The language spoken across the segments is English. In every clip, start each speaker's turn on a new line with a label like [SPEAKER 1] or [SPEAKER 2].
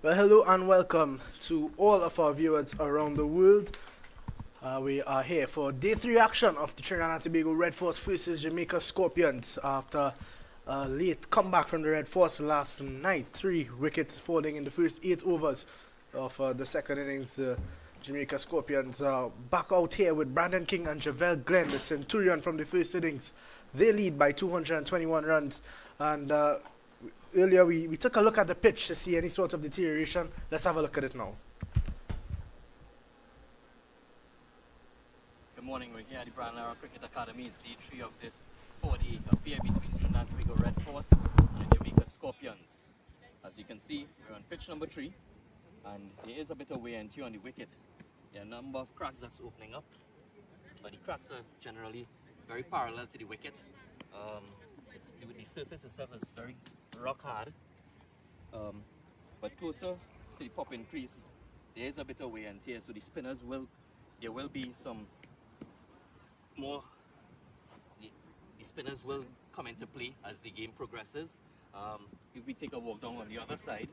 [SPEAKER 1] Well, hello and welcome to all of our viewers around the world. We are here for day 3 action of the Trinidad and Tobago Red Force versus Jamaica Scorpions after a late comeback from the Red Force last night. 3 wickets falling in the first 8 overs of the second innings. The Jamaica Scorpions are back out here with Brandon King and Javel Glenn, the Centurion from the first innings. They lead by 221 runs, and earlier we took a look at the pitch to see any sort of deterioration. Let's have a look at it now.
[SPEAKER 2] Good morning, we're here at the Brand Lara Cricket Academy. It's day 3 of this 4-day affair between Trinidad and Tobago Red Force and the Jamaica Scorpions. As you can see, we're on pitch number 3, and there is a bit of wear and tear on the wicket. There are a number of cracks that's opening up, but the cracks are generally very parallel to the wicket. The surface itself is very rock hard, but closer to the popping crease, there is a bit of wear and tear, so the spinners there will be some more, the spinners will come into play as the game progresses. If we take a walk down on the other side,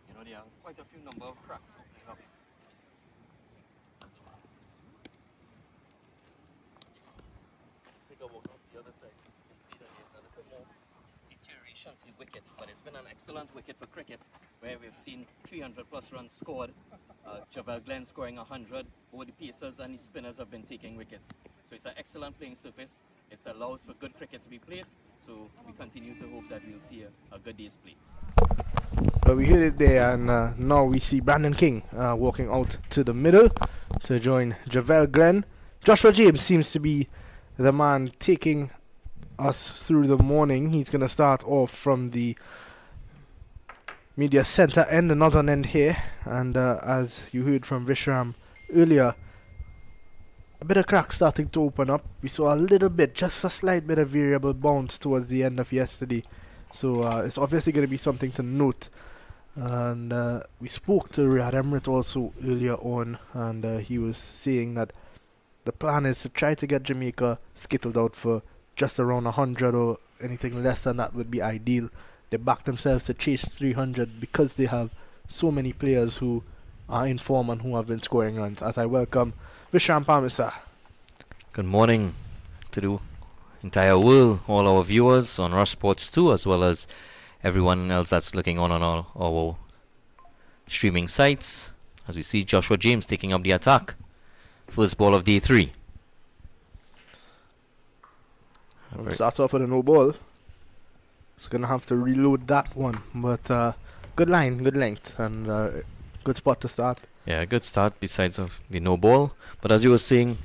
[SPEAKER 2] there are quite a few number of cracks opening up. Take a walk down to the other side, you can see that there's a little more deterioration to the wicket, but it's been an excellent wicket for cricket, where we've seen 300 plus runs scored. Javel Glenn scoring 100, both the pacers and the spinners have been taking wickets. So it's an excellent playing surface. It allows for good cricket to be played, so we continue to hope that we'll see a good day's play.
[SPEAKER 1] But we heard it there, and now we see Brandon King walking out to the middle to join Javel Glenn. Joshua James seems to be the man taking us through the morning. He's going to start off from the media center end, the northern end here, and as you heard from Vishram earlier, a bit of crack starting to open up. We saw a little bit, just a slight bit of variable bounce towards the end of yesterday, so it's obviously going to be something to note. And we spoke to Riyad Emrit also earlier on, and he was saying that the plan is to try to get Jamaica skittled out for just around 100, or anything less than that would be ideal. They back themselves to chase 300 because they have so many players who are in form and who have been scoring runs. As I welcome Vishram Parmisa.
[SPEAKER 3] Good morning to the entire world, all our viewers on Rush Sports 2, as well as everyone else that's looking on all our streaming sites. As we see Joshua James taking up the attack. First ball of day 3.
[SPEAKER 1] Starts off with a no ball. It's going to have to reload that one. But good line, good length, and good spot to start.
[SPEAKER 3] Yeah, good start besides of the no ball. But as you were saying,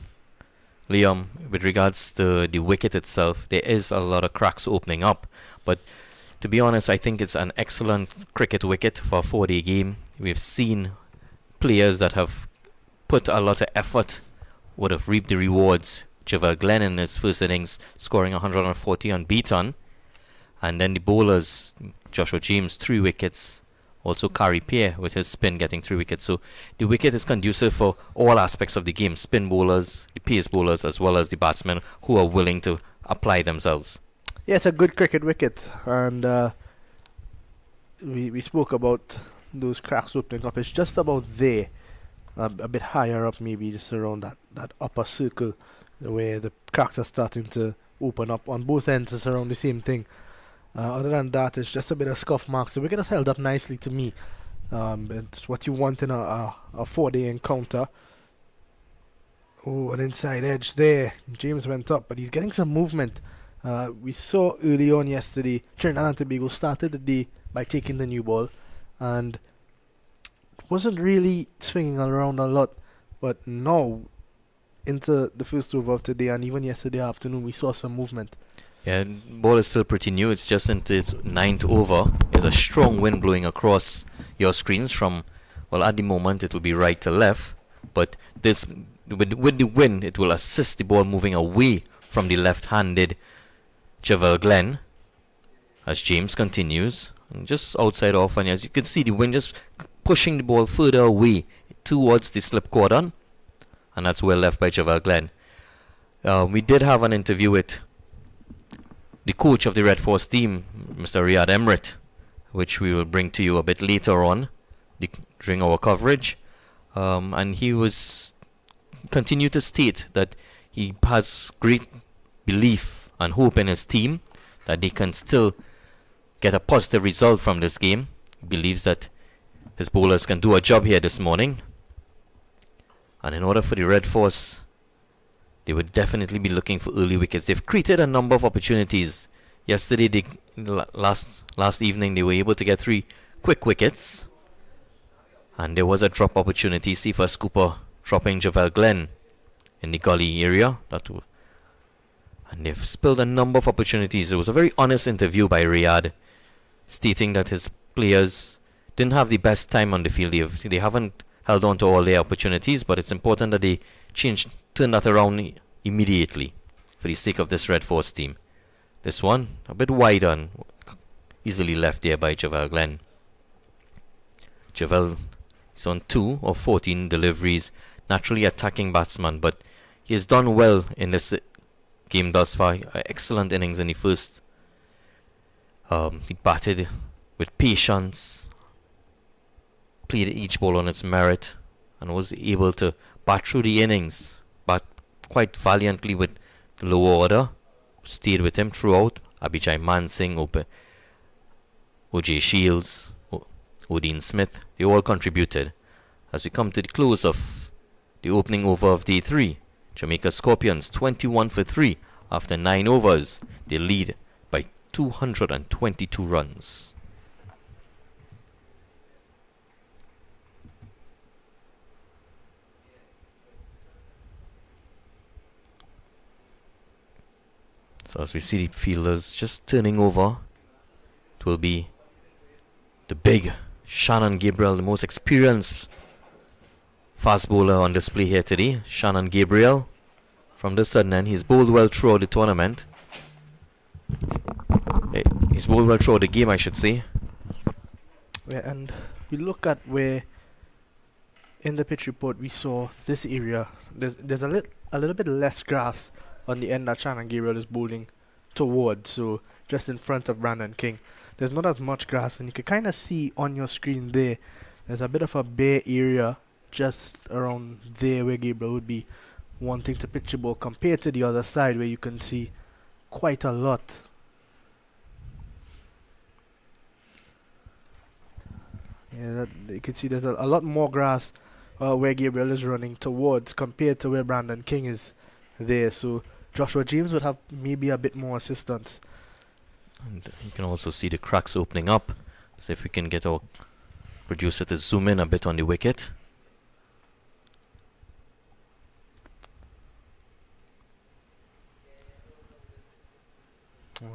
[SPEAKER 3] Liam, with regards to the wicket itself, there is a lot of cracks opening up. But to be honest, I think it's an excellent cricket wicket for a 4-day game. We've seen players that have put a lot of effort would have reaped the rewards. Javel Glenn in his first innings scoring 140 unbeaten. And then the bowlers, Joshua James, 3 wickets. Also Kari Pierre with his spin getting 3 wickets. So the wicket is conducive for all aspects of the game. Spin bowlers, the pace bowlers, as well as the batsmen who are willing to apply themselves.
[SPEAKER 1] Yeah, it's a good cricket wicket. And we spoke about those cracks opening up. It's just about there. A bit higher up, maybe just around that upper circle where the cracks are starting to open up. On both ends, it's around the same thing. Other than that, it's just a bit of scuff marks. The wicket has held up nicely to me. It's what you want in a 4-day encounter. Oh, an inside edge there. James went up, but he's getting some movement. We saw early on yesterday, Trinidad and Tobago started the day by taking the new ball, and wasn't really swinging around a lot. But now, into the first over of today, and even yesterday afternoon, we saw some movement.
[SPEAKER 3] Yeah, ball is still pretty new. It's just into its 9th over. There's a strong wind blowing across your screens from, well, at the moment it will be right to left, but this with the wind, it will assist the ball moving away from the left-handed Javel Glenn as James continues. And just outside off, and as you can see, the wind just pushing the ball further away towards the slip cordon, and that's well left by Javel Glenn. We did have an interview with the coach of the Red Force team, Mr. Riyad Emrit, which we will bring to you a bit later on. during our coverage, and he was continued to state that he has great belief and hope in his team that they can still get a positive result from this game. He believes that his bowlers can do a job here this morning, and in order for the Red Force, they would definitely be looking for early wickets. They've created a number of opportunities. Yesterday, last evening, they were able to get 3 quick wickets, and there was a drop opportunity. Cephas Cooper dropping Javel Glenn in the gully area. And they've spilled a number of opportunities. It was a very honest interview by Riyadh, stating that his players didn't have the best time on the field. They haven't held on to all their opportunities, but it's important that they turn that around immediately for the sake of this Red Force team. This one, a bit wide on, easily left there by Javel Glenn. Javel is on 2 of 14 deliveries, naturally attacking batsman, but he has done well in this game thus far. Excellent innings in the first. He batted with patience, played each ball on its merit, and was able to bat through the innings, bat quite valiantly with the lower order. Stayed with him throughout. Abhijay Mansingh, O.J. Shields, Odin Smith, they all contributed. As we come to the close of the opening over of day 3, Jamaica Scorpions 21 for 3 after 9 overs. They lead by 222 runs. So as we see the fielders just turning over, it will be the big Shannon Gabriel, the most experienced fast bowler on display here today. Shannon Gabriel from the Southern End. He's bowled well throughout the tournament. He's bowled well throughout the game, I should say.
[SPEAKER 1] Yeah, and we look at where in the pitch report we saw this area. There's a little bit less grass on the end that Shannon Gabriel is bowling towards, so just in front of Brandon King. There's not as much grass, and you can kind of see on your screen there's a bit of a bare area just around there where Gabriel would be wanting to pitch the ball compared to the other side where you can see quite a lot. Yeah, you can see there's a lot more grass where Gabriel is running towards compared to where Brandon King is there, so Joshua James would have maybe a bit more assistance.
[SPEAKER 3] And you can also see the cracks opening up. So if we can get our producer to zoom in a bit on the wicket.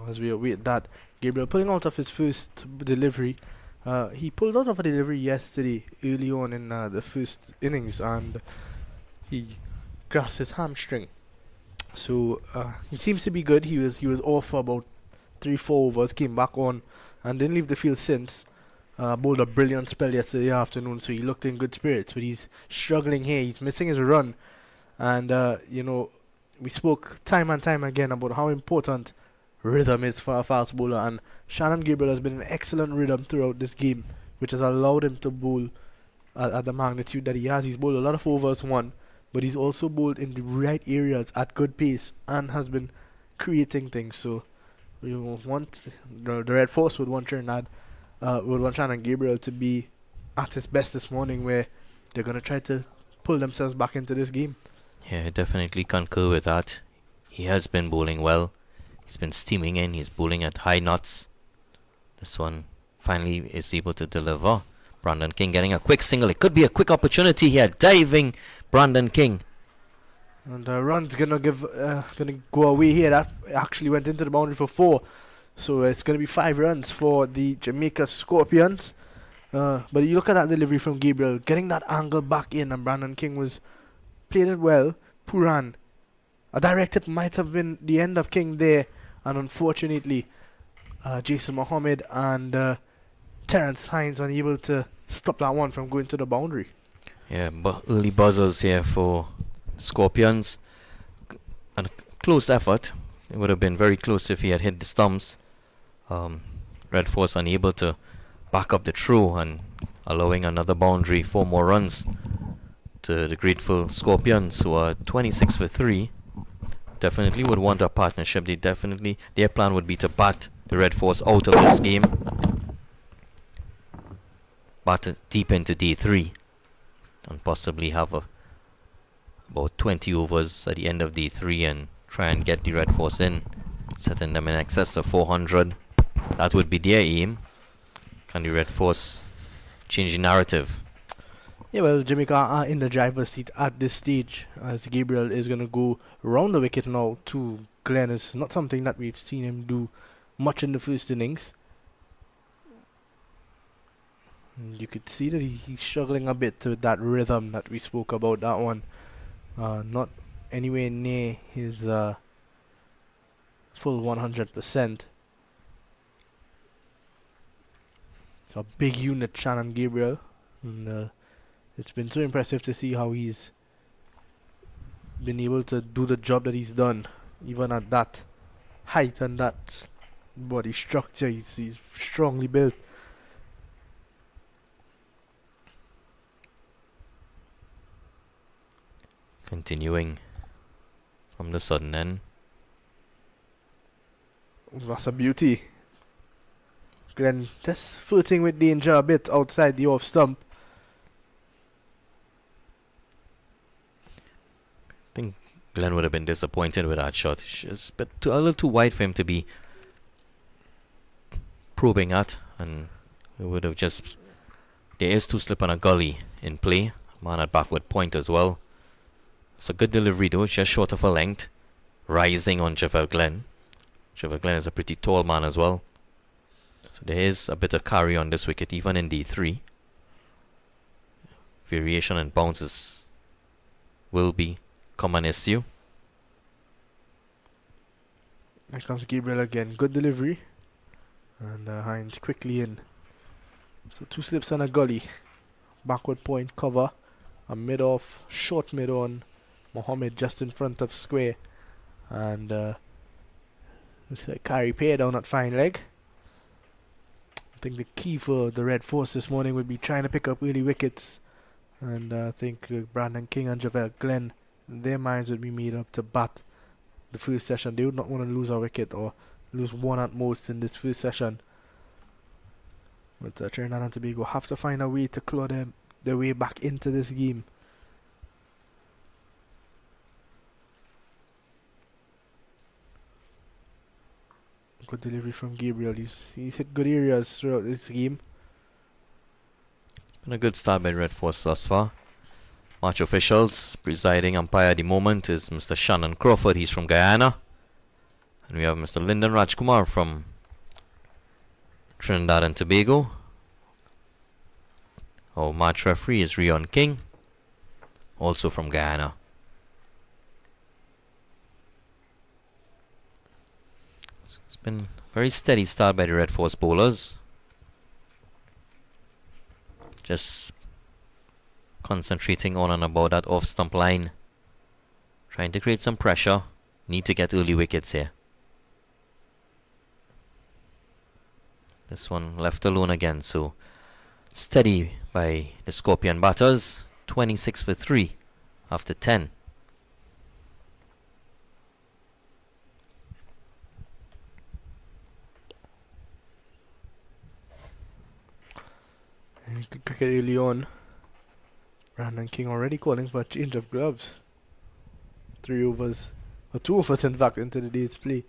[SPEAKER 1] As we await that, Gabriel pulling out of his first delivery. He pulled out of a delivery yesterday early on in the first innings, and he grasped his hamstring. So he seems to be good. He was off for about 3-4 overs, came back on and didn't leave the field since. Bowled a brilliant spell yesterday afternoon, so he looked in good spirits, but he's struggling here. He's missing his run, and we spoke time and time again about how important rhythm is for a fast bowler, and Shannon Gabriel has been in excellent rhythm throughout this game, which has allowed him to bowl at the magnitude that he has. He's bowled a lot of overs won, but he's also bowled in the right areas at good pace and has been creating things. So we want the Red Force would want Trinidad, would want Shannon Gabriel to be at his best this morning, where they're going to try to pull themselves back into this game.
[SPEAKER 3] Yeah, I definitely concur with that. He has been bowling well. He's been steaming in. He's bowling at high knots. This one finally is able to deliver. Brandon King getting a quick single. It could be a quick opportunity here. Diving Brandon King.
[SPEAKER 1] And the run's gonna go away here. That actually went into the boundary for 4. So it's gonna be 5 runs for the Jamaica Scorpions. But you look at that delivery from Gabriel, getting that angle back in, and Brandon King played it well. Puran. A direct hit might have been the end of King there, and unfortunately Jason Mohammed and Terence Hines unable to stop that one from going to the boundary.
[SPEAKER 3] Yeah, but early buzzers here for Scorpions. And a close effort. It would have been very close if he had hit the stumps. Red Force unable to back up the throw, and allowing another boundary, 4 more runs to the grateful Scorpions, who are 26 for 3. Definitely would want a partnership. Their plan would be to bat the Red Force out of this game, bat it deep into D3, and possibly have about 20 overs at the end of D3 and try and get the Red Force in, setting them in excess of 400. That would be their aim. Can the Red Force change the narrative?
[SPEAKER 1] Yeah, well, Jamaica are in the driver's seat at this stage, as Gabriel is going to go round the wicket now to Glenn. It's not something that we've seen him do much in the first innings. And you could see that he's struggling a bit with that rhythm that we spoke about, that one. Not anywhere near his full 100%. It's a big unit, Shannon Gabriel, and it's been so impressive to see how he's been able to do the job that he's done, even at that height and that body structure. He's strongly built.
[SPEAKER 3] Continuing from the sudden end.
[SPEAKER 1] That's a beauty. Glenn just flirting with danger a bit outside the off stump.
[SPEAKER 3] I think Glenn would have been disappointed with that shot. It's just a little too wide for him to be probing at, and it would have just... There is two slip on a gully in play. Man at backward point as well. It's a good delivery though, it's just short of a length. Rising on Javel Glenn. Javel Glenn is a pretty tall man as well. So there is a bit of carry on this wicket, even in D3. Variation and bounces will become an issue.
[SPEAKER 1] There comes Gabriel again. Good delivery. And Hines quickly in. So 2 slips and a gully. Backward point cover. A mid-off, short mid-on. Mohammed just in front of square. And looks like carry pair down at fine leg. I think the key for the Red Force this morning would be trying to pick up early wickets. And I think Brandon King and Javel Glenn, their minds would be made up to bat the first session. They would not want to lose a wicket or lose one at most in this first session. But Trinidad and Tobago have to find a way to claw their way back into this game. Good delivery from Gabriel. He's hit good areas throughout this game.
[SPEAKER 3] Been a good start by Red Force thus far. Match officials, presiding umpire at the moment is Mr. Shannon Crawford. He's from Guyana. And we have Mr. Lyndon Rajkumar from Trinidad and Tobago. Our match referee is Rion King, also from Guyana. It's been a very steady start by the Red Force bowlers. Just concentrating on and about that off stump line. Trying to create some pressure. Need to get early wickets here. This one left alone again, so steady by the Scorpion batters. 26 for 3 after 10.
[SPEAKER 1] And good cricket early on. Brandon King already calling for a change of gloves. 3 overs, or 2 overs in fact, into the day's play.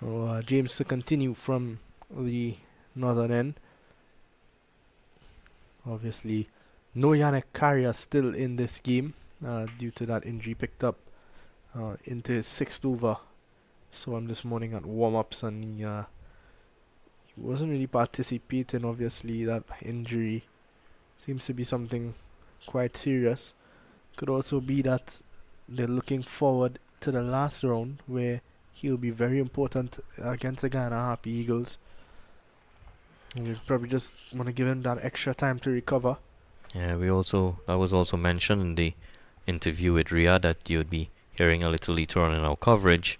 [SPEAKER 1] So, James to continue from the northern end. Obviously, no Yannick Carrier still in this game due to that injury picked up into his 6th over. Saw him this morning at warm-ups and he wasn't really participating. Obviously, that injury seems to be something quite serious. Could also be that they're looking forward to the last round where he'll be very important against the Ghana Happy Eagles. And we probably just want to give him that extra time to recover.
[SPEAKER 3] Yeah, that was also mentioned in the interview with Ria that you'd be hearing a little later on in our coverage.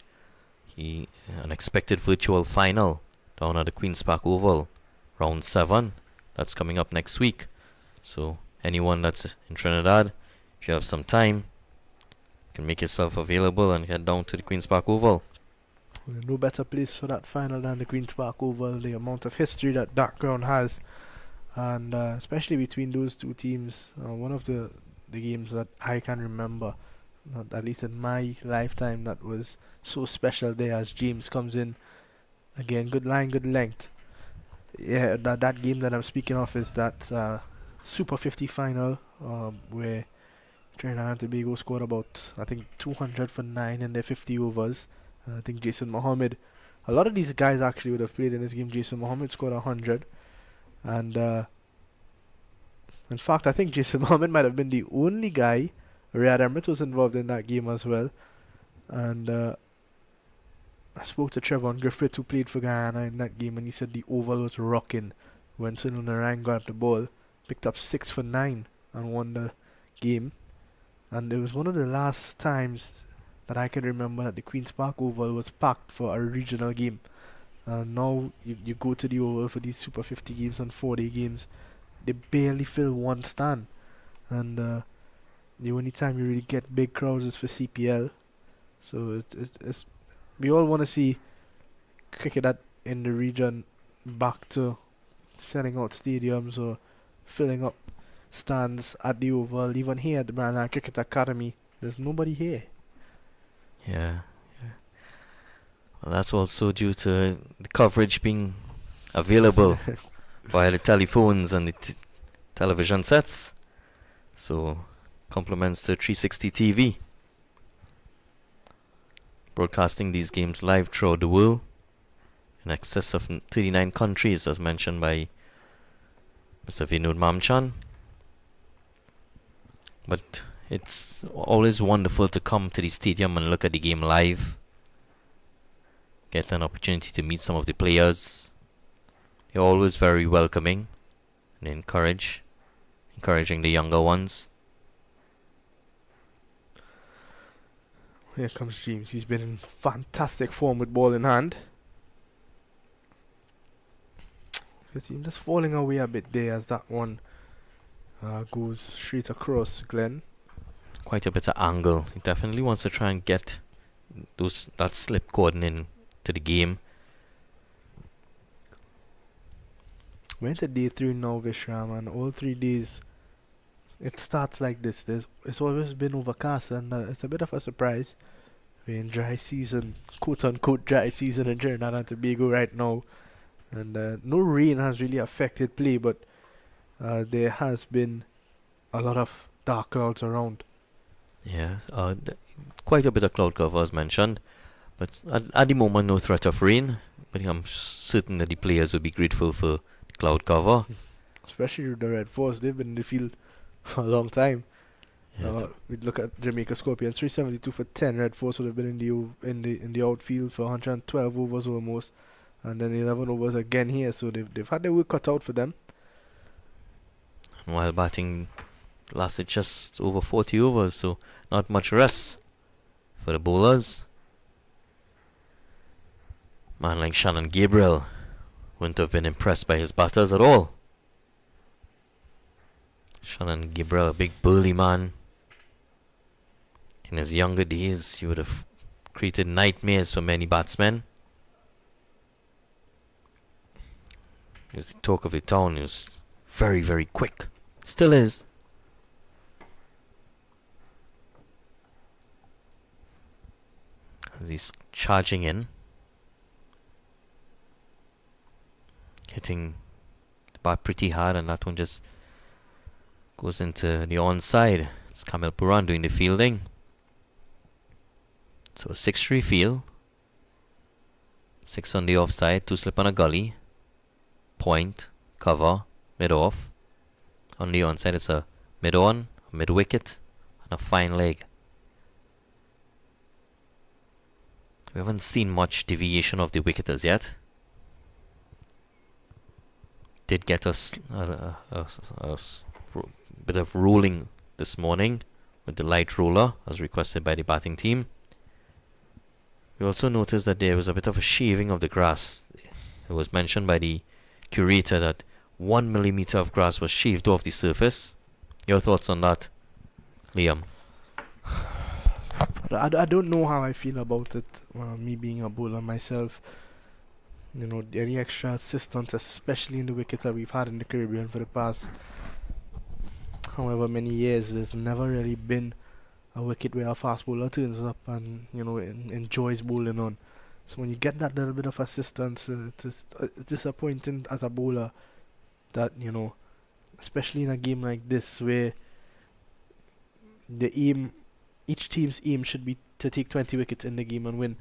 [SPEAKER 3] An expected virtual final down at the Queen's Park Oval, round 7. that's coming up next week. So anyone that's in Trinidad, if you have some time, you can make yourself available and head down to the Queen's Park Oval.
[SPEAKER 1] No better place for that final than the Queen's Park Oval. The amount of history that ground has, and especially between those two teams, one of the games that I can remember, not at least in my lifetime, that was so special there as James comes in again. Good line, good length. Yeah, that game that I'm speaking of is that Super 50 final where Trinidad and Tobago scored about, I think, 200 for 9 in their 50 overs. I think Jason Mohammed, a lot of these guys actually would have played in this game. Jason Mohammed scored 100, and in fact, I think Jason Mohammed might have been the only guy. Riyad Emirates was involved in that game as well, and I spoke to Trevon Griffith, who played for Guyana in that game, and he said the oval was rocking when Sunil Narang got up the ball, picked up 6 for 9 and won the game. And it was one of the last times that I can remember that the Queen's Park Oval was packed for a regional game. Now you go to the Oval for these Super 50 games and 4-day games, they barely fill one stand. And the only time you really get big crowds is for CPL. So it's we all want to see cricket in the region back to selling out stadiums or filling up stands at the Oval. Even here at the Maryland Cricket Academy, there's nobody here.
[SPEAKER 3] Yeah. Well, that's also due to the coverage being available via the telephones and the television sets. So, compliments to 360 TV, broadcasting these games live throughout the world in excess of 39 countries, as mentioned by Mr. Vinod Mamchan. But it's always wonderful to come to the stadium and look at the game live. Get an opportunity to meet some of the players. They're always very welcoming and encouraging the younger ones.
[SPEAKER 1] Here comes James. He's been in fantastic form with ball in hand. His team just falling away a bit there as that one goes straight across Glenn.
[SPEAKER 3] Quite a bit of angle. He definitely wants to try and get that slip cordon in to the game.
[SPEAKER 1] We're into day 3 now, Vishram, and all 3 days it starts like this. It's always been overcast, and it's a bit of a surprise. We're in dry season, quote unquote dry season in Trinidad and Tobago right now, and no rain has really affected play, but there has been a lot of dark clouds around.
[SPEAKER 3] Yeah, quite a bit of cloud cover as mentioned, but at the moment no threat of rain. But I'm certain that the players will be grateful for the cloud cover.
[SPEAKER 1] Especially the Red Force, they've been in the field for a long time.
[SPEAKER 3] Yeah,
[SPEAKER 1] We'd look at Jamaica Scorpions, 372 for 10. Red Force would have been in the outfield for 112 overs almost, and then 11 overs again here. So they've had their work cut out for them.
[SPEAKER 3] while batting lasted just over 40 overs, so not much rest for the bowlers. Man like Shannon Gabriel wouldn't have been impressed by his batters at all. Shannon Gabriel, a big burly man. In his younger days, he would have created nightmares for many batsmen. He was the talk of the town. He was very, very quick. Still is. As he's charging in, hitting the bat pretty hard, and that one just goes into the onside. It's Kamil Puran doing the fielding. So 6-3 field, 6 on the offside, 2 slip on a gully, point, cover, mid off. On the onside it's a mid on, a mid wicket, and a fine leg. We haven't seen much deviation of the wicket as yet. Did get us a bit of rolling this morning with the light roller as requested by the batting team. We also noticed that there was a bit of a shaving of the grass. It was mentioned by the curator that 1 millimeter of grass was shaved off the surface. Your thoughts on that, Liam?
[SPEAKER 1] I don't know how I feel about it. Me being a bowler myself, any extra assistance, especially in the wickets that we've had in the Caribbean for the past however many years, there's never really been a wicket where a fast bowler turns up and enjoys bowling on. So when you get that little bit of assistance, it's disappointing as a bowler that especially in a game like this where each team's aim should be to take 20 wickets in the game and win.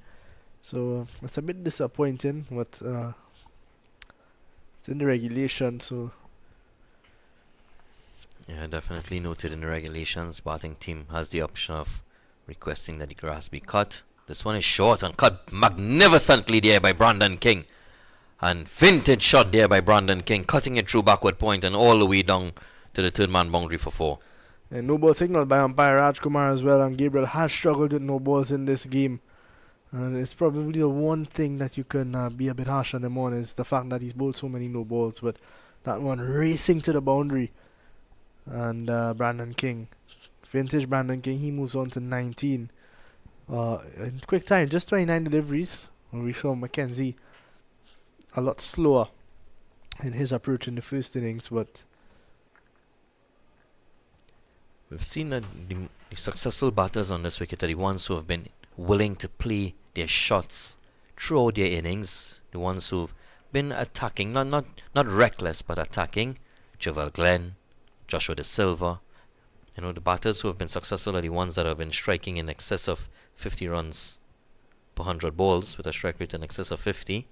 [SPEAKER 1] So it's a bit disappointing, but it's in the regulation, so.
[SPEAKER 3] Yeah, definitely noted in the regulations. Batting team has the option of requesting that the grass be cut. This one is short and cut magnificently there by Brandon King. And vintage shot there by Brandon King, cutting it through backward point and all the way down to the third man boundary for 4.
[SPEAKER 1] And no ball signal by umpire Rajkumar as well, and Gabriel has struggled with no balls in this game. And it's probably the one thing that you can be a bit harsh on him on is the fact that he's bowled so many no balls, but that one racing to the boundary. And Brandon King, vintage Brandon King, he moves on to 19. In quick time, just 29 deliveries. We saw Mackenzie a lot slower in his approach in the first innings, but
[SPEAKER 3] we've seen that the successful batters on this wicket are the ones who have been willing to play their shots throughout their innings. The ones who've been attacking, not reckless, but attacking. Javel Glenn, Joshua De Silva. The batters who have been successful are the ones that have been striking in excess of 50 runs per 100 balls with a strike rate in excess of 50.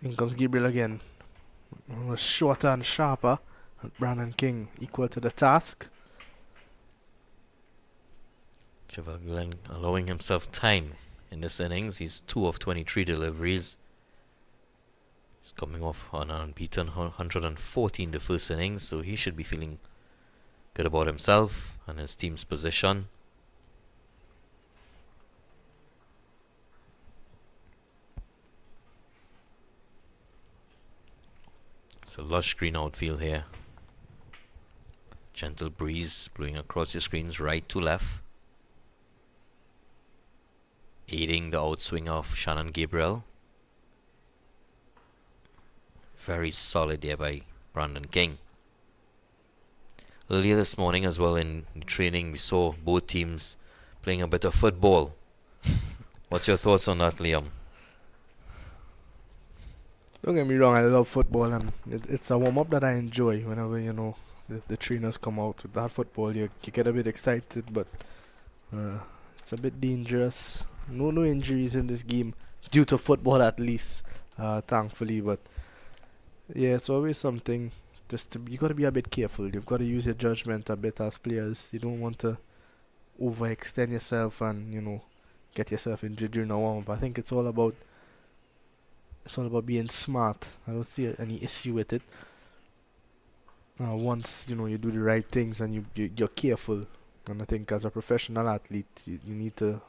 [SPEAKER 1] In comes Gabriel again. Shorter and sharper. And Brandon King equal to the task.
[SPEAKER 3] Javel Glenn allowing himself time in this innings. He's 2 of 23 deliveries. He's coming off on an unbeaten 114 the first innings, so he should be feeling good about himself and his team's position. It's a lush green outfield here. Gentle breeze blowing across your screens right to left, aiding the outswing of Shannon Gabriel. Very solid there by Brandon King. Earlier this morning as well in the training, we saw both teams playing a bit of football. What's your thoughts on that, Liam?
[SPEAKER 1] Don't get me wrong, I love football, and it's a warm-up that I enjoy whenever, the trainers come out with that football. You get a bit excited, but it's a bit dangerous. No injuries in this game, due to football at least, thankfully, but yeah, it's always something. You got to be a bit careful. You've got to use your judgment a bit as players. You don't want to overextend yourself and get yourself injured during a warm-up. I think it's all about being smart. I don't see any issue with it. Once you do the right things and you're careful, and I think as a professional athlete, you need to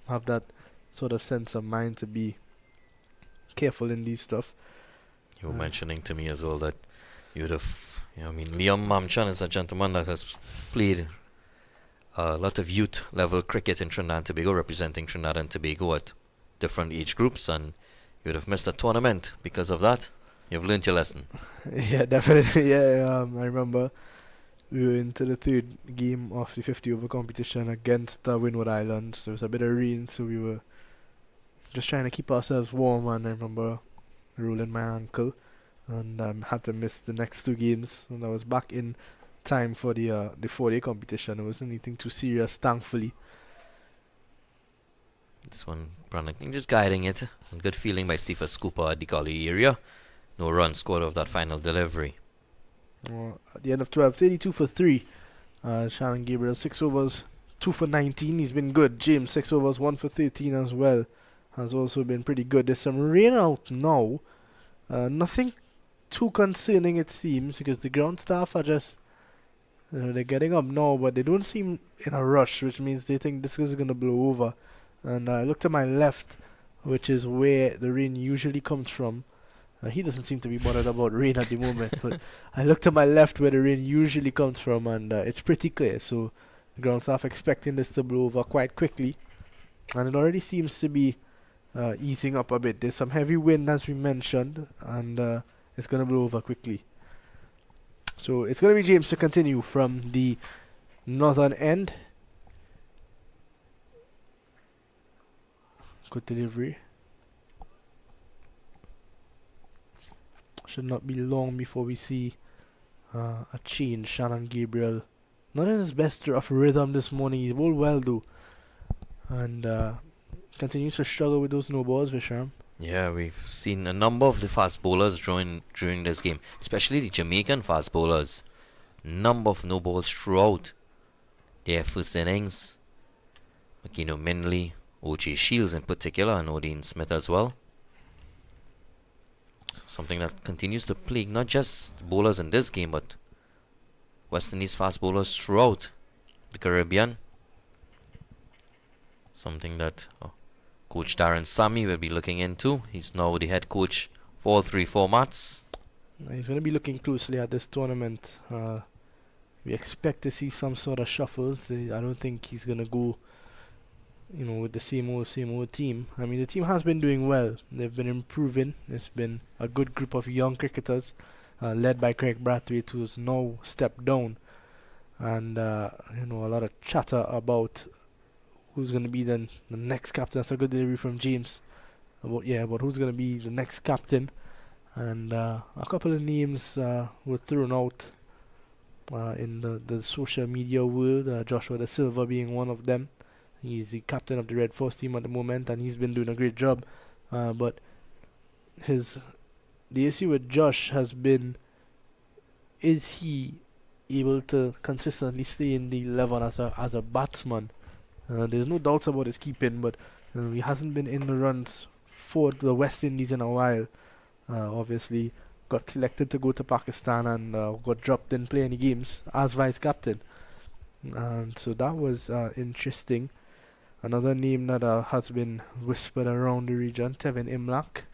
[SPEAKER 1] have that sort of sense of mind to be careful in these stuff.
[SPEAKER 3] You were mentioning to me as well that you would have, Liam Mamchan is a gentleman that has played a lot of youth level cricket in Trinidad and Tobago, representing Trinidad and Tobago at different age groups, and you would have missed a tournament because of that. You've learned your lesson.
[SPEAKER 1] Yeah, definitely. Yeah, I remember we were into the third game of the 50 over competition against Windward Islands. There was a bit of rain, so we were just trying to keep ourselves warm, and I remember rolling my ankle and had to miss the next 2 games, and I was back in time for the 4-day competition. It wasn't anything too serious, thankfully.
[SPEAKER 3] This one, Brandon King just guiding it. Good feeling by Stephen Scooper at the Gully area. No run scored of that final delivery.
[SPEAKER 1] At the end of 12, 32 for 3. Shannon Gabriel, 6 overs, 2 for 19. He's been good. James, 6 overs, 1 for 13 as well. Has also been pretty good. There's some rain out now. Nothing too concerning, it seems, because the ground staff are just they're getting up now, but they don't seem in a rush, which means they think this is going to blow over. And I look to my left, which is where the rain usually comes from. He doesn't seem to be bothered about rain at the moment, but I look to my left where the rain usually comes from, and it's pretty clear. So the ground staff expecting this to blow over quite quickly, and it already seems to be easing up a bit. There's some heavy wind, as we mentioned, and it's going to blow over quickly. So it's going to be James to continue from the northern end. Good delivery. Should not be long before we see a change. Shannon Gabriel, not in his best of rhythm this morning. He's bowled well though, and continues to struggle with those no balls, Vishram.
[SPEAKER 3] Yeah, we've seen a number of the fast bowlers during this game, especially the Jamaican fast bowlers. Number of no balls throughout their first innings. Makino Minley, O.J. Shields in particular, and Odin Smith as well. So something that continues to plague not just bowlers in this game, but West Indies fast bowlers throughout the Caribbean. Something that Coach Darren Sammy will be looking into. He's now the head coach for all three formats.
[SPEAKER 1] He's going to be looking closely at this tournament. We expect to see some sort of shuffles. I don't think he's going to go, with the same old team. I mean, the team has been doing well. They've been improving. It's been a good group of young cricketers, led by Craig Brathwaite, who's now stepped down. And, a lot of chatter about who's going to be the next captain. That's a good delivery from James. About who's going to be the next captain. And a couple of names were thrown out in the social media world. Joshua Da Silva being one of them. He's the captain of the Red Force team at the moment, and he's been doing a great job. But the issue with Josh has been, is he able to consistently stay in the 11 as a batsman? There's no doubts about his keeping, but he hasn't been in the runs for the West Indies in a while. Obviously, got selected to go to Pakistan and got dropped, didn't play any games as vice captain. And so that was interesting. Another name that has been whispered around the region, Tevin Imlak,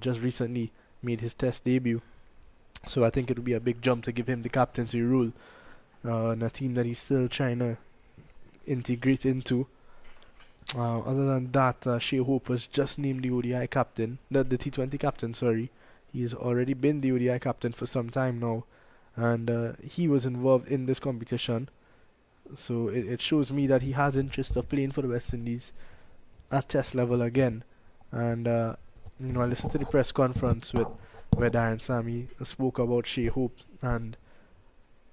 [SPEAKER 1] just recently made his test debut. So I think it would be a big jump to give him the captaincy role in a team that he's still trying to integrate into. Other than that, Shea Hope was just named the ODI captain, the T20 captain, sorry. He's already been the ODI captain for some time now, and he was involved in this competition. So it shows me that he has interest of playing for the West Indies at test level again. And I listened to the press conference where Darren Sammy spoke about Shea Hope, and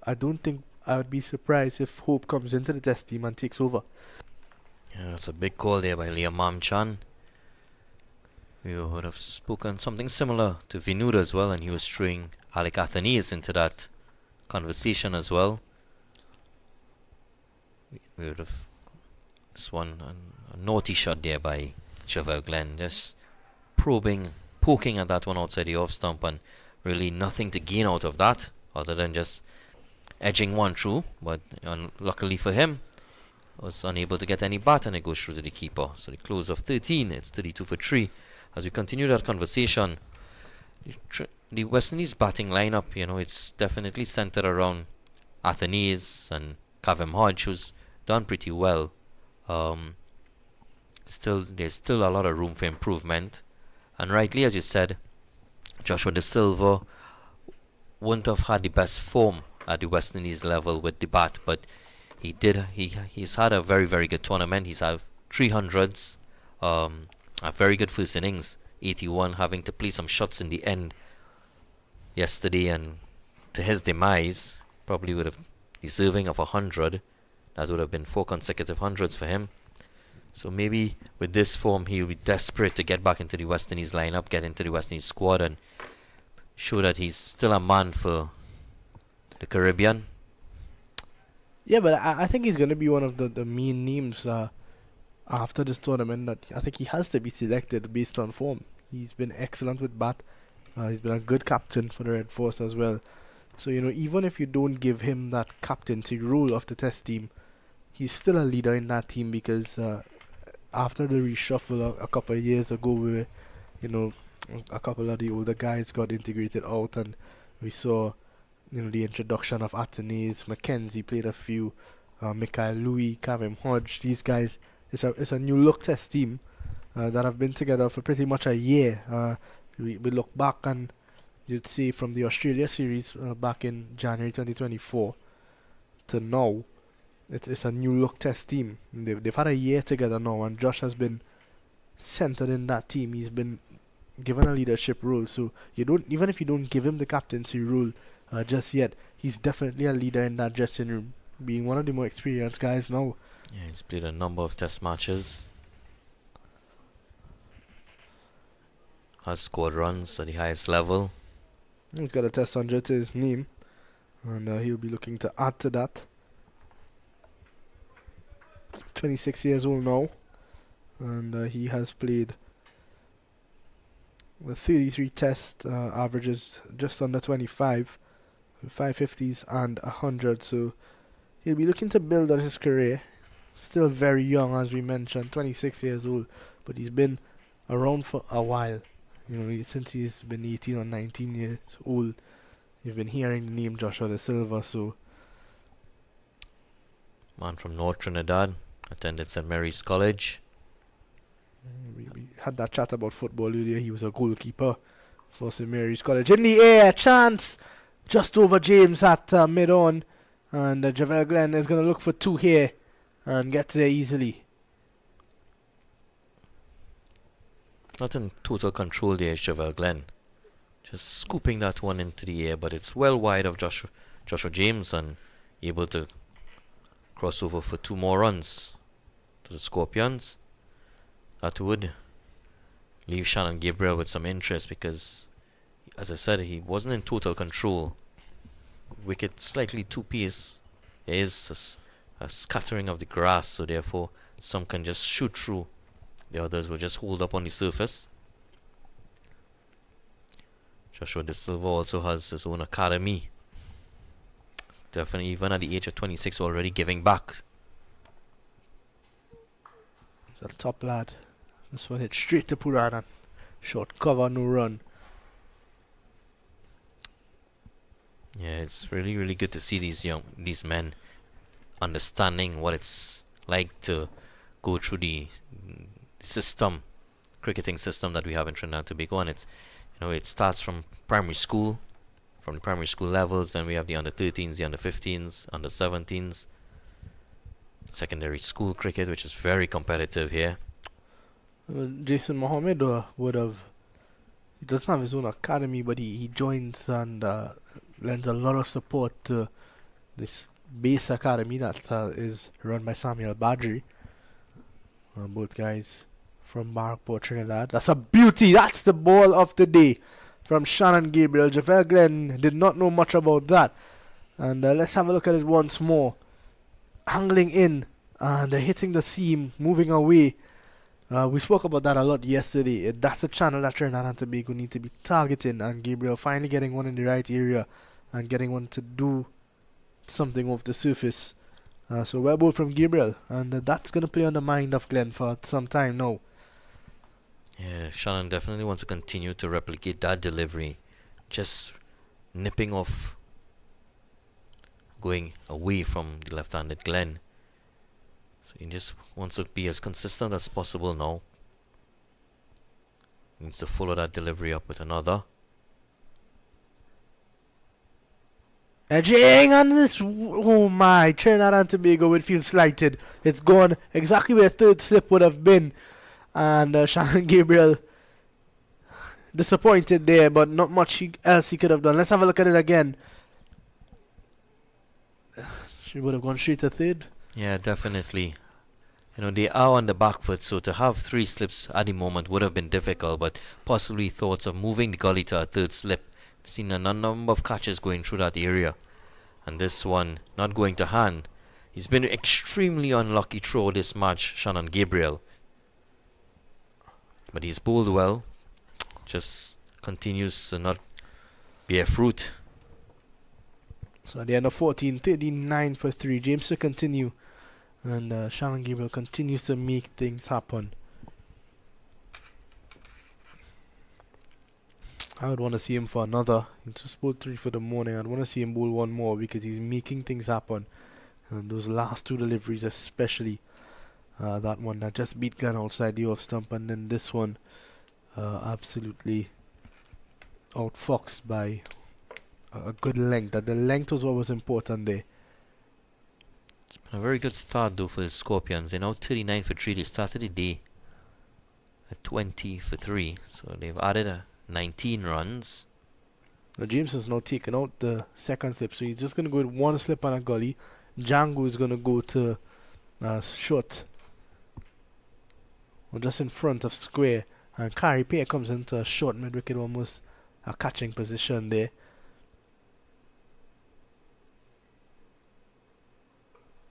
[SPEAKER 1] I don't think I would be surprised if Hope comes into the test team and takes over.
[SPEAKER 3] Yeah, that's a big call there by Liam Mamchan. We would have spoken something similar to Vinud as well, and he was throwing Alec Athanaze into that conversation as well. We would have this one a naughty shot there by Javel Glenn, just poking at that one outside the off stump, and really nothing to gain out of that other than just edging one through. But luckily for him, was unable to get any bat, and it goes through to the keeper. So the close of 13, it's 32 for 3. As we continue that conversation, the West Indies batting lineup, it's definitely centered around Athanaze and Kavem Hodge, who's done pretty well. There's still a lot of room for improvement, and rightly, as you said, Joshua Da Silva wouldn't have had the best form at the West Indies level with the bat, but he's had a very, very good tournament. He's had 300s, a very good first innings, 81, having to play some shots in the end yesterday, and to his demise, probably would have deserving of 100. That would have been 4 consecutive hundreds for him. So maybe with this form, he'll be desperate to get back into the West Indies lineup, get into the West Indies squad, and show that he's still a man for the Caribbean.
[SPEAKER 1] Yeah, but I think he's going to be one of the main names after this tournament. That I think he has to be selected based on form. He's been excellent with bat. He's been a good captain for the Red Force as well. So, even if you don't give him that captaincy role of the test team, he's still a leader in that team, because after the reshuffle a couple of years ago, where you know a couple of the older guys got integrated out, and we saw the introduction of Atenes, Mackenzie played a few, Michael Louis, Kevin Hodge. These guys, it's a new look test team that have been together for pretty much a year. We look back and you'd see from the Australia series back in January 2024 to now, it's a new look test team. They've had a year together now, and Josh has been centered in that team. He's been given a leadership role, so you don't, even if you don't give him the captaincy role just yet, he's definitely a leader in that dressing room, being one of the more experienced guys now.
[SPEAKER 3] Yeah, he's played a number of test matches. Has scored runs at the highest level.
[SPEAKER 1] He's got a test 100 to his name, and he'll be looking to add to that. 26 years old now, and he has played with 33 test averages just under 25, 550s and 100, so he'll be looking to build on his career. Still very young, as we mentioned, 26 years old, but he's been around for a while. Since he's been 18 or 19 years old, you've been hearing the name Joshua Da Silva. So,
[SPEAKER 3] man from North Trinidad, attended St. Mary's College.
[SPEAKER 1] We had that chat about football earlier. He was a goalkeeper for St. Mary's College. In the air, chance just over James at mid-on, and Javel Glenn is going to look for two here and get there easily.
[SPEAKER 3] Not in total control there is Javel Glenn. Just scooping that one into the air, but it's well wide of Joshua James, and able to cross over for two more runs to the Scorpions. That would leave Shannon Gabriel with some interest because, as I said, he wasn't in total control. Wicket slightly too pace. There is a scattering of the grass, so therefore some can just shoot through. The others will just hold up on the surface. Joshua Da Silva also has his own academy. Definitely, even at the age of 26, already giving back.
[SPEAKER 1] He's a top lad. This one hit straight to Puranan. Short cover, no run.
[SPEAKER 3] Yeah, it's really, really good to see these men understanding what it's like to go through the cricketing system that we have in Trinidad and Tobago, and it starts from primary school, from the primary school levels, and we have the under 13s, the under 15s, under 17s, secondary school cricket, which is very competitive here.
[SPEAKER 1] Jason Mohammed he doesn't have his own academy, but he joins and lends a lot of support to this base academy that is run by Samuel Badri. Both guys from Barkport, Trinidad. That's a beauty. That's the ball of the day from Shannon Gabriel. Javel Glenn did not know much about that. And let's have a look at it once more. Angling in and hitting the seam, moving away. We spoke about that a lot yesterday. That's a channel that Trinidad and Tobago need to be targeting, and Gabriel finally getting one in the right area and getting one to do something off the surface. So well ball from Gabriel, and that's going to play on the mind of Glenn for some time now.
[SPEAKER 3] Yeah, Shannon definitely wants to continue to replicate that delivery. Just nipping off, going away from the left-handed Glenn. So he just wants to be as consistent as possible now. Needs to follow that delivery up with another.
[SPEAKER 1] Edging on this, oh my, Trinidad and Tobago would feel slighted. It's gone exactly where third slip would have been. And Shannon Gabriel disappointed there, but not much else he could have done. Let's have a look at it again. She would have gone straight to third.
[SPEAKER 3] Yeah, definitely. They are on the back foot, so to have three slips at the moment would have been difficult, but possibly thoughts of moving the gully to a third slip. I've seen a number of catches going through that area, and this one not going to hand. He's been extremely unlucky through this match, Shannon Gabriel. But he's bowled well, just continues to not bear fruit.
[SPEAKER 1] So at the end of 14, 39 for 3. James to continue And Shannon Gabriel continues to make things happen. I would want to see him for another. It's just about 3 for the morning. I'd want to see him bowl one more because he's making things happen. And those last 2 deliveries, especially that one that just beat Glenn outside the off stump, and then this one absolutely outfoxed by a good length. That the length was what was important there.
[SPEAKER 3] It's been a very good start though for the Scorpions. They're now 39 for 3. They started the day at 20 for 3. So they've added 19 runs.
[SPEAKER 1] Now James has now taken out the second slip, so he's just going to go with one slip on a gully. Django is going to go to short, or just in front of square, and Kari Pay comes into a short mid-wicket, almost a catching position there.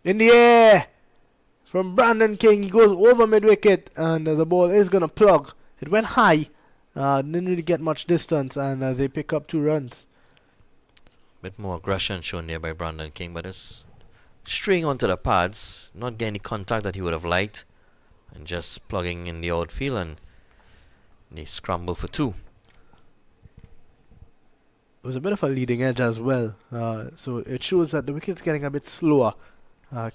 [SPEAKER 1] In the air from Brandon King, he goes over mid-wicket, and the ball is going to plug. It went high, didn't really get much distance, and they pick up 2 runs.
[SPEAKER 3] A bit more aggression shown there by Brandon King, but it's straying onto the pads, not getting the contact that he would have liked, and just plugging in the outfield, and they scramble for 2.
[SPEAKER 1] It was a bit of a leading edge as well, so it shows that the wicket's getting a bit slower.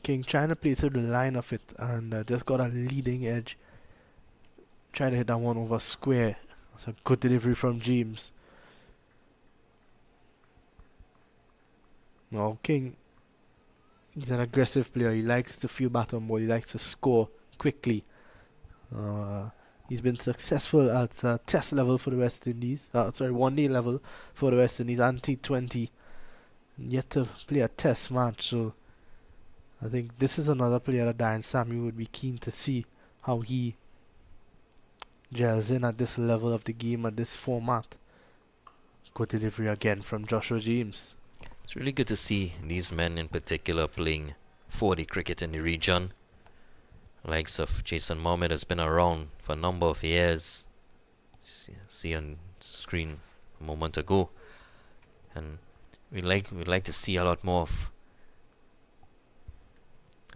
[SPEAKER 1] King trying to play through the line of it, and just got a leading edge. Trying to hit that one over square. It's a good delivery from James. Now King, he's an aggressive player. He likes to feel bat on ball. He likes to score quickly. He's been successful at test level for the West Indies. One-day level for the West Indies and T20. Yet to play a test match. So I think this is another player that Darren Sammy would be keen to see how he gels in at this level of the game, at this format. Good delivery again from Joshua James.
[SPEAKER 3] It's really good to see these men in particular playing 4D cricket in the region. The likes of Jason Mohammed has been around for a number of years. See on screen a moment ago, and we'd like to see a lot more of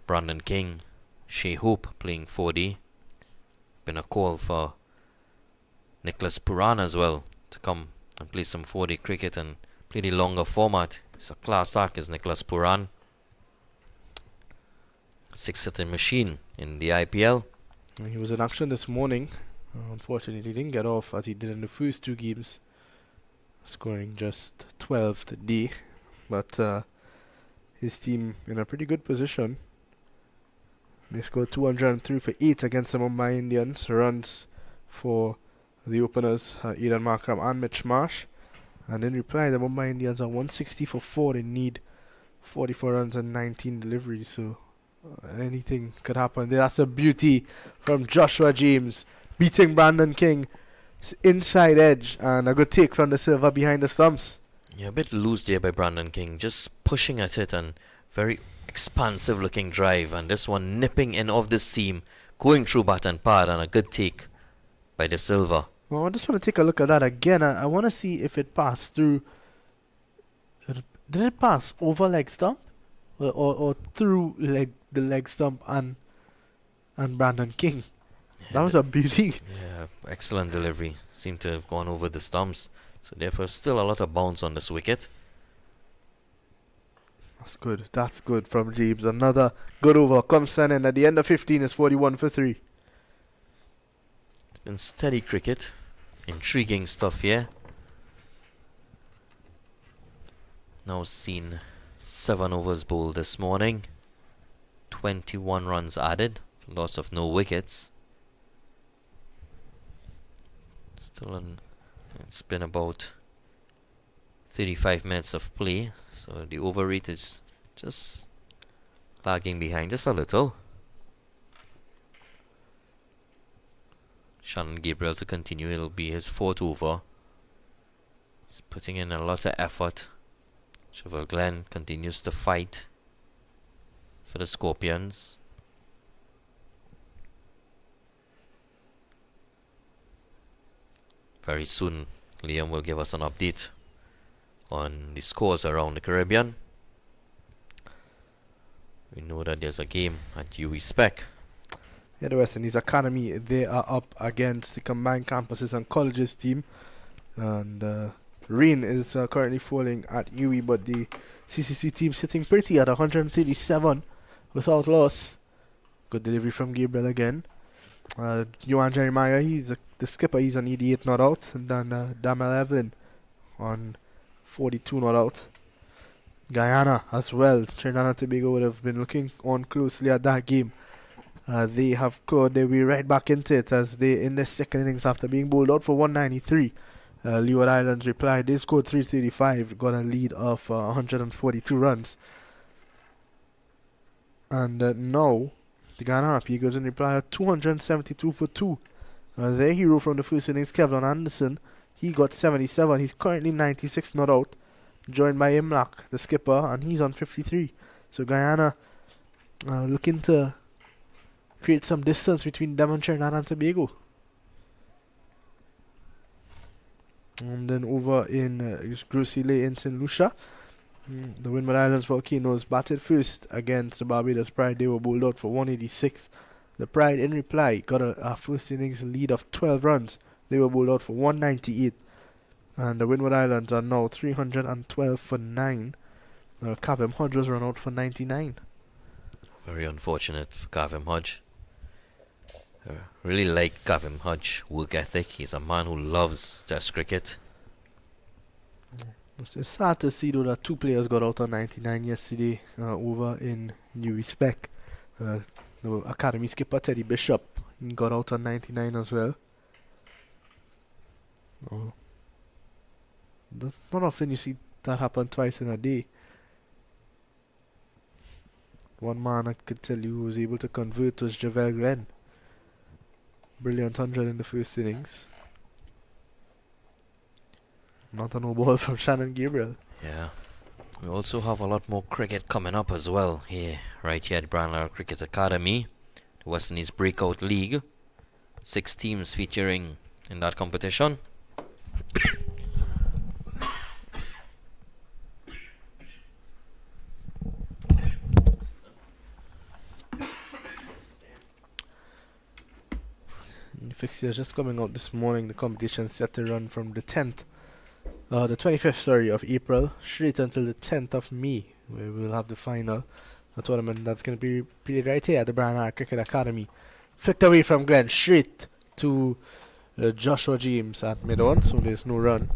[SPEAKER 3] Brandon King, Shea Hope playing 4D. Been a call for Nicholas Puran as well to come and play some 4D cricket and play the longer format. It's a class act, is Nicholas Puran. 6-hitting machine in the IPL.
[SPEAKER 1] He was in action this morning. Unfortunately, he didn't get off as he did in the first 2 games, scoring just 12 today. But his team in a pretty good position. They scored 203 for 8 against the Mumbai Indians. Runs for the openers, Eden Markham and Mitch Marsh. And in reply, the Mumbai Indians are 160 for 4. They need 44 runs and 19 deliveries. So anything could happen. That's a beauty from Joshua James, beating Brandon King. Inside edge, and a good take from the silver behind the stumps.
[SPEAKER 3] Yeah, a bit loose there by Brandon King. Just pushing at it, and very expansive looking drive, and this one nipping in off the seam, going through bat and pad, and a good take by the silver.
[SPEAKER 1] Well, I just want to take a look at that again. I want to see if it passed through. Did it pass over leg stump, or through the leg stump and Brandon King?
[SPEAKER 3] Yeah,
[SPEAKER 1] that was a beauty.
[SPEAKER 3] Yeah, excellent delivery. Seemed to have gone over the stumps, so therefore still a lot of bounce on this wicket.
[SPEAKER 1] That's good. That's good from James. Another good over comes in, and at the end of 15 is 41 for 3.
[SPEAKER 3] It's been steady cricket. Intriguing stuff here. Now seen 7 overs bowled this morning. 21 runs added. Loss of no wickets. It's been about 35 minutes of play, so the over rate is just lagging behind just a little. Shannon Gabriel to continue. It'll be his 4th over. He's putting in a lot of effort. Cheval Glen continues to fight for the Scorpions. Very soon, Liam will give us an update on the scores around the Caribbean. We know that there's a game at UWI Spec.
[SPEAKER 1] Yeah, the West Indies Academy, they are up against the combined campuses and colleges team. And rain is currently falling at UWI, but the CCC team sitting pretty at 137 without loss. Good delivery from Gabriel again. Johan Jeremiah, he's the skipper, he's on 88 not out. And then Damel Evelyn on 42 not out. Guyana as well. Trinidad and Tobago would have been looking on closely at that game. They have clawed their way right back into it as they, in their second innings after being bowled out for 193. Leeward Islands replied. They scored 335, got a lead of 142 runs. And now, the Guyana Eagles in reply at 272 for 2. Their hero from the first innings, Kevlin Anderson, he got 77. He's currently 96 not out, joined by Imlak, the skipper, and he's on 53. So Guyana looking to create some distance between them and Trinidad and Tobago. And then over in Grosile in St. Lucia, the Windward Islands Volcanoes batted first against the Barbados Pride. They were bowled out for 186. The Pride, in reply, got a first innings lead of 12 runs. They were bowled out for 198. And the Windward Islands are now 312 for 9. Kavem Hodge was run out for 99.
[SPEAKER 3] Very unfortunate for Kavem Hodge. Really like Kavem Hodge work ethic. He's a man who loves Test cricket.
[SPEAKER 1] It's sad to see though that two players got out on 99 yesterday over in UWI Spec. The academy skipper Teddy Bishop, he got out on 99 as well. Not often you see that happen twice in a day. One man I could tell you who was able to convert was Javel Glenn. Brilliant 100 in the first innings. Not a no ball from Shannon Gabriel.
[SPEAKER 3] Yeah. We also have a lot more cricket coming up as well here, right here at Brownlow Cricket Academy. The West Indies Breakout League. 6 teams featuring in that competition.
[SPEAKER 1] Fixtures just coming out this morning. The competition set to run from the 25th, of April, straight until the 10th of May, where we'll have the final. A tournament that's going to be played right here at the Brownlow Cricket Academy. Flicked away from Glenn, straight to Joshua James at mid-on, so there's no run.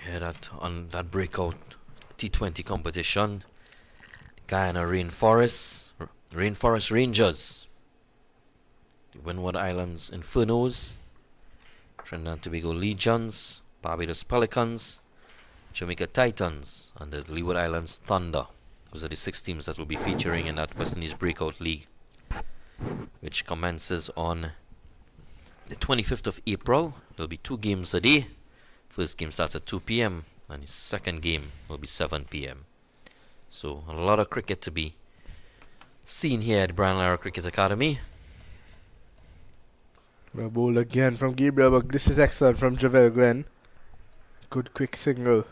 [SPEAKER 3] Yeah, that on that breakout T20 competition, Guyana Rainforest Rangers, the Windward Islands Infernos, Trinidad and Tobago Legions, Barbados Pelicans, Jamaica Titans, and the Leeward Islands Thunder. Those are the 6 teams that will be featuring in that West Indies Breakout League, which commences on the 25th of April. There'll be 2 games a day. First game starts at 2 p.m. and the second game will be 7 p.m. So a lot of cricket to be seen here at Brownlow Cricket Academy.
[SPEAKER 1] Well bowled again from Gabriel, but this is excellent from Javel Glenn. Good quick single.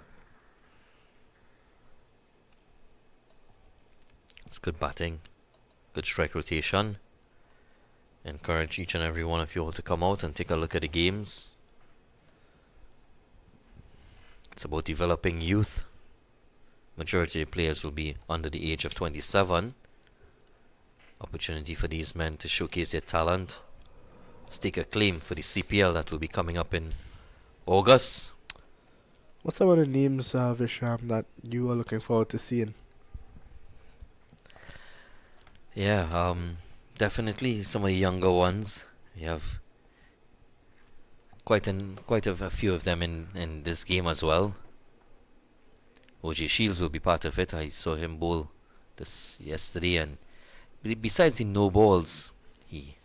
[SPEAKER 3] It's good batting, good strike rotation. Encourage each and every one of you all to come out and take a look at the games. It's about developing youth. Majority of players will be under the age of 27. Opportunity for these men to showcase their talent, stake a claim for the CPL that will be coming up in August.
[SPEAKER 1] What's some of the names, Vishram, that you are looking forward to seeing?
[SPEAKER 3] Yeah, definitely some of the younger ones. We have quite a few of them in this game as well. OJ Shields will be part of it. I saw him bowl this yesterday, and besides the no balls, he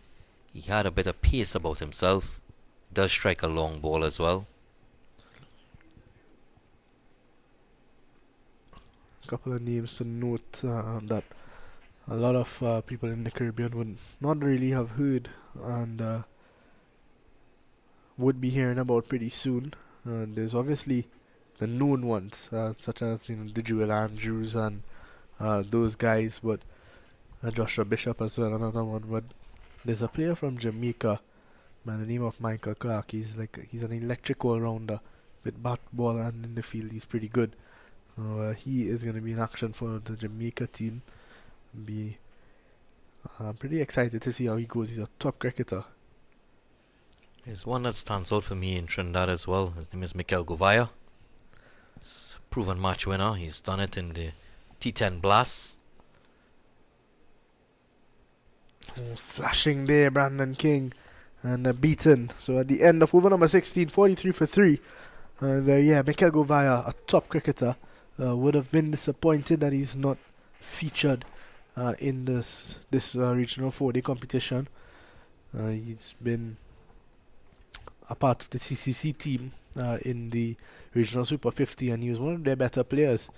[SPEAKER 3] had a bit of pace about himself. Does strike a long ball as well.
[SPEAKER 1] A couple of names to note that a lot of people in the Caribbean would not really have heard and would be hearing about pretty soon. There's obviously the known ones, such as the Jewel Andrews and those guys, but Joshua Bishop as well, another one. But there's a player from Jamaica by the name of Michael Clark. He's an electric all-rounder with bat, ball, and in the field. He's pretty good. He is going to be in action for the Jamaica team. I'm pretty excited to see how he goes. He's a top cricketer.
[SPEAKER 3] There's one that stands out for me in Trinidad as well. His name is Mikel Govaya. He's a proven match winner. He's done it in the T10 Blast.
[SPEAKER 1] Flashing there, Brandon King, and beaten. So at the end of over number 16, 43 for 3. Mikel Govaya, a top cricketer, would have been disappointed that he's not featured in this regional 4-day competition. He's been a part of the CCC team in the regional Super 50, and he was one of their better players.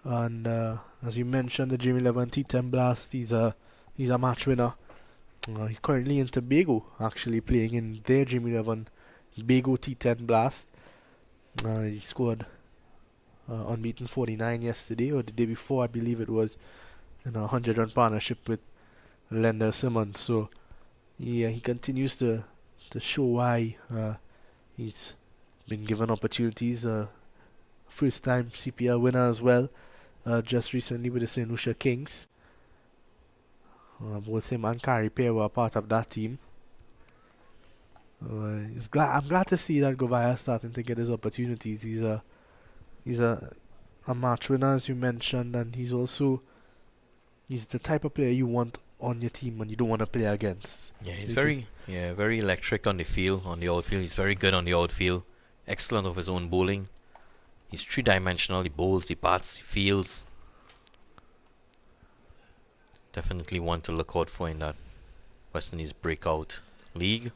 [SPEAKER 1] And as you mentioned, the Dream 11 T10 Blast, he's a match winner. He's currently in Tobago, actually playing in their Dream 11 Tobago T10 Blast. He scored unbeaten 49 yesterday, or the day before, I believe it was, in a 100-run partnership with Lender Simmons. So, yeah, he continues to show why he's been given opportunities. First-time CPL winner as well, just recently with the St. Lucia Kings. Both him and Kari Pair were a part of that team. I'm glad to see that Govaya starting to get his opportunities. He's a match winner, as you mentioned, and he's the type of player you want on your team when you don't want to play against.
[SPEAKER 3] Yeah, he's very electric on the field, on the outfield. He's very good on the outfield. Excellent of his own bowling. He's three-dimensional. He bowls, he bats, he fields. Definitely one to look out for in that West Indies breakout league.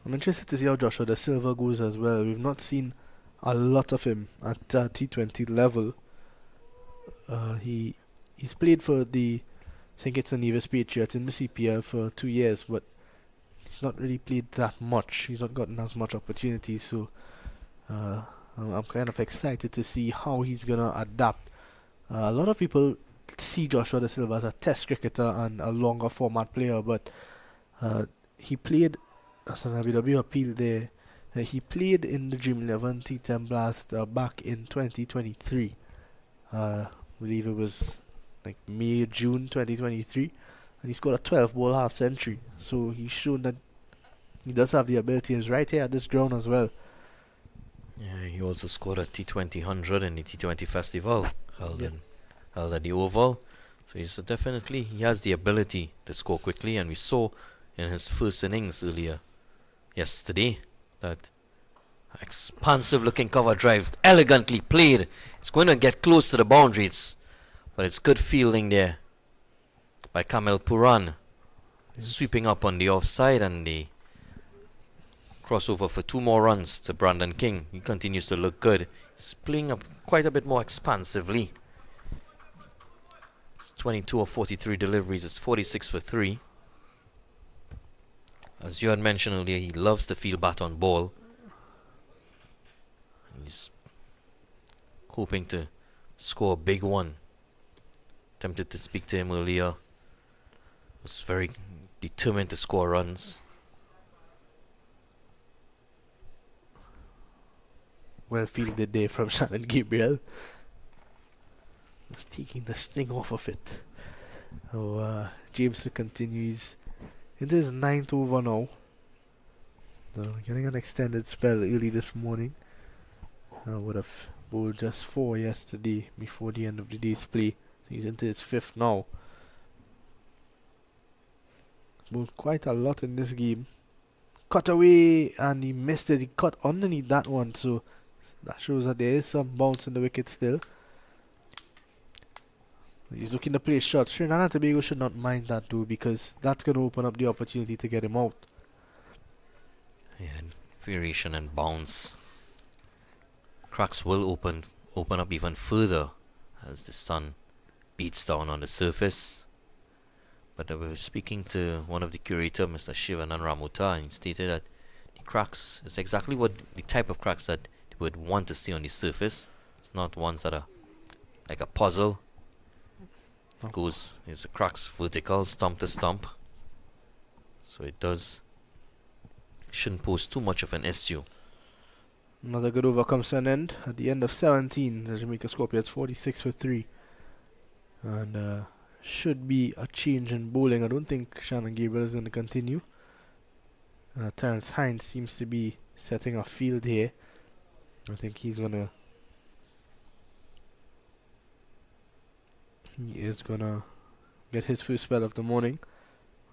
[SPEAKER 1] I'm interested to see how Joshua Da Silva goes as well. We've not seen a lot of him at T20 level. He's played for I think it's the Nevis Patriots in the CPL for 2 years, but he's not really played that much. He's not gotten as much opportunity, so I'm kind of excited to see how he's gonna adapt. A lot of people see Joshua Da Silva as a test cricketer and a longer format player, but he played as an WW appeal there. He played in the Dream 11 T10 Blast back in 2023. I believe it was like May, June 2023, and he scored a 12-ball half century. So he's shown that he does have the ability. He's right here at this ground as well.
[SPEAKER 3] Yeah, he also scored a T20 100 in the T20 Festival held at the Oval. So he has the ability to score quickly, and we saw in his first innings earlier yesterday that expansive looking cover drive, elegantly played. It's going to get close to the boundaries, but it's good fielding there by Kamil Puran, sweeping up on the offside, and the crossover for 2 more runs to Brandon King. He continues to look good. He's playing up quite a bit more expansively. It's 22 of 43 deliveries. It's 46 for 3. As you had mentioned earlier, he loves to field bat on ball. He's hoping to score a big one. Tempted to speak to him earlier. Was very determined to score runs.
[SPEAKER 1] Well fielded there from Shannon Gabriel. Just taking the sting off of it. James continues into his 9th over now. So getting an extended spell early this morning. Would have bowled just 4 yesterday before the end of the day's play. He's into his 5th now. Bowled quite a lot in this game. Cut away, and he missed it. He cut underneath that one, so that shows that there is some bounce in the wicket still. He's looking to play shots. Trinidad and Tobago should not mind that too, because that's going to open up the opportunity to get him out.
[SPEAKER 3] Yeah, variation and bounce. Cracks will open up even further as the sun beats down on the surface. But we were speaking to one of the curator, Mr. Shivanan Ramuta, and he stated that the cracks is exactly what the type of cracks that would want to see on the surface. It's not ones that are like a puzzle.
[SPEAKER 1] Oh.
[SPEAKER 3] It's a cracks vertical, stump to stump. So it shouldn't pose too much of an issue.
[SPEAKER 1] Another good over comes to an end. At the end of 17, the Jamaica Scorpions 46 for 3. And should be a change in bowling. I don't think Shannon Gabriel is going to continue. Terence Hines seems to be setting a field here. I think he is gonna get his first spell of the morning,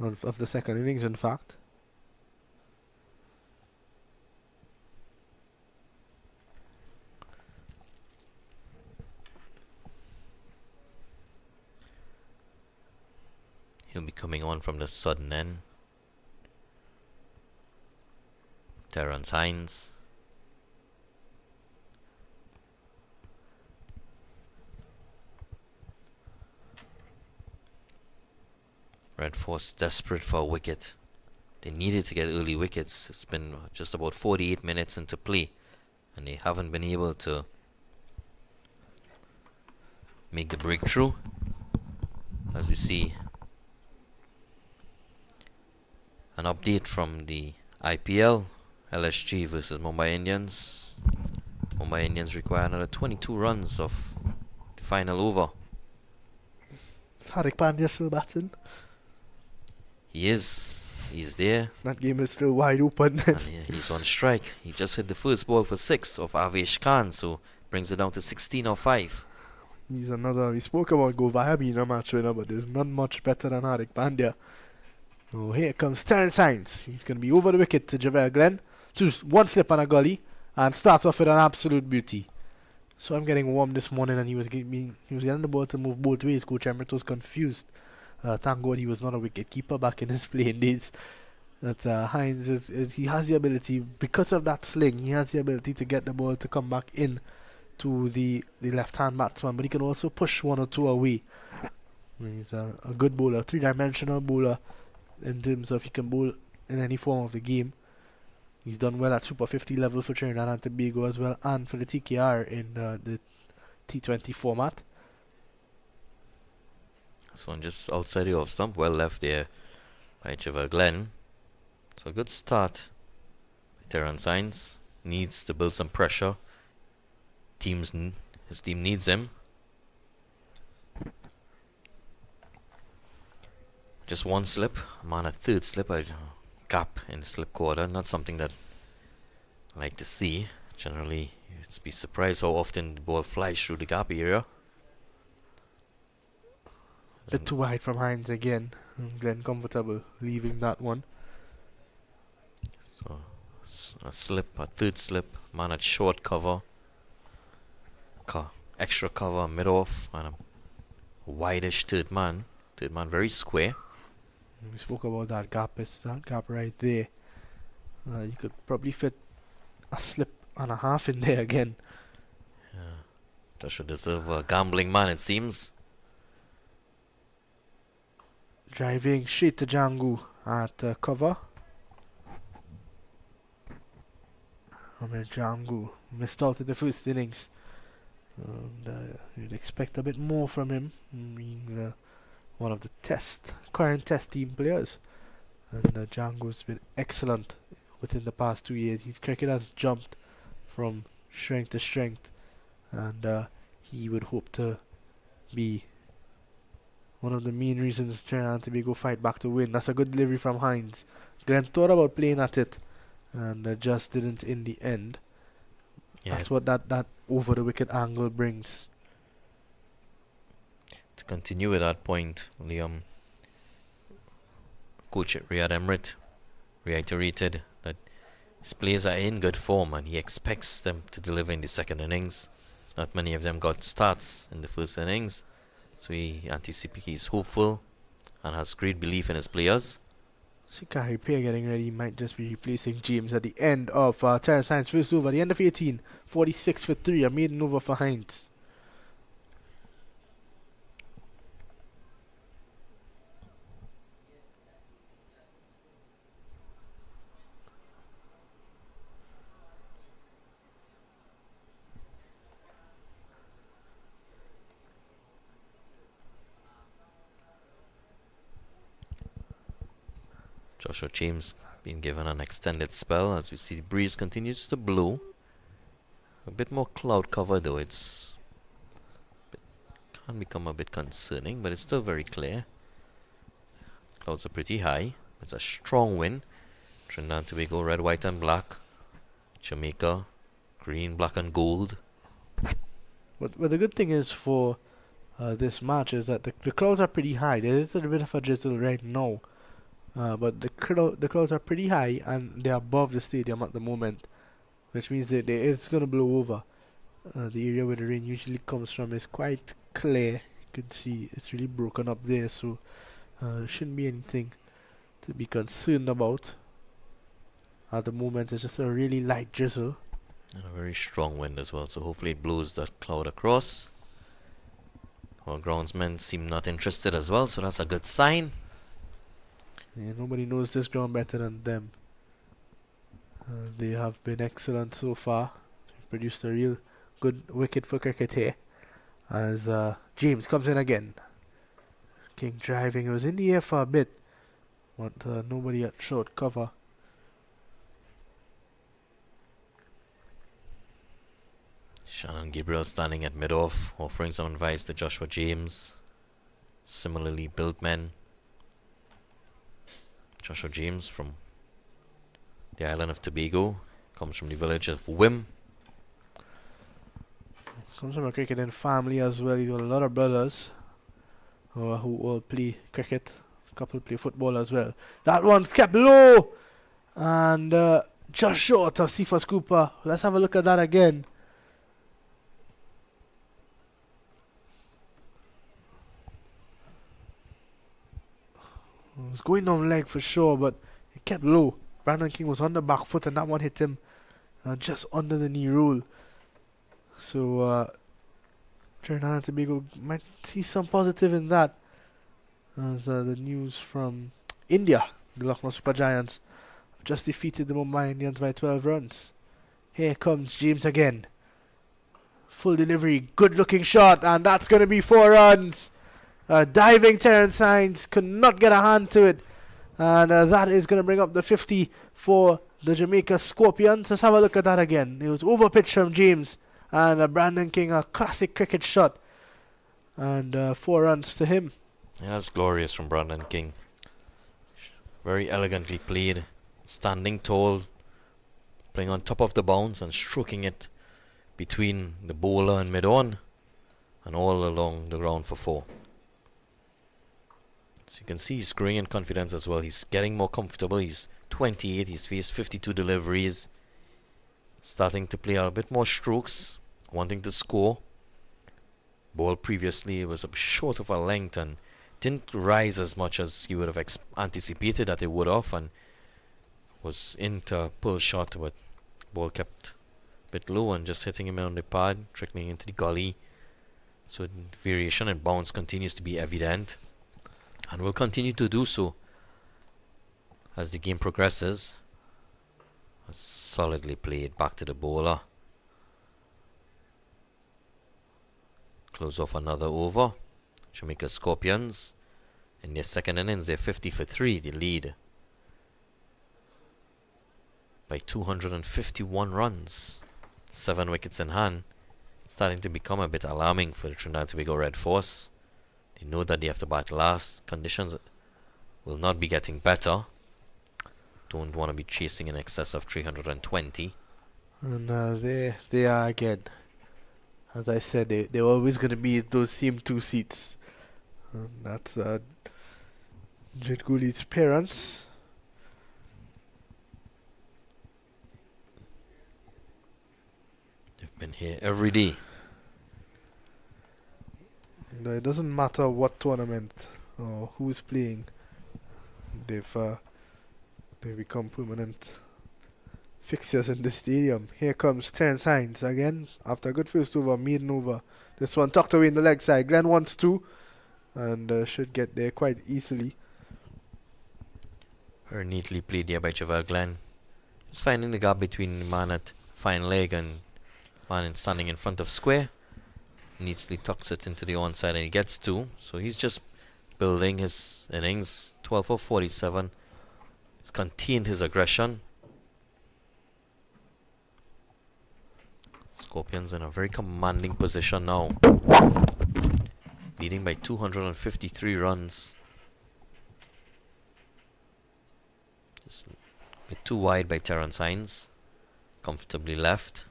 [SPEAKER 1] of the second innings in fact.
[SPEAKER 3] He'll be coming on from the sudden end. Terence Hines. Red Force desperate for a wicket. They needed to get early wickets. It's been just about 48 minutes into play, and they haven't been able to make the breakthrough. As you see, an update from the IPL. LSG versus Mumbai Indians. Mumbai Indians require another 22 runs of the final over.
[SPEAKER 1] Is Hardik Pandya still batting?
[SPEAKER 3] He's there.
[SPEAKER 1] That game is still wide open.
[SPEAKER 3] And he's on strike. He just hit the first ball for 6 of Avesh Khan, so brings it down to 16 or 5.
[SPEAKER 1] He's another. We spoke about Govaya being a match winner, but there's not much better than Hardik Pandya. Oh, here comes Terence Hines. He's going to be over the wicket to Javel Glenn. One slip on a gully, and starts off with an absolute beauty. So I'm getting warm this morning, and he was getting the ball to move both ways. Coach Emmett was confused. Thank God he was not a wicket keeper back in his playing days. That Hines he has the ability, because of that sling, he has the ability to get the ball to come back in to the left-hand batsman, but he can also push one or two away. He's a good bowler, three-dimensional bowler in terms of he can bowl in any form of the game. He's done well at Super 50 level for Trinidad and Tobago as well, and for the TKR in the T20 format.
[SPEAKER 3] So just outside the off stump, well left there by Javel Glenn. So a good start. Terence Hines needs to build some pressure. His team needs him. Just one slip. I'm on a third slip. A gap in the slip quarter. Not something that I like to see. Generally, you'd be surprised how often the ball flies through the gap area.
[SPEAKER 1] Bit too wide from Hines again. Glenn comfortable leaving that one.
[SPEAKER 3] So a third slip. Man at short cover. Extra cover mid-off, and a wideish third man. Third man very square.
[SPEAKER 1] We spoke about that gap. It's that gap right there. You could probably fit a slip and a half in there again.
[SPEAKER 3] Yeah. That should deserve a gambling man, it seems.
[SPEAKER 1] Driving straight to Django at cover. Django missed out in the first innings. And you'd expect a bit more from him, being one of the current test team players. And Django's been excellent within the past 2 years. His cricket has jumped from strength to strength, and he would hope to be one of the main reasons Trinidad and Tobago fight back to win. That's a good delivery from Hines. Glenn thought about playing at it, and just didn't in the end. Yeah. That's what that over the wicket angle brings.
[SPEAKER 3] To continue with that point, Liam, coach Riyad Emrit reiterated that his players are in good form and he expects them to deliver in the second innings. Not many of them got starts in the first innings, so he's hopeful and has great belief in his players.
[SPEAKER 1] See Gary Pear getting ready. He might just be replacing James at the end of Terence Hines' first over. The end of 18, 46 for 3. A maiden over for Hines.
[SPEAKER 3] Joshua James being given an extended spell as we see the breeze continues to blow. A bit more cloud cover though, can become a bit concerning, but it's still very clear. Clouds are pretty high. It's a strong wind. Trinidad and Tobago, red, white and black. Jamaica, green, black and gold.
[SPEAKER 1] But the good thing is for this match is that the clouds are pretty high. There is a bit of a drizzle right now, but the clouds are pretty high and they're above the stadium at the moment, which means that it's going to blow over. The area where the rain usually comes from is quite clear. You can see it's really broken up there, so shouldn't be anything to be concerned about. At the moment, it's just a really light drizzle.
[SPEAKER 3] And a very strong wind as well, so hopefully it blows that cloud across. Our groundsmen seem not interested as well, so that's a good sign.
[SPEAKER 1] Yeah, nobody knows this ground better than them. They have been excellent so far. They've produced a real good wicket for cricket here. As James comes in again. King driving. It was in the air for a bit, but nobody at short cover.
[SPEAKER 3] Shannon Gabriel standing at mid-off, offering some advice to Joshua James. Similarly built men. Joshua James from the island of Tobago, comes from the village of Wim.
[SPEAKER 1] Comes from a cricketing family as well. He's got a lot of brothers who all play cricket. A couple play football as well. That one's kept low and just short of Cephas Cooper. Let's have a look at that again. It was going down leg for sure, but it kept low. Brandon King was on the back foot and that one hit him just under the knee rule. So Trinidad and Tobago might see some positive in that, as the news from India, the Lucknow Super Giants, just defeated the Mumbai Indians by 12 runs. Here comes James again. Full delivery, good looking shot, and that's going to be 4 runs. Diving Terrence Hines could not get a hand to it, and that is going to bring up the 50 for the Jamaica Scorpions. Let's have a look at that again. It was over pitch from James, and Brandon King, a classic cricket shot, and 4 runs to him.
[SPEAKER 3] Yeah, that's glorious from Brandon King. Very elegantly played, standing tall, playing on top of the bounce and stroking it between the bowler and mid-on, and all along the ground for 4. So you can see he's growing in confidence as well. He's getting more comfortable. He's 28. He's faced 52 deliveries. Starting to play a bit more strokes. Wanting to score. Ball previously was up short of a length and didn't rise as much as you would have anticipated that it would have. And was into a pull shot, but ball kept a bit low and just hitting him on the pad. Trickling into the gully. So variation and bounce continues to be evident. And will continue to do so as the game progresses. Solidly played back to the bowler. Close off another over. Jamaica Scorpions in their second innings, they're 50 for 3. They lead by 251 runs. 7 wickets in hand. Starting to become a bit alarming for the Trinidad and Tobago Red Force. They know that they have to bat last. Conditions will not be getting better. Don't want to be chasing in excess of 320. And
[SPEAKER 1] there they are again. As I said, they're always going to be those same 2 seats. And that's Jit Gouli's parents.
[SPEAKER 3] They've been here every day.
[SPEAKER 1] It doesn't matter what tournament or who's playing. They've become permanent fixtures in the stadium. Here comes Terence Hines again after a good first over, maiden over. This one tucked away in the leg side. Glenn wants 2 and should get there quite easily.
[SPEAKER 3] Very neatly played there by Javel Glenn. Just finding the gap between the man at fine leg and man standing in front of square. Neatly tucks it into the onside and he gets 2. So he's just building his innings. 12 for 47. He's contained his aggression. Scorpions in a very commanding position now, leading by 253 runs. Just a bit too wide by Terrence Hines. Comfortably left.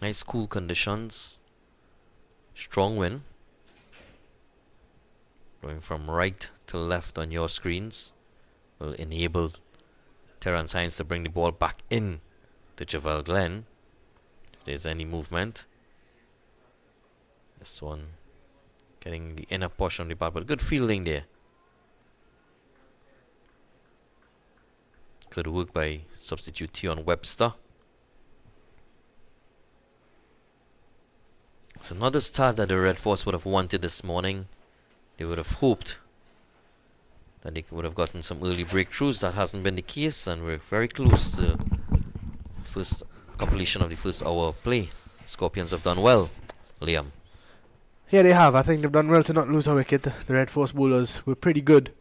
[SPEAKER 3] Nice cool conditions. Strong wind. Going from right to left on your screens will enable Terrence Hines to bring the ball back in to Javel Glenn if there's any movement. This one getting the inner portion of the bat, but good fielding there. Good work by substitute Tion Webster. So not the start that the Red Force would have wanted this morning. They would have hoped that they would have gotten some early breakthroughs. That hasn't been the case, and we're very close to first completion of the first hour of play. Scorpions have done well, Liam.
[SPEAKER 1] Yeah, they have. I think they've done well to not lose a wicket. The Red Force bowlers were pretty good.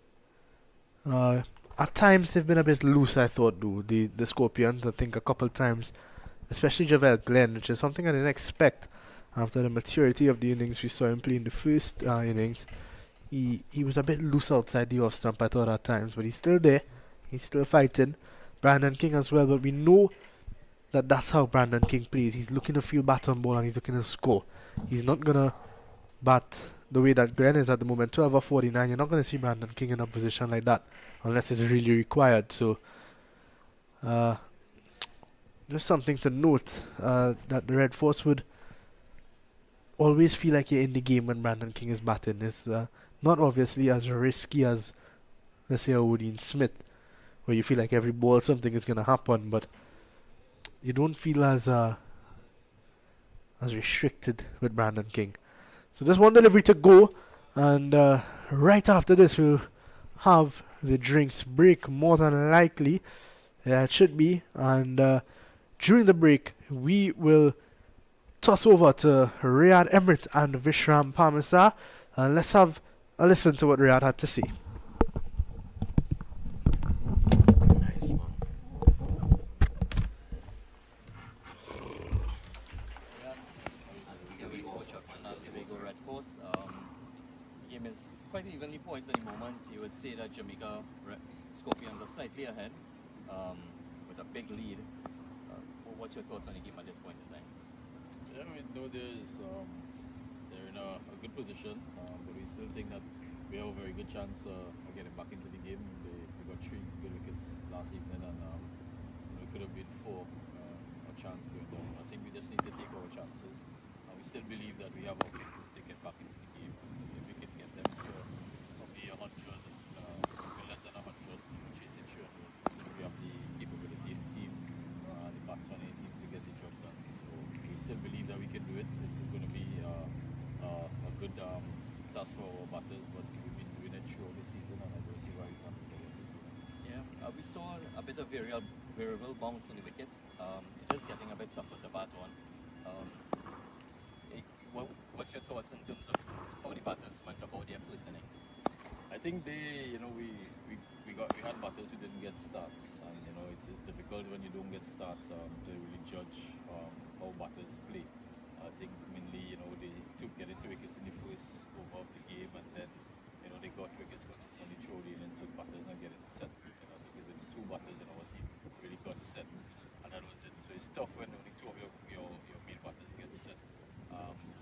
[SPEAKER 1] At times they've been a bit loose, I thought, though. The Scorpions, I think a couple times, especially Javel Glenn, which is something I didn't expect after the maturity of the innings we saw him play in the first innings. He was a bit loose outside the off stump, I thought, at times, but he's still there. He's still fighting. Brandon King as well, but we know that that's how Brandon King plays. He's looking to field bat on ball and he's looking to score. He's not gonna bat the way that Glenn is at the moment. 12 or 49, you're not gonna see Brandon King in a position like that unless it's really required. So just something to note, that the Red Force would always feel like you're in the game when Brandon King is batting. It's not obviously as risky as, let's say, a Woodine Smith, where you feel like every ball something is going to happen, but you don't feel as restricted with Brandon King. So just one delivery to go, and right after this we'll have the drinks break, more than likely. Yeah, it should be. And during the break we will toss over to Riyad Emrit and Vishram Parmesar, and let's have a listen to what Riyad had to say.
[SPEAKER 3] Nice one.
[SPEAKER 2] Tobago Red Force. The game is quite evenly poised at the moment. You would say that Jamaica Scorpions are slightly ahead, with a big lead. What's your thoughts on the game at this point in time?
[SPEAKER 4] Yeah, we know they're in a good position, but we still think that we have a very good chance of getting back into the game. We got 3 good wickets last evening, and it could have been 4 a chance going down. I think we just need to take our chances, and we still believe that we have opportunities to get back into the game if we can get them to probably 100, less than 100, chasing 300. We have the capability in the team, the batsman in the team to get the job done. So we still believe that we can do it. This is going to be a good task for our batters, but we've been doing it throughout the season, and I don't see why we can't get it this week.
[SPEAKER 2] Yeah, we saw a bit of variable bounce on the wicket. It is getting a bit tougher to bat on. What's your thoughts in terms of how the batters went about their first innings?
[SPEAKER 4] I think we had batters who didn't get starts, and it's difficult when you don't get start to really judge how batters play. I think mainly they took getting 2 wickets in the first over of the game, and then they got wickets consistently thrown in, and so batters not getting set. I think it's only 2 batters in our team really got set, and that was it. So it's tough when only 2 of your main batters get set.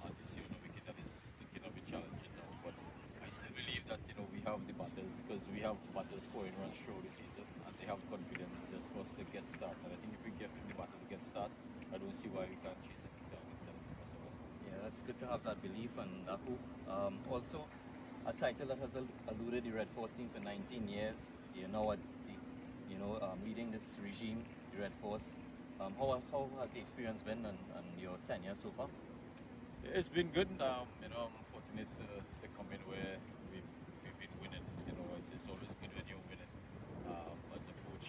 [SPEAKER 4] As you see on the wicket, that is looking a bit challenging now, but I still believe that we have the batters, because we have batters scoring runs throughout the season, and they have confidence. It's just for us to get starts, and I think if we get the batters get starts, I don't see why we can't chase it.
[SPEAKER 2] Yeah, that's good to have that belief and that hope. Also, a title that has eluded the Red Force team for 19 years. You're now leading this regime, the Red Force. How has the experience been and your tenure so far?
[SPEAKER 4] Yeah, it's been good. I'm fortunate to come in where we've been winning. It's always good when you're winning. As a coach,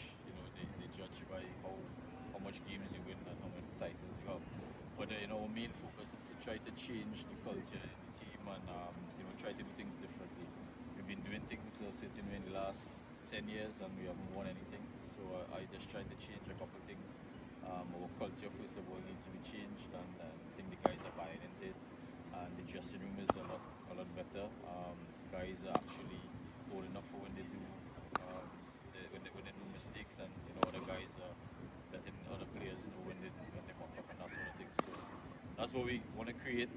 [SPEAKER 4] they judge you by how much games you win and how many titles you have. But our main focus is to try to change the culture in the team and try to do things differently. We've been doing things a certain way in the last 10 years and we haven't won anything. So I just tried to change a couple of things. Our culture, first of all, needs to be changed, and I think the guys are buying into it. And the dressing room is a lot better. Guys are actually holding up for when they do when they do mistakes, and other guys are letting other players know when they muck up and that sort of thing. So that's what we want to create.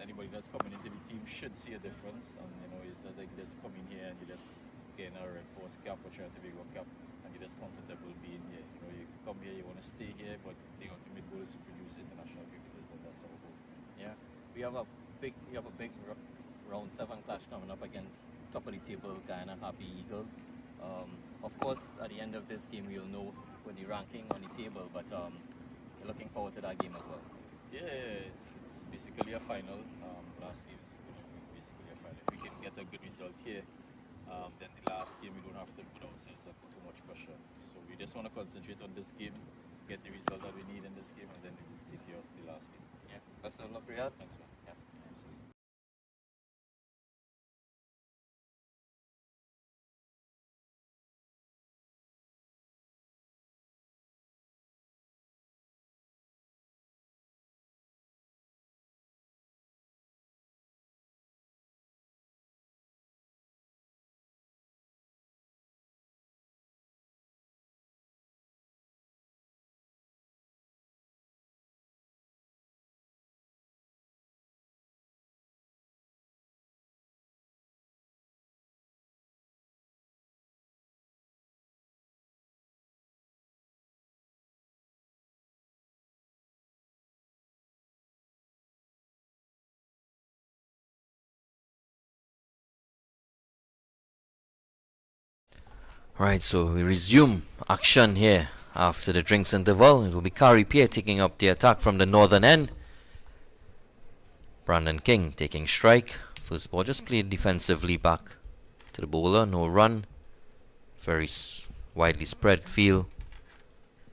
[SPEAKER 4] Anybody that's coming into the team should see a difference, and it's not like you just come in here and you just getting a Red Force cap or trying to be a cap, and you're just comfortable being here. You come here, you want to stay here, but the ultimate goal is to produce international cricketers, and that's our goal.
[SPEAKER 2] Yeah, we have a big round 7 clash coming up against top of the table Guyana Happy Eagles. Of course, at the end of this game, we'll know with the ranking on the table, but we're looking forward to that game as well.
[SPEAKER 4] Yeah, it's basically a final. Last game is basically a final. If we can get a good result here, then the last game we don't have to put ourselves under too much pressure. So we just want to concentrate on this game, get the result that we need in this game, and then we'll take care of the last game.
[SPEAKER 2] Yeah, best of luck, Riyadh.
[SPEAKER 4] Thanks, man.
[SPEAKER 2] Yeah.
[SPEAKER 4] Absolutely.
[SPEAKER 3] Right, so we resume action here after the drinks interval. It will be Kari Pierre taking up the attack from the northern end. Brandon King taking strike. First ball just played defensively back to the bowler. No run. Very widely spread field.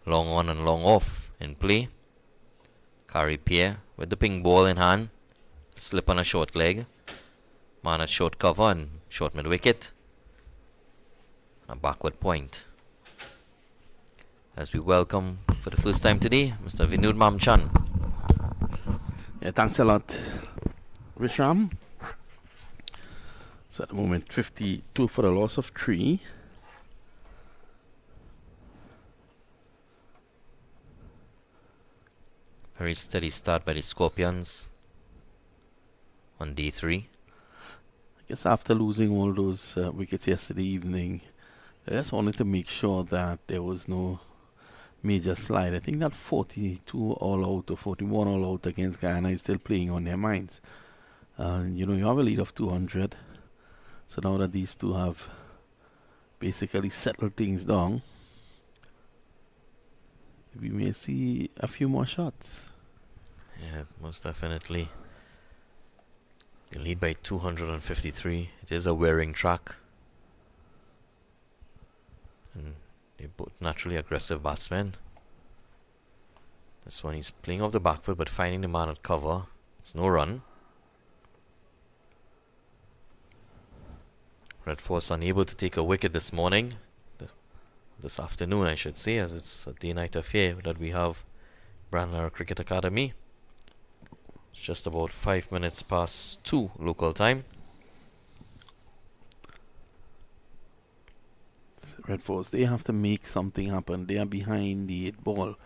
[SPEAKER 3] Long on and long off in play. Kari Pierre with the ping ball in hand. Slip on a short leg. Man at short cover and short mid wicket. A backward point. As we welcome for the first time today, Mr. Vinud Mamchan.
[SPEAKER 1] Yeah, thanks a lot, Vishram. So at the moment, 52 for a loss of 3.
[SPEAKER 3] Very steady start by the Scorpions on D3.
[SPEAKER 1] I guess after losing all those wickets yesterday evening, I just wanted to make sure that there was no major slide. I think that 42 all out or 41 all out against Guyana is still playing on their minds. You have a lead of 200. So now that these two have basically settled things down, we may see a few more shots.
[SPEAKER 3] Yeah, most definitely. They lead by 253. It is a wearing track. And they're both naturally aggressive batsmen. This one he's playing off the back foot but finding the man at cover. It's no run. Red Force unable to take a wicket this morning. This afternoon, I should say, as it's a day-night affair that we have Brandlara Cricket Academy. It's just about 5 minutes past 2 local time.
[SPEAKER 1] Red Force, they have to make something happen. They are behind the 8 ball.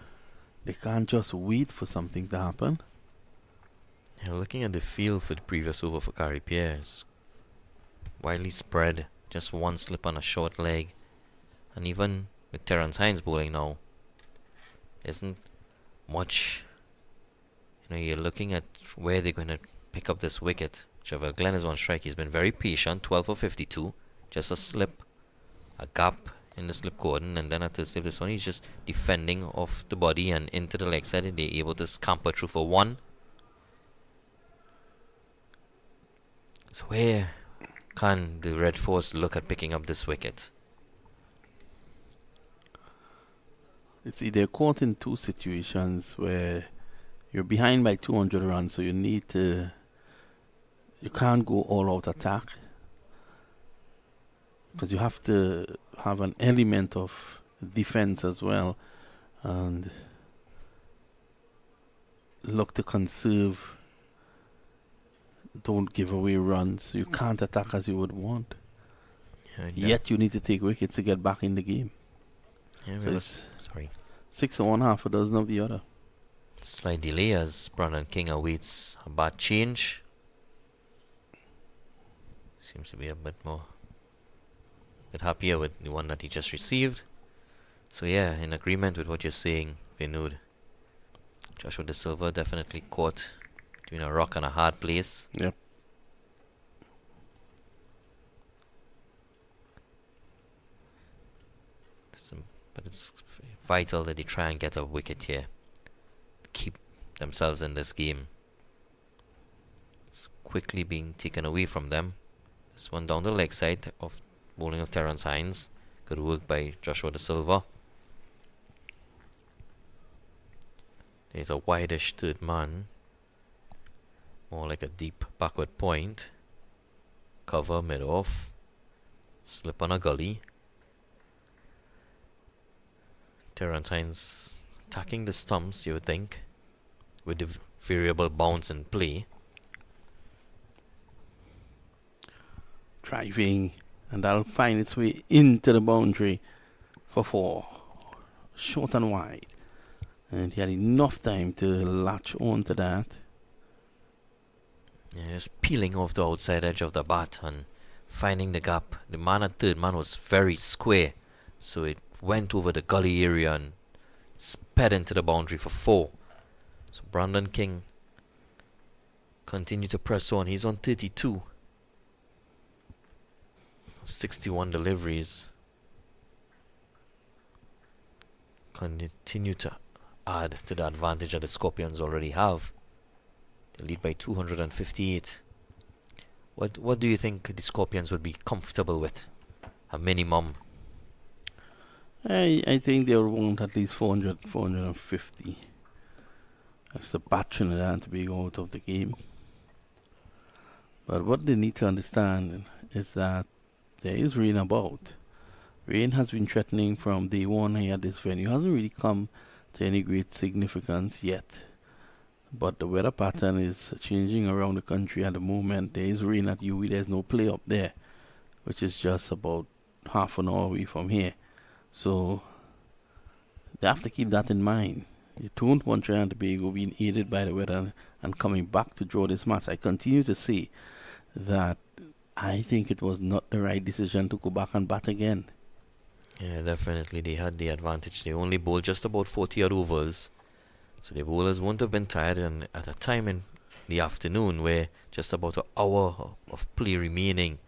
[SPEAKER 1] They can't just wait for something to happen.
[SPEAKER 3] Yeah, looking at the field for the previous over for Kari Pierre, it's widely spread. Just one slip on a short leg. And even with Terence Hines bowling now, isn't much. You're looking at where they're going to pick up this wicket. Trevor Glenn is on strike. He's been very patient. 12 for 52. Just a slip. A gap in the slip cordon, and then after slip this one, he's just defending off the body and into the leg side, and they're able to scamper through for 1. So where can the Red Force look at picking up this wicket?
[SPEAKER 1] You see, they're caught in two situations where you're behind by 200 runs, so you need to
[SPEAKER 5] you can't go all out attack because you have to have an element of defense as well and look to conserve, don't give away runs. You can't attack as you would want. Yet you need to take wickets to get back in the game.
[SPEAKER 3] Yeah,
[SPEAKER 5] So it's
[SPEAKER 3] sorry.
[SPEAKER 5] 6 of one, half a dozen of the other.
[SPEAKER 3] Slight delay as Brandon King awaits a bad change. Seems to be a bit happier with the one that he just received. So yeah, in agreement with what you're saying, Vinod. Joshua De Silva definitely caught between a rock and a hard place.
[SPEAKER 5] Yep.
[SPEAKER 3] But it's vital that they try and get a wicket here. Keep themselves in this game. It's quickly being taken away from them. This one down the leg side of bowling of Terence Hines. Good work by Joshua De Silva. There's a wideish third man. More like a deep backward point. Cover mid-off. Slip on a gully. Terence Hines attacking the stumps, you would think, with the variable bounce in play.
[SPEAKER 5] Driving, and that'll find its way into the boundary for 4. Short and wide. And he had enough time to latch on to that.
[SPEAKER 3] Yeah, just peeling off the outside edge of the bat and finding the gap. The man at third man was very square, so it went over the gully area and sped into the boundary for 4. So Brandon King continued to press on. He's on 32 of 61 deliveries. Continue to add to the advantage that the Scorpions already have. They lead by 258. What do you think the Scorpions would be comfortable with? A minimum.
[SPEAKER 5] I think they'll want at least 400, 450. That's the bat Trinidad to be out of the game. But what they need to understand is that there is rain about. Rain has been threatening from day one here at this venue. It hasn't really come to any great significance yet. But the weather pattern is changing around the country at the moment. There is rain at UWI. There's no play up there, which is just about half an hour away from here. So they have to keep that in mind. You don't want Trinidad and Tobago being aided by the weather and coming back to draw this match. I continue to say that I think it was not the right decision to go back and bat again.
[SPEAKER 3] Yeah, definitely. They had the advantage. They only bowled just about 40 odd overs. So the bowlers wouldn't have been tired. And at a time in the afternoon where just about an hour of play remaining,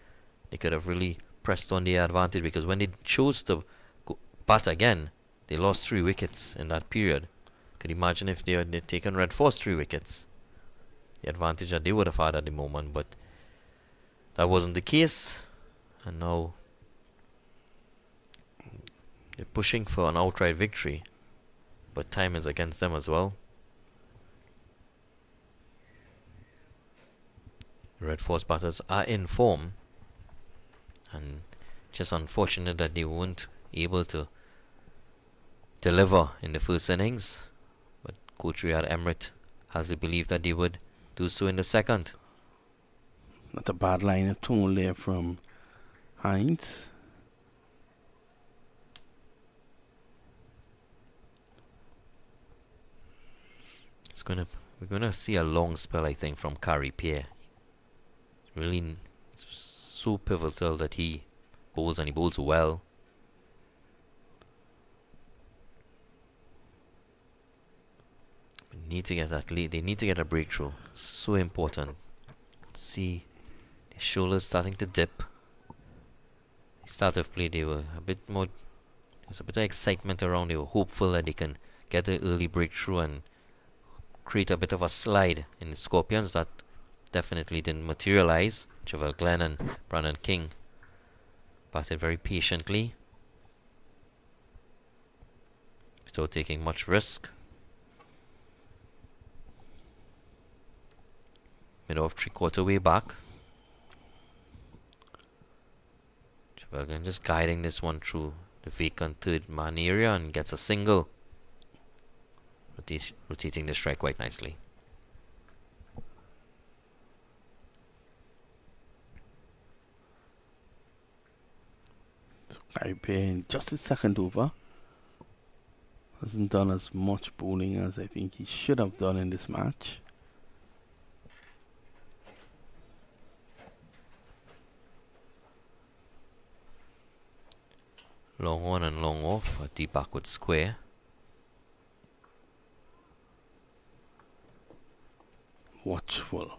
[SPEAKER 3] they could have really pressed on their advantage, because when they chose to go bat again, they lost 3 wickets in that period. Could imagine if they had taken Red Force 3 wickets, the advantage that they would have had at the moment. But that wasn't the case, and now they're pushing for an outright victory, but time is against them as well. Red Force batters are in form, and just unfortunate that they weren't able to deliver in the first innings. But Coach Riyad Emrit has the belief that they would do so in the second.
[SPEAKER 5] Not a bad line of tone there from Hines.
[SPEAKER 3] We're gonna see a long spell, I think, from Kari Pierre. Really, it's so pivotal that he bowls, and he bowls well. We need to get that lead. They need to get a breakthrough. It's so important. See the shoulders starting to dip. The start of play, they were a bit more. There's a bit of excitement around. They were hopeful that they can get an early breakthrough and create a bit of a slide in the Scorpions. That definitely didn't materialize. Javel Glenn and Brandon King batted very patiently without taking much risk. Mid-off 3/4 way back. Bergen just guiding this one through the vacant third man area and gets a single. Rotating the strike quite nicely.
[SPEAKER 5] Caribbean just his second over. Hasn't done as much bowling as I think he should have done in this match.
[SPEAKER 3] Long on and long off, a deep backward square.
[SPEAKER 5] Watchful.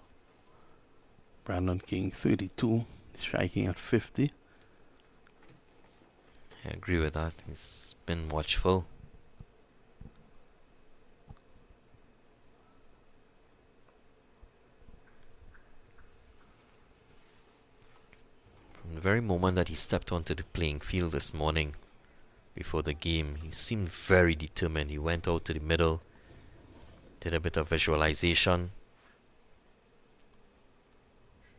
[SPEAKER 5] Brandon King 32, striking at 50.
[SPEAKER 3] I agree with that. He's been watchful. From the very moment that he stepped onto the playing field this morning, before the game, he seemed very determined. He went out to the middle, did a bit of visualization.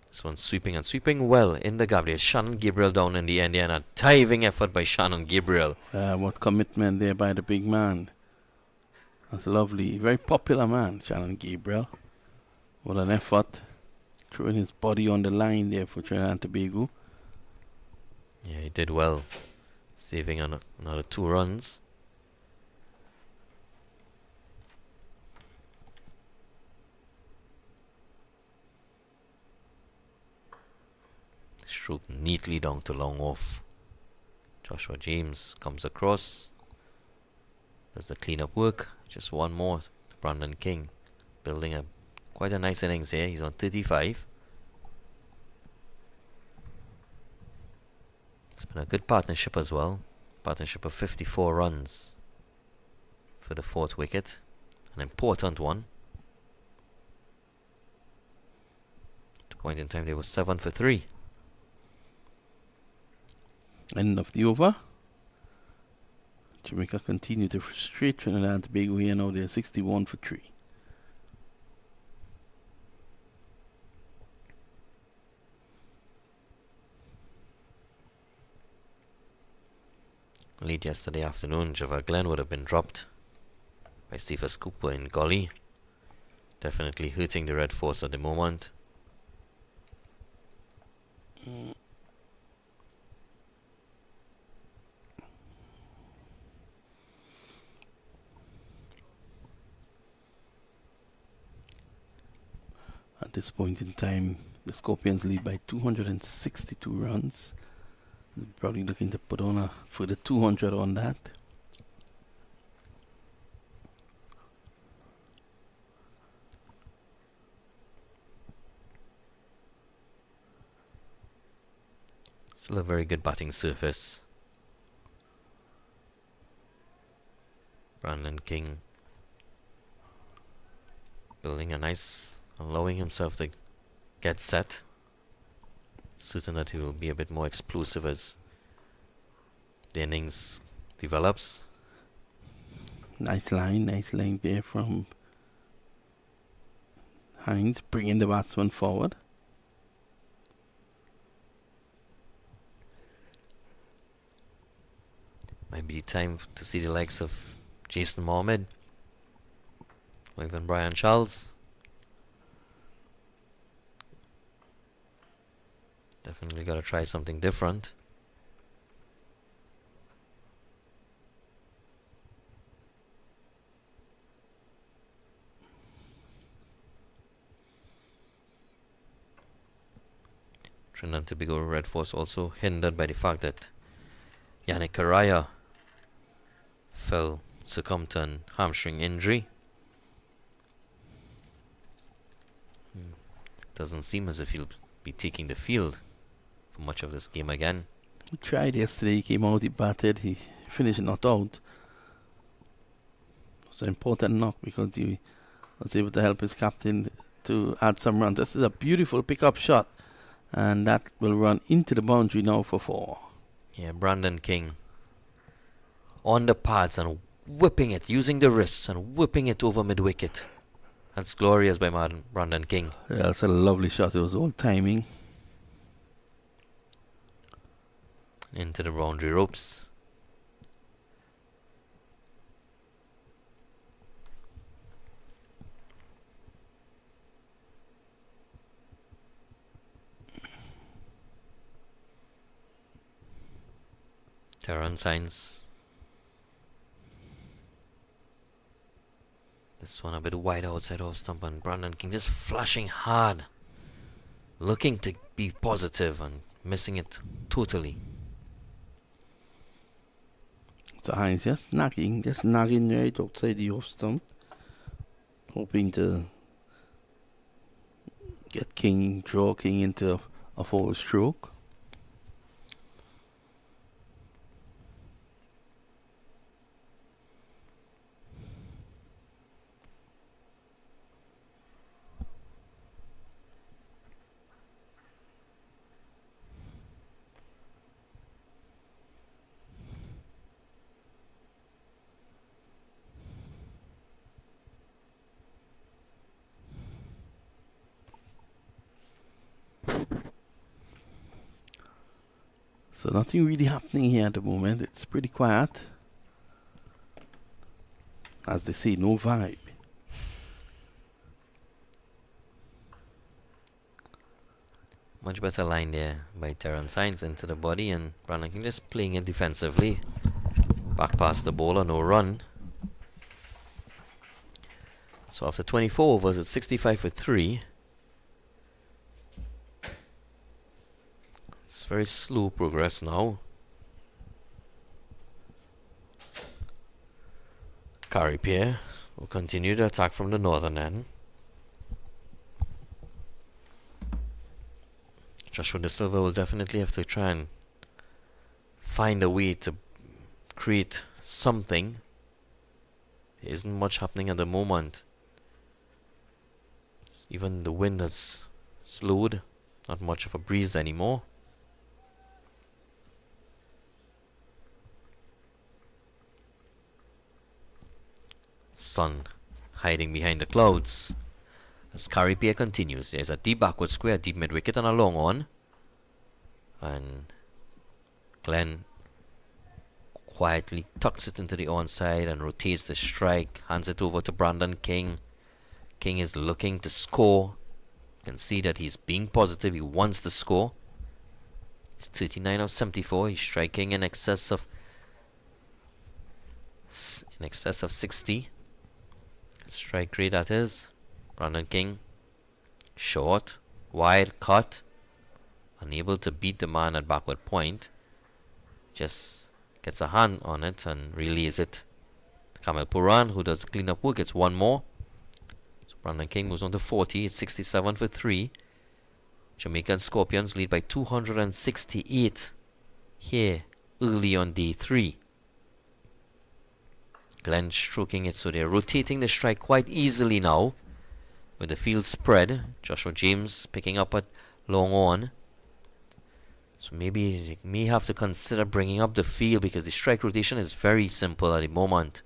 [SPEAKER 3] This one's sweeping well in the gap. There's Shannon Gabriel down in the end, and a diving effort by Shannon Gabriel.
[SPEAKER 5] What commitment there by the big man. That's lovely. Very popular man, Shannon Gabriel. What an effort. Throwing his body on the line there for Trinidad and Tobago.
[SPEAKER 3] Yeah, he did well. Saving another 2 runs. Stroke neatly down to long off. Joshua James comes across. Does the cleanup work. Just one more to Brandon King. Building quite a nice innings here. He's on 35. It's been a good partnership as well. Partnership of 54 runs for the 4th wicket. An important one. At a point in time, they were 7 for 3.
[SPEAKER 5] End of the over. Jamaica continue to frustrate Trinidad and Tobago here now. They're 61 for 3.
[SPEAKER 3] Late yesterday afternoon, Java Glenn would have been dropped by Cephas Cooper in Golly. Definitely hurting the Red Force at the moment.
[SPEAKER 5] At this point in time, the Scorpions lead by 262 runs. They're probably looking to put on a further 200 on that.
[SPEAKER 3] Still a very good batting surface. Brandon King building a nice, allowing himself to get set. Certain that he will be a bit more explosive as the innings develops.
[SPEAKER 5] Nice line there from Hines, bringing the batsman forward.
[SPEAKER 3] Might be time to see the likes of Jason Mohammed or even Brian Charles. Definitely got to try something different. Trinidad and Tobago Red Force also hindered by the fact that Yannick Araya succumbed to an hamstring injury. Doesn't seem as if he'll be taking the field for much of this game again.
[SPEAKER 5] He tried yesterday, he came out, he batted, he finished not out. It was an important knock because he was able to help his captain to add some runs. This is a beautiful pick-up shot, and that will run into the boundary now for 4.
[SPEAKER 3] Yeah, Brandon King on the pads and whipping it, using the wrists and whipping it over mid-wicket. That's glorious by Brandon King.
[SPEAKER 5] Yeah, that's a lovely shot. It was all timing.
[SPEAKER 3] into the boundary ropes. Terran signs. This one a bit wide outside off stump, and Brandon King just flashing hard, looking to be positive and missing it totally.
[SPEAKER 5] So Hines just nagging right outside the off stump, hoping to draw King into a foul stroke. So nothing really happening here at the moment. It's pretty quiet. As they say, no vibe.
[SPEAKER 3] Much better line there by Terran Signs into the body, and Brandon King just playing it defensively. Back past the bowler, no run. So after 24 overs, it's 65 for 3. It's very slow progress now. Carripier will continue the attack from the northern end. Joshua De Silva will definitely have to try and find a way to create something. There isn't much happening at the moment. Even the wind has slowed. Not much of a breeze anymore. Sun hiding behind the clouds. As Carripier continues, there's a deep backward square, deep mid wicket, and a long on. And Glenn quietly tucks it into the onside and rotates the strike, hands it over to Brandon King. King is looking to score. You can see that he's being positive, he wants to score. He's 39 of 74, he's striking in excess of 60. Strike rate, that is. Brandon King, short, wide, cut, unable to beat the man at backward point. Just gets a hand on it and relays it to Kamil Puran, who does the clean-up work. It's one more. So Brandon King moves on to 40. It's 67 for 3. Jamaican Scorpions lead by 268 here early on day 3. Glenn stroking it, so they're rotating the strike quite easily now. With the field spread, Joshua James picking up at long on. So maybe they may have to consider bringing up the field, because the strike rotation is very simple at the moment.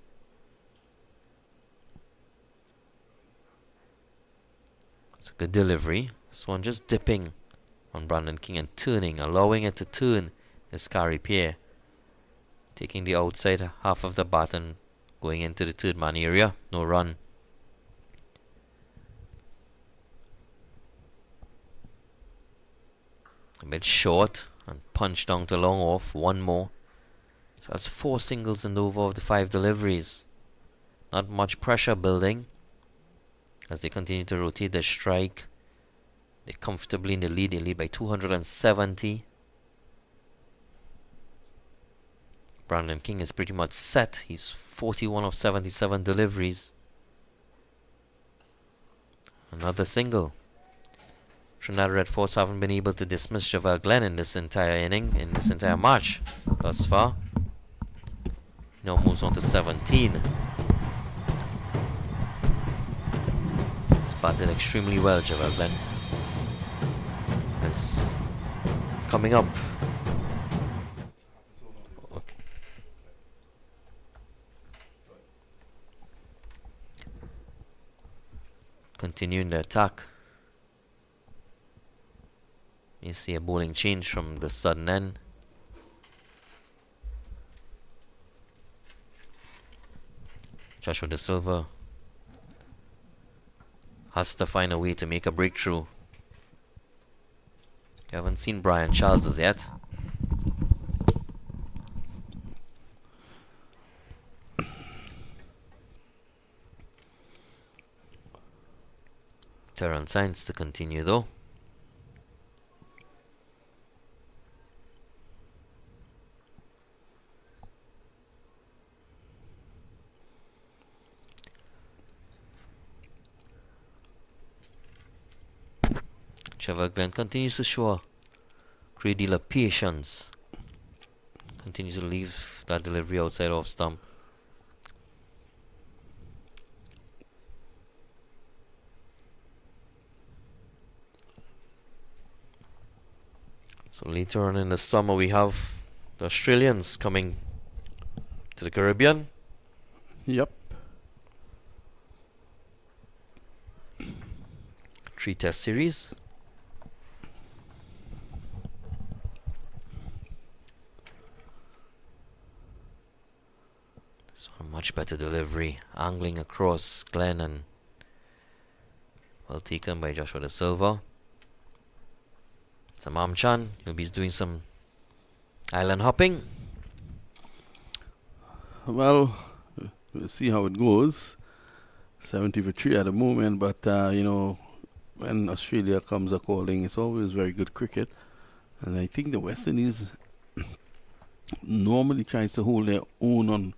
[SPEAKER 3] It's a good delivery. This one just dipping on Brandon King and turning, allowing it to turn is Carripier. Taking the outside half of the bat and going into the third man area. No run. A bit short and punch down to long off. One more. So that's 4 singles in the over of the 5 deliveries. Not much pressure building as they continue to rotate the strike. They're comfortably in the lead. They lead by 270. Brandon King is pretty much set. He's 41 of 77 deliveries. Another single. Trinidad Red Force haven't been able to dismiss Javel Glenn in this entire inning, in this entire match thus far. Now moves on to 17. Batted extremely well, Javel Glenn. Is coming up. Continuing the attack. You see a bowling change from the sudden end. Joshua De Silva has to find a way to make a breakthrough. You haven't seen Brian Charles as yet. Terrence Sainz to continue though. Trevor Glenn continues to show a great deal of patience. Continues to leave that delivery outside off stump. So later on in the summer we have the Australians coming to the Caribbean.
[SPEAKER 5] Yep.
[SPEAKER 3] 3 test series. This one much better delivery. Angling across Glenn and well taken by Joshua De Silva. Samam Chan, he'll be doing some island hopping.
[SPEAKER 5] Well, we'll see how it goes. 70 for 3 at the moment, but you know, when Australia comes a calling, it's always very good cricket. And I think the West Indies normally tries to hold their own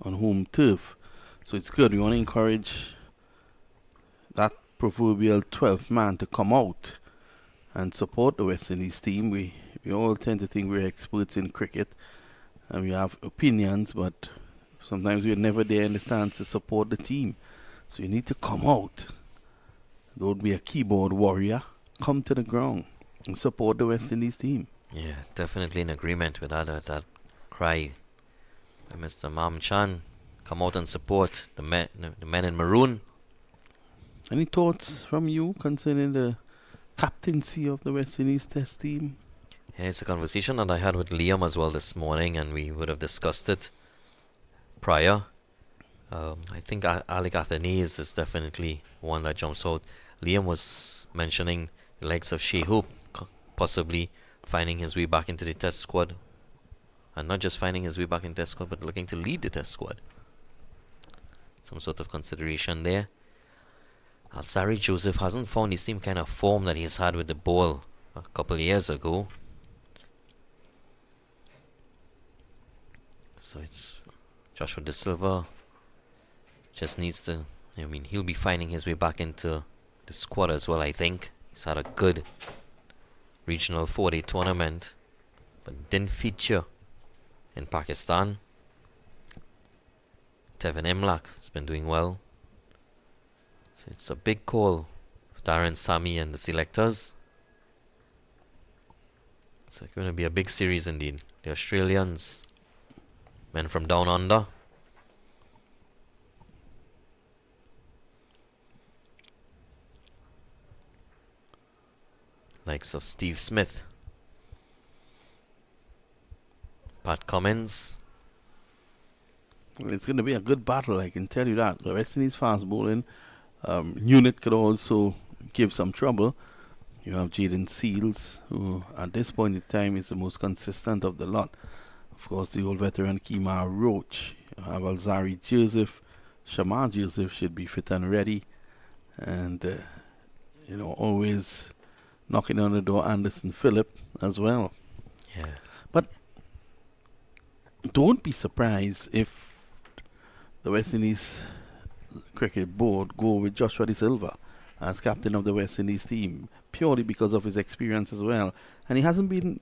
[SPEAKER 5] on home turf. So it's good. We want to encourage that proverbial 12th man to come out and support the West Indies team. We all tend to think we're experts in cricket and we have opinions, but sometimes we're never there in the stands to support the team. So you need to come out. Don't be a keyboard warrior. Come to the ground and support the West Indies team.
[SPEAKER 3] Yeah, definitely in agreement with that cry by Mr. Mam Chan. Come out and support the men in maroon.
[SPEAKER 5] Any thoughts from you concerning the captaincy of the West Indies Test team?
[SPEAKER 3] Yeah, it's a conversation that I had with Liam as well this morning, and we would have discussed it prior. I think Alec Athanaze is definitely one that jumps out. Liam was mentioning the likes of Shea Hope possibly finding his way back into the Test squad, and not just finding his way back in Test squad, but looking to lead the Test squad. Some sort of consideration there. Alsari Joseph hasn't found the same kind of form that he's had with the ball a couple of years ago. So it's Joshua De Silva just needs to, I mean, he'll be finding his way back into the squad as well, I think. He's had a good regional 4-day tournament, but didn't feature in Pakistan. Tevin Imlak has been doing well. So it's a big call for Darren Sammy and the selectors. It's going to be a big series indeed. The Australians, men from down under. Likes of Steve Smith, Pat Cummins.
[SPEAKER 5] It's going to be a good battle, I can tell you that. The West Indies fast bowling unit could also give some trouble. You have Jaden Seals, who at this point in time is the most consistent of the lot. Of course, the old veteran Kemar Roach. You have Alzari Joseph. Shamar Joseph should be fit and ready. And, you know, always knocking on the door, Anderson Phillip as well.
[SPEAKER 3] Yeah.
[SPEAKER 5] But don't be surprised if the West Indies Cricket Board go with Joshua De Silva as captain of the West Indies team, purely because of his experience as well. And he hasn't been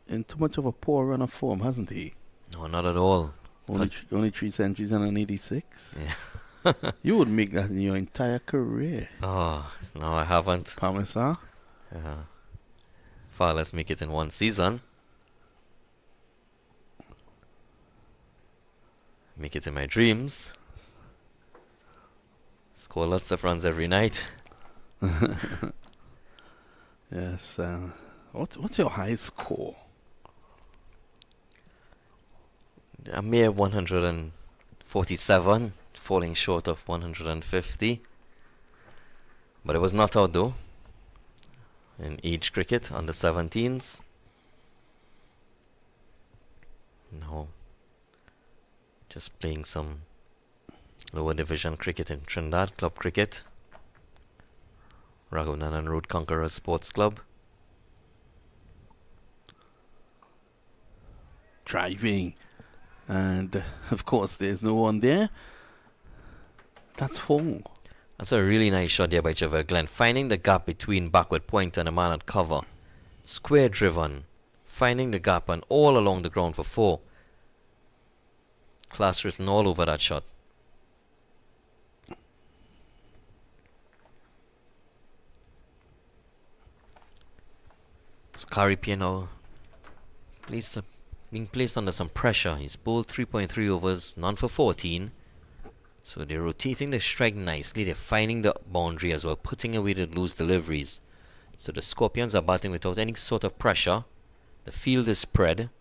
[SPEAKER 5] in too much of a poor run of form, hasn't he?
[SPEAKER 3] No, not at all.
[SPEAKER 5] Only 3 centuries and an 86.
[SPEAKER 3] Yeah.
[SPEAKER 5] You would make that in your entire career.
[SPEAKER 3] Oh, no, I haven't.
[SPEAKER 5] Promise, huh?
[SPEAKER 3] Far less make it in one season. Make it in my dreams. Score lots of runs every night.
[SPEAKER 5] Yes. What's your highest score?
[SPEAKER 3] A mere 100 and 47, falling short of 150. But it was not out though. In age cricket, under 17s. No. Just playing some lower division cricket in Trinidad, club cricket. Raghunanan Road Conquerors Sports Club.
[SPEAKER 5] Driving. And of course, there's no one there. That's 4.
[SPEAKER 3] That's a really nice shot there by Javel Glenn. Finding the gap between backward point and a man at cover. Square driven. Finding the gap and all along the ground for 4. Class written all over that shot. So Kari Piano being placed under some pressure. He's bowled 3.3 overs, none for 14. So they're rotating the strike nicely. They're finding the boundary as well, putting away the loose deliveries. So the Scorpions are batting without any sort of pressure. The field is spread.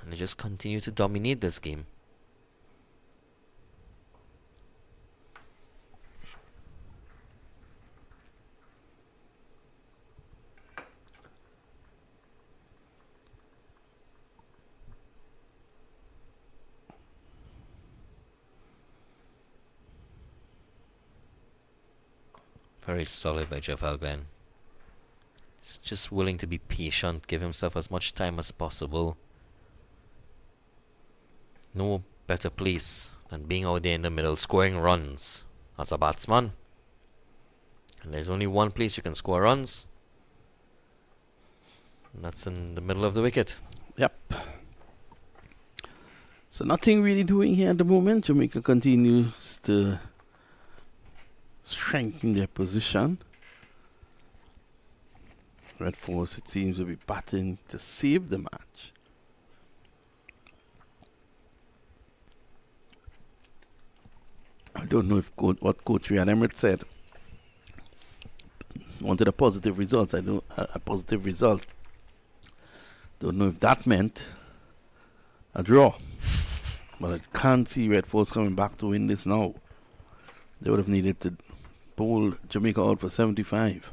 [SPEAKER 3] And they just continue to dominate this game. Very solid by Javel Glenn. He's just willing to be patient, give himself as much time as possible. No better place than being out there in the middle, scoring runs as a batsman. And there's only one place you can score runs, and that's in the middle of the wicket.
[SPEAKER 5] Yep. So nothing really doing here at the moment. Jamaica continues to strengthen their position. Red Force, it seems, will be batting to save the match. I don't know if what Coach Ryan Emirates said. Wanted a positive result. I know a positive result. Don't know if that meant a draw. But I can't see Red Force coming back to win this now. They would have needed to bowl Jamaica out for 75.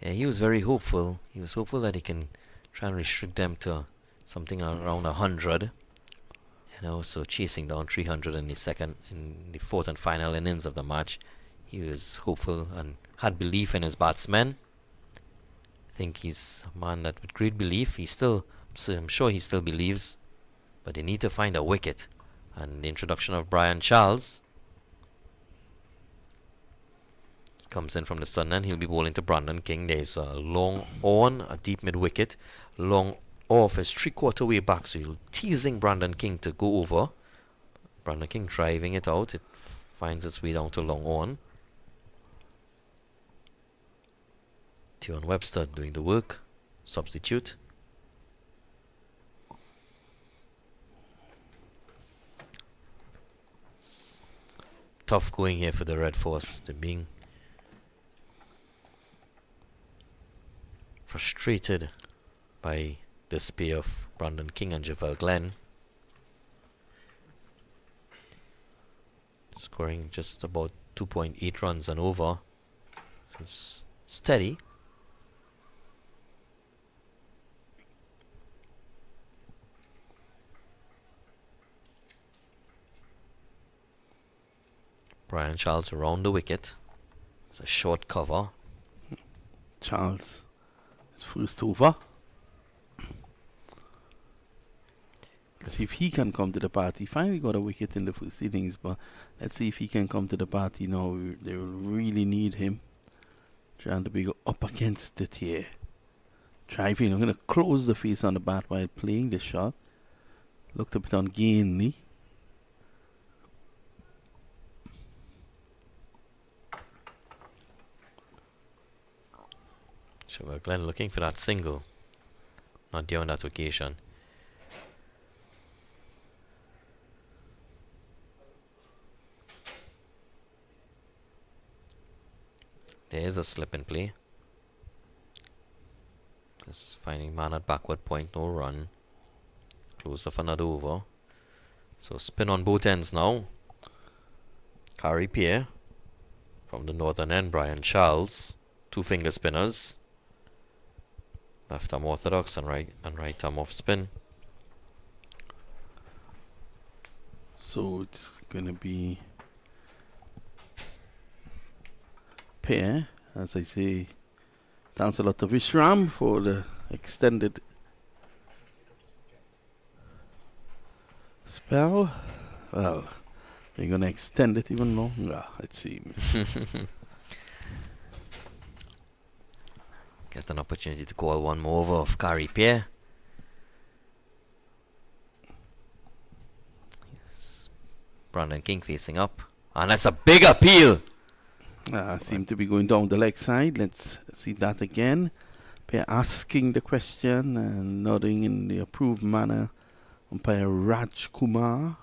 [SPEAKER 3] Yeah, he was very hopeful. He was hopeful that he can try and restrict them to something around 100. You know, so chasing down 300 in the fourth and final innings of the match. He was hopeful and had belief in his batsmen. I think he's a man that with great belief, I'm sure he still believes, but they need to find a wicket. And the introduction of Brian Charles comes in from the sun, and he'll be bowling to Brandon King. There's a long on, a deep mid wicket, long off is 3/4 way back, so he'll teasing Brandon King to go over. Brandon King driving it out, it finds its way down to long on. Tion Webster doing the work, substitute. It's tough going here for the Red Force. They're being frustrated by this pair of Brandon King and Javel Glenn. Scoring just about 2.8 runs and over. So it's steady. Brian Charles around the wicket. It's a short cover.
[SPEAKER 5] Charles is first over. Let's see if he can come to the party. Finally got a wicket in the first innings, but let's see if he can come to the party now. They will really need him. Trying to be up against it here. Driving. I'm going to close the face on the bat while playing the shot. Looked a bit ungainly.
[SPEAKER 3] Javel Glenn looking for that single. Not there on that occasion. There is a slip in play. Just finding man at backward point, no run. Close off another over. So spin on both ends now. Carry Pierre from the northern end. Brian Charles, 2 finger spinners. Left arm orthodox and right arm off spin.
[SPEAKER 5] So it's gonna be Pierre, as I say. Thanks a lot to Vishram for the extended spell. Well, we're gonna extend it even longer, it seems.
[SPEAKER 3] Get an opportunity to call one more over of Carrie Pierre. Yes. Brandon King facing up. And that's a big appeal!
[SPEAKER 5] Seem to be going down the leg side. Let's see that again. Pierre asking the question and nodding in the approved manner. Umpire Raj Kumar.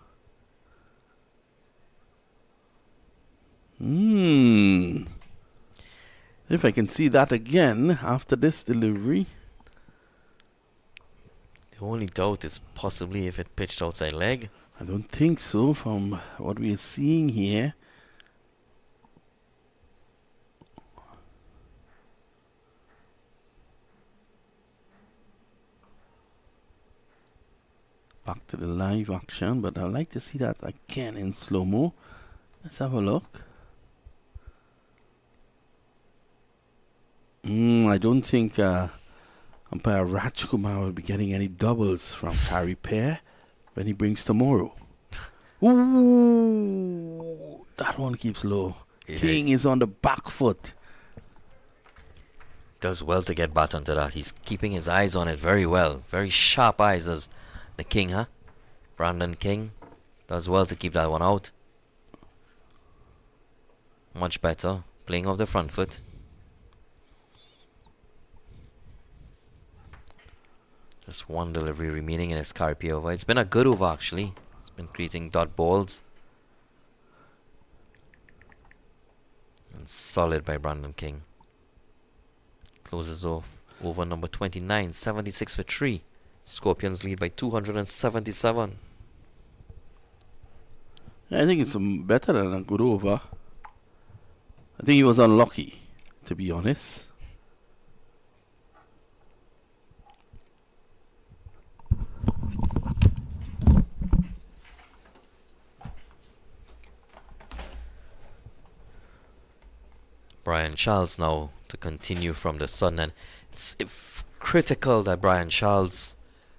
[SPEAKER 5] If I can see that again after this delivery.
[SPEAKER 3] The only doubt is possibly if it pitched outside leg.
[SPEAKER 5] I don't think so from what we are seeing here. Back to the live action, but I'd like to see that again in slow-mo. Let's have a look. I don't think umpire Rajkumar will be getting any doubles from Carrie Pierre when he brings tomorrow. Ooh, that one keeps low.
[SPEAKER 3] Yeah.
[SPEAKER 5] King is on the back foot.
[SPEAKER 3] Does well to get bat onto that. He's keeping his eyes on it very well. Very sharp eyes as the King, huh? Brandon King does well to keep that one out. Much better. Playing off the front foot. Just one delivery remaining in his Carpi over. It's been a good over actually. It's been creating dot balls. And solid by Brandon King. Closes off over number 29, 76 for 3. Scorpions lead by 277.
[SPEAKER 5] I think it's better than a good over. I think he was unlucky, to be honest.
[SPEAKER 3] Brian Charles now to continue from the sun, and it's critical that Brian Charles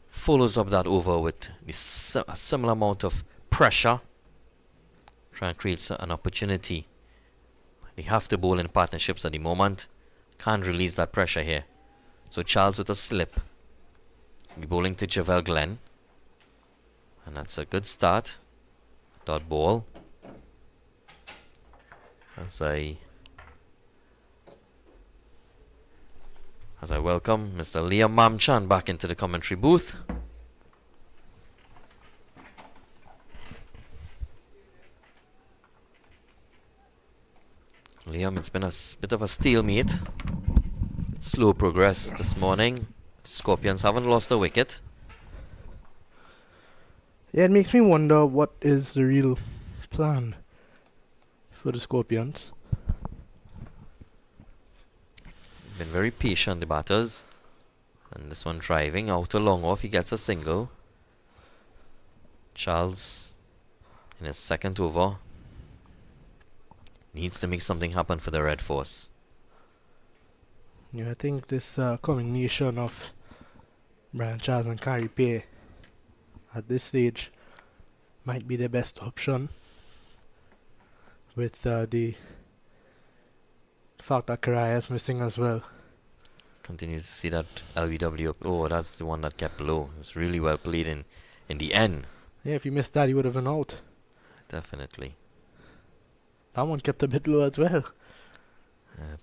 [SPEAKER 3] follows up that over with a similar amount of pressure, trying to create an opportunity. They have to bowl in partnerships at the moment. Can't release that pressure here. So Charles with a slip. Be bowling to Javel Glenn. And that's a good start. Dot ball. As I welcome Mr. Liam Mamchan back into the commentary booth. Liam, it's been a bit of a stalemate. Slow progress this morning. Scorpions haven't lost a wicket.
[SPEAKER 1] Yeah, it makes me wonder what is the real plan for the Scorpions.
[SPEAKER 3] Been very patient, the batters. And this one driving out a long off. He gets a single. Charles in his second over needs to make something happen for the Red Force.
[SPEAKER 1] Yeah, I think this combination of Brian Charles and Carrie Pierre at this stage might be the best option, with the fact that Karaya is missing as well.
[SPEAKER 3] Continues to see that LBW up. Oh, that's the one that kept low. It was really well played in the end.
[SPEAKER 1] Yeah, if he missed that, he would have been out.
[SPEAKER 3] Definitely.
[SPEAKER 1] That one kept a bit low as well.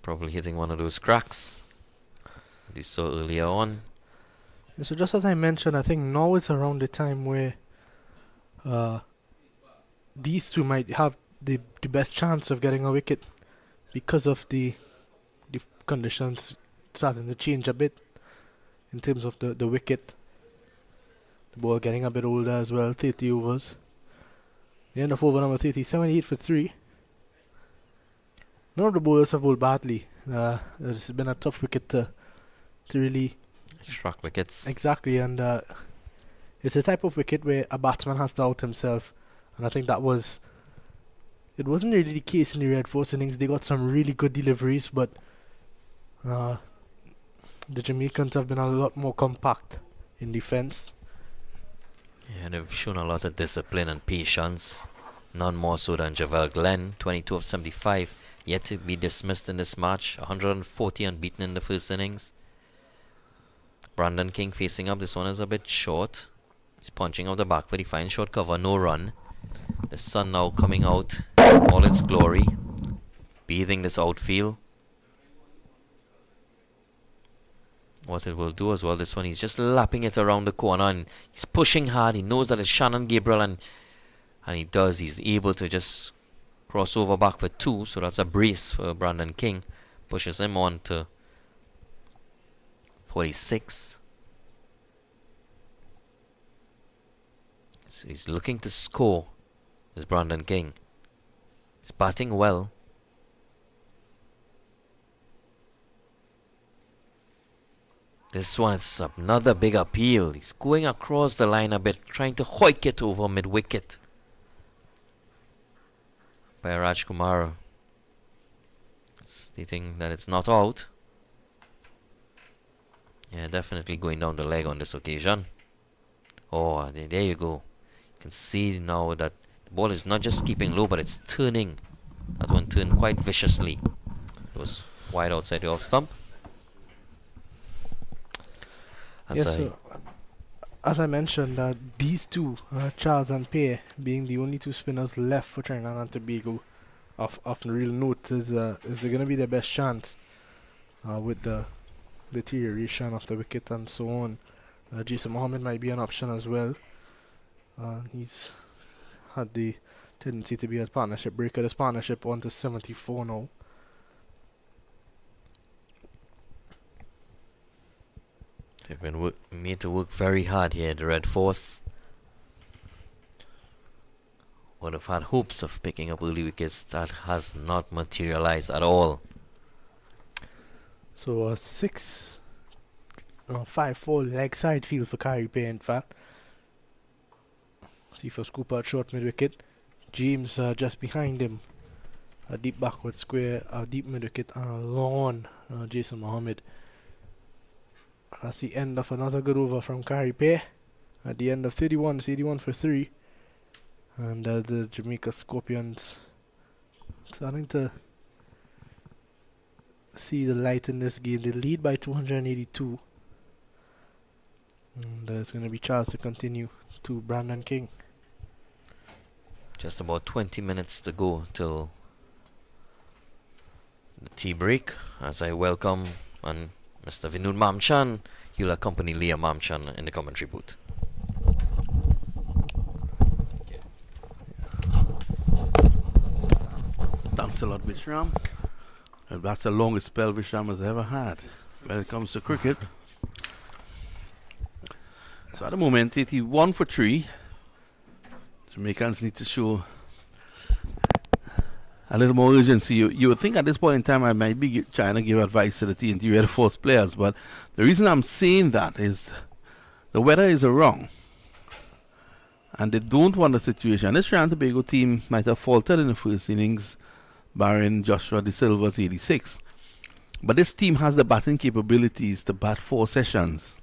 [SPEAKER 3] Probably hitting one of those cracks that you saw earlier on.
[SPEAKER 1] Yeah, so just as I mentioned, I think now is around the time where these two might have the best chance of getting a wicket, because of the conditions starting to change a bit in terms of the wicket. The ball getting a bit older as well, 30 overs. The end of over number 30, 78 for 3. None of the bowlers have bowled badly. It's been a tough wicket to really...
[SPEAKER 3] Struck wickets.
[SPEAKER 1] Exactly, and it's a type of wicket where a batsman has to out himself. And I think that was... It wasn't really the case in the Red Force innings. They got some really good deliveries, but the Jamaicans have been a lot more compact in defence.
[SPEAKER 3] Yeah, they've shown a lot of discipline and patience. None more so than Javel Glenn, 22 of 75, yet to be dismissed in this match. 140 unbeaten in the first innings. Brandon King facing up. This one is a bit short. He's punching out the back for the fine short cover, no run. The sun now coming out in all its glory, bathing this outfield. What it will do as well, this one, he's just lapping it around the corner and he's pushing hard. He knows that it's Shannon Gabriel, and he's able to just cross over back for 2, so that's a brace for Brandon King. Pushes him on to 46. So he's looking to score, is Brandon King. He's batting well. This one is another big appeal. He's going across the line a bit, trying to hoik it over mid-wicket by Raj Kumar, stating that it's not out. Yeah, definitely going down the leg on this occasion. Oh, there you go. You can see now that the ball is not just keeping low, but it's turning. That one turned quite viciously. It was wide outside the off stump.
[SPEAKER 1] As I mentioned, these two, Charles and Pear, being the only two spinners left for Trinidad and Tobago, of real note, is going to be their best chance with the deterioration of the wicket and so on. Jason Mohammed might be an option as well. He's had the tendency to be a partnership breaker. This partnership on to 74 now.
[SPEAKER 3] They've been made to work very hard here, the Red Force. Would have had hopes of picking up early wickets. That has not materialized at all.
[SPEAKER 1] So 5-4 leg side field for Kyrie Pay, in fact. See for scoop out short mid wicket. James just behind him. A deep backward square, a deep mid wicket, and a long Jason Mohammed. That's the end of another good over from Kyrie Pay. At the end of 31 for 3. And the Jamaica Scorpions starting to see the light in this game. They lead by 282. And it's going to be Charles to continue to Brandon King.
[SPEAKER 3] Just about 20 minutes to go till the tea break, as I welcome and Mr. Vinod Mamchan. He'll accompany Leah Mamchan in the commentary booth.
[SPEAKER 5] Thanks a lot, Vishram. That's the longest spell Vishram has ever had when it comes to cricket. So at the moment, 81 for 3. Jamaicans need to show a little more urgency. You would think at this point in time I might be trying to give advice to the TNT Red Force players, but the reason I'm saying that is the weather is wrong. And they don't want the situation. This Trinidad and Tobago team might have faltered in the first innings, barring Joshua De Silva's 86. But this team has the batting capabilities to bat 4 sessions,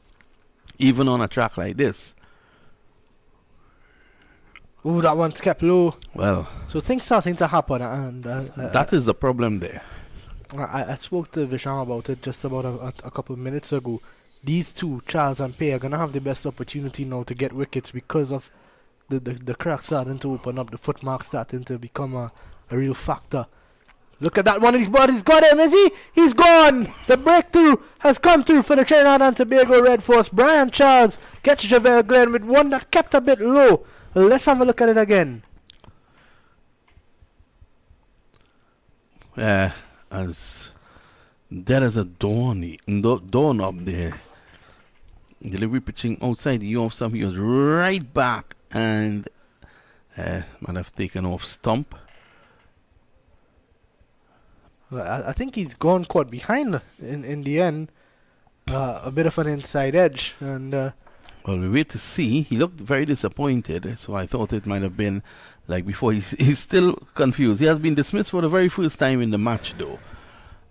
[SPEAKER 5] even on a track like this.
[SPEAKER 1] Ooh, that one's kept low.
[SPEAKER 5] Well,
[SPEAKER 1] so things starting to happen, and
[SPEAKER 5] that is the problem there.
[SPEAKER 1] I spoke to Visham about it just about a couple of minutes ago. These two, Charles and Pay, are going to have the best opportunity now to get wickets because of the cracks starting to open up, the footmarks starting to become a real factor. Look at that one, he's got him, is he? He's gone! The breakthrough has come through for the Trinidad and Tobago Red Force. Brian Charles gets Javel Glenn with one that kept a bit low. Let's have a look at it again.
[SPEAKER 5] As dead as a dawn up there. Delivery pitching outside the off stump. He was right back and might have taken off stump.
[SPEAKER 1] Well, I think he's gone caught behind in the end. A bit of an inside edge, and
[SPEAKER 5] Well, we wait to see. He looked very disappointed, so I thought it might have been like before. He's still confused. He has been dismissed for the very first time in the match, though.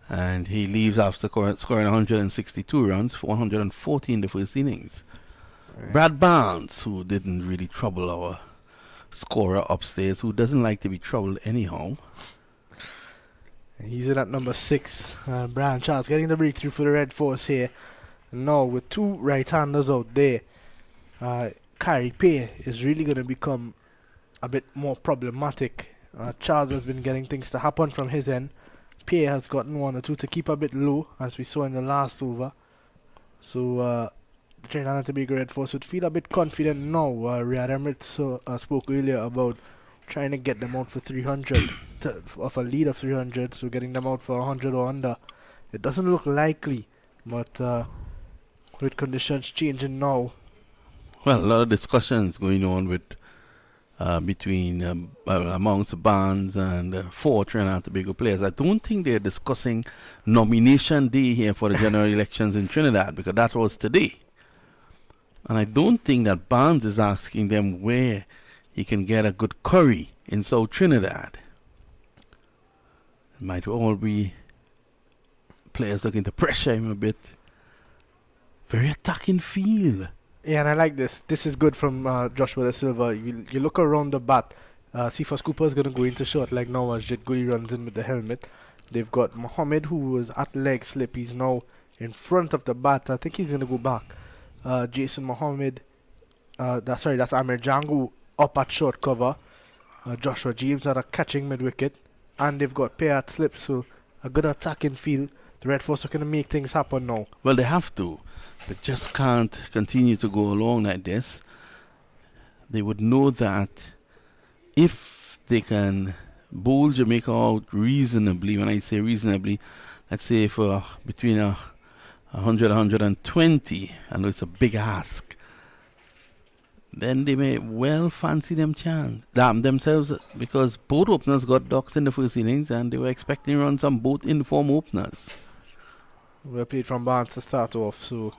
[SPEAKER 5] And he leaves after scoring 162 runs for 140 in the first innings. Brad Barnes, who didn't really trouble our scorer upstairs, who doesn't like to be troubled anyhow.
[SPEAKER 1] he's in at number 6. Brian Charles getting the breakthrough for the Red Force here. And now with 2 right-handers out there, Kyrie Pay is really going to become a bit more problematic. Charles has been getting things to happen from his end. Pay has gotten 1 or 2 to keep a bit low, as we saw in the last over. So the Trinidad and Tobago Red Force would feel a bit confident now. Riyad Emirates spoke earlier about trying to get them out for 300, of a lead of 300, so getting them out for 100 or under. It doesn't look likely, but with conditions changing now.
[SPEAKER 5] Well, a lot of discussions going on with between amongst Barnes and 4 Trinidad and Tobago players. I don't think they're discussing nomination day here for the general elections in Trinidad, because that was today. And I don't think that Barnes is asking them where he can get a good curry in South Trinidad. It might all be players looking to pressure him a bit. Very attacking feel.
[SPEAKER 1] Yeah, and I like this. This is good from Joshua Da Silva. You look around the bat. Cephas Cooper is going to go into short like now as Jit Gully runs in with the helmet. They've got Mohammed, who was at leg slip. He's now in front of the bat. I think he's going to go back. Jason Mohammed. That's Amir Jangu up at short cover. Joshua James at a catching mid-wicket. And they've got Pay at slip. So a good attacking field. The Red Force are going to make things happen now.
[SPEAKER 5] Well, they have to. They just can't continue to go along like this. They would know that if they can bowl Jamaica out reasonably, when I say reasonably, let's say for between 100 120, I know it's a big ask, then they may well fancy themselves, because both openers got ducks in the first innings and they were expecting runs on both inform openers.
[SPEAKER 1] We played from Barnes to start off, so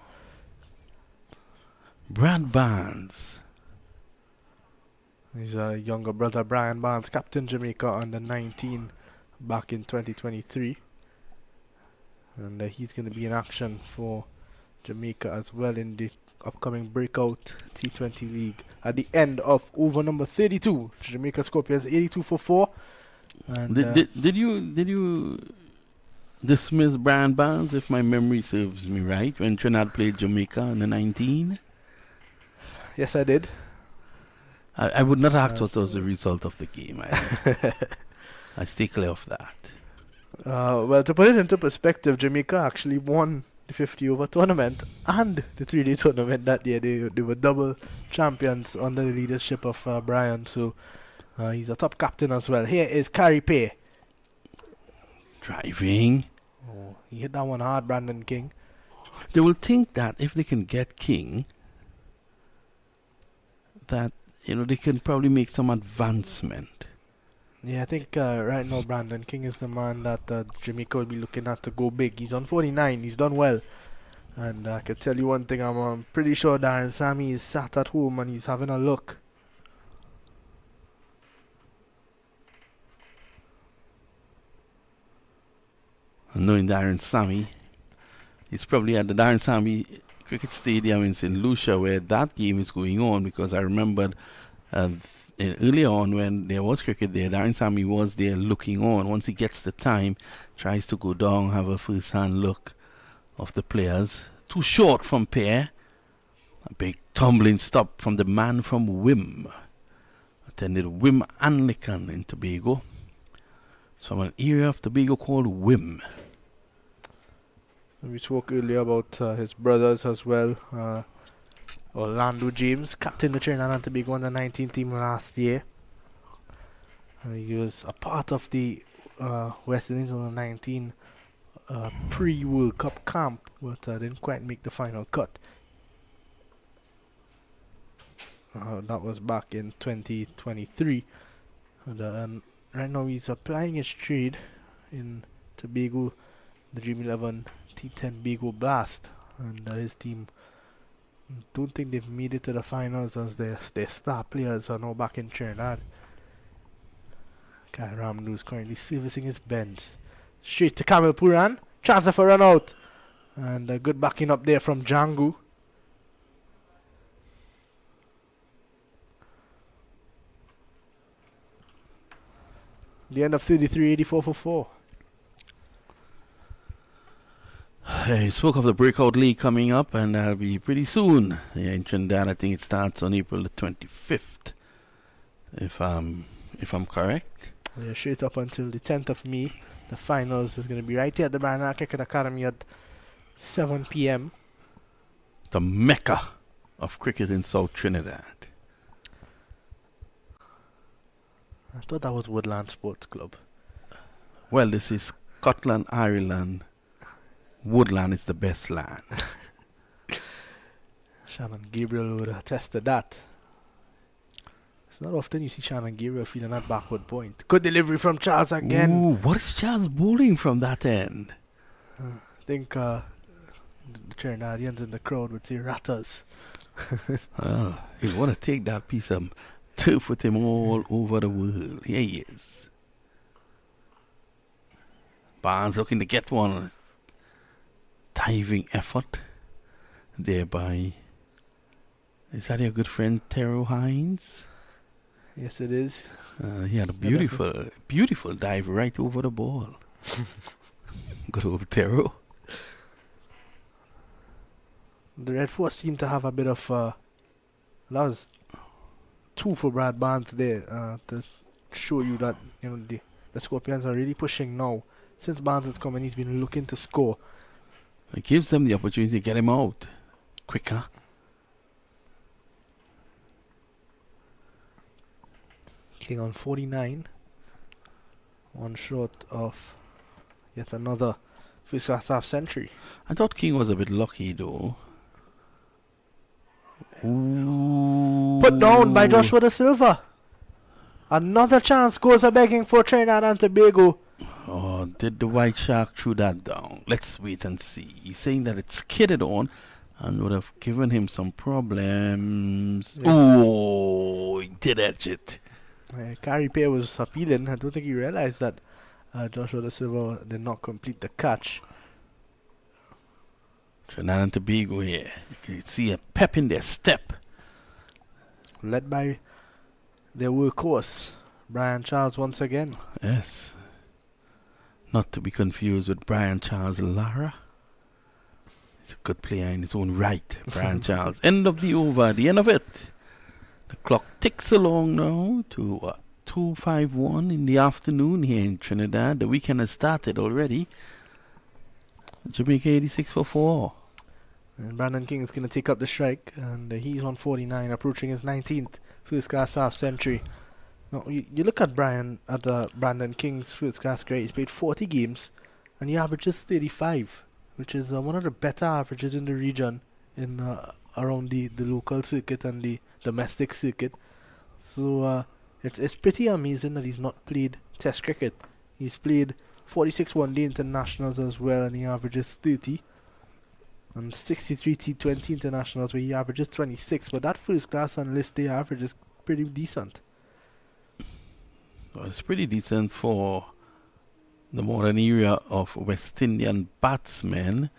[SPEAKER 5] Brad Barnes.
[SPEAKER 1] His younger brother Brian Barnes, captain Jamaica under 19 back in 2023. And he's going to be in action for Jamaica as well in the upcoming breakout T20 league. At the end of over number 32, Jamaica Scorpions 82 for 4. And
[SPEAKER 5] did you dismiss Brian Barnes, if my memory serves me right, when Trinidad played Jamaica in the 19?
[SPEAKER 1] Yes, I did.
[SPEAKER 5] I would not ask what was the result of the game. I stay clear of that.
[SPEAKER 1] Well, to put it into perspective, Jamaica actually won the 50 over tournament and the 3-day tournament that year. They were double champions under the leadership of Brian, so he's a top captain as well. Here is Kyrie Pay.
[SPEAKER 5] Driving.
[SPEAKER 1] Oh, he hit that one hard, Brandon King.
[SPEAKER 5] They will think that if they can get King, that they can probably make some advancement.
[SPEAKER 1] Yeah, I think right now Brandon King is the man that Jamaica will be looking at to go big. He's on 49. He's done well. And I can tell you one thing, I'm pretty sure Darren Sammy is sat at home and he's having a look.
[SPEAKER 5] And knowing Darren Sammy, he's probably at the Darren Sammy Cricket Stadium in St. Lucia where that game is going on, because I remembered earlier on when there was cricket there, Darren Sammy was there looking on. Once he gets the time, tries to go down, have a first-hand look of the players. Too short from Pair. A big tumbling stop from the man from Wim. Attended Wim Anglican in Tobago. It's from an area of Tobago called Wim.
[SPEAKER 1] We spoke earlier about his brothers as well. Orlando James, captain the Trinidad and Tobago under 19 team last year. He was a part of the West Indies under 19 pre-World Cup camp, but didn't quite make the final cut. That was back in 2023. And right now he's applying his trade in Tobago, the Dream 11 T10 Bago Blast, and his team don't think they've made it to the finals as their star players are now back in Trinidad. Kai Ramdu is currently servicing his bends. Straight to Kamil Puran. Chance of a run out. And a good backing up there from Django. The end of 33, 84 for 4.
[SPEAKER 5] You spoke of the Breakout League coming up, and that'll be pretty soon. Yeah, in Trinidad, I think it starts on April the 25th, if I'm correct.
[SPEAKER 1] Yeah, straight up until the 10th of May. The finals is going to be right here at the Brandon Cricket Academy at 7 p.m.
[SPEAKER 5] The Mecca of cricket in South Trinidad.
[SPEAKER 1] I thought that was Woodland Sports Club.
[SPEAKER 5] Well, this is Scotland, Ireland. Woodland is the best land.
[SPEAKER 1] Shannon Gabriel would attest to that. It's not often you see Shannon Gabriel feeling that backward point. Good delivery from Charles again.
[SPEAKER 5] Ooh, what is Charles bowling from that end?
[SPEAKER 1] I think the Trinidadians in the crowd would say Rattas.
[SPEAKER 5] Well, he'll want to take that piece of turf with him all over the world. Here he is. Barnes looking to get one. Diving effort. Thereby. Is that your good friend Tero Hines?
[SPEAKER 1] Yes, it is.
[SPEAKER 5] He had a beautiful dive right over the ball. Good old Tero.
[SPEAKER 1] The Red Force seem to have a bit of that was 2 for Brad Barnes there to show you that the Scorpions are really pushing now. Since Barnes has come in, he's been looking to score.
[SPEAKER 5] It gives them the opportunity to get him out quicker.
[SPEAKER 1] King on 49. One short of yet another first class half century.
[SPEAKER 5] I thought King was a bit lucky though. Ooh.
[SPEAKER 1] Put down by Joshua Da Silva. Another chance goes a begging for Trinidad and Tobago.
[SPEAKER 5] Oh, did the White Shark throw that down? Let's wait and see. He's saying that it skidded on and would have given him some problems.
[SPEAKER 1] Yeah.
[SPEAKER 5] Oh, he did edge it.
[SPEAKER 1] Carey Payer was appealing. I don't think he realized that Joshua Da Silva did not complete the catch.
[SPEAKER 5] Trinidad and Tobago here. You can see a pep in their step.
[SPEAKER 1] Led by their workhorse, Brian Charles once again.
[SPEAKER 5] Yes. Not to be confused with Brian Charles Lara. He's a good player in his own right, Brian Charles. End of the over, the end of it. The clock ticks along now to 2:51 in the afternoon here in Trinidad. The weekend has started already. Jamaica 86 for 4.
[SPEAKER 1] And Brandon King is going to take up the strike, and he's on 49, approaching his 19th first class half century. Now, you look at Brandon King's first class career. He's played 40 games, and he averages 35, which is one of the better averages in the region in around the local circuit and the domestic circuit. So it's pretty amazing that he's not played Test cricket. He's played 46 one-day internationals as well, and he averages 30. And 63 T20 internationals where he averages 26. But that first class and list day average is pretty decent.
[SPEAKER 5] Well, it's pretty decent for the modern era of West Indian batsmen.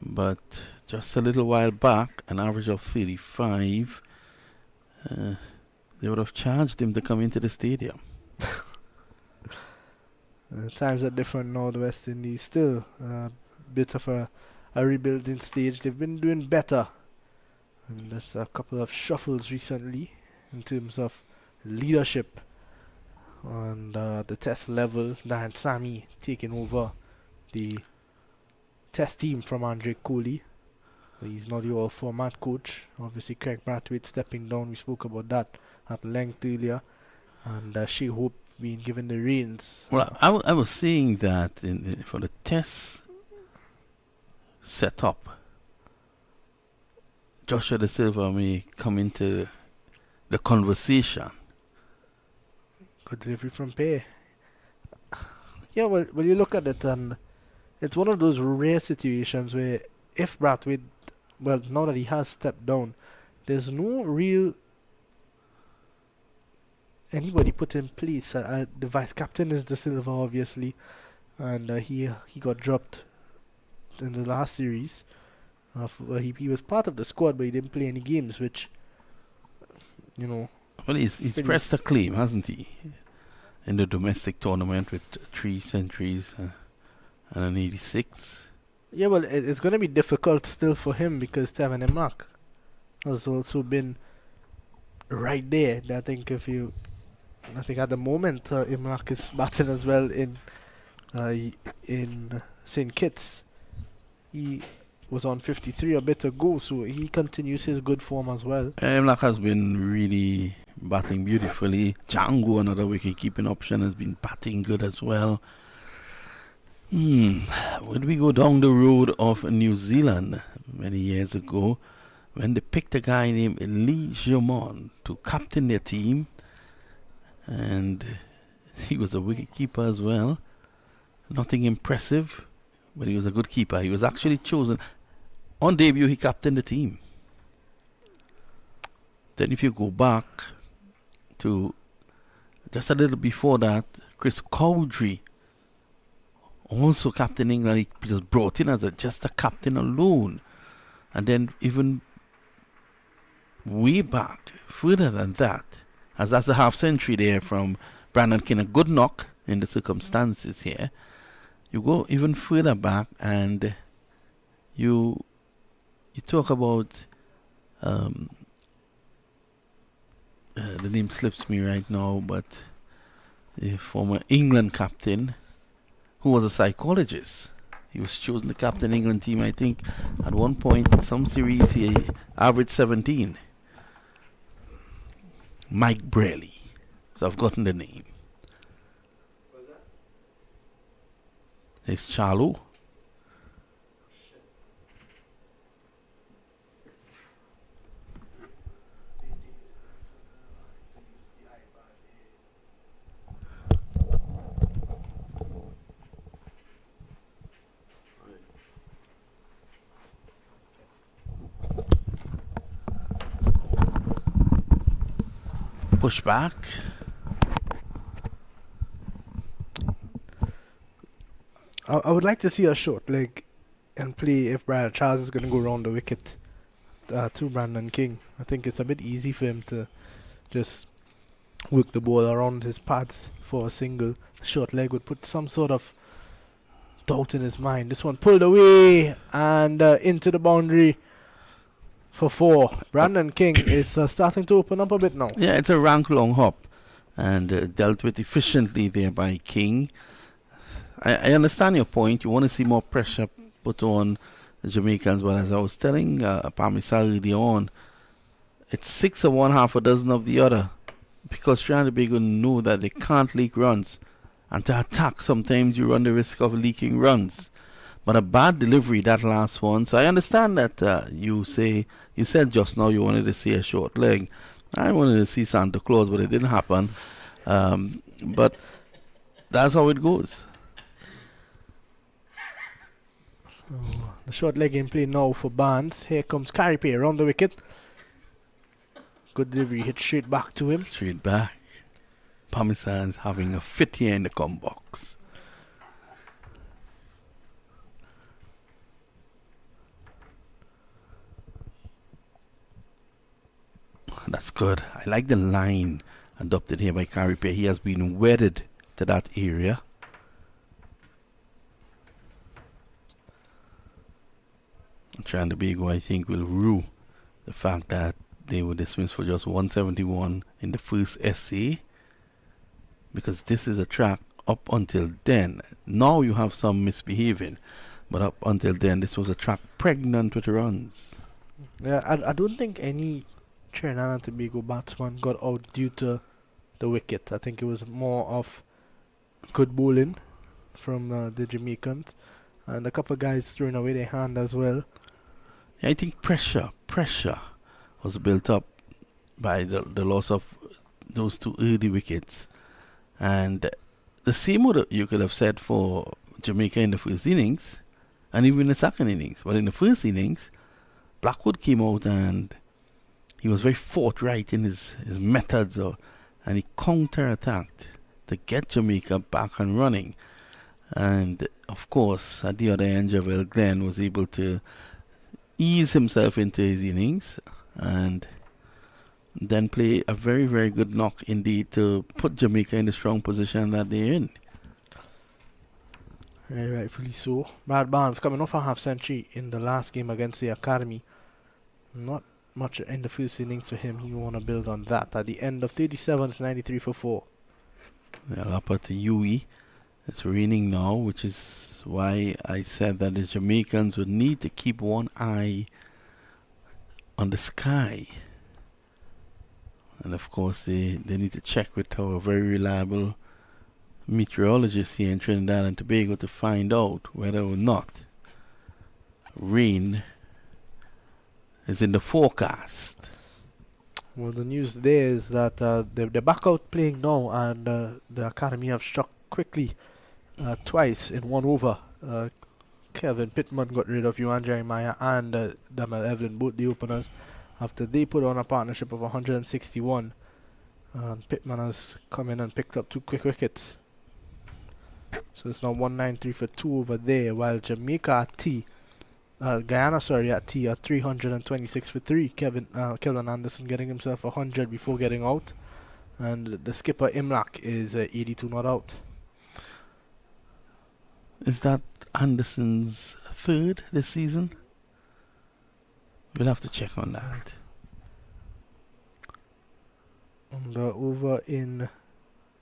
[SPEAKER 5] But just a little while back, an average of 35, they would have charged him to come into the stadium.
[SPEAKER 1] Times are different now. The West Indies still a bit of a rebuilding stage. They've been doing better. And there's a couple of shuffles recently in terms of leadership on the Test level. Darren Sammy taking over the Test team from Andre Coley. He's not the all-format coach. Obviously, Craig Brathwaite stepping down. We spoke about that at length earlier. And Shea Hope being given the reins.
[SPEAKER 5] Well, I was saying that for the Test setup, Joshua Da Silva may come into the conversation.
[SPEAKER 1] Good delivery from Pay. Yeah, well, you look at it, and it's one of those rare situations where if Brathwaite, well, now that he has stepped down, there's no real anybody put in place. The vice captain is De Silva, obviously, and he got dropped in the last series. He was part of the squad, but he didn't play any games, which, you know.
[SPEAKER 5] Well, he's pressed a claim, hasn't he, in the domestic tournament with 3 centuries and an 86.
[SPEAKER 1] Yeah, well, it's going to be difficult still for him because Tevin Imlach has also been right there. I think at the moment Imlach is batting as well in St. Kitts. He was on 53 a bit ago, so he continues his good form as well.
[SPEAKER 5] Imlach has been really batting beautifully. Django, another wicket-keeping option, has been batting good as well. Would we go down the road of New Zealand many years ago when they picked a guy named Lee Germont to captain their team, and he was a wicket-keeper as well. Nothing impressive, but he was a good keeper. He was actually chosen. On debut, he captained the team. Then if you go back to just a little before that, Chris Cowdrey, also captain England, he just brought in as just a captain alone. And then even way back, further than that, as that's a half century there from Brandon King, a good knock in the circumstances here. You go even further back and you talk about the name slips me right now, but the former England captain who was a psychologist. He was chosen to captain England team, I think, at one point in some series he averaged 17. Mike Braley. So I've gotten the name.
[SPEAKER 1] What was that?
[SPEAKER 5] It's Charlo. Push back.
[SPEAKER 1] I would like to see a short leg and play if Brad Charles is going to go around the wicket to Brandon King. I think it's a bit easy for him to just work the ball around his pads for a single. Short leg would put some sort of doubt in his mind. This one pulled away and into the boundary for 4. Brandon King is starting to open up a bit now.
[SPEAKER 5] Yeah, it's a rank long hop and dealt with efficiently there by King. I understand your point. You want to see more pressure put on the Jamaicans, but as I was telling Pamisa early on, it's 6 of one, half a dozen of the other, because Trinidad and Tobago know that they can't leak runs, and to attack sometimes you run the risk of leaking runs. But a bad delivery, that last one. So I understand that you said just now you wanted to see a short leg. I wanted to see Santa Claus, but it didn't happen. But that's how it goes.
[SPEAKER 1] The short leg in play now for Barnes. Here comes Caripay around the wicket. Good delivery, hit straight back to him.
[SPEAKER 5] Straight back. Parmesan's having a fit here in the come box. That's good. I like the line adopted here by Caripay. He has been wedded to that area. Trinidad and Tobago, I think, will rue the fact that they were dismissed for just 171 in the first essay, because this is a track up until then. Now you have some misbehaving, but up until then this was a track pregnant with runs.
[SPEAKER 1] Yeah, I don't think any Trinidad and Tobago batsman got out due to the wicket. I think it was more of good bowling from the Jamaicans, and a couple of guys throwing away their hand as well.
[SPEAKER 5] Yeah, I think pressure was built up by the loss of those two early wickets. And the same you could have said for Jamaica in the first innings and even the second innings. But in the first innings, Blackwood came out and he was very forthright in his methods, and he counter-attacked to get Jamaica back and running. And of course, at the other end, Javel Glenn was able to ease himself into his innings and then play a very, very good knock indeed to put Jamaica in the strong position that they're in.
[SPEAKER 1] Very rightfully so. Brad Barnes coming off a half century in the last game against the Academy. Not much in the first innings for him. He want to build on that. At the end of 37, it's 93 for 4.
[SPEAKER 5] Well, up at the UE, it's raining now, which is why I said that the Jamaicans would need to keep one eye on the sky. And of course, they need to check with our very reliable meteorologist here in Trinidad and Tobago to find out whether or not rain is in the forecast.
[SPEAKER 1] Well, the news there is that they're back out playing now, and the Academy have struck quickly twice in 1 over. Kevin Pittman got rid of Yuan Jeremiah and Damel Evelyn, both the openers, after they put on a partnership of 161. Pittman has come in and picked up 2 quick wickets. So it's now 193 for 2 over there, while Jamaica at T, Guyana, at T are 326 for 3. Kelvin Anderson getting himself 100 before getting out. And the skipper Imlak is 82 not out.
[SPEAKER 5] Is that Anderson's third this season? We'll have to check on that.
[SPEAKER 1] And over in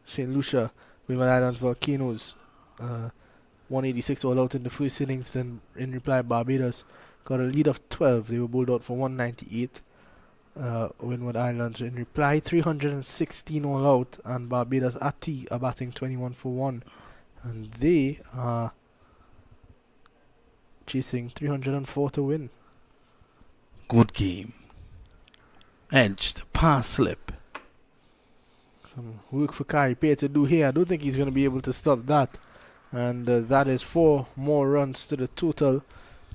[SPEAKER 1] St. Lucia, Wayman Islands Volcanoes, 186 all out in the first innings. Then in reply, Barbados got a lead of 12. They were bowled out for 198. Windward Islands in reply, 316 all out, and Barbados at T are batting 21 for 1. And they are chasing 304 to win.
[SPEAKER 5] Good game. Edged, pass slip.
[SPEAKER 1] Some work for Kari Pay to do here. I don't think he's going to be able to stop that. And that is 4 more runs to the total.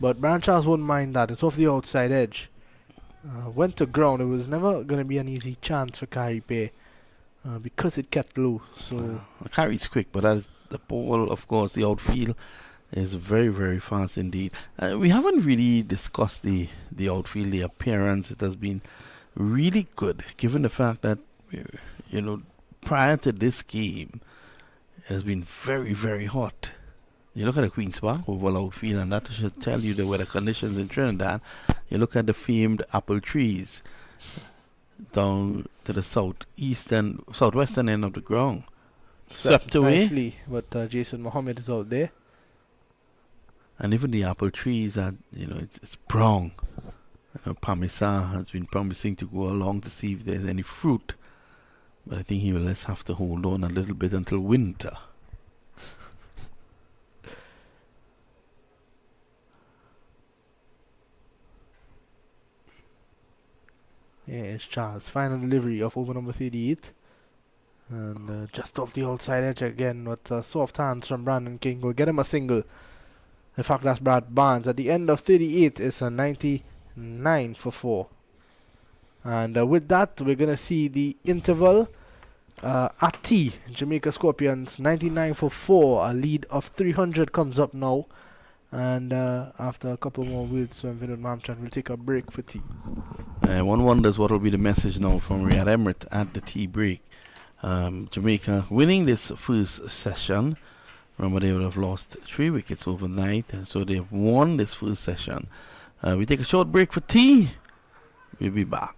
[SPEAKER 1] But Brian Charles won't mind that. It's off the outside edge. Went to ground. It was never going to be an easy chance for Kari Pay because it kept low. So
[SPEAKER 5] Kari's quick, but as the ball, of course, the outfield is very, very fast indeed. We haven't really discussed the outfield, the appearance. It has been really good, given the fact that, prior to this game, it has been very, very hot. You look at the Queen's Park oval outfield, and that should tell you the weather conditions in Trinidad. You look at the famed apple trees down to the southwestern end of the ground. Swept away.
[SPEAKER 1] Nicely, but Jason Mohammed is out there.
[SPEAKER 5] And even the apple trees are, it's brown. Parmesan has been promising to go along to see if there's any fruit. But I think he will just have to hold on a little bit until winter.
[SPEAKER 1] Yeah, it's Charles. Final delivery of over number 38. And just off the outside edge again with soft hands from Brandon King. Will get him a single. In fact, that's Brad Barnes. At the end of 38, it's a 99 for 4. And with that, we're going to see the interval at T. Jamaica Scorpions, 99 for 4. A lead of 300 comes up now. And after a couple more words from Vinod Mamchan, we'll take a break for tea.
[SPEAKER 5] One wonders what will be the message now from Riyad Emirates at the tea break. Jamaica winning this first session. Remember, they would have lost 3 wickets overnight, and so they have won this first session. We take a short break for tea. We'll be back.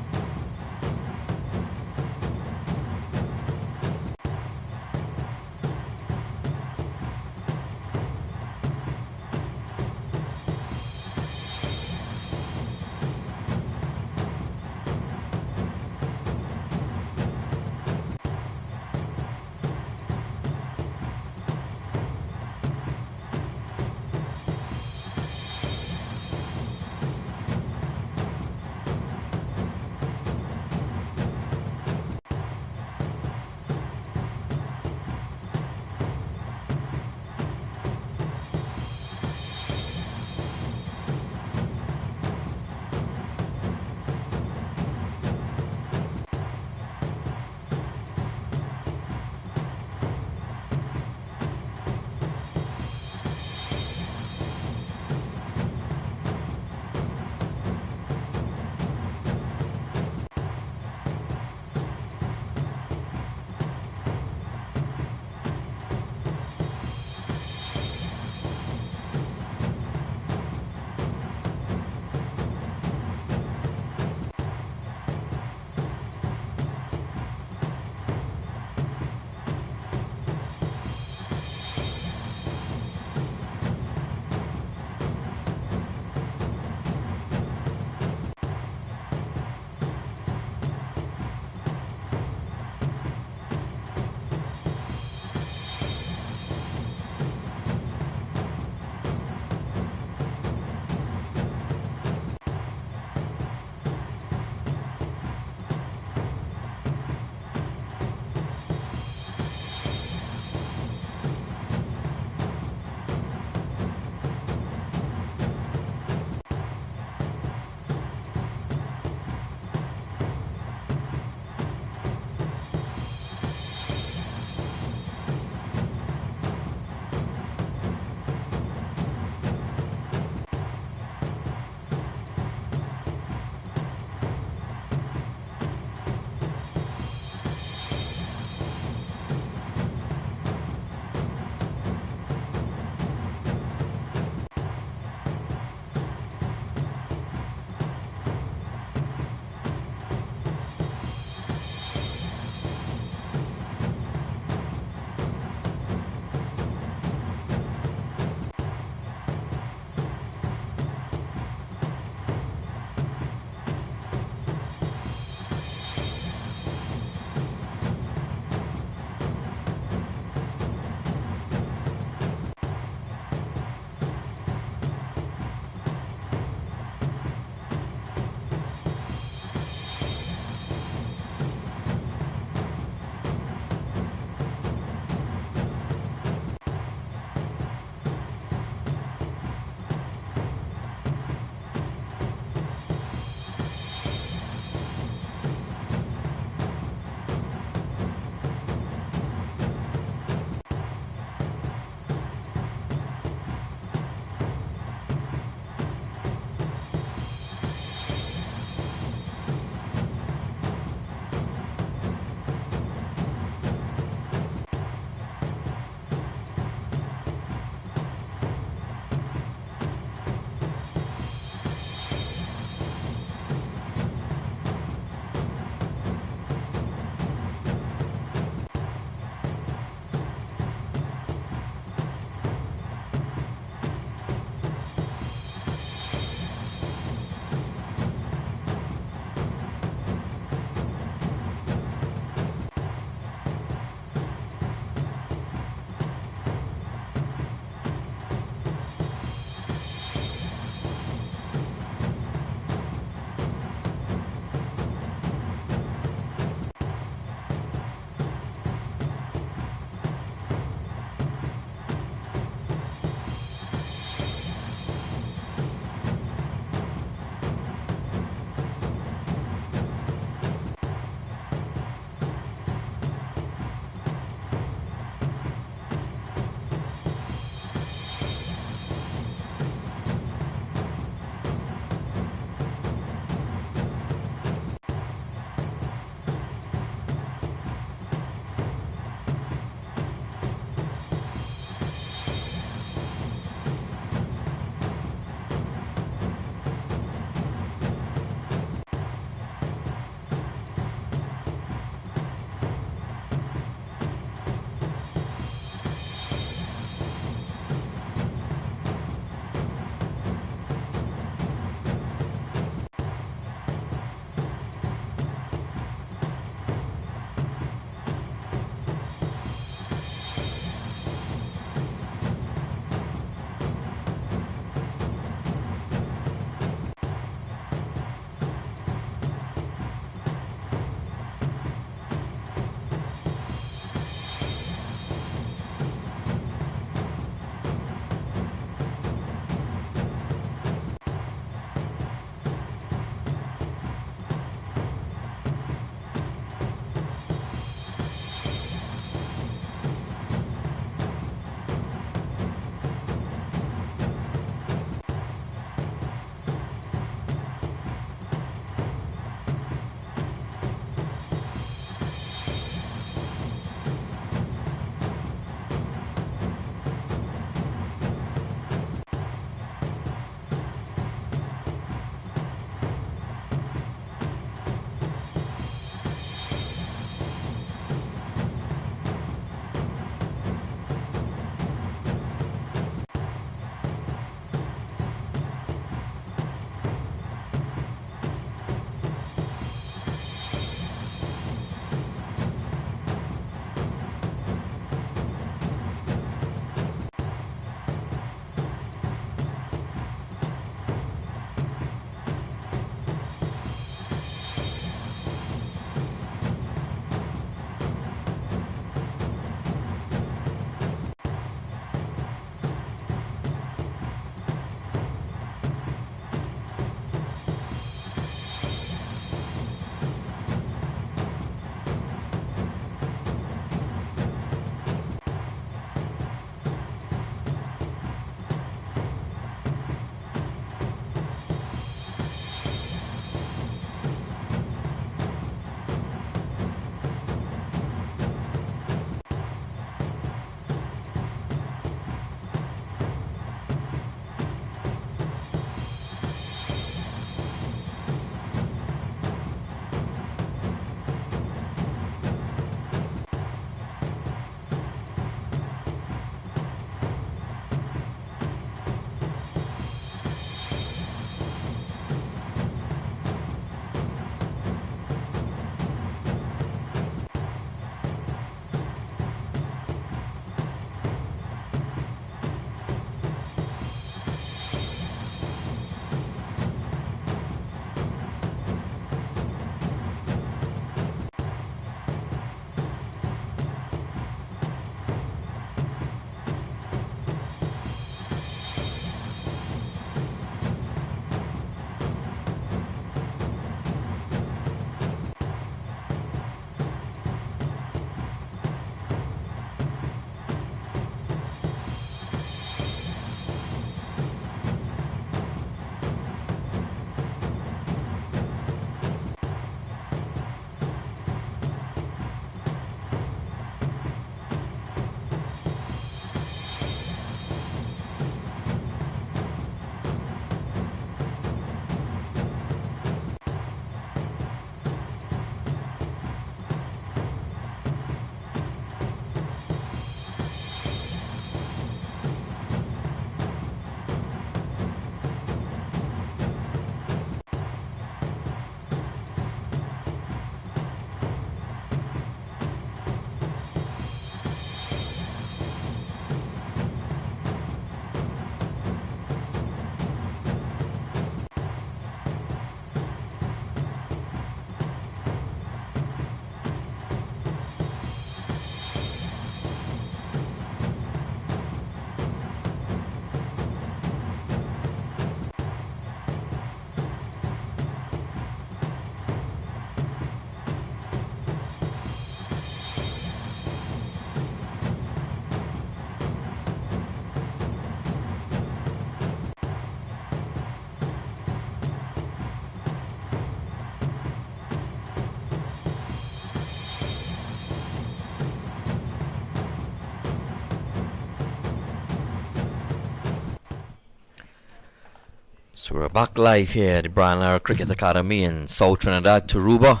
[SPEAKER 3] So we're back live here at the Brian Lara Cricket Academy in South Trinidad, Tobago.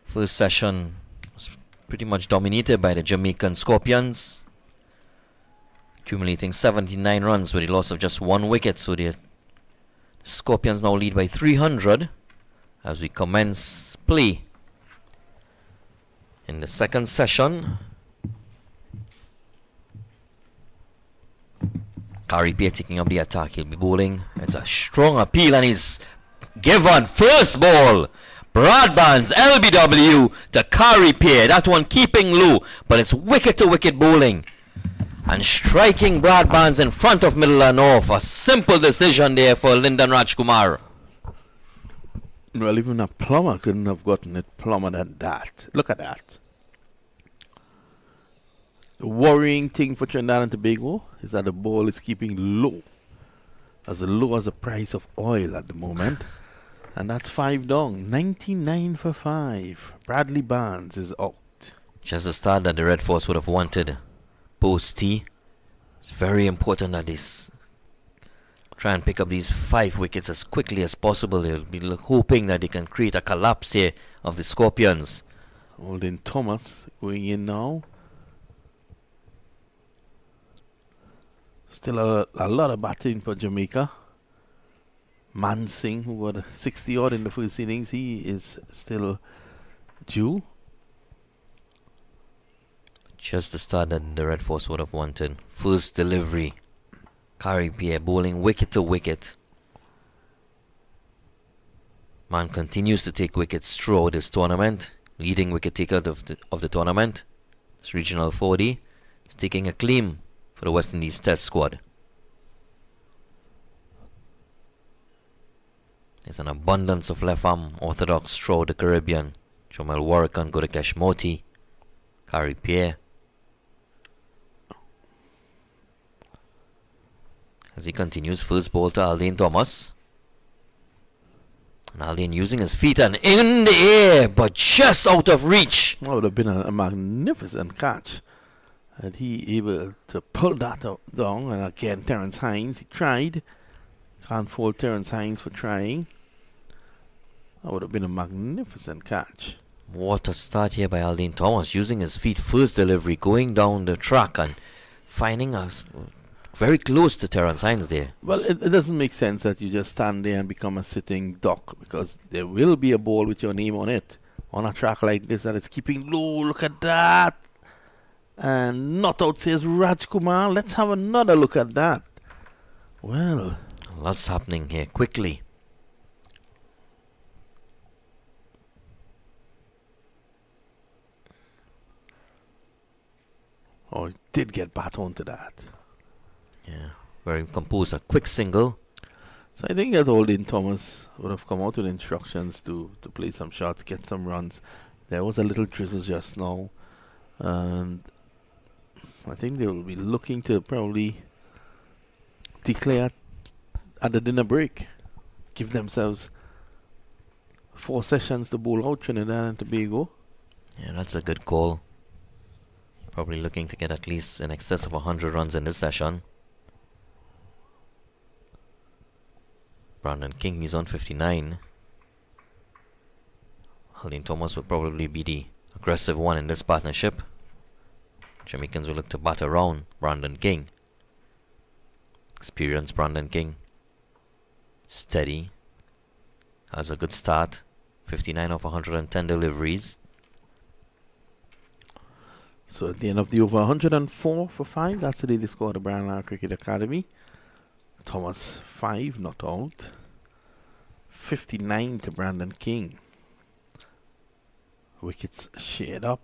[SPEAKER 3] First session was pretty much dominated by the Jamaican Scorpions, accumulating 79 runs with a loss of just 1 wicket. So the Scorpions now lead by 300 as we commence play in the second session. Caripia taking up the attack. He'll be bowling. It's a strong appeal and he's given first ball. Broadband's LBW to Caripia. That one keeping low, but it's wicket to wicket bowling. And striking Broadbands in front of middle and off. A simple decision there for Lyndon Rajkumar.
[SPEAKER 5] Well, even a plumber couldn't have gotten it plumber than that. Look at that. The worrying thing for Trinidad and Tobago is that the ball is keeping low as the price of oil at the moment. And that's 5 down. 99 for 5. Bradley Barnes is out.
[SPEAKER 3] Just the start that the Red Force would have wanted. Post T. It's very important that they try and pick up these 5 wickets as quickly as possible. They'll be hoping that they can create a collapse here of the Scorpions.
[SPEAKER 5] Holding Thomas going in now. Still a lot of batting for Jamaica. Mansingh, who got 60 odd in the first innings, he is still due.
[SPEAKER 3] Just the start that the Red Force would have wanted. First delivery. Caripia bowling wicket to wicket. Man continues to take wickets throughout this tournament. Leading wicket taker of the tournament. This regional 40 is taking a claim for the West Indies Test squad. There's an abundance of left arm orthodox throughout the Caribbean. Jomel Warwick and Godakesh Moti. Caripia. As he continues, first ball to Aldane Thomas. And Aldane using his feet and in the air, but just out of reach.
[SPEAKER 5] That would have been a magnificent catch. And he able to pull that down. And again, Terence Hines, he tried. Can't fault Terence Hines for trying. That would have been a magnificent catch.
[SPEAKER 3] What a start here by Aldane Thomas, using his feet, first delivery, going down the track and finding us very close to Terence Hines there.
[SPEAKER 5] Well, it doesn't make sense that you just stand there and become a sitting duck, because there will be a ball with your name on it on a track like this that is keeping low. Look at that. And not out, says Rajkumar. Let's have another look at that. Well,
[SPEAKER 3] lots happening here quickly.
[SPEAKER 5] Oh, he did get bat onto that.
[SPEAKER 3] Yeah, very composed. A quick single.
[SPEAKER 5] So I think that Aldane Thomas would have come out with instructions to play some shots, get some runs. There was a little drizzle just now. And I think they will be looking to probably declare at the dinner break. Give themselves 4 sessions to bowl out Trinidad and Tobago.
[SPEAKER 3] Yeah, that's a good call. Probably looking to get at least in excess of 100 runs in this session. Brandon King, he's on 59. Aldane Thomas will probably be the aggressive one in this partnership. Jamaicans will look to bat around Brandon King. Experienced Brandon King. Steady. Has a good start. 59 of 110 deliveries.
[SPEAKER 5] So at the end of the over, 104 for 5. That's the daily score of the Brian Lara Cricket Academy. Thomas 5, not out. 59 to Brandon King. Wickets shared up.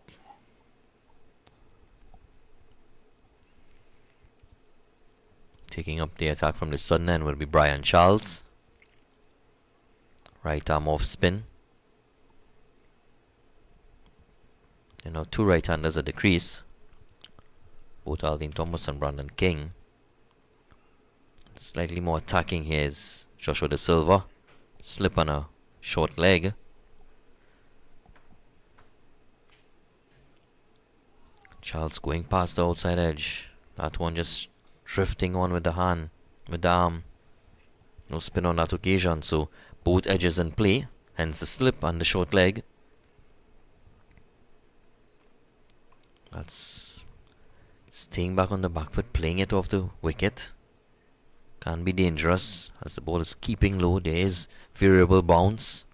[SPEAKER 3] Taking up the attack from the sudden end will be Brian Charles. Right arm off spin. And now 2 right-handers at the crease. Both Aldane Thomas and Brandon King. Slightly more attacking here is Joshua De Silva. Slip on a short leg. Charles going past the outside edge. That one just drifting on with the hand, with the arm. No spin on that occasion, so both edges in play, hence the slip and the short leg. That's staying back on the back foot, playing it off the wicket. Can be dangerous as the ball is keeping low. There is variable bounce.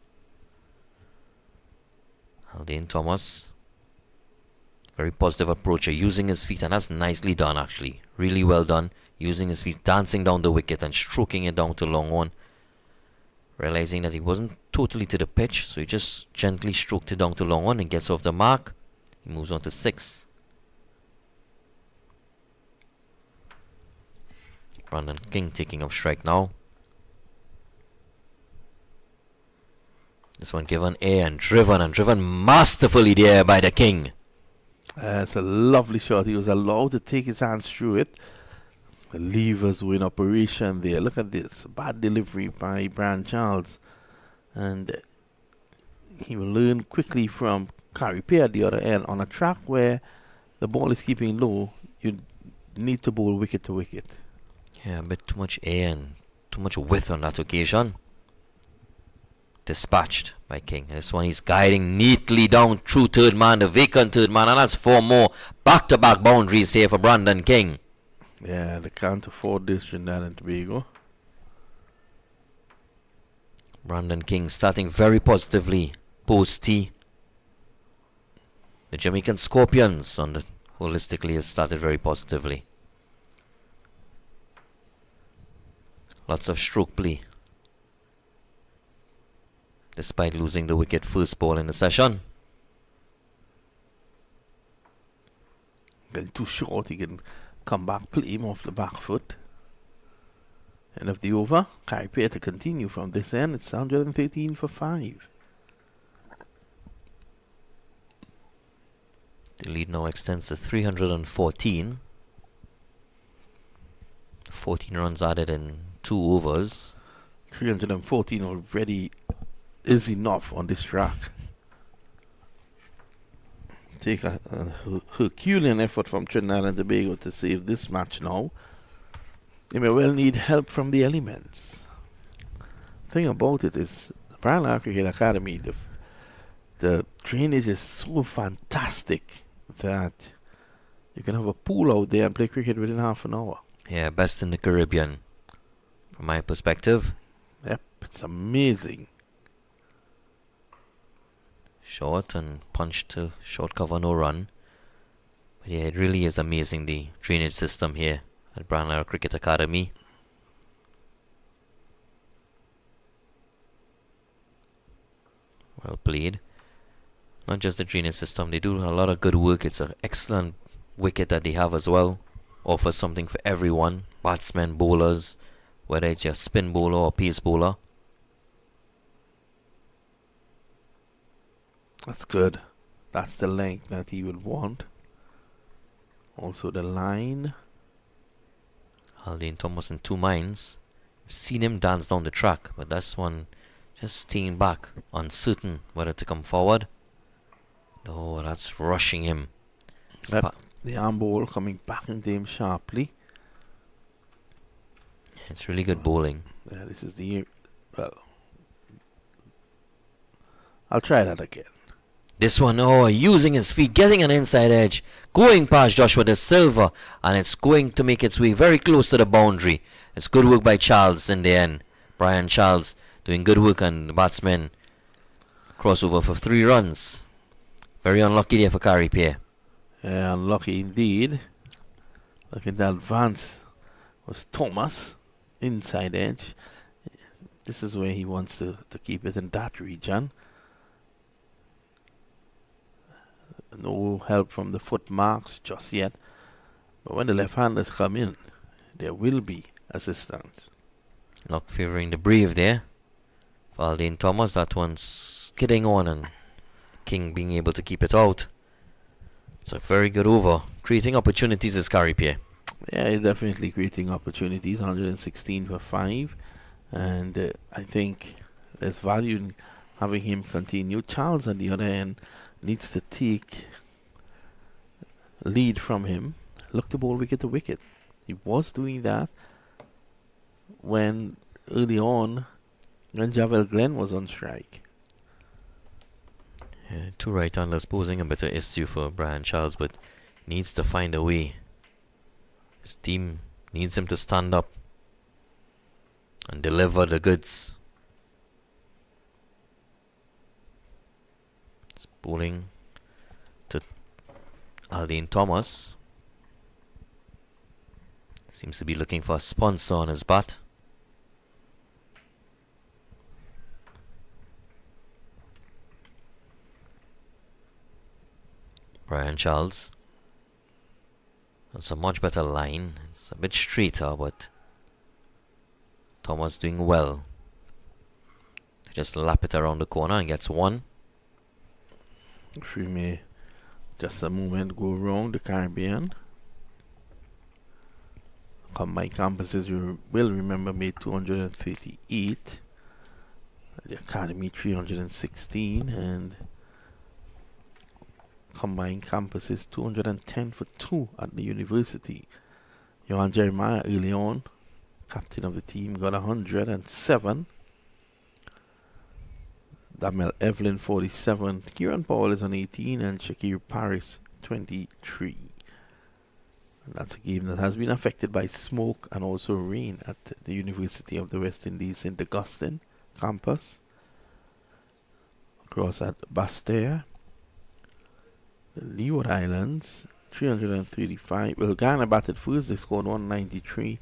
[SPEAKER 3] Haldane Thomas, very positive approach, using his feet, and that's nicely done actually. Really well done. Using his feet, dancing down the wicket and stroking it down to long on. Realizing that he wasn't totally to the pitch, so he just gently stroked it down to long on and gets off the mark. He moves on to 6. Brandon King taking up strike now. This one given air and driven masterfully there by the King.
[SPEAKER 5] It's a lovely shot. He was allowed to take his hands through it. The levers were in operation there. Look at this. Bad delivery by Brian Charles. And he will learn quickly from Carey Pear at the other end. On a track where the ball is keeping low, you need to bowl wicket to wicket.
[SPEAKER 3] Yeah, a bit too much air and too much width on that occasion. Dispatched by King. This one he's guiding neatly down through third man, the vacant third man, and that's 4 more back-to-back boundaries here for Brandon King.
[SPEAKER 5] Yeah, they can't afford this, Trinidad and Tobago.
[SPEAKER 3] Brandon King starting very positively post-tee. The Jamaican Scorpions holistically have started very positively. Lots of stroke play, despite losing the wicket first ball in the session.
[SPEAKER 5] Getting too short, he can come back, play him off the back foot. End of the over. Carey Pear to continue from this end. It's 113 for 5.
[SPEAKER 3] The lead now extends to 314. 14 runs added in 2 overs.
[SPEAKER 5] 314 already is enough on this track. Take a Herculean effort from Trinidad and Tobago to save this match now. They may well need help from the elements. Thing about it is, Brian Lara Cricket Academy, the drainage is so fantastic that you can have a pool out there and play cricket within half an hour.
[SPEAKER 3] Yeah, best in the Caribbean, from my perspective.
[SPEAKER 5] Yep, it's amazing.
[SPEAKER 3] Short and punch to short cover, no run. But yeah, it really is amazing, the drainage system here at Brian Lara Cricket Academy. Well played. Not just the drainage system, they do a lot of good work. It's an excellent wicket that they have as well. Offers something for everyone, batsmen, bowlers, whether it's your spin bowler or pace bowler.
[SPEAKER 5] That's good. That's the length that he would want. Also the line.
[SPEAKER 3] Haldane Thomas in 2 minds. I've seen him dance down the track, but that's one just staying back, uncertain whether to come forward. Oh, that's rushing him.
[SPEAKER 5] The arm ball coming back into him sharply.
[SPEAKER 3] It's really good bowling.
[SPEAKER 5] Yeah, this is the... Well, I'll try that again.
[SPEAKER 3] This one, using his feet, getting an inside edge, going past Joshua De Silva, and it's going to make its way very close to the boundary. It's good work by Charles in the end. Brian Charles doing good work on the batsman. Crossover for 3 runs. Very unlucky there for Carey Pear.
[SPEAKER 5] Yeah, unlucky indeed. Look at that advance. Was Thomas. Inside edge. This is where he wants to keep it in that region. No help from the foot marks just yet. But when the left-handers come in, there will be assistance.
[SPEAKER 3] Luck favouring the brave there. For Haldane Thomas, that one's skidding on and King being able to keep it out. It's a very good over. Creating opportunities is Carey Pear.
[SPEAKER 5] Yeah, he's definitely creating opportunities. 116 for 5. And I think there's value in having him continue. Charles, on the other end, needs to take lead from him. Look the ball wicket to wicket. He was doing that when early on when Javel Glenn was on strike.
[SPEAKER 3] Yeah, two right-handers posing a bit of issue for Brian Charles, but needs to find a way. His team needs him to stand up and deliver the goods. It's bowling to Aldine Thomas. Seems to be looking for a sponsor on his bat. Brian Charles. That's a much better line. It's a bit straighter, but Thomas doing well. Just lap it around the corner and gets one.
[SPEAKER 5] If we may just a moment go around the Caribbean. Combined campuses, you will remember, made 238. The Academy 316, and combined campuses 210 for 2 at the university. Johan Jeremiah early on, captain of the team, got 107. Damel Evelyn 47. Kieran Paul is on 18, and Shakir Paris 23. And that's a game that has been affected by smoke and also rain at the University of the West Indies St. Augustine campus. Across at Bastere. The Leeward Islands 335. Well, Ghana batted first, they scored 193.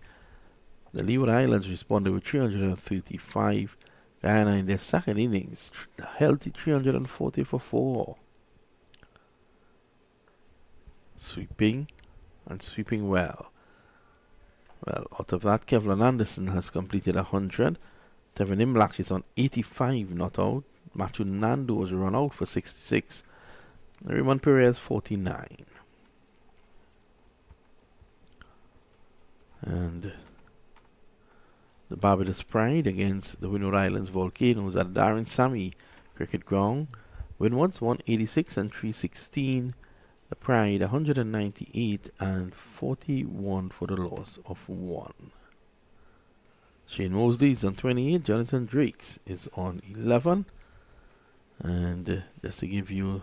[SPEAKER 5] The Leeward Islands responded with 335. Guyana in their second innings, healthy 340 for 4. Sweeping and sweeping well. Well, out of that, Kevlin Anderson has completed 100. Tevin Imlach is on 85 not out. Matthew Nando was run out for 66. Raymond Perez 49. And the Barbados Pride against the Windward Islands Volcanoes at Darren Sammy Cricket Ground. Windwards 186 and 316. The Pride 198 and 41 for the loss of 1. Shane Mosley is on 28. Jonathan Drakes is on 11. And just to give you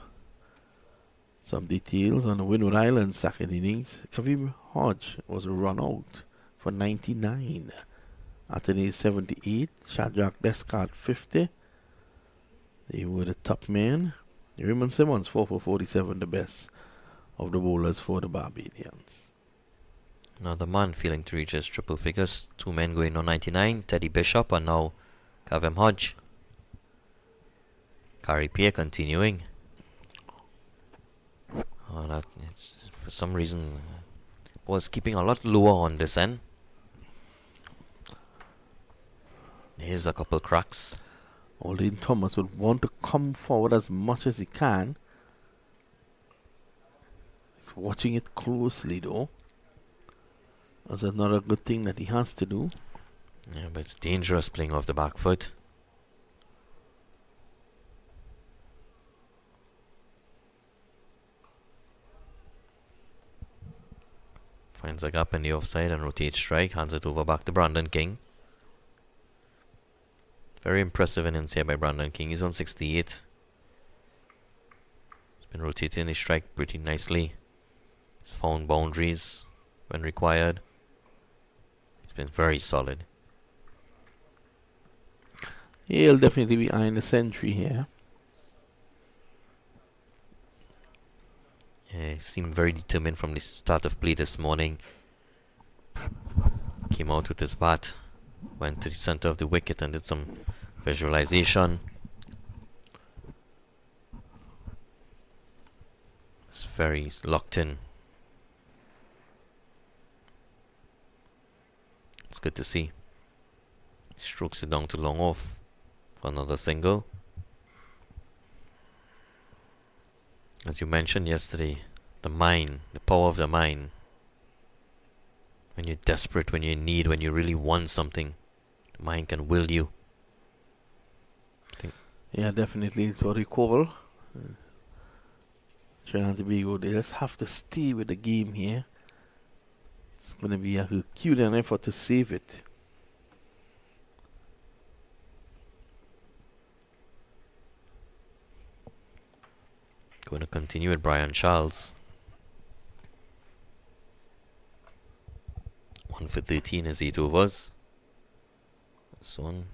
[SPEAKER 5] some details on the Windward Islands second innings, Kavim Hodge was run out for 99. Atene 78, Shadrach Descart 50. They were the top men. Raymond Simmons 4 for 47, the best of the bowlers for the Barbadians.
[SPEAKER 3] Now the man feeling to reach his triple figures. Two men going on 99, Teddy Bishop and now Kavem Hodge. Carrie Pierre continuing. Oh, that it's for some reason was keeping a lot lower on this end. Here's a couple cracks.
[SPEAKER 5] Aldine Thomas would want to come forward as much as he can. He's watching it closely though. That's another good thing that he has to do.
[SPEAKER 3] Yeah, but it's dangerous playing off the back foot. Finds a gap in the offside and rotates strike. Hands it over back to Brandon King. Very impressive innings here by Brandon King. He's on 68. He's been rotating his strike pretty nicely. He's found boundaries when required. He's been very solid.
[SPEAKER 5] He'll definitely be eyeing the century here.
[SPEAKER 3] Yeah, he seemed very determined from the start of play this morning. Came out with his bat. Went to the center of the wicket and did some visualization. It's very locked in. It's good to see. Strokes it down to long off for another single. As you mentioned yesterday, the mind, the power of the mind. When you're desperate, when you're in need, when you really want something, the mind can will you.
[SPEAKER 5] Yeah, definitely. It's what we call Trinidad and Tobago. They just have to stay with the game here. It's going to be a Herculean effort to save it.
[SPEAKER 3] Going to continue with Brian Charles. 1 for 13 is 8 overs. This one,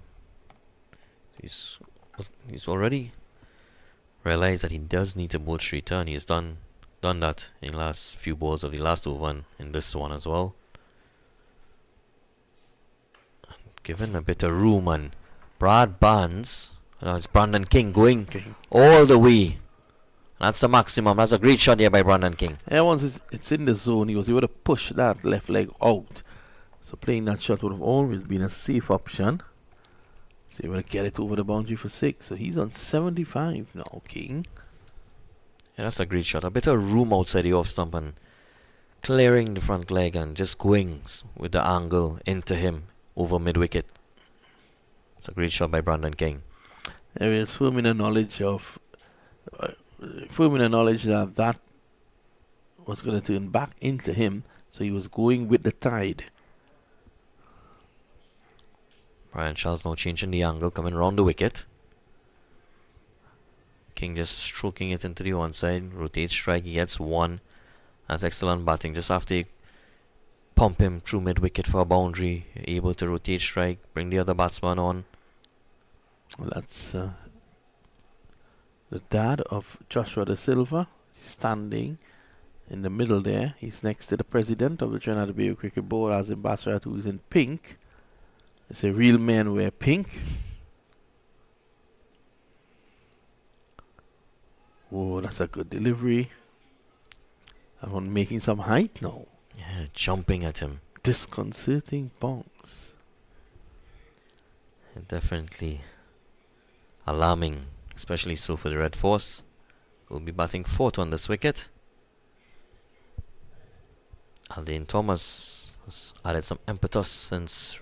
[SPEAKER 3] he's already realized that he does need to bowl straighter, and he's done that in the last few balls of the last over and in this one as well. And given a bit of room, and Brad Barnes, it's Brandon King going all the way. That's the maximum. That's a great shot here by Brandon King.
[SPEAKER 5] Yeah, once it's in the zone, he was able to push that left leg out. So playing that shot would have always been a safe option. So able to get it over the boundary for 6. So he's on 75 now, King.
[SPEAKER 3] Yeah, that's a great shot. A bit of room outside the off stump and clearing the front leg and just going with the angle into him over mid wicket. It's a great shot by Brandon King.
[SPEAKER 5] There is firm in the knowledge that was going to turn back into him. So he was going with the tide.
[SPEAKER 3] Brian Charles now changing the angle, coming round the wicket. King just stroking it into the one side. Rotate strike, he gets 1. That's excellent batting. Just after you pump him through mid wicket for a boundary, you're able to rotate strike, bring the other batsman on.
[SPEAKER 5] Well, that's the dad of Joshua De Silva, standing in the middle there. He's next to the president of the Trinidad Cricket Board, Azim Basrat, who is in pink. They say real men wear pink. Oh, that's a good delivery. That one making some height now.
[SPEAKER 3] Yeah, jumping at him.
[SPEAKER 5] Disconcerting bonks.
[SPEAKER 3] Definitely alarming, especially so for the Red Force. Will be batting 4th on this wicket. Aldane Thomas has added some impetus since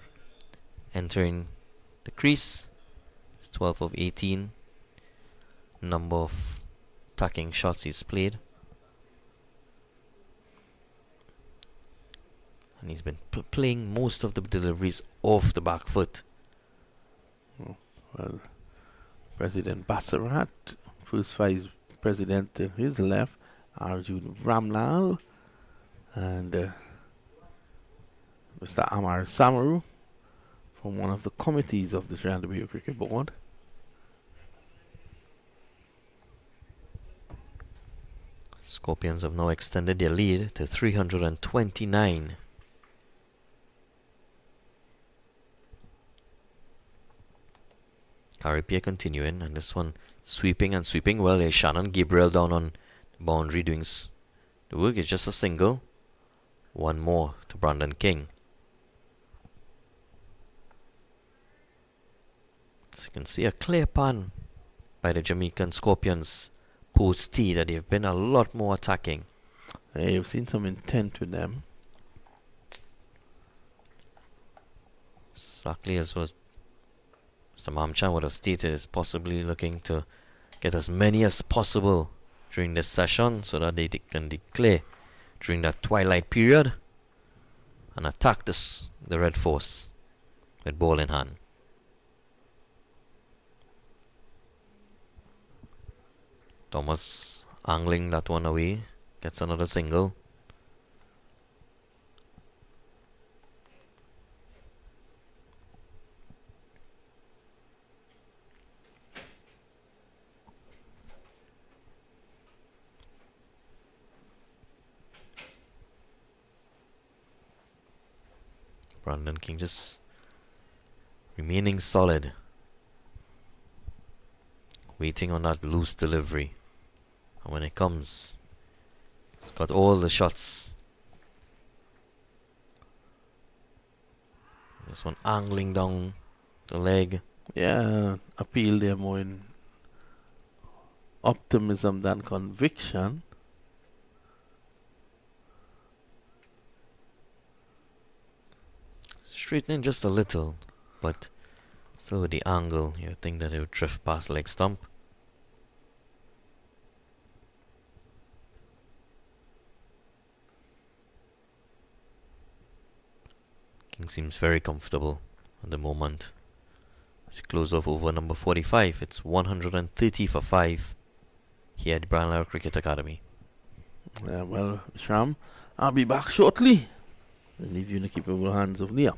[SPEAKER 3] entering the crease. It's 12 of 18. Number of attacking shots he's played. And he's been playing most of the deliveries off the back foot.
[SPEAKER 5] Well, President Bassarat, first vice president to his left, Arjun Ramlal, and Mr. Amar Samaru from one of the committees of the Trinidad Cricket Board.
[SPEAKER 3] Scorpions have now extended their lead to 329. Carripier continuing, and this one sweeping and sweeping well. There's Shannon Gabriel down on the boundary doing the work. Is just a single. One more to Brandon King. So you can see a clear pan by the Jamaican Scorpions post tee that they've been a lot more attacking.
[SPEAKER 5] Hey, you've seen some intent with them.
[SPEAKER 3] Exactly as was Mr. Mamchan would have stated, is possibly looking to get as many as possible during this session so that they can declare during that twilight period and attack the Red Force with ball in hand. Thomas angling that one away, gets another single. Brandon King just remaining solid, waiting on that loose delivery, and when it comes, he's got all the shots. This one angling down the leg.
[SPEAKER 5] Yeah, appeal there more in optimism than conviction.
[SPEAKER 3] Straightening just a little, but still with the angle, you think that it would drift past leg stump. King seems very comfortable at the moment. As he close off over number 45, it's 130 for 5. here at Brown Lara Cricket Academy.
[SPEAKER 5] Well, Sham, I'll be back shortly. I'll leave you in the capable hands of Liam.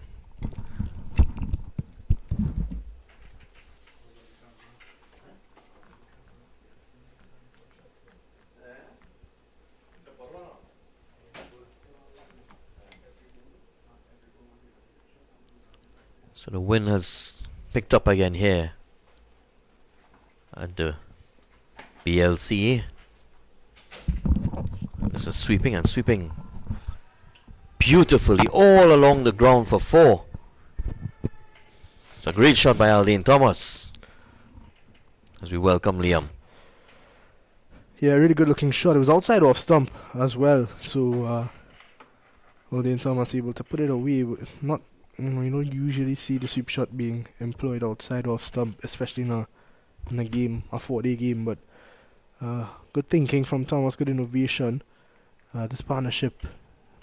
[SPEAKER 3] So the wind has picked up again here at the BLC. This is sweeping and sweeping beautifully all along the ground for 4. It's a great shot by Aldine Thomas as we welcome Liam.
[SPEAKER 1] Yeah, really good looking shot. It was outside off stump as well. So Aldine Thomas able to put it away. Not, you don't usually see the sweep shot being employed outside off stump, especially in a game, a 4-day game. But good thinking from Thomas, good innovation. This partnership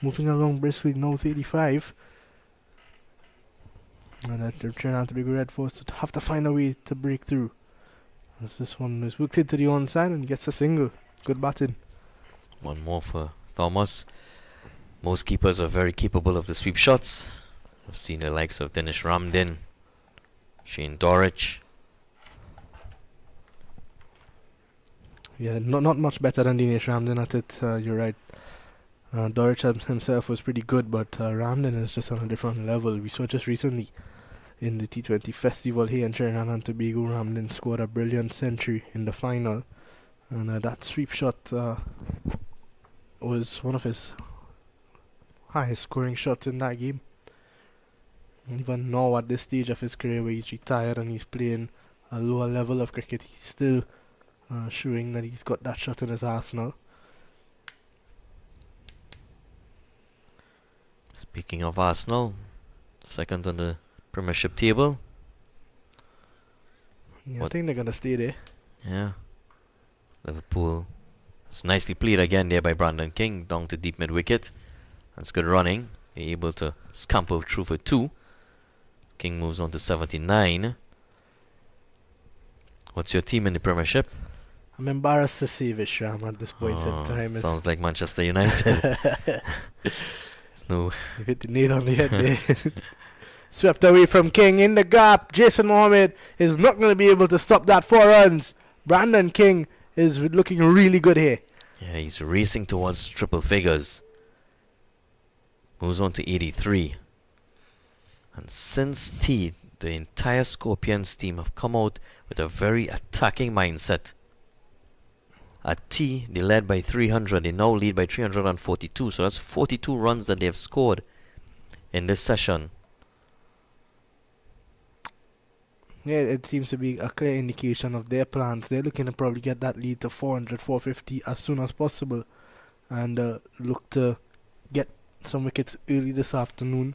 [SPEAKER 1] moving along briskly, now 35. And they're trying out to be Red Force to have to find a way to break through. As this one is hooked into the onside and gets a single. Good batting.
[SPEAKER 3] One more for Thomas. Most keepers are very capable of the sweep shots. I've seen the likes of Dinesh Ramdin, Shane Dorich.
[SPEAKER 1] Yeah, not much better than Dinesh Ramdin at it. You're right. Dorich himself was pretty good, but Ramdin is just on a different level. We saw just recently in the T20 festival here in Trinidad and Tobago, Ramdin scored a brilliant century in the final. And that sweep shot was one of his highest scoring shots in that game. Even now at this stage of his career where he's retired and he's playing a lower level of cricket, he's still showing that he's got that shot in his arsenal.
[SPEAKER 3] Speaking of Arsenal, second on the Premiership table.
[SPEAKER 1] Yeah, I
[SPEAKER 3] What?
[SPEAKER 1] think they're going to stay there.
[SPEAKER 3] Yeah. Liverpool. It's nicely played again there by Brandon King down to deep mid wicket. That's good running. They're able to scamper through for 2. King moves on to 79. What's your team in the Premiership?
[SPEAKER 1] I'm embarrassed to say Vishram at this point in time.
[SPEAKER 3] Sounds like Manchester United. There's no.
[SPEAKER 1] You hit the nail on the head there. Swept away from King in the gap. Jason Mohammed is not going to be able to stop that 4 runs. Brandon King is looking really good here.
[SPEAKER 3] Yeah, he's racing towards triple figures. Moves on to 83. And since T, the entire Scorpions team have come out with a very attacking mindset. At T, they led by 300. They now lead by 342. So that's 42 runs that they have scored in this session.
[SPEAKER 1] Yeah, it seems to be a clear indication of their plans. They're looking to probably get that lead to 400, 450 as soon as possible. And look to get some wickets early this afternoon.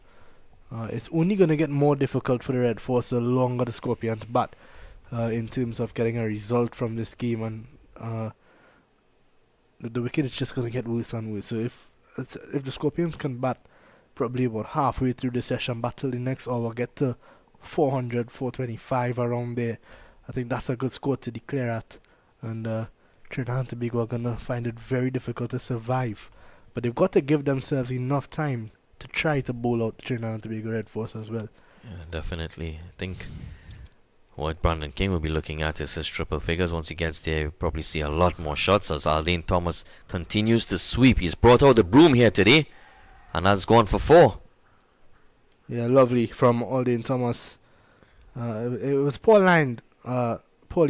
[SPEAKER 1] It's only going to get more difficult for the Red Force the longer the Scorpions bat in terms of getting a result from this game. And the wicket is just going to get worse and worse. So if the Scorpions can bat probably about halfway through the session, bat till the next hour, get to 400, 425 around there, I think that's a good score to declare at. And Trinidad and Tobago are going to find it very difficult to survive. But they've got to give themselves enough time to try to bowl out the Trinidad and Tobago Red Force as well.
[SPEAKER 3] Yeah, definitely. I think what Brandon King will be looking at is his triple figures. Once he gets there, you'll probably see a lot more shots as Aldine Thomas continues to sweep. He's brought out the broom here today, and that's gone for 4.
[SPEAKER 1] Yeah, lovely from Aldine Thomas. It was poorly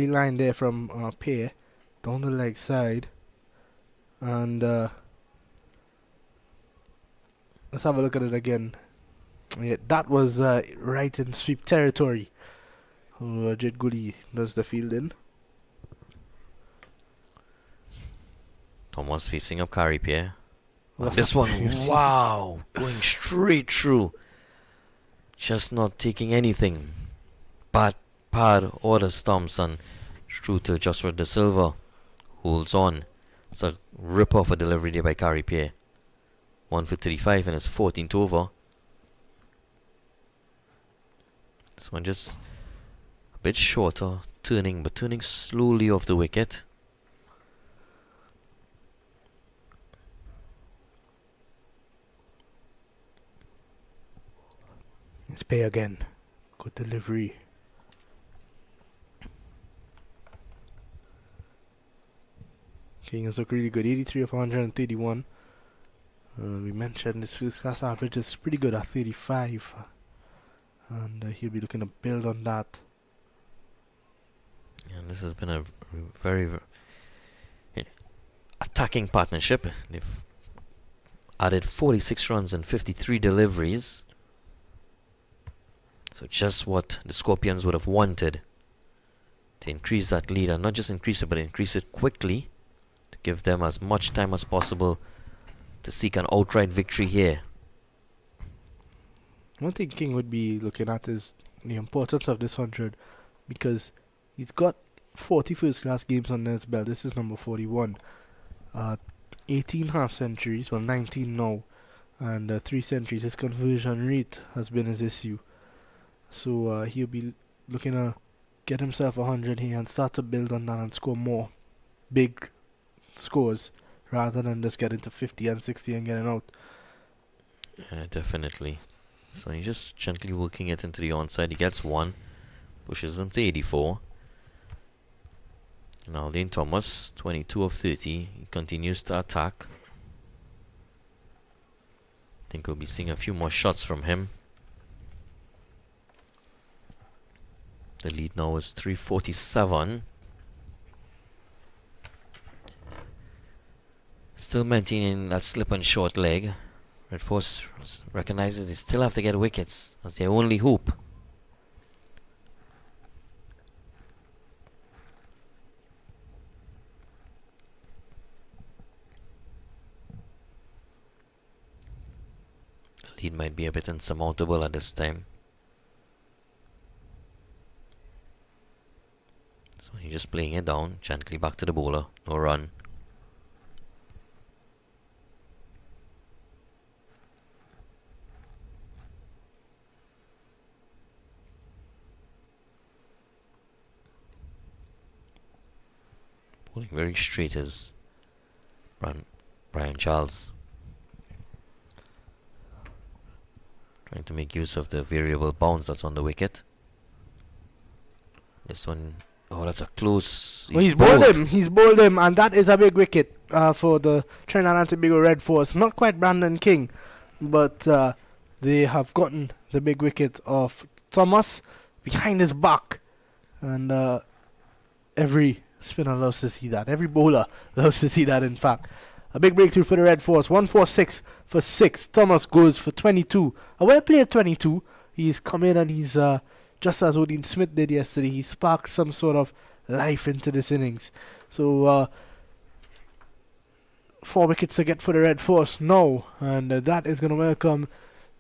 [SPEAKER 1] lined there from Pear down the leg side. And let's have a look at it again. Yeah, that was right in sweep territory. Jed Goody does the fielding.
[SPEAKER 3] Thomas facing up Carrie Pierre.
[SPEAKER 1] What's
[SPEAKER 3] This
[SPEAKER 1] up?
[SPEAKER 3] one, wow, going straight through. Just not taking anything. Pad or the stumps and through to Joshua De Silva. Holds on. It's a rip off a delivery there by Carrie Pierre. 1 for 35 in his 14th over. This one just a bit shorter, but turning slowly off the wicket.
[SPEAKER 1] It's pay again. Good delivery. King has looked really good. 83 of 131. We mentioned his first class average is pretty good at 35. And he'll be looking to build on that.
[SPEAKER 3] And this has been a very attacking partnership. They've added 46 runs and 53 deliveries. So just what the Scorpions would have wanted to increase that lead, and not just increase it, but increase it quickly to give them as much time as possible to seek an outright victory here.
[SPEAKER 1] One thing King would be looking at is the importance of this 100, because he's got 40 first class games under his belt. This is number 41. 18 half centuries, well 19 now, and 3 centuries. His conversion rate has been his issue. So he'll be looking to get himself 100 here and start to build on that and score more big scores rather than just getting to 50 and 60 and getting out.
[SPEAKER 3] Yeah, definitely. So he's just gently working it into the onside. He gets one, pushes him to 84. Now Aldine Thomas, 22 of 30. He continues to attack. I think we'll be seeing a few more shots from him. The lead now is 347. Still maintaining that slip and short leg. Red Force recognizes they still have to get wickets as their only hope. The lead might be a bit insurmountable at this time. So he's just playing it down, gently back to the bowler, no run. Bowling very straight is Brian Charles. Trying to make use of the variable bounce that's on the wicket. This one, oh, that's a close.
[SPEAKER 1] He's bowled him. He's bowled him, and that is a big wicket for the Trinidad and Tobago Red Force. Not quite Brandon King, but they have gotten the big wicket of Thomas behind his back, and every spinner loves to see that. Every bowler loves to see that, in fact. A big breakthrough for the Red Force. 146 for 6. Thomas goes for 22. A well-played 22. He's come in and he's, just as Odin Smith did yesterday, he sparked some sort of life into this innings. So, 4 wickets to get for the Red Force now. And that is going to welcome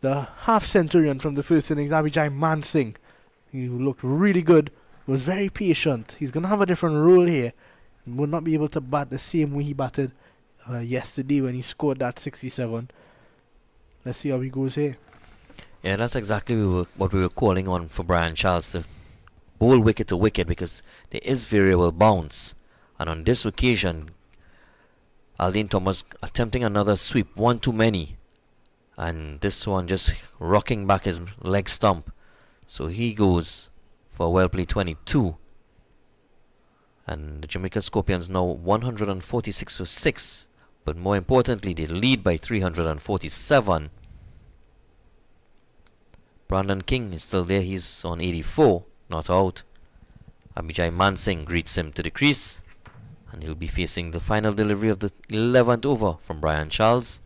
[SPEAKER 1] the half-centurion from the first innings, Abhijay Mansingh. He looked really good. Was very patient. He's going to have a different role here and will not be able to bat the same way he batted yesterday when he scored that 67. Let's see how he goes here.
[SPEAKER 3] Yeah, that's exactly what we were calling on for Brian Charles, to bowl wicket to wicket, because there is variable bounce. And on this occasion, Aldine Thomas attempting another sweep, one too many. And this one just rocking back his leg stump. So he goes for a well-played 22. And the Jamaica Scorpions now 146 for 6. But more importantly, they lead by 347. Brandon King is still there. He's on 84, not out. Abhijay Mansingh greets him to the crease. And he'll be facing the final delivery of the 11th over from Brian Charles.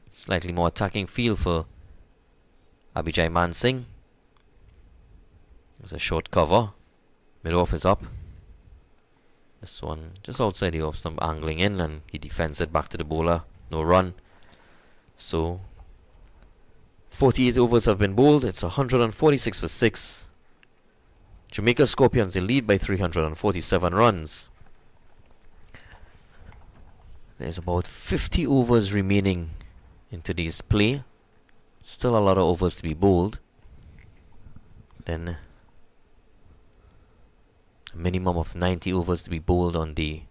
[SPEAKER 3] Slightly more attacking feel for Abhijay Mansingh. There's a short cover. Mid-off is up. This one just outside the off, some angling in, and he defends it back to the bowler. No run. So 48 overs have been bowled. It's 146 for 6. Jamaica Scorpions, they lead by 347 runs. There's about 50 overs remaining in today's play. Still a lot of overs to be bowled. Then a minimum of 90 overs to be bowled on the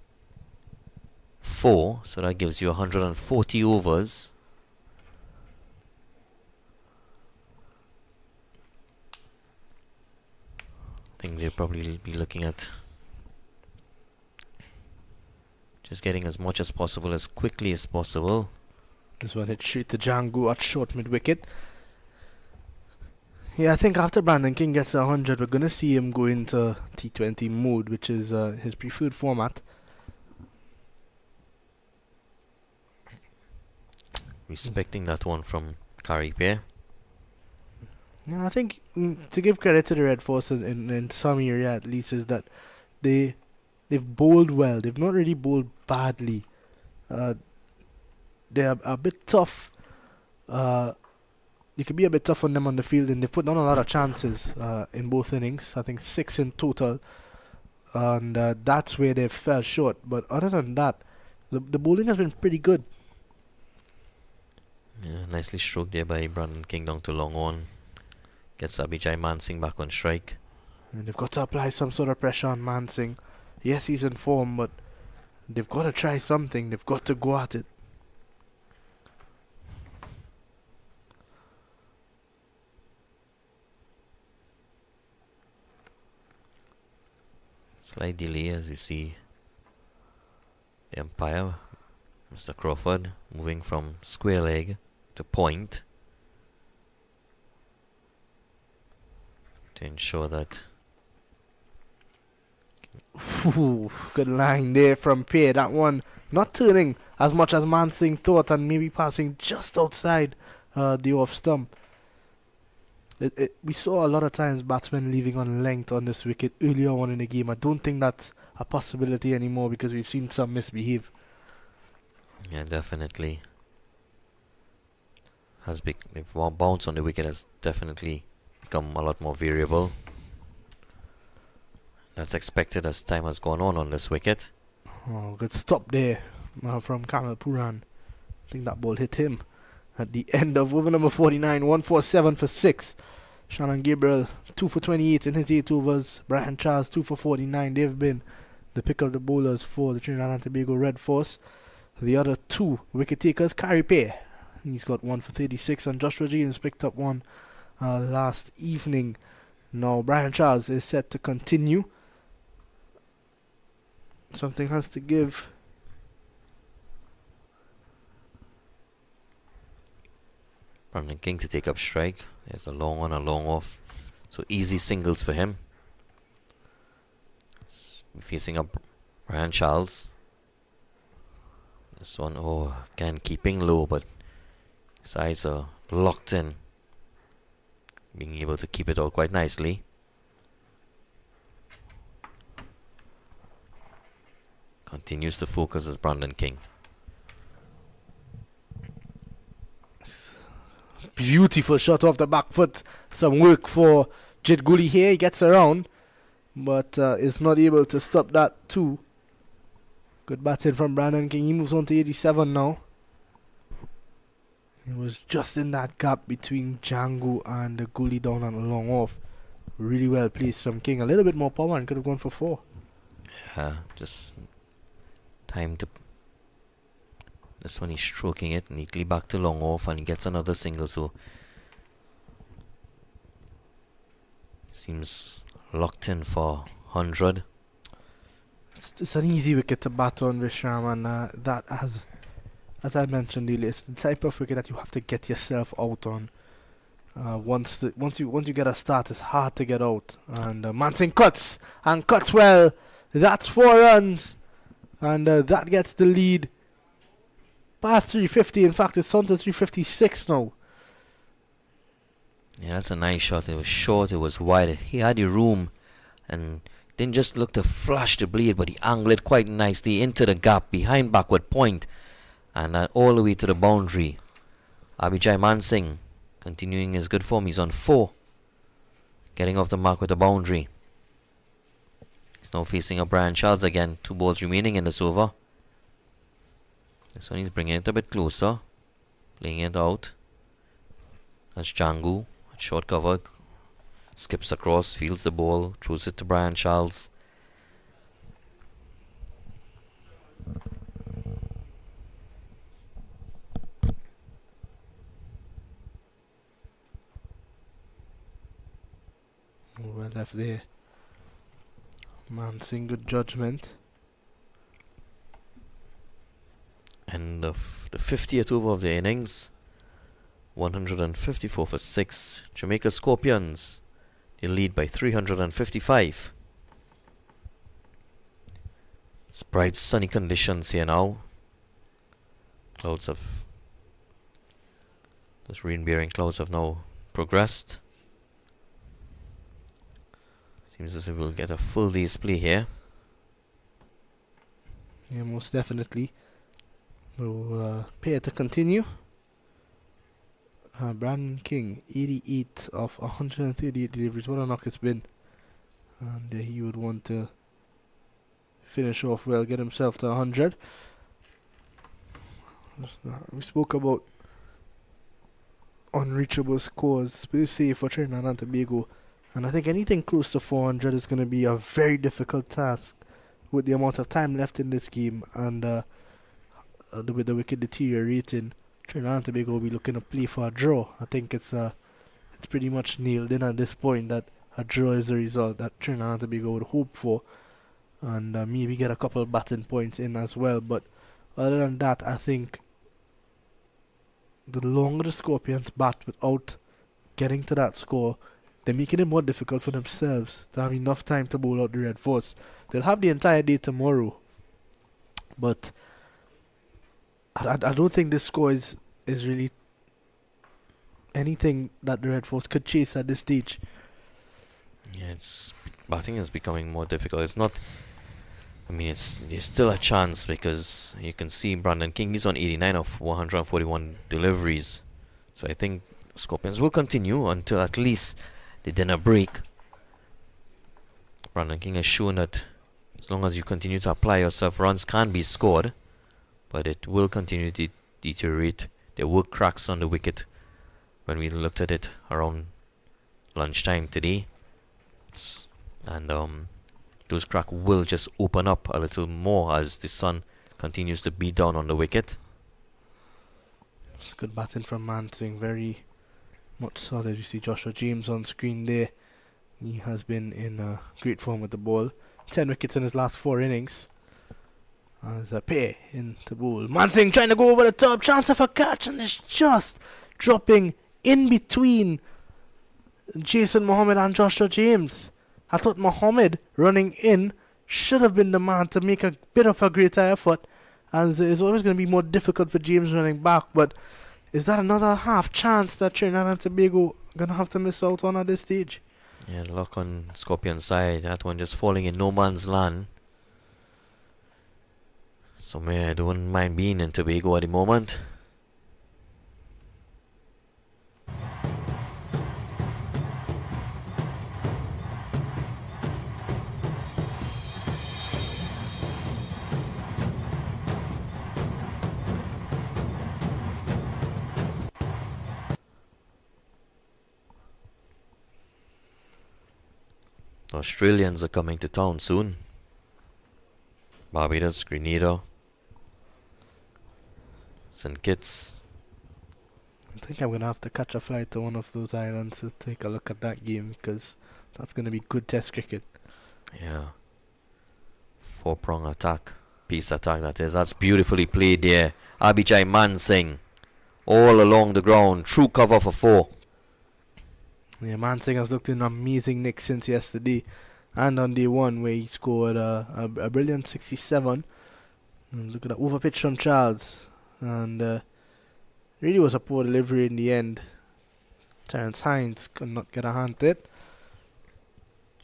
[SPEAKER 3] 4, so that gives you 140 overs. think they'll probably be looking at just getting as much as possible, as quickly as possible.
[SPEAKER 1] This one hit straight to Django at short mid wicket. Yeah, I think after Brandon King gets 100, we're going to see him go into T20 mode, which is his preferred format.
[SPEAKER 3] Respecting that one from Caribe.
[SPEAKER 1] Yeah, I think to give credit to the Red Force in some area at least is that they've bowled well. They've not really bowled badly. They're a bit tough. You could be a bit tough on them on the field, and they've put down a lot of chances in both innings. I think 6 in total, and that's where they fell short. But other than that, the bowling has been pretty good.
[SPEAKER 3] Yeah, nicely stroked there by Brandon King down to long on. Gets Abhijay Mansingh back on strike.
[SPEAKER 1] And they've got to apply some sort of pressure on Mansingh. Yes, he's in form, but they've got to try something. They've got to go at it.
[SPEAKER 3] Slight delay as we see the umpire, Mr. Crawford, moving from square leg to point to ensure that.
[SPEAKER 1] Ooh, good line there from Pear. That one not turning as much as Mansingh thought, and maybe passing just outside the off stump. We saw a lot of times batsmen leaving on length on this wicket earlier on in the game. I don't think that's a possibility anymore because we've seen some misbehave.
[SPEAKER 3] Yeah, definitely. The bounce on the wicket has definitely become a lot more variable. That's expected as time has gone on this wicket.
[SPEAKER 1] Oh, good stop there from Kamal Puran. I think that ball hit him at the end of over number 49, 147 for 6. Shannon Gabriel 2 for 28 in his 8 overs. Brian Charles 2 for 49. They've been the pick of the bowlers for the Trinidad and Tobago Red Force. The other 2 wicket takers, Carey Pear, he's got 1 for 36, and Joshua James picked up 1 last evening. Now Brian Charles is set to continue. Something has to give.
[SPEAKER 3] Brandon King to take up strike. There's a long on, a long off. So easy singles for him. Facing up Brian Charles. This one, oh, again keeping low, but his eyes are locked in. Being able to keep it out quite nicely. Continues to focus as Brandon King.
[SPEAKER 1] Beautiful shot off the back foot. Some work for Jid Gully here. He gets around, but is not able to stop that too. Good batting from Brandon King. He moves on to 87 now. He was just in that gap between Django and the Gully down on a long off. Really well placed from King. A little bit more power and could have gone for 4.
[SPEAKER 3] Yeah, just time to. This one he's stroking it neatly back to long off, and he gets another single, so seems locked in for 100.
[SPEAKER 1] It's an easy wicket to bat on, Vishram, and that as I mentioned earlier, it's the type of wicket that you have to get yourself out on. Once you get a start, it's hard to get out. And Mansingh cuts well. That's 4 runs, and that gets the lead. Past 350, in fact, it's on to 356 now.
[SPEAKER 3] Yeah, that's a nice shot. It was short, it was wide. He had the room and didn't just look to flash the blade, but he angled it quite nicely into the gap behind backward point and all the way to the boundary. Abhijay Mansingh continuing his good form. He's on 4, getting off the mark with the boundary. He's now facing up Brian Charles again. 2 balls remaining in this over. This one he's bringing it a bit closer, playing it out. That's Django, short cover, skips across, fields the ball, throws it to Brian Charles.
[SPEAKER 1] Well left there. Mansing, good judgment.
[SPEAKER 3] End of the 50th over of the innings. 154 for 6. Jamaica Scorpions, they lead by 355. It's bright sunny conditions here now. Those rain-bearing clouds have now progressed. Seems as if we'll get a full day's play here.
[SPEAKER 1] Yeah, most definitely. We'll pay to continue. Brandon King, 88 of 138 deliveries. What a knock it's been. And he would want to finish off well, get himself to 100. We spoke about unreachable scores, pretty safe for Trinidad and Tobago. And I think anything close to 400 is going to be a very difficult task with the amount of time left in this game and with the wicket deteriorating. Trinidad and Tobago will be looking to play for a draw. I think it's pretty much nailed in at this point that a draw is the result that Trinidad and Tobago would hope for, and maybe get a couple of batting points in as well. But other than that, I think the longer the Scorpions bat without getting to that score, they're making it more difficult for themselves to have enough time to bowl out the Red Force. They'll have the entire day tomorrow, but I don't think this score is really anything that the Red Force could chase at this stage.
[SPEAKER 3] Yeah, batting is becoming more difficult. It's not. I mean, it's still a chance because you can see Brandon King. He's on 89 of 141 deliveries. So I think Scorpions will continue until at least the dinner break. Brandon King has shown that as long as you continue to apply yourself, runs can be scored, but it will continue to deteriorate. There were cracks on the wicket when we looked at it around lunchtime today, and those cracks will just open up a little more as the sun continues to beat down on the wicket.
[SPEAKER 1] It's good batting from Mansing, very much solid. You see Joshua James on screen there. He has been in great form with the ball. 10 wickets in his last 4 innings. As a pair in the bowl. Mansing trying to go over the top. Chance of a catch, and it's just dropping in between Jason Mohammed and Joshua James. I thought Mohammed running in should have been the man to make a bit of a greater effort, as it's always going to be more difficult for James running back. But is that another half chance that Trinidad and Tobago going to have to miss out on at this stage?
[SPEAKER 3] Yeah, luck on Scorpion side. That one just falling in no man's land. Somewhere I don't mind being in Tobago at the moment. Australians are coming to town soon. Barbados, Grenada, St. Kitts.
[SPEAKER 1] I think I'm going to have to catch a flight to one of those islands to take a look at that game, because that's going to be good test cricket.
[SPEAKER 3] Yeah. 4-prong attack. Peace attack, that is. That's beautifully played there. Abhijay Mansing. All along the ground. True cover for 4.
[SPEAKER 1] Yeah, Mansing has looked in amazing nick since yesterday. And on day 1 where he scored a brilliant 67. And look at that overpitch from Charles. And really was a poor delivery in the end. Terence Hines could not get a hand to it.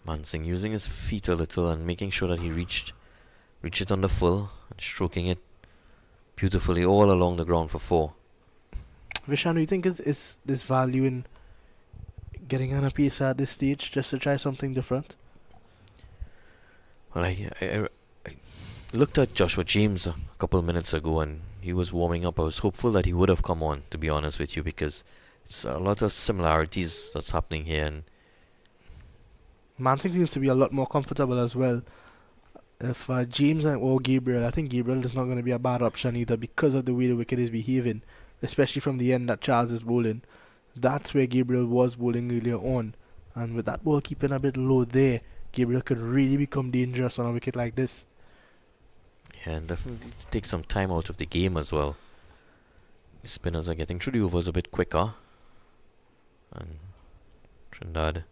[SPEAKER 3] Mansing using his feet a little and making sure that he reached it on the full and stroking it beautifully all along the ground for 4.
[SPEAKER 1] Vishan, do you think is this value in getting on a piece at this stage just to try something different?
[SPEAKER 3] Well, I looked at Joshua James a couple of minutes ago and he was warming up. I was hopeful that he would have come on, to be honest with you, because it's a lot of similarities that's happening here. And
[SPEAKER 1] Mansing seems to be a lot more comfortable as well. If James or Gabriel, I think Gabriel is not going to be a bad option either because of the way the wicket is behaving, especially from the end that Charles is bowling. That's where Gabriel was bowling earlier on, and with that ball keeping a bit low there, Gabriel could really become dangerous on a wicket like this.
[SPEAKER 3] Yeah, and definitely take some time out of the game as well. The spinners are getting through the overs a bit quicker. And Trinidad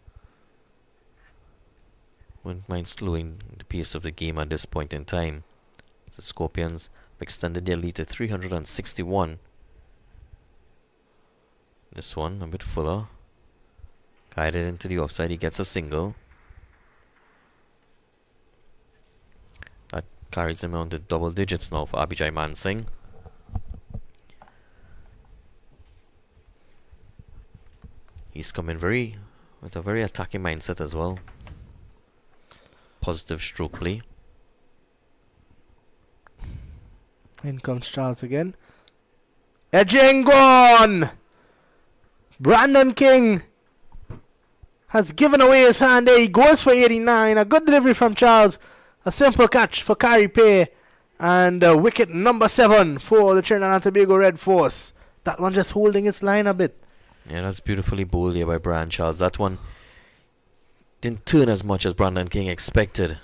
[SPEAKER 3] wouldn't mind slowing the pace of the game at this point in time. The Scorpions have extended their lead to 361. This one a bit fuller. Guided into the offside, he gets a single. That carries him on to double digits now for Abhijay Mansingh. He's coming with a very attacking mindset as well. Positive stroke play.
[SPEAKER 1] In comes Charles again. Edging gone! Brandon King has given away his hand there. He goes for 89. A good delivery from Charles. A simple catch for Kari Pay. And wicket number 7 for the Trinidad and Tobago Red Force. That one just holding its line a bit.
[SPEAKER 3] Yeah, that's beautifully bowled here by Brian Charles. That one didn't turn as much as Brandon King expected.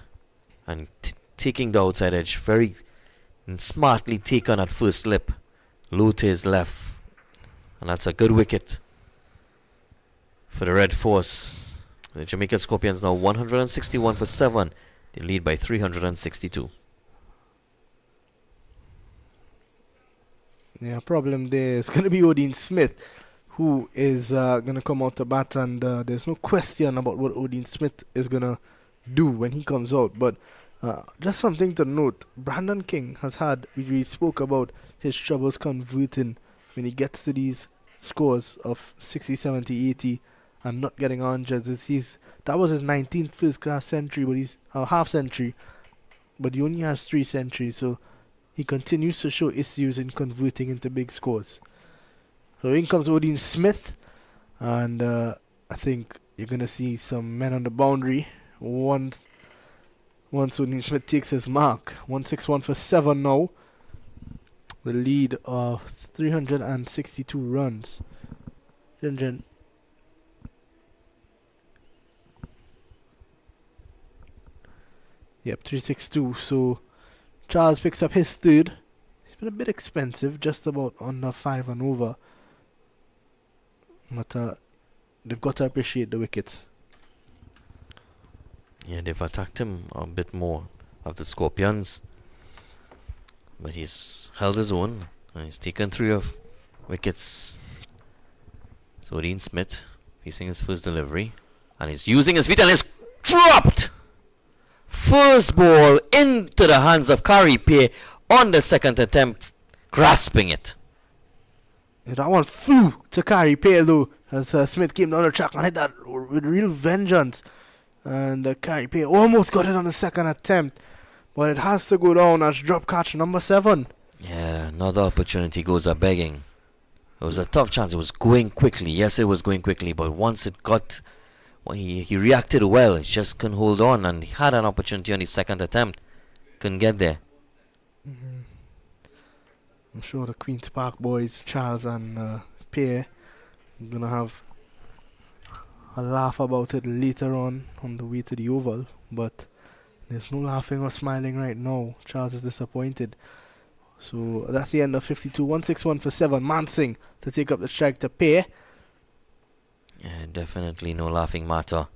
[SPEAKER 3] And taking the outside edge very smartly taken at first slip. Low to his left. And that's a good wicket for the Red Force. The Jamaica Scorpions now 161 for 7. They lead by 362.
[SPEAKER 1] Yeah, problem there is going to be Odin Smith, who is going to come out to bat, and there's no question about what Odin Smith is going to do when he comes out. But just something to note, Brandon King has had, we spoke about his troubles converting when he gets to these scores of 60, 70, 80 and not getting hundreds. That was his 19th first class century, but he's half century, but he only has 3 centuries, so he continues to show issues in converting into big scores. So in comes Odin Smith, and I think you're going to see some men on the boundary once Odin Smith takes his mark. 161 for 7 now. The lead of 362 runs. 300. Yep, 362. So Charles picks up his third. He's been a bit expensive, just about under 5 and over. But they've got to appreciate the wickets.
[SPEAKER 3] Yeah, they've attacked him a bit more of the Scorpions. But he's held his own and he's taken 3 of wickets. So Dean Smith facing his first delivery. And he's using his feet and it's dropped! First ball into the hands of Kari Pay on the second attempt, grasping it.
[SPEAKER 1] Yeah, that one flew to Kari Pay though, as Smith came down the track and hit that with real vengeance. And Kari Pay almost got it on the second attempt, but it has to go down as drop catch number 7.
[SPEAKER 3] Yeah, another opportunity goes a begging. It was a tough chance. It was going quickly. Yes, it was going quickly, but once it got... Well, he reacted well. He just couldn't hold on, and he had an opportunity on his second attempt. Couldn't get there.
[SPEAKER 1] I'm sure the Queen's Park boys, Charles and Pay, are going to have a laugh about it later on the way to the Oval, but there's no laughing or smiling right now. Charles is disappointed. So that's the end of 52. 161 for 7. Mansingh to take up the strike to Pay.
[SPEAKER 3] Yeah, definitely no laughing matter.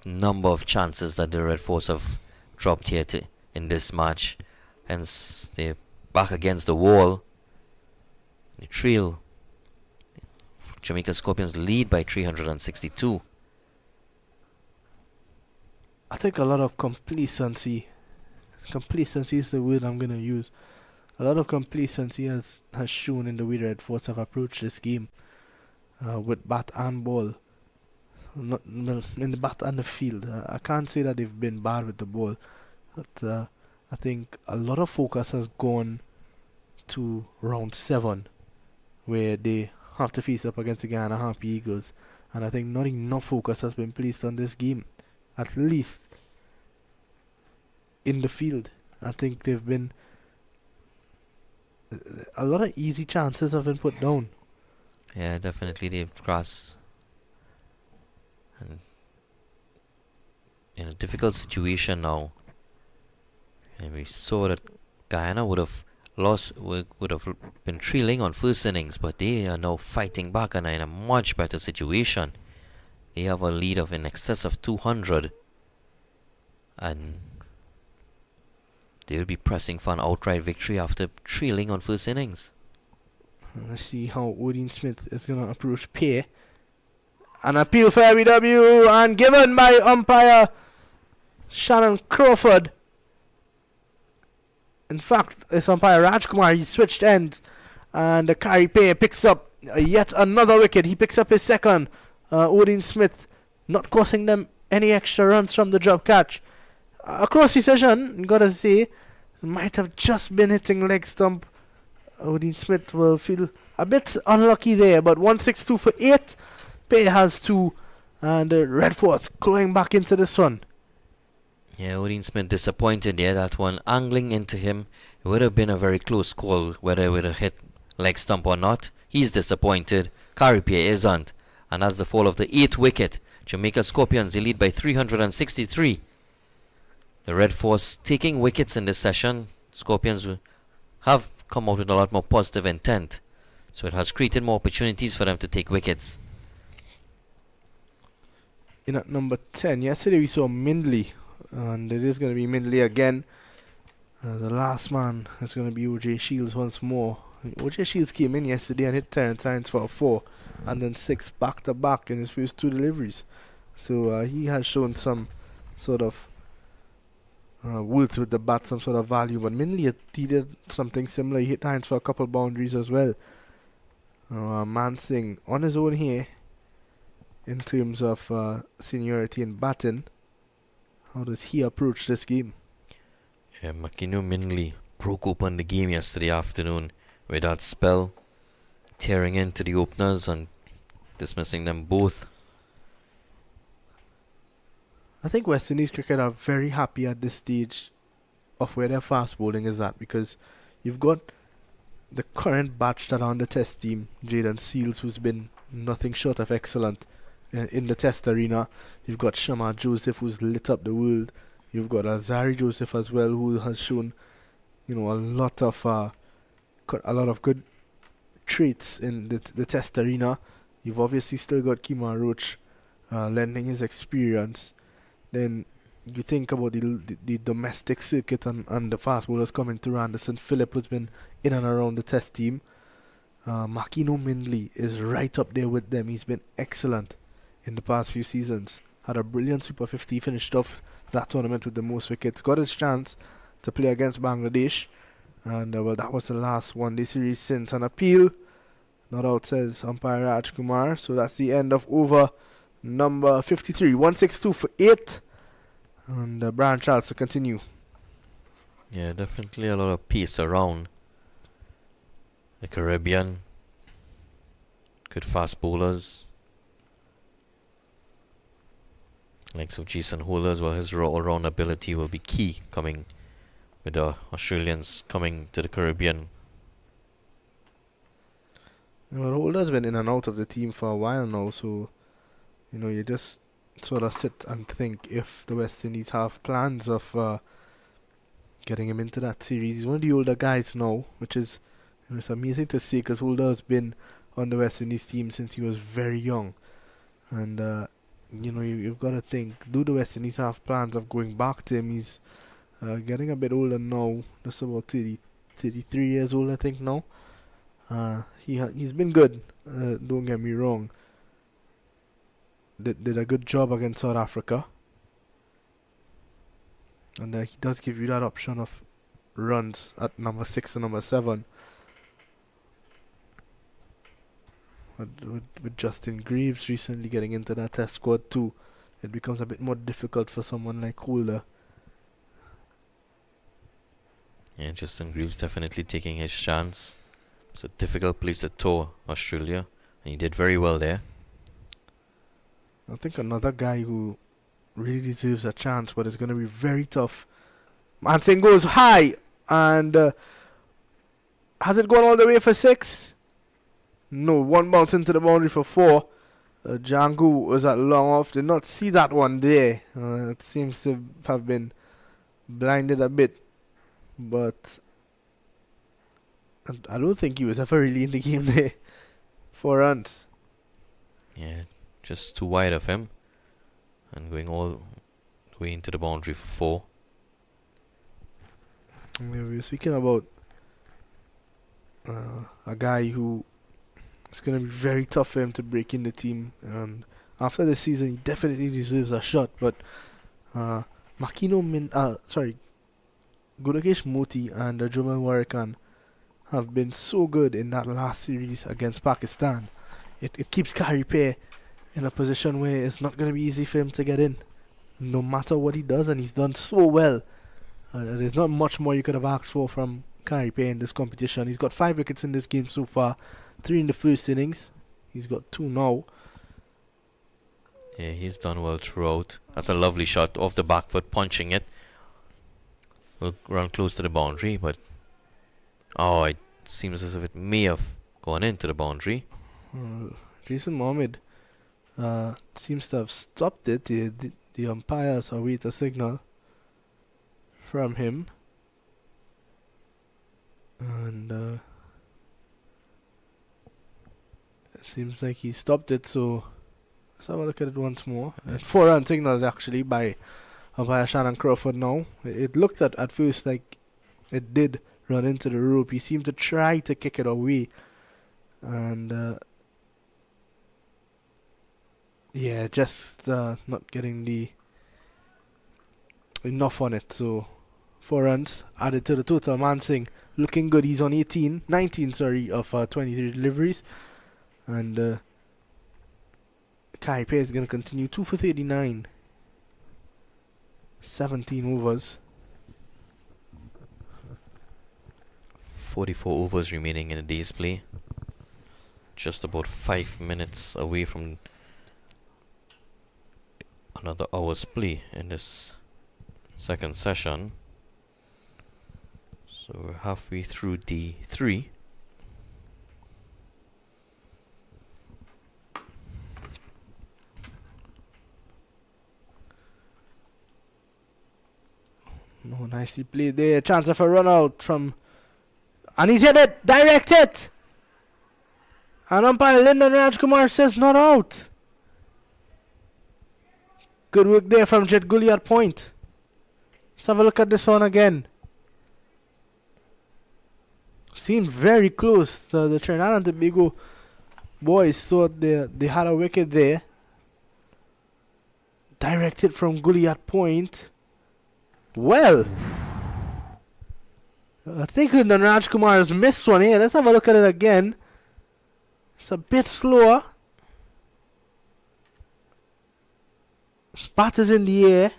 [SPEAKER 3] Number of chances that the Red Force have dropped here in this match. Hence, they're back against the wall. The trail. Jamaica Scorpions lead by 362.
[SPEAKER 1] I think a lot of complacency is the word I'm going to use. A lot of complacency has shown in the way the Red Force have approached this game. With bat and ball, not in the bat and the field. I can't say that they've been bad with the ball, but I think a lot of focus has gone to round 7, where they have to face up against the Guyana Harpy Eagles, and I think not enough focus has been placed on this game, at least in the field. I think they've been a lot of easy chances have been put down.
[SPEAKER 3] Yeah, definitely they've crossed. And in a difficult situation now. And we saw that Guyana would have been trailing on first innings, but they are now fighting back and are in a much better situation. They have a lead of in excess of 200, and they'll be pressing for an outright victory after trailing on first innings.
[SPEAKER 1] Let's see how Odin Smith is going to approach Pay. An appeal for LBW and given by umpire Shannon Crawford. In fact, it's umpire Rajkumar. He switched ends, and the Kari Pay picks up yet another wicket. He picks up his second. Odin Smith not costing them any extra runs from the drop catch. A close decision, gotta say. Might have just been hitting leg stump. Odin Smith will feel a bit unlucky there, but 162 for 8. Pay has 2, and the Red Force going back into the sun.
[SPEAKER 3] Yeah, Odin Smith disappointed there. That one angling into him. It would have been a very close call whether it would have hit leg stump or not. He's disappointed. Caripia isn't. And that's the fall of the 8th wicket. Jamaica Scorpions, they lead by 363. The Red Force taking wickets in this session. Scorpions have come out with a lot more positive intent. So it has created more opportunities for them to take wickets.
[SPEAKER 1] In at number 10, yesterday we saw Mindley, and it is going to be Mindley again. The last man is going to be OJ Shields once more. OJ Shields came in yesterday and hit Terrence Hines for a 4, and then 6 back to back in his first 2 deliveries. So he has shown some sort of worth with the bat, some sort of value. But Mindley, he did something similar. He hit Hines for a couple boundaries as well. Mansingh on his own here in terms of seniority in batting. How does he approach this game?
[SPEAKER 3] Yeah, Makino Mindley broke open the game yesterday afternoon with that spell, tearing into the openers and dismissing them both.
[SPEAKER 1] I think West Indies cricket are very happy at this stage of where their fast bowling is at, because you've got the current batch that are on the test team, Jaden Seals, who's been nothing short of excellent in the test arena. You've got Shama Joseph, who's lit up the world. You've got Azari Joseph as well, who has shown, a lot of good traits in the test arena. You've obviously still got Kemar Roach lending his experience. Then you think about the domestic circuit and the fast bowlers coming through. Anderson Phillip, who's been in and around the test team. Makino Mindley is right up there with them. He's been excellent in the past few seasons. Had a brilliant Super 50, finished off that tournament with the most wickets. Got his chance to play against Bangladesh. And that was the last one-day series since an appeal. Not out, says umpire Rajkumar. So that's the end of over number 53. 162 for 8. And Brian Charles to continue.
[SPEAKER 3] Yeah, definitely a lot of pace around the Caribbean. Good fast bowlers. Likes of Jason Holder as well. His all-round ability will be key coming with the Australians coming to the Caribbean.
[SPEAKER 1] Well, Holder's been in and out of the team for a while now, so you just sort of sit and think if the West Indies have plans of getting him into that series. He's one of the older guys now, which is it's amazing to see, because Holder has been on the West Indies team since he was very young. And you've got to think, do the West Indies have plans of going back to him? He's getting a bit older now, just about 33 years old, I think now. He's been good, don't get me wrong. Did a good job against South Africa. And he does give you that option of runs at number 6 and number 7. With Justin Greaves recently getting into that test squad too, it becomes a bit more difficult for someone like Holder.
[SPEAKER 3] Yeah, Justin Greaves definitely taking his chance. It's a difficult place to tour Australia, and he did very well there.
[SPEAKER 1] I think another guy who really deserves a chance, but it's going to be very tough. Mansingh goes high, and has it gone all the way for 6? No, one bounce into the boundary for 4. Django was at long off. Did not see that one there. It seems to have been blinded a bit. But I don't think he was ever really in the game there. 4 runs.
[SPEAKER 3] Yeah, just too wide of him. And going all the way into the boundary for 4.
[SPEAKER 1] We were speaking about a guy who it's going to be very tough for him to break in the team. And after this season, he definitely deserves a shot. But Gudakesh Moti and Jumal Warakan have been so good in that last series against Pakistan. It keeps Kari Pay in a position where it's not going to be easy for him to get in, no matter what he does, and he's done so well. There's not much more you could have asked for from Kari Pay in this competition. He's got 5 wickets in this game so far, 3 in the first innings. He's got 2 now.
[SPEAKER 3] Yeah, he's done well throughout. That's a lovely shot off the back foot, punching it. Will run close to the boundary, but it seems as if it may have gone into the boundary.
[SPEAKER 1] Jason Mohammed seems to have stopped it. The umpires await a signal from him. And it seems like he stopped it, so let's have a look at it once more. 4 run signal actually by umpire Shannon Crawford now. It looked at first like it did run into the rope. He seemed to try to kick it away. And just not getting the enough on it. So 4 runs added to the total. Mansingh looking good. He's on 19 of 23 deliveries. And Kari Pay is going to continue 2 for 39. 17 overs.
[SPEAKER 3] 44 overs remaining in the day's play. Just about 5 minutes away from another hour's play in this second session. So we're halfway through D3.
[SPEAKER 1] Oh, nicely played there. Chance of a run out from... And he's hit it! Direct hit! And umpire Lyndon Rajkumar says not out. Good work there from Jet Gully at point. Let's have a look at this one again. Seemed very close. The Trinidad and Tobago boys thought they had a wicket there. Direct hit from Gully at point. Well, I think Lyndon Rajkumar has missed one here. Let's have a look at it again. It's a bit slower. Bat is in the air.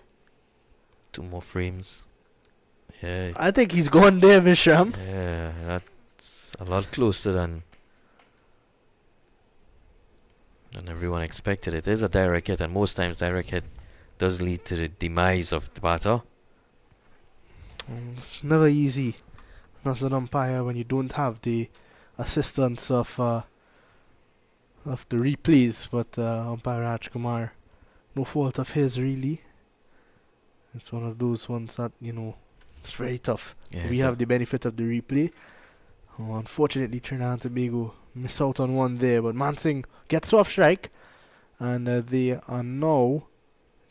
[SPEAKER 3] 2 more frames. Yeah.
[SPEAKER 1] I think he's gone there, Vishram.
[SPEAKER 3] Yeah, that's a lot closer than everyone expected. It is a direct hit, and most times direct hit does lead to the demise of the batter.
[SPEAKER 1] It's never easy as an umpire when you don't have the assistance of the replays, but umpire Rajkumar, no fault of his really. It's one of those ones that, it's very tough.
[SPEAKER 3] Yeah,
[SPEAKER 1] We have the benefit of the replay. Unfortunately, Trinidad and Tobago miss out on one there, but Mansingh gets off strike, and they are now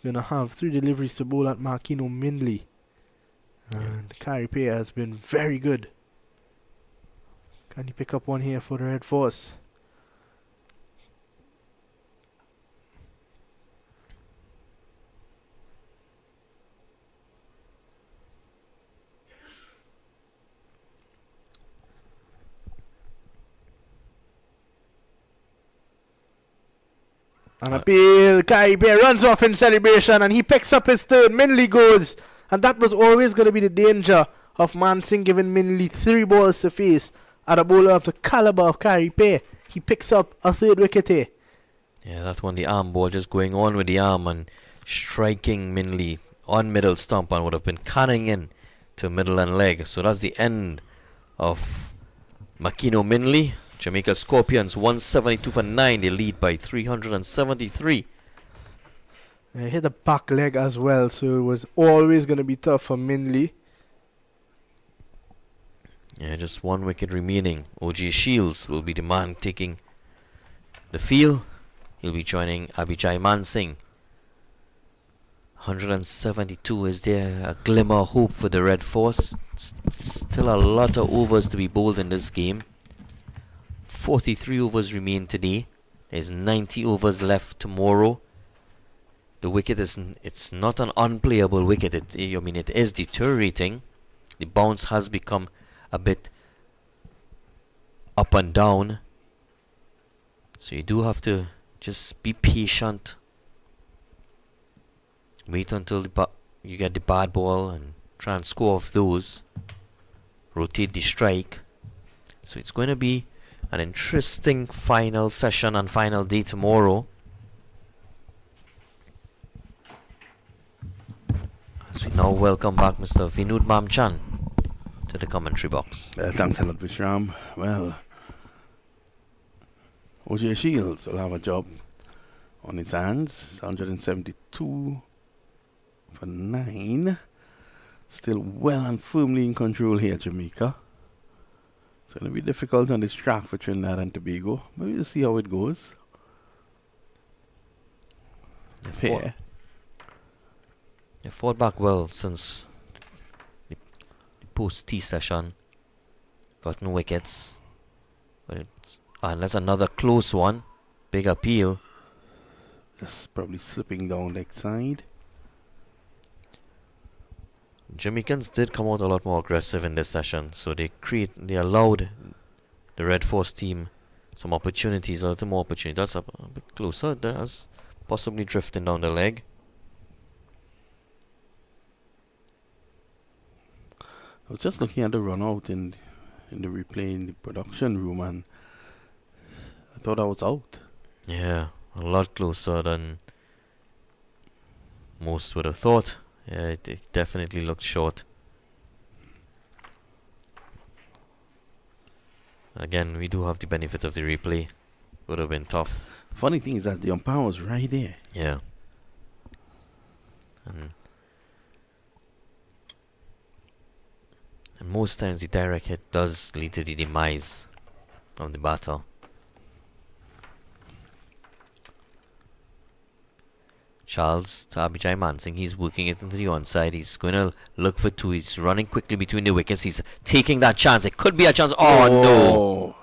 [SPEAKER 1] going to have 3 deliveries to bowl at Makino Mindley. And Kari Pay has been very good. Can he pick up one here for the Red Force? An appeal. Kari Pay runs off in celebration and he picks up his 3rd. Mindley goes. And that was always going to be the danger of Mansingh giving Mindley 3 balls to face at a bowler of the caliber of Kari Pay. He picks up a 3rd wicket here.
[SPEAKER 3] Yeah, that one, the arm ball, just going on with the arm and striking Mindley on middle stump, and would have been canning in to middle and leg. So that's the end of Makino Mindley. Jamaica Scorpions 172 for 9. They lead by 373.
[SPEAKER 1] He hit the back leg as well, so it was always going to be tough for Minley.
[SPEAKER 3] Yeah, just one wicket remaining. OJ Shields will be the man taking the field. He'll be joining Abhijay Mansingh. 172. Is there a glimmer of hope for the Red Force? Still a lot of overs to be bowled in this game. 43 overs remain today. There's 90 overs left tomorrow. The wicket it's not an unplayable wicket. It is deteriorating. The bounce has become a bit up and down. So you do have to just be patient. Wait until you get the bad ball and try and score off those. Rotate the strike. So it's going to be an interesting final session and final day tomorrow. As we now welcome back Mr. Vinud Mamchan to the commentary box.
[SPEAKER 5] Thanks a lot, Vishram. Well, OJ Shields will have a job on his hands. It's 172 for 9. Still well and firmly in control here, Jamaica. It's going to be difficult on this track for Trinidad and Tobago. But we'll see how it goes.
[SPEAKER 3] They fought back well since the post-tea session. Got no wickets. But that's another close one. Big appeal.
[SPEAKER 5] Just probably slipping down leg side.
[SPEAKER 3] Jamaicans did come out a lot more aggressive in this session, so they allowed the Red Force team some opportunities, a little more opportunity. That's a bit closer. That's possibly drifting down the leg.
[SPEAKER 5] I was just looking at the run out in the replay in the production room, and I thought I was out.
[SPEAKER 3] Yeah, a lot closer than most would have thought. Yeah, it definitely looked short. Again, we do have the benefit of the replay. Would have been tough.
[SPEAKER 5] Funny thing is that the umpire was right there.
[SPEAKER 3] Yeah. And most times the direct hit does lead to the demise of the batter. Charles to Abhijay Mansingh. He's working it into the onside. He's going to look for 2. He's running quickly between the wickets. He's taking that chance. It could be a chance. Oh, no.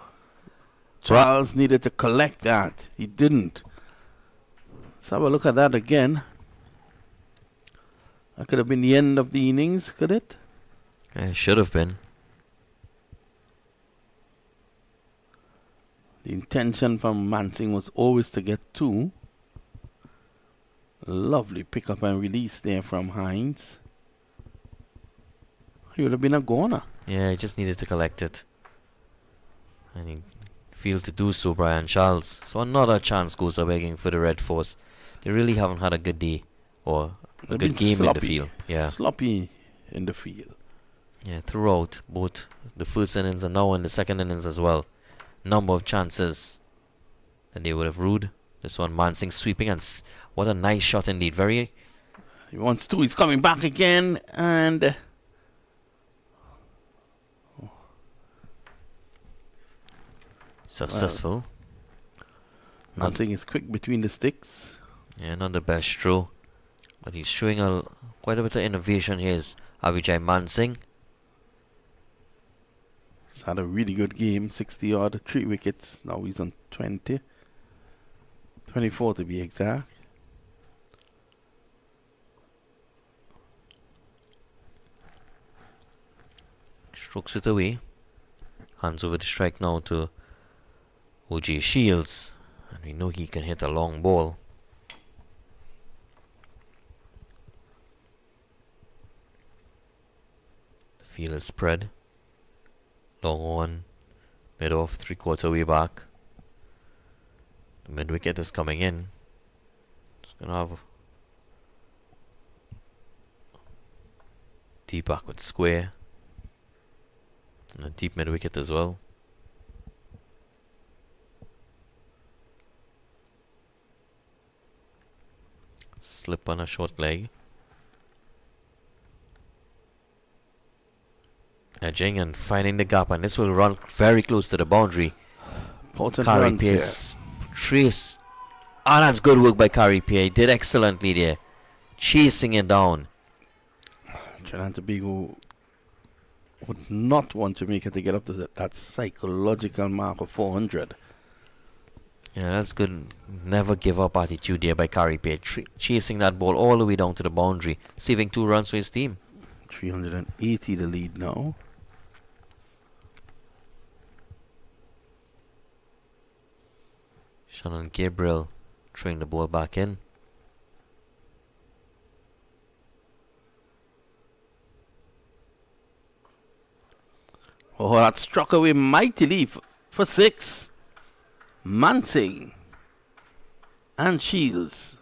[SPEAKER 5] Charles needed to collect that. He didn't. Let's have a look at that again. That could have been the end of the innings, could it?
[SPEAKER 3] It should have been.
[SPEAKER 5] The intention from Mansingh was always to get 2. Lovely pick up and release there from Hines. He would have been a goner.
[SPEAKER 3] Yeah, he just needed to collect it. And he failed to do so, Brian Charles. So another chance goes a begging for the Red Force. They really haven't had a good day or a good game in the field. Yeah.
[SPEAKER 5] Sloppy in the field.
[SPEAKER 3] Yeah, throughout both the first innings and now in the second innings as well. Number of chances that they would have ruled. This one, Mansingh sweeping, and what a nice shot indeed. Very.
[SPEAKER 5] He wants 2. He's coming back again, and
[SPEAKER 3] successful.
[SPEAKER 5] Mansingh is quick between the sticks.
[SPEAKER 3] Yeah, not the best throw, but he's showing quite a bit of innovation here. Is Abhijay Mansingh.
[SPEAKER 5] He's had a really good game, 60 odd, 3 wickets. Now he's on 20. 24 to be exact.
[SPEAKER 3] Strokes it away. Hands over the strike now to OJ Shields. And we know he can hit a long ball. The field is spread. Long on. Mid off, 3/4 way back. The mid wicket is coming in. It's gonna have deep backward square. And a deep mid wicket as well. slip on a short leg. Edging and finding the gap, and this will run very close to the boundary.
[SPEAKER 5] Important
[SPEAKER 3] Carry
[SPEAKER 5] runs here.
[SPEAKER 3] Pace, trace. Ah, that's good work by Carry P. Did excellently there, chasing it down.
[SPEAKER 5] Trinidad and Tobago would not want Jamaica to get up to that psychological mark of 400.
[SPEAKER 3] Yeah, that's good. Never give up attitude there by Carry P. Chasing that ball all the way down to the boundary, saving 2 runs for his team.
[SPEAKER 5] 380 the lead now.
[SPEAKER 3] Shannon Gabriel throwing the ball back in.
[SPEAKER 5] Oh, that struck away mightily for 6. Mansing and Shields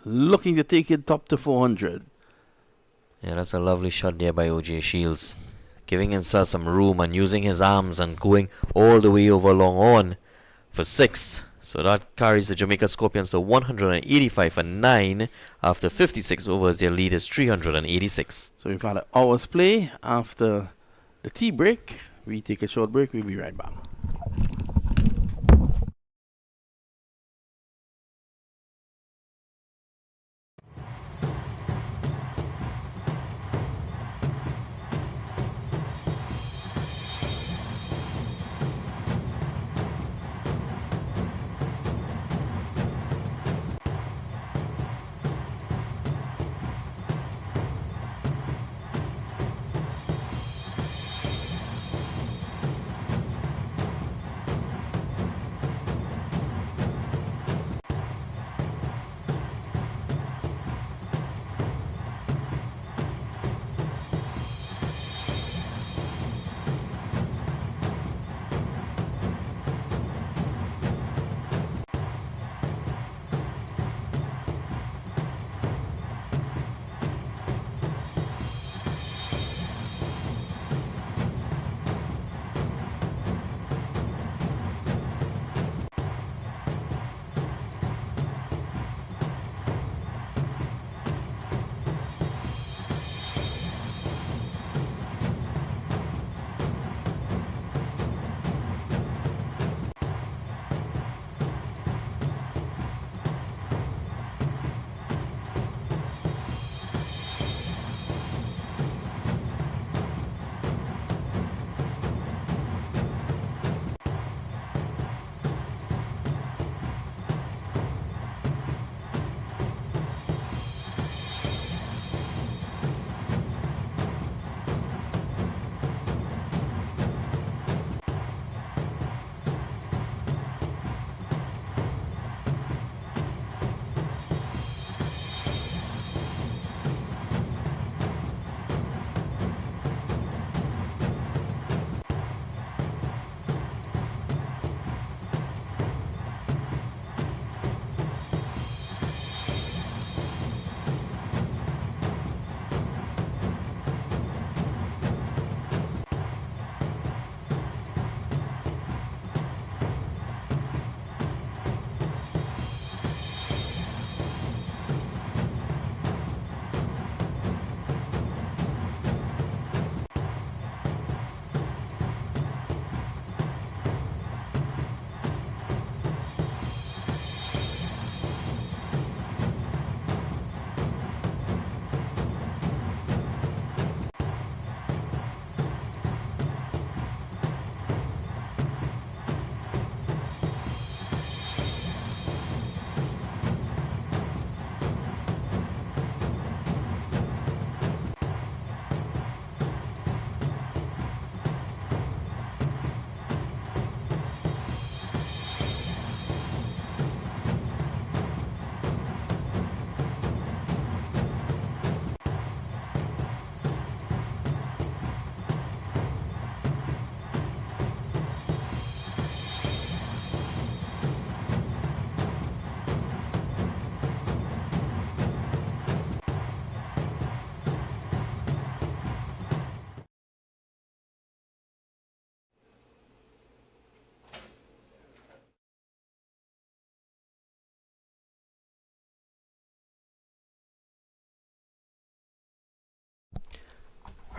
[SPEAKER 5] looking to take it up to 400.
[SPEAKER 3] Yeah, that's a lovely shot there by OJ Shields, giving himself some room and using his arms and going all the way over long on for 6. So that carries the Jamaica Scorpions to 185 for 9 after 56 overs. Their lead is 386.
[SPEAKER 5] So we've had an hour's play. After the tea break, we take a short break. We'll be right back.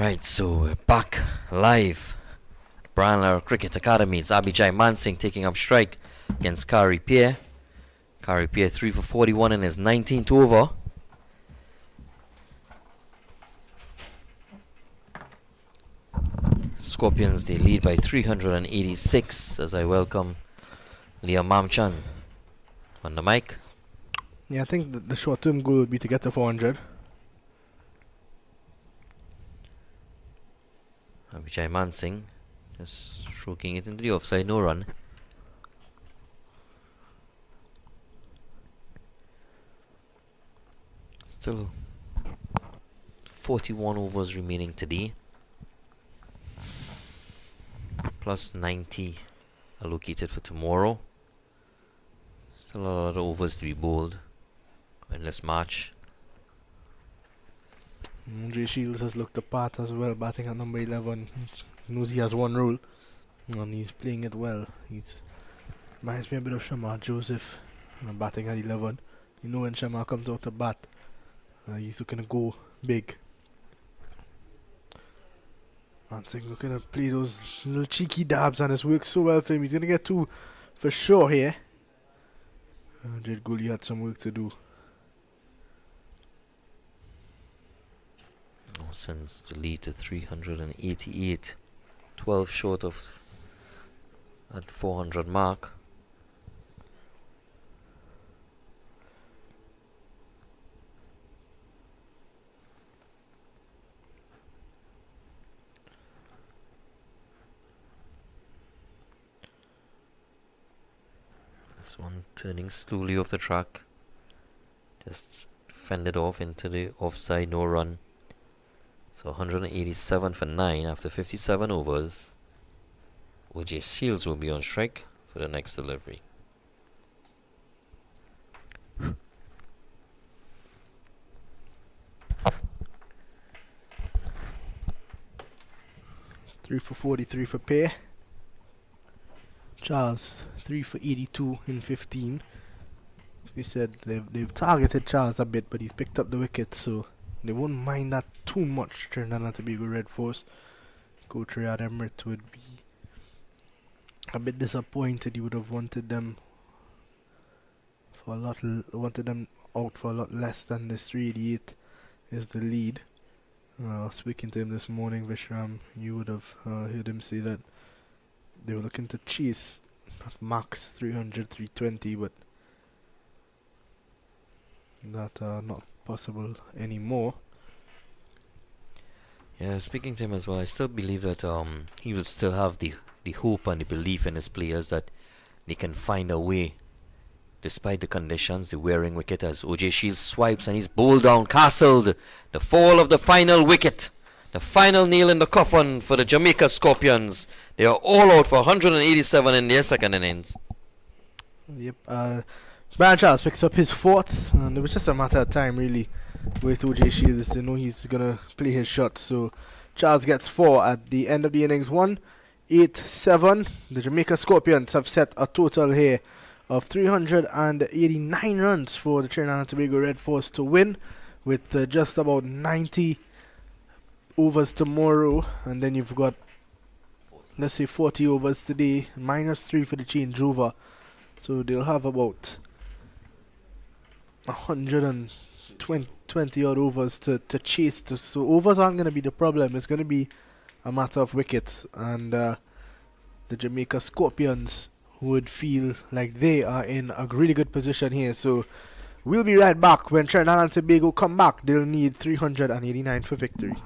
[SPEAKER 3] Right, so we're back live. Branler Cricket Academy. It's Abhijay Mansingh taking up strike against Kari Pierre. Kari Pierre 3 for 41 in his 19th over. Scorpions, they lead by 386 as I welcome Liam Mamchan on the mic.
[SPEAKER 1] Yeah, I think the short-term goal would be to get to 400.
[SPEAKER 3] Abhijay Mansingh just stroking it into the offside, no run. Still 41 overs remaining today. Plus 90 allocated for tomorrow. Still a lot of overs to be bowled in this match.
[SPEAKER 1] Jay Shields has looked the part as well, batting at number 11. He knows he has one rule, and he's playing it well. He's reminds me a bit of Shamar Joseph, batting at 11. You know when Shamar comes out to bat, he's looking to go big. Mansingh looking to play those little cheeky dabs, and it's worked so well for him. He's going to get 2 for sure here. Jed Gully had some work to do.
[SPEAKER 3] Since the lead to 388, 12 short of at 400 mark. This one turning slowly off the track, just fended off into the offside, no run. So 187 for 9 after 57 overs. OJ Shields will be on strike for the next delivery.
[SPEAKER 1] Three for 43 for Pear. Charles 3 for 82 in 15. We said they've targeted Charles a bit, but he's picked up the wicket, so they won't mind that too much. Trinidad and Tobago Red Force. Coach Riyad Emirates would be a bit disappointed. He would have wanted them for a lot, wanted them out for a lot less than this. 388 is the lead. Speaking to him this morning, Vishram, you would have heard him say that they were looking to chase at max 300, 320, but that not possible anymore.
[SPEAKER 3] Yeah, speaking to him as well, I still believe that he will still have the hope and the belief in his players that they can find a way despite the conditions. The wearing wicket as OJ Shields swipes and he's bowled down, castled. The fall of the final wicket, the final nail in the coffin for the Jamaica Scorpions. They are all out for 187 in their second innings.
[SPEAKER 1] Yep. Brian Charles picks up his 4th, and it was just a matter of time really with OJ Shields. They know he's gonna play his shot, so Charles gets 4 at the end of the innings. 1-8-7. The Jamaica Scorpions have set a total here of 389 runs for the Trinidad and Tobago Red Force to win, with just about 90 overs tomorrow, and then you've got, let's say, 40 overs today, -3 for the changeover, so they'll have about 120 odd overs to chase. So overs aren't going to be the problem. It's going to be a matter of wickets, and the Jamaica Scorpions would feel like they are in a really good position here. So we'll be right back. When Trinidad and Tobago come back, they'll need 389 for victory.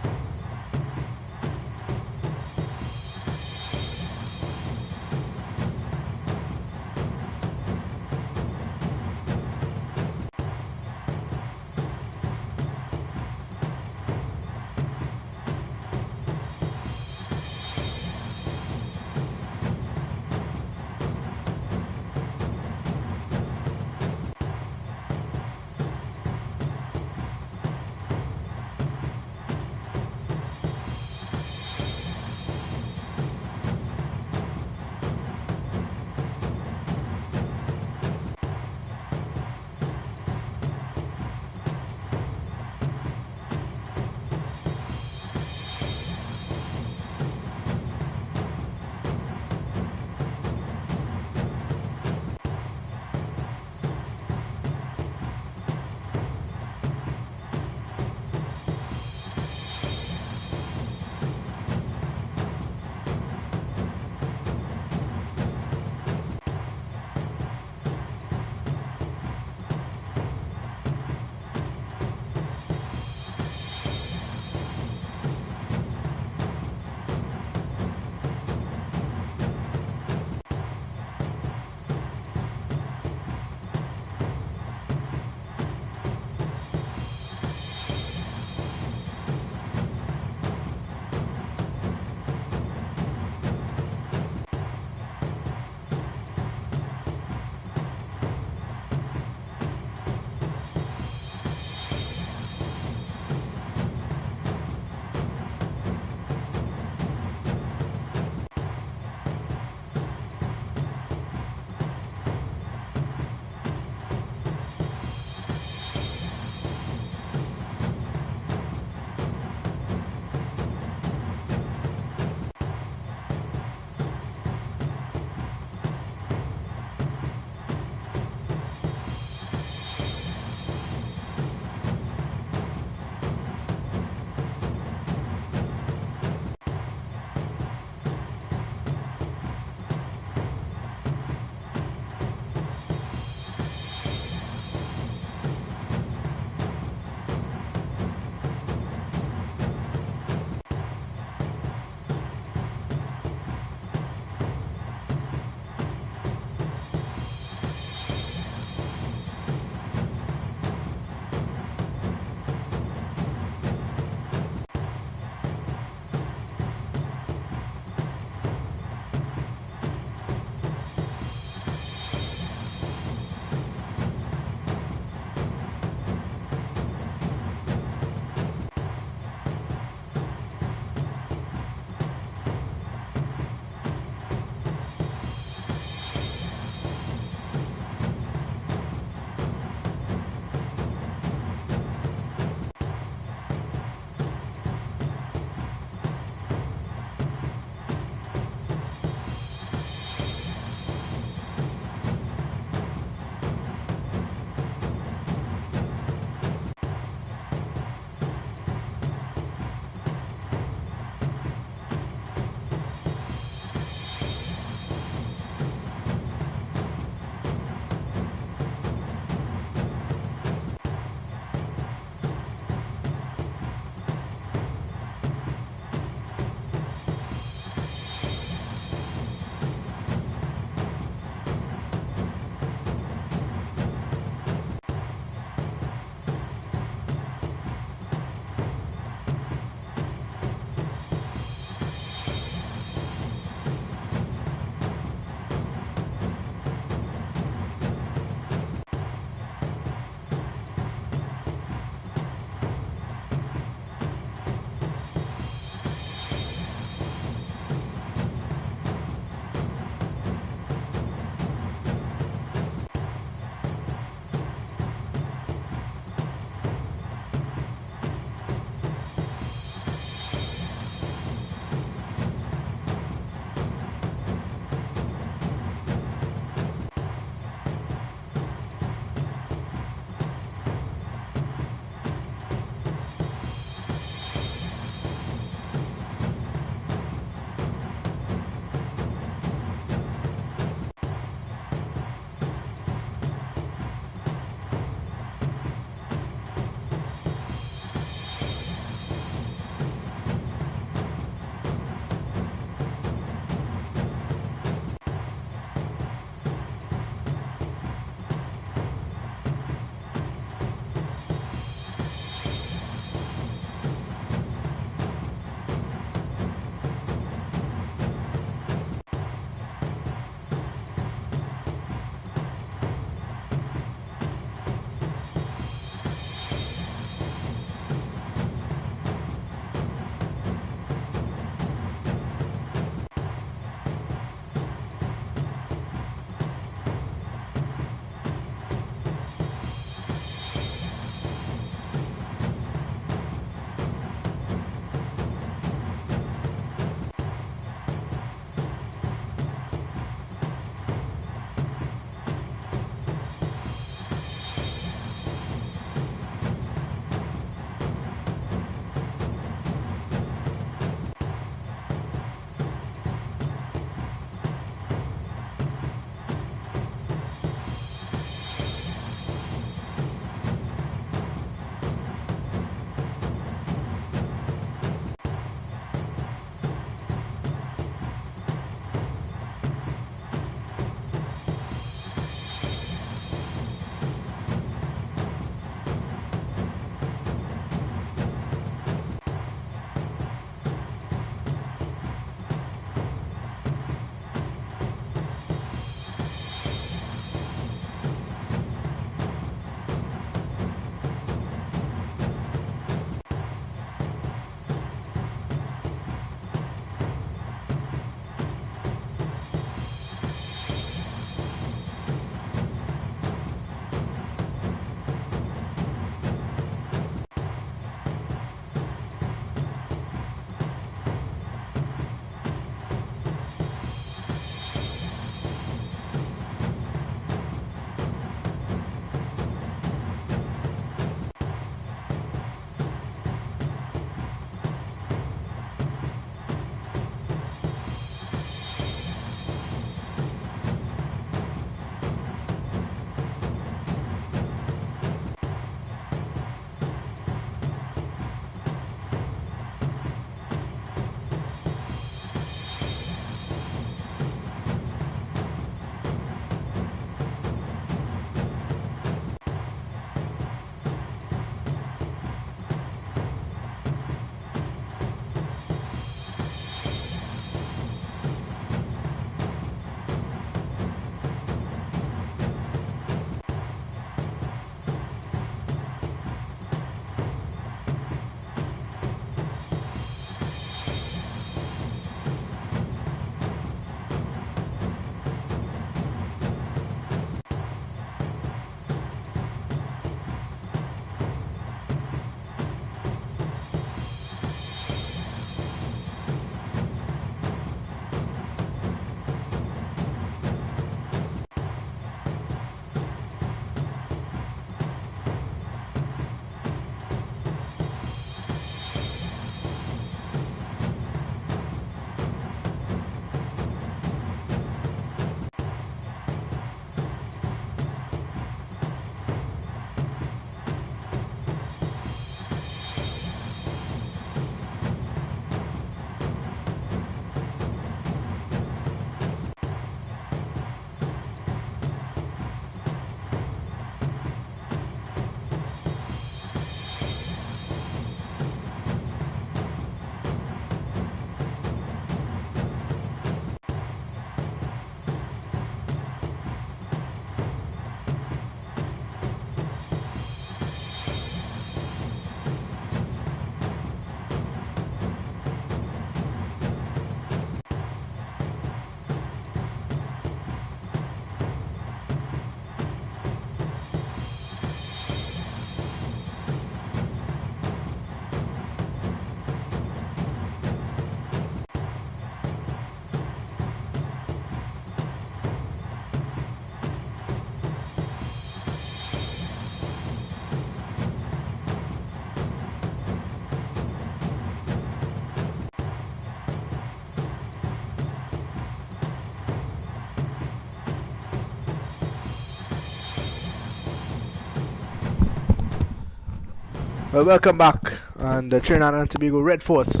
[SPEAKER 1] Well, welcome back. And the Trinidad and Tobago Red Force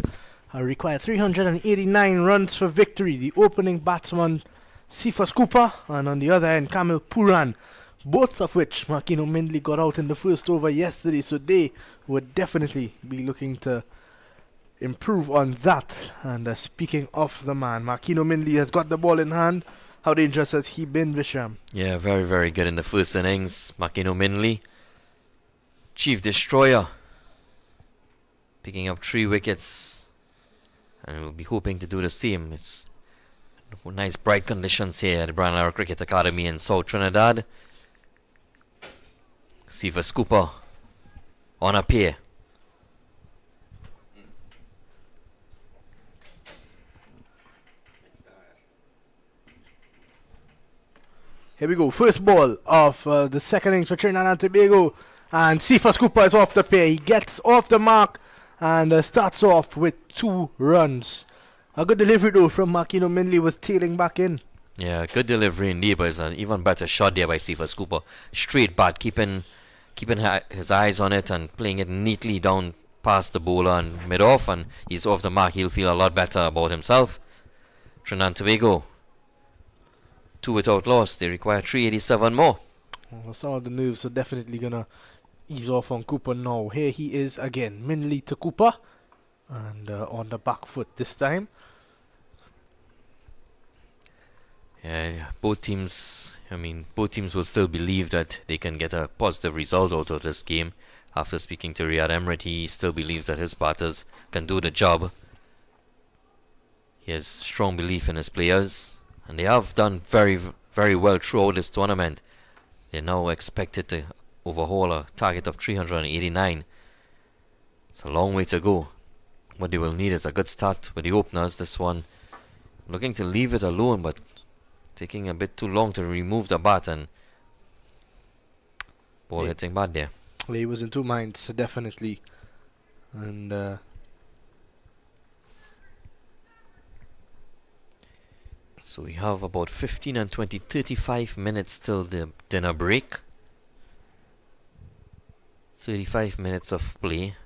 [SPEAKER 1] required 389 runs for victory. The opening batsman, Cephas Cooper, and on the other end, Kamil Puran, both of which Makino Mindley got out in the first over yesterday, so they would definitely be looking to improve on that. And speaking of the man, Makino Mindley has got the ball in hand. How dangerous has he been, Vishram?
[SPEAKER 3] Yeah, very, very good in the first innings. Makino Mindley, chief destroyer, picking up 3 wickets, and we'll be hoping to do the same. It's nice bright conditions here at the Brown Arrow Cricket Academy in South Trinidad. Cephas Cooper on a pair.
[SPEAKER 1] Here we go, first ball of the second innings for Trinidad and Tobago, and Cephas Cooper is off the pair. He gets off the mark and starts off with 2 runs. A good delivery though from Makino Mindley, was tailing back in.
[SPEAKER 3] Yeah, good delivery indeed, but it's an even better shot there by Cephas Cooper. Straight bat, keeping his eyes on it and playing it neatly down past the bowler and mid-off, and he's off the mark. He'll feel a lot better about himself. Trinidad and Tobago, 2 without loss. They require 387 more.
[SPEAKER 1] Well, some of the nerves are definitely gonna ease off on Cooper now. Here he is again, Mindley to Cooper, and on the back foot this time.
[SPEAKER 3] Yeah, both teams will still believe that they can get a positive result out of this game. After speaking to Riyad Emrit, he still believes that his batters can do the job. He has strong belief in his players, and they have done very, very well throughout this tournament. They're now expected to overhaul a target of 389. It's a long way to go. What they will need is a good start with the openers. This one looking to leave it alone, but taking a bit too long to remove the bat, and ball hitting bad there.
[SPEAKER 1] He was in 2 minds, definitely. And
[SPEAKER 3] so we have about 15 and 20, 35 minutes till the dinner break. 35 minutes of play.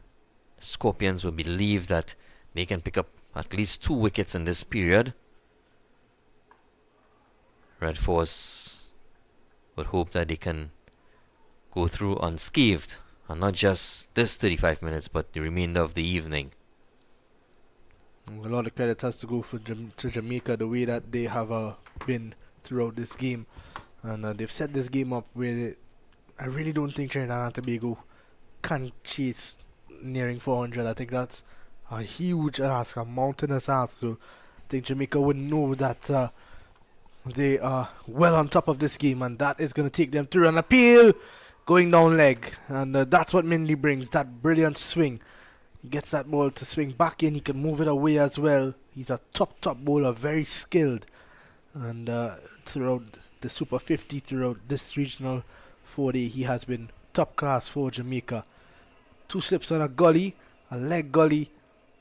[SPEAKER 3] Scorpions will believe that they can pick up at least 2 wickets in this period. Red Force would hope that they can go through unscathed, and not just this 35 minutes, but the remainder of the evening.
[SPEAKER 1] a lot of credit has to go to Jamaica, the way that they have been throughout this game. And they've set this game up where I really don't think Trinidad and Tobago can chase nearing 400. I think that's a huge ask, a mountainous ask. So I think Jamaica would know that they are well on top of this game, and that is going to take them through an appeal going down leg. And that's what Mindley brings, that brilliant swing. He gets that ball to swing back in. He can move it away as well. He's a top bowler, very skilled. And throughout the Super 50, throughout this regional 40, he has been top class for Jamaica. 2 slips on a gully, a leg gully.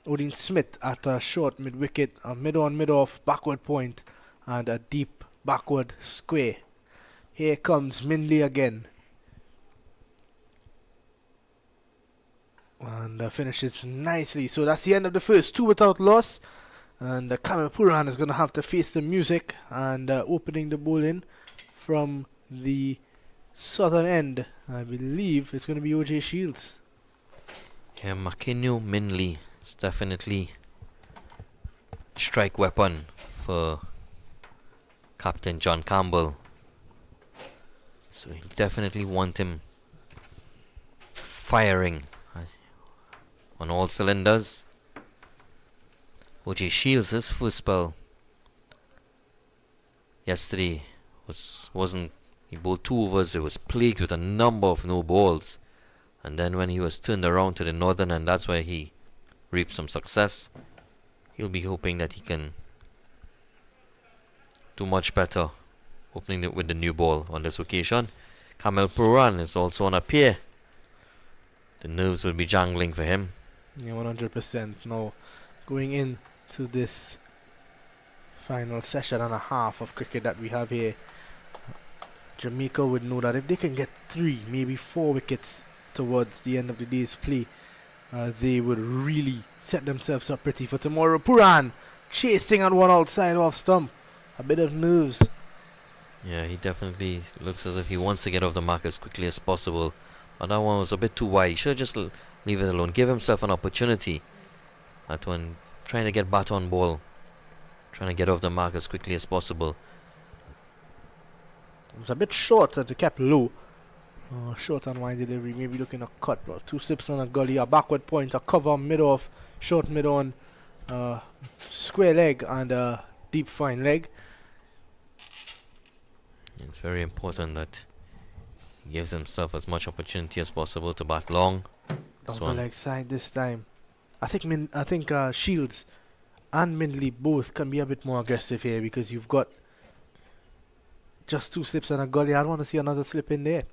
[SPEAKER 1] Odin Smith at a short mid wicket, a mid on mid off backward point, and a deep backward square. Here comes Mindley again. And finishes nicely. So that's the end of the first, 2 without loss. And Kamil Puran is going to have to face the music. And opening the ball in from the southern end, I believe it's going to be OJ Shields.
[SPEAKER 3] Yeah, Makino Mindley is definitely strike weapon for Captain John Campbell. So he'll definitely want him firing on all cylinders. OJ Shields, his first spell yesterday wasn't he bowled 2 overs. It was plagued with a number of no balls, and then when he was turned around to the northern end, that's where he reaped some success. He'll be hoping that he can do much better opening it with the new ball on this occasion. Kamil Puran is also on a pair. The nerves will be jangling for him.
[SPEAKER 1] Yeah, 100%. Now, going into this final session and a half of cricket that we have here, Jamaica would know that if they can get 3, maybe 4 wickets towards the end of the day's play, they would really set themselves up pretty for tomorrow. Puran chasing on one outside off stump. A bit of nerves.
[SPEAKER 3] Yeah, he definitely looks as if he wants to get off the mark as quickly as possible. But that one was a bit too wide. He should just leave it alone. Give himself an opportunity. That one, trying to get bat on ball. Trying to get off the mark as quickly as possible.
[SPEAKER 1] It was a bit short and it kept low. Short on wide delivery, maybe looking a cut, but 2 slips on a gully, a backward point, a cover mid off, short mid on, square leg and a deep fine leg.
[SPEAKER 3] It's very important that he gives himself as much opportunity as possible to bat long.
[SPEAKER 1] Down the leg side this time. I think Shields and Mindley both can be a bit more aggressive here because you've got just 2 slips and a gully. I don't want to see another slip in there.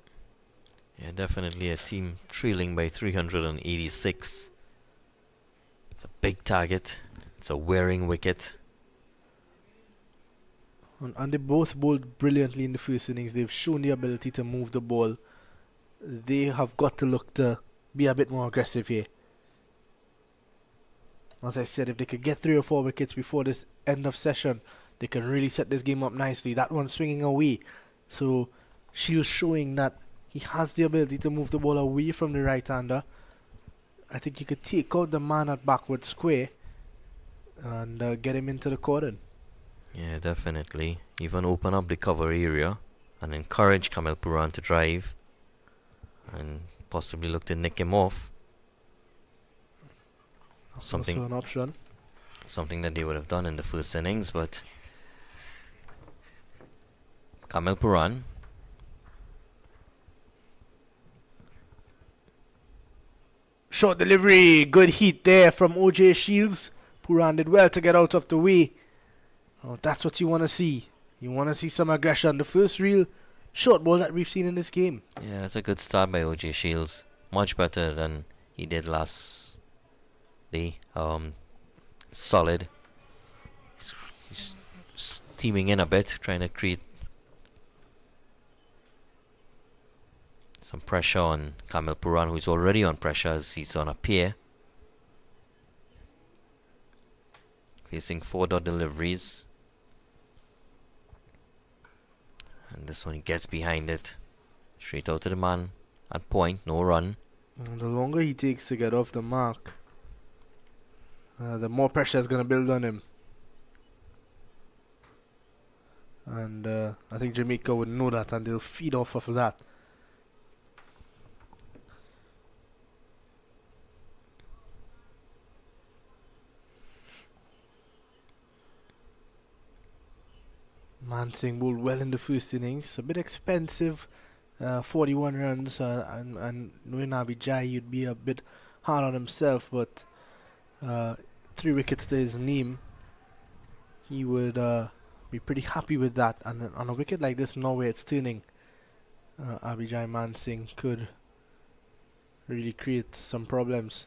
[SPEAKER 3] Yeah, definitely a team trailing by 386. It's a big target. It's a wearing wicket.
[SPEAKER 1] And they both bowled brilliantly in the first innings. They've shown the ability to move the ball. They have got to look to be a bit more aggressive here. As I said, if they could get 3 or 4 wickets before this end of session, they can really set this game up nicely. That one swinging away. So Shields showing that he has the ability to move the ball away from the right-hander. I think you could take out the man at backward square and get him into the cordon.
[SPEAKER 3] Yeah, definitely. Even open up the cover area and encourage Kamil Puran to drive and possibly look to nick him off.
[SPEAKER 1] Also an option.
[SPEAKER 3] Something that they would have done in the first innings, but Kamil Puran.
[SPEAKER 1] Short delivery, good heat there from OJ Shields. Puran did well to get out of the way. Oh, that's what you want to see. You want to see some aggression. The first real short ball that we've seen in this game.
[SPEAKER 3] Yeah, that's a good start by OJ Shields. Much better than he did last day. Solid. He's steaming in a bit, trying to create some pressure on Kamil Puran, who's already on pressure as he's on a pair. Facing 4 dot deliveries. And this one, he gets behind it. Straight out to the man at point, no run.
[SPEAKER 1] And the longer he takes to get off the mark, the more pressure is going to build on him. And I think Jamaica would know that and they'll feed off of that. Mansingh bowled well in the first innings. A bit expensive, 41 runs, and knowing Abhijay, you'd be a bit hard on himself, but 3 wickets to his name, he would be pretty happy with that. And on a wicket like this, now where it's turning, Abhijay Mansingh could really create some problems.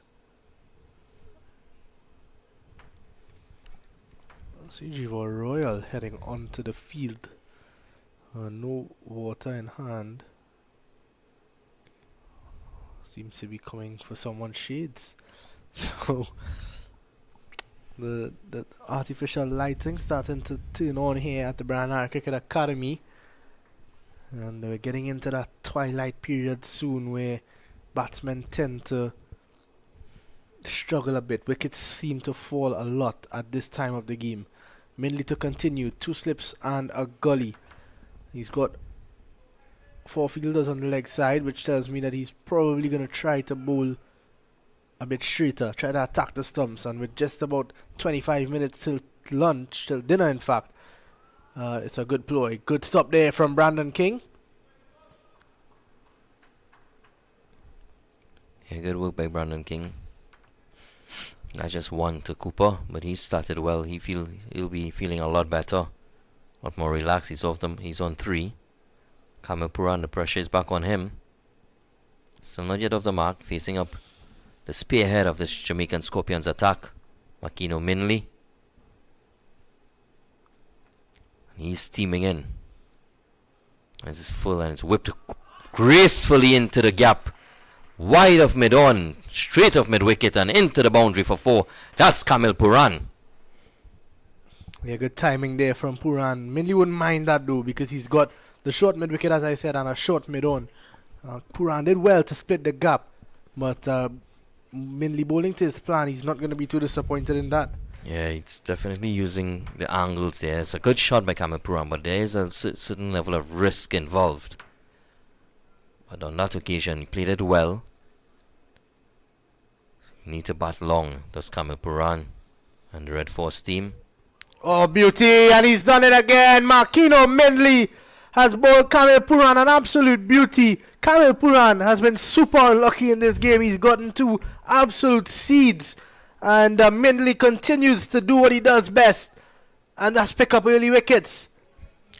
[SPEAKER 1] Jiva Royal heading onto the field. No water in hand. Seems to be coming for someone's shades. So the artificial lighting starting to turn on here at the Branagh Cricket Academy. And we're getting into that twilight period soon where batsmen tend to struggle a bit. Wickets seem to fall a lot at this time of the game. Mainly to continue, 2 slips and a gully. He's got 4 fielders on the leg side, which tells me that he's probably going to try to bowl a bit straighter, try to attack the stumps. And with just about 25 minutes till lunch, till dinner in fact, it's a good ploy. Good stop there from Brandon King.
[SPEAKER 3] Yeah, good work by Brandon King. Not just 1 to Cooper, but he started well. He'll be feeling a lot better, a lot more relaxed. He's on 3. Kamil Puran, the pressure is back on him. Still not yet off the mark, facing up the spearhead of this Jamaican Scorpions attack, Makino Minley. He's steaming in. This is full and it's whipped gracefully into the gap wide of mid-on, straight off mid-wicket and into the boundary for 4. That's Kamil Puran.
[SPEAKER 1] Yeah, good timing there from Puran. Minley wouldn't mind that though, because he's got the short mid-wicket, as I said, and a short mid-on. Puran did well to split the gap, but Minley bowling to his plan, he's not going to be too disappointed in that.
[SPEAKER 3] Yeah, he's definitely using the angles there. It's a good shot by Kamil Puran, but there is a certain level of risk involved. But on that occasion, he played it well. You need to bat long, does Kamil Puran and the Red Force team.
[SPEAKER 1] Oh, beauty, and he's done it again. Makino Minley has bowled Kamil Puran, an absolute beauty. Kamil Puran has been super unlucky in this game. He's gotten 2 absolute seeds. And Minley continues to do what he does best, and that's pick up early wickets.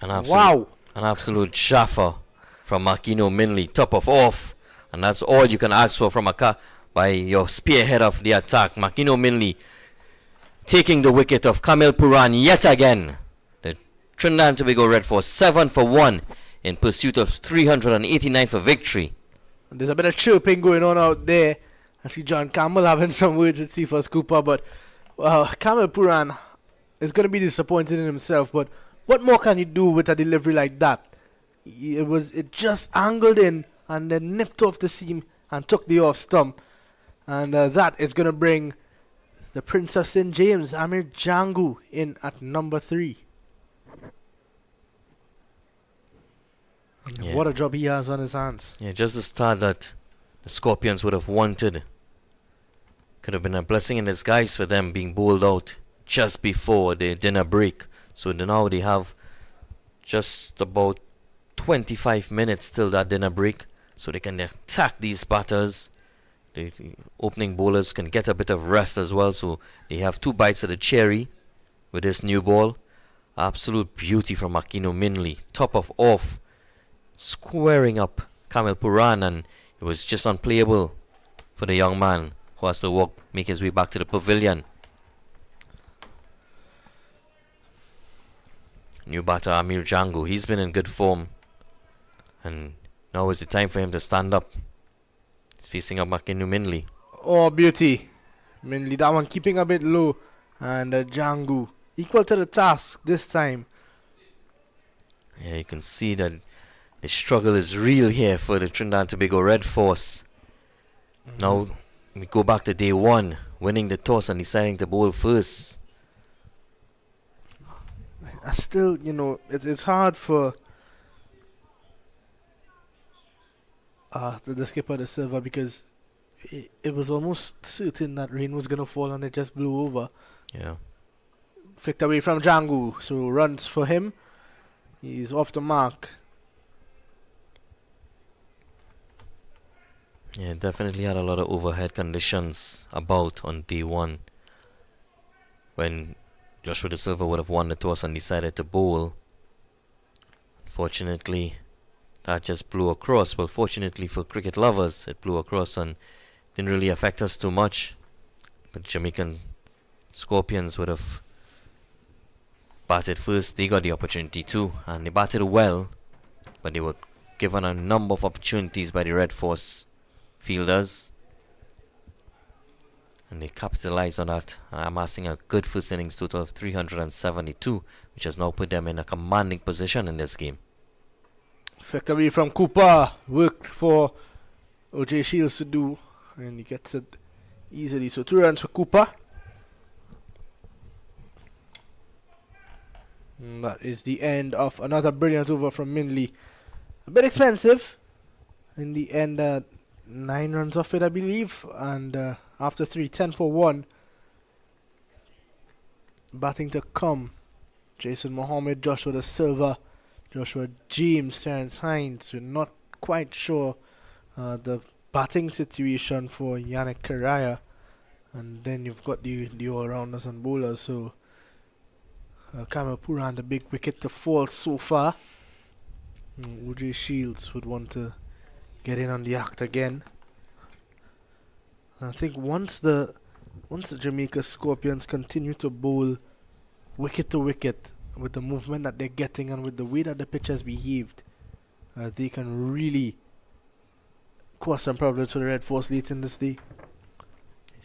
[SPEAKER 3] An absolute,
[SPEAKER 1] Wow.
[SPEAKER 3] An absolute shaffer from Makino Minley, top of off. And that's all you can ask for from by your spearhead of the attack. Makino Minley taking the wicket of Kamil Puran yet again. The Trinidad and Tobago Red Force 7 for 1 in pursuit of 389 for victory.
[SPEAKER 1] And there's a bit of chirping going on out there. I see John Campbell having some words with Cephas Cooper, but Kamil Puran is going to be disappointed in himself. But what more can you do with a delivery like that? It just angled in and then nipped off the seam and took the off stump. And that is going to bring the Prince of St. James, Amir Jangu, in at number 3.
[SPEAKER 3] Yeah.
[SPEAKER 1] What a job he has on his hands.
[SPEAKER 3] Yeah, just the start that the Scorpions would have wanted. Could have been a blessing in disguise for them being bowled out just before the dinner break. So now they have just about 25 minutes till that dinner break. So they can attack these batters. The opening bowlers can get a bit of rest as well. So they have 2 bites of the cherry with this new ball. Absolute beauty from Makino Minley. Top of off. Squaring up Kamil Puran, and it was just unplayable for the young man who has to make his way back to the pavilion. New batter Amir Jangu, he's been in good form, and now is the time for him to stand up. He's facing up Makino Minley.
[SPEAKER 1] Oh, beauty. Minley, that one keeping a bit low, and Jangu equal to the task this time.
[SPEAKER 3] Yeah, you can see that the struggle is real here for the Trinidad and Tobago Red Force. Now we go back to day 1, winning the toss and deciding to bowl first.
[SPEAKER 1] Still, it's hard for the skipper, the Silva, because it was almost certain that rain was going to fall and it just blew over.
[SPEAKER 3] Yeah.
[SPEAKER 1] Flicked away from Jangu, so runs for him. He's off the mark.
[SPEAKER 3] Yeah, definitely had a lot of overhead conditions about on day 1 when Joshua De Silva would have won the toss and decided to bowl. Unfortunately, that just blew across. Well, fortunately for cricket lovers, it blew across and didn't really affect us too much. But Jamaican Scorpions would have batted first. They got the opportunity too, and they batted well, but they were given a number of opportunities by the Red Force fielders, and they capitalized on that, amassing a good first innings total of 372, which has now put them in a commanding position in this game.
[SPEAKER 1] Flicked away from Cooper, work for OJ Shields to do, and he gets it easily. So 2 runs for Cooper. And that is the end of another brilliant over from Minley. A bit expensive. In the end, 9 runs off it, I believe. And after 3, 10 for 1. Batting to come. Jason Mohammed, Joshua De Silva, Joshua James, Terence Hines. We're not quite sure the batting situation for Yannick Karaya. And then you've got the all-rounders and bowlers. So Kamil Puran, the big wicket to fall so far. OJ Shields would want to get in on the act again. I think once the Jamaica Scorpions continue to bowl wicket to wicket with the movement that they're getting and with the way that the pitch has behaved, they can really cause some problems for the Red Force late in this day.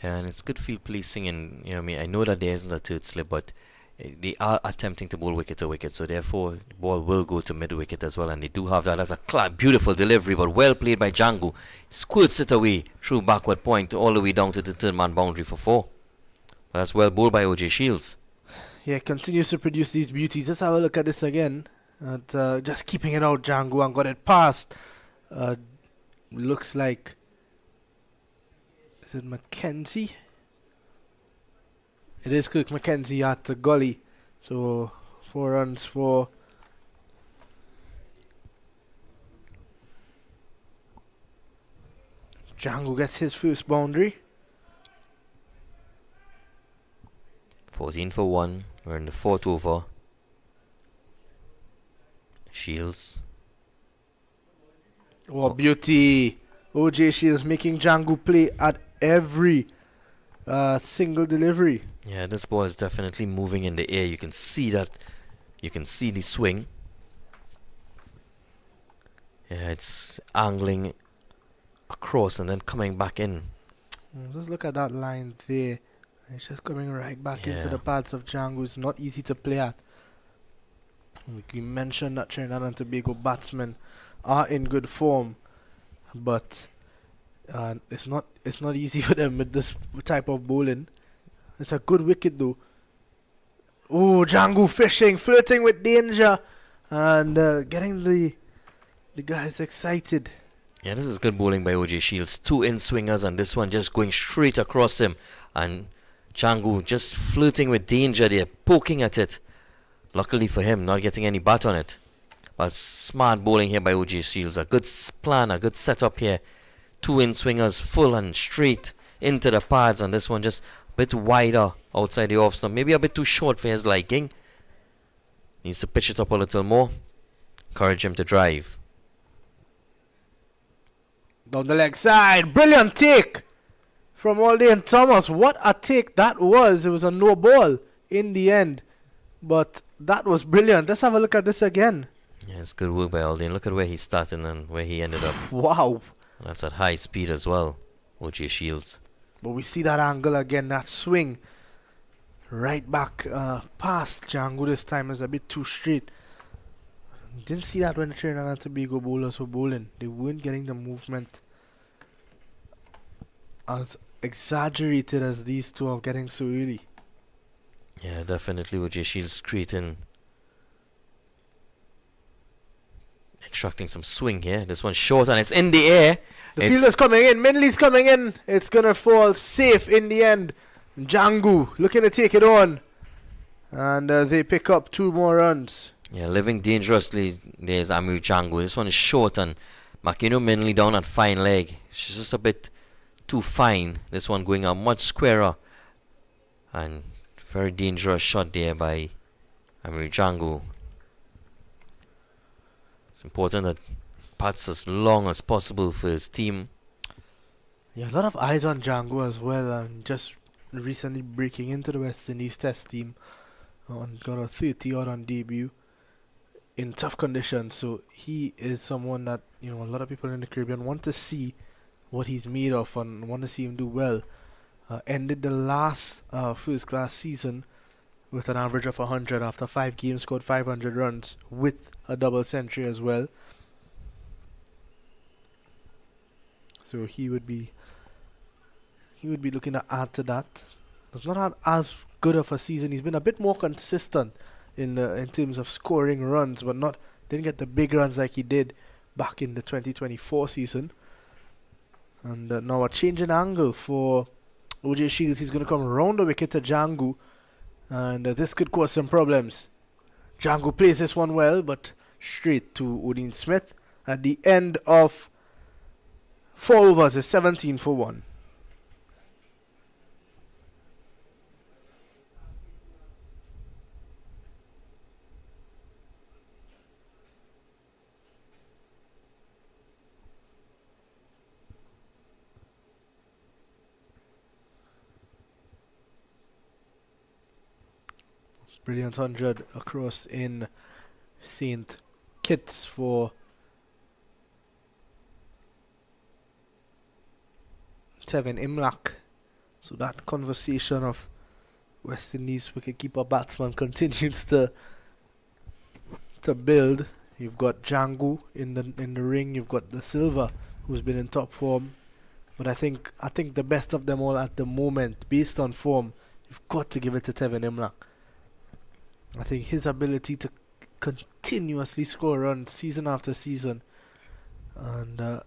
[SPEAKER 3] Yeah, and it's good field policing, and you know, I know that there isn't a third slip, but they are attempting to bowl wicket to wicket, so therefore the ball will go to mid wicket as well, and they do have that as a beautiful delivery, but well played by Django. Squirts it away through backward point all the way down to the third man boundary for 4. But that's well bowled by OJ Shields.
[SPEAKER 1] Yeah, continues to produce these beauties. Let's have a look at this again. And, just keeping it out, Django, and got it past. Looks like, is it Mackenzie? It is Kirk Mackenzie at the gully. So 4 runs for Django. Gets his first boundary.
[SPEAKER 3] 14 for 1. We're in the 4th over. Shields.
[SPEAKER 1] Oh, beauty. OJ Shields making Django play at every single delivery.
[SPEAKER 3] Yeah, this ball is definitely moving in the air. You can see that. You can see the swing. Yeah, it's angling across and then coming back in.
[SPEAKER 1] Just look at that line there. It's just coming right back into
[SPEAKER 3] Yeah.
[SPEAKER 1] the pads of Django. It's not easy to play at. We mentioned that Trinidad and Tobago batsmen are in good form, but it's not easy for them with this type of bowling. It's a good wicket though. Oh, Django fishing, flirting with danger, and getting the guys excited.
[SPEAKER 3] Yeah, this is good bowling by OJ Shields. 2 in swingers and this one just going straight across him. And Django just flirting with danger there, poking at it. Luckily for him, not getting any bat on it. But smart bowling here by OJ Shields. A good plan, a good setup here. 2 in swingers, full and straight into the pads. And this one just a bit wider outside the off stump. Maybe a bit too short for his liking. Needs to pitch it up a little more. Encourage him to drive.
[SPEAKER 1] Down the leg side, brilliant take from Alden Thomas. What a take that was. It was a no ball in the end, but that was brilliant. Let's have a look at this again.
[SPEAKER 3] Yeah, it's good work by Alden. Look at where he started and where he ended up.
[SPEAKER 1] Wow.
[SPEAKER 3] That's at high speed as well. OJ Shields.
[SPEAKER 1] But we see that angle again, that swing right back past Django this time is a bit too straight. Didn't see that when the Trinidad and Tobago bowlers were bowling. They weren't getting the movement as exaggerated as these two are getting so early.
[SPEAKER 3] Yeah, definitely OJ Shields creating, extracting some swing here. This one's short and it's in the air.
[SPEAKER 1] The fielder's coming in, Mindley's coming in. It's gonna fall safe in the end. Django looking to take it on. And they pick up 2 more runs.
[SPEAKER 3] Yeah, living dangerously. There's Amir Django. This one is short and Makino Minley down at fine leg. She's just a bit too fine. This one going out much squarer. And very dangerous shot there by Amir Django. It's important that pats as long as possible for his team.
[SPEAKER 1] Yeah, a lot of eyes on Django as well. Just recently breaking into the West Indies Test team. Got a 30 odd on debut in tough conditions. So he is someone that, you know, a lot of people in the Caribbean want to see what he's made of and want to see him do well. Ended the last first class season with an average of 100 after 5 games, scored 500 runs with a double century as well. So he would be looking to add to that. It's not had as good of a season. He's been a bit more consistent in terms of scoring runs, but didn't get the big runs like he did back in the 2024 season. And now a change in angle for OJ Shields. He's going to come around the wicket to Django, and this could cause some problems. Django plays this one well, but straight to Odin Smith at the end of 4 overs is 17 for 1. Brilliant 100 across in St. Kitts for Tevin Imlach. So that conversation of West Indies wicketkeeper batsman continues to build. You've got Django in the ring. You've got the Silva, who's been in top form. But I think the best of them all at the moment, based on form, you've got to give it to Tevin Imlach. I think his ability to continuously score runs season after season, and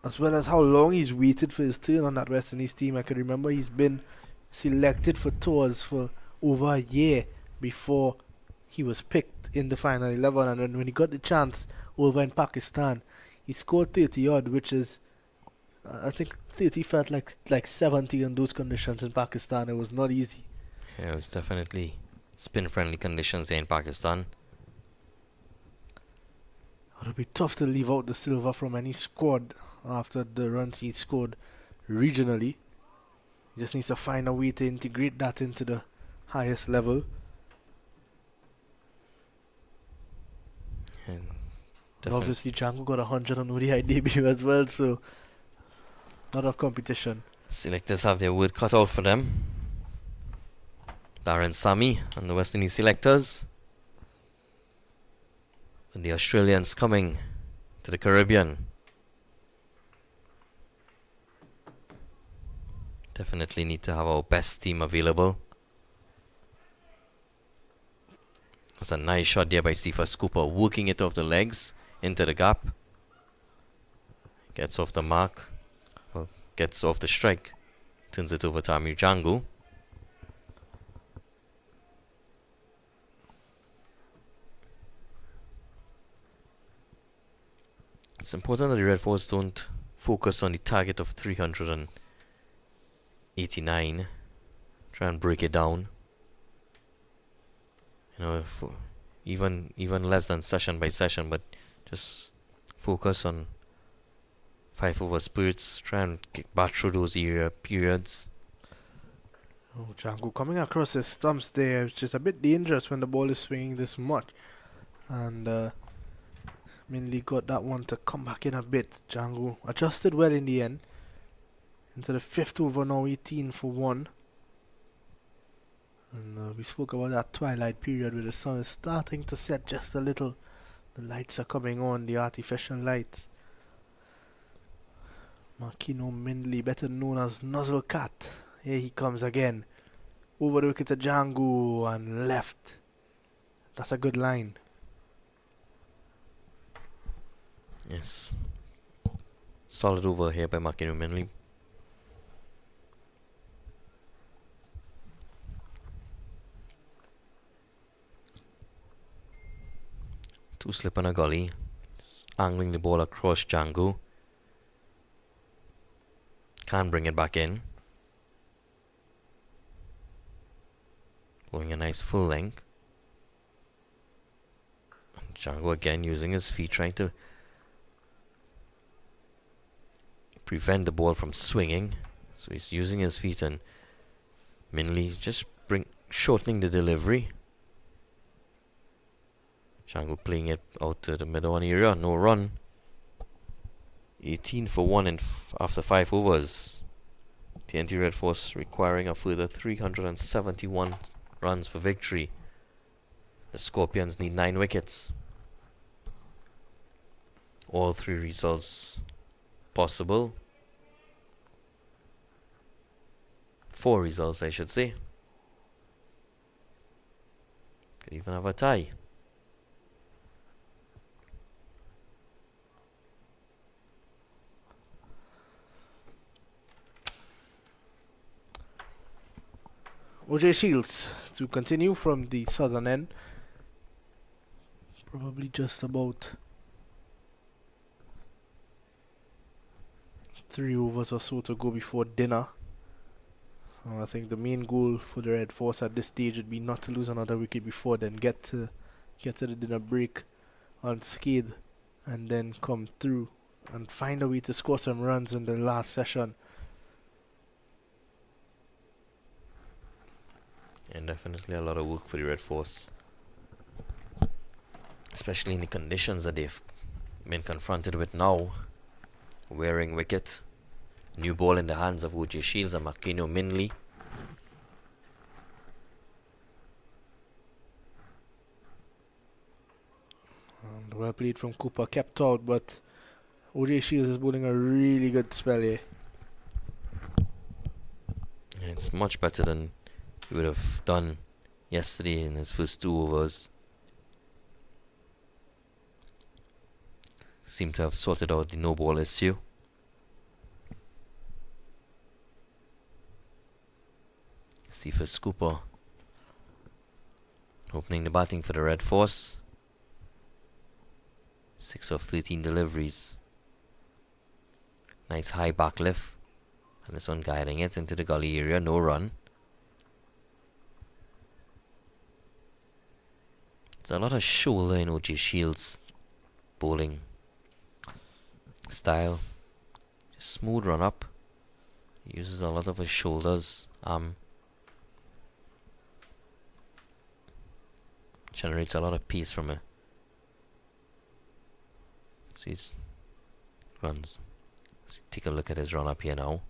[SPEAKER 1] as well as how long he's waited for his turn on that West Indies team. I can remember he's been selected for tours for over a year before he was picked in the final 11, and then when he got the chance over in Pakistan, he scored 30 odd, which is, I think 30 felt like 70 in those conditions in Pakistan. It was not easy.
[SPEAKER 3] Yeah, it was definitely spin-friendly conditions there in Pakistan.
[SPEAKER 1] It'll be tough to leave out the Silva from any squad after the runs he scored regionally. He just needs to find a way to integrate that into the highest level.
[SPEAKER 3] And
[SPEAKER 1] And obviously, Django got 100 on ODI debut as well, so not a competition.
[SPEAKER 3] selectors have their word cut out for them. Darren Sammy and the West Indies selectors. And the Australians coming to the Caribbean. Definitely need to have our best team available. That's a nice shot there by Cephas Cooper, working it off the legs into the gap. Gets off the mark. Well, gets off the strike. Turns it over to Amir Django. It's important that the Red Force don't focus on the target of 389. Try and break it down. You know, even less than session by session, but just focus on 5 over spurts. Try and bat through those periods.
[SPEAKER 1] Oh, Django coming across his stumps there, which is a bit dangerous when the ball is swinging this much. And Minley got that one to come back in a bit. Django adjusted well in the end. Into the 5th over now, 18 for 1. And we spoke about that twilight period where the sun is starting to set just a little. The lights are coming on, the artificial lights. Markino Mindley, better known as Nuzzle Cat. Here he comes again. Over the wicket to Django and left. That's a good line.
[SPEAKER 3] Yes. Solid over here by Markino Minley. Two slip on a gully. Angling the ball across Django. Can bring it back in. Blowing a nice full length. And Django again using his feet, trying to prevent the ball from swinging. So he's using his feet, and Minley just shortening the delivery. Django playing it out to the middle on area, no run. 18 for 1 after 5 overs. TNT Red Force requiring a further 371 runs for victory. The Scorpions need 9 wickets. All 3 results possible. 4 results, I should say. Could even have a tie.
[SPEAKER 1] OJ Shields to continue from the southern end. Probably just about 3 overs or so to go before dinner. I think the main goal for the Red Force at this stage would be not to lose another wicket before then, get to the dinner break unscathed, and then come through and find a way to score some runs in the last session.
[SPEAKER 3] And definitely a lot of work for the Red Force, especially in the conditions that they've been confronted with now. Wearing wicket, New ball in the hands of OJ Shields and Makino Minley.
[SPEAKER 1] And well played from Cooper, kept out, but OJ Shields is bowling a really good spell here.
[SPEAKER 3] It's much better than he would have done yesterday in his first 2 overs. Seemed to have sorted out the no ball issue. See for Scooper. Opening the batting for the Red Force. 6 of 13 deliveries. Nice high back lift. And this one guiding it into the gully area. No run. There's a lot of shoulder in OJ Shields' bowling style. Just smooth run up. He uses a lot of his shoulders. Generates a lot of pace from it. See his runs. Let's take a look at his run up here now.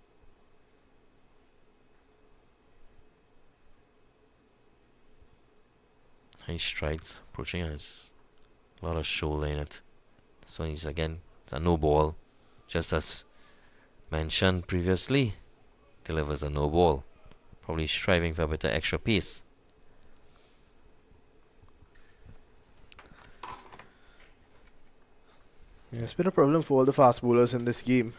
[SPEAKER 3] High strides, approaching us. A lot of shoulder in it. This one is again, it's a no ball. Just as mentioned previously, delivers a no ball. Probably striving for a bit of extra pace.
[SPEAKER 1] Yeah, it's been a problem for all the fast bowlers in this game.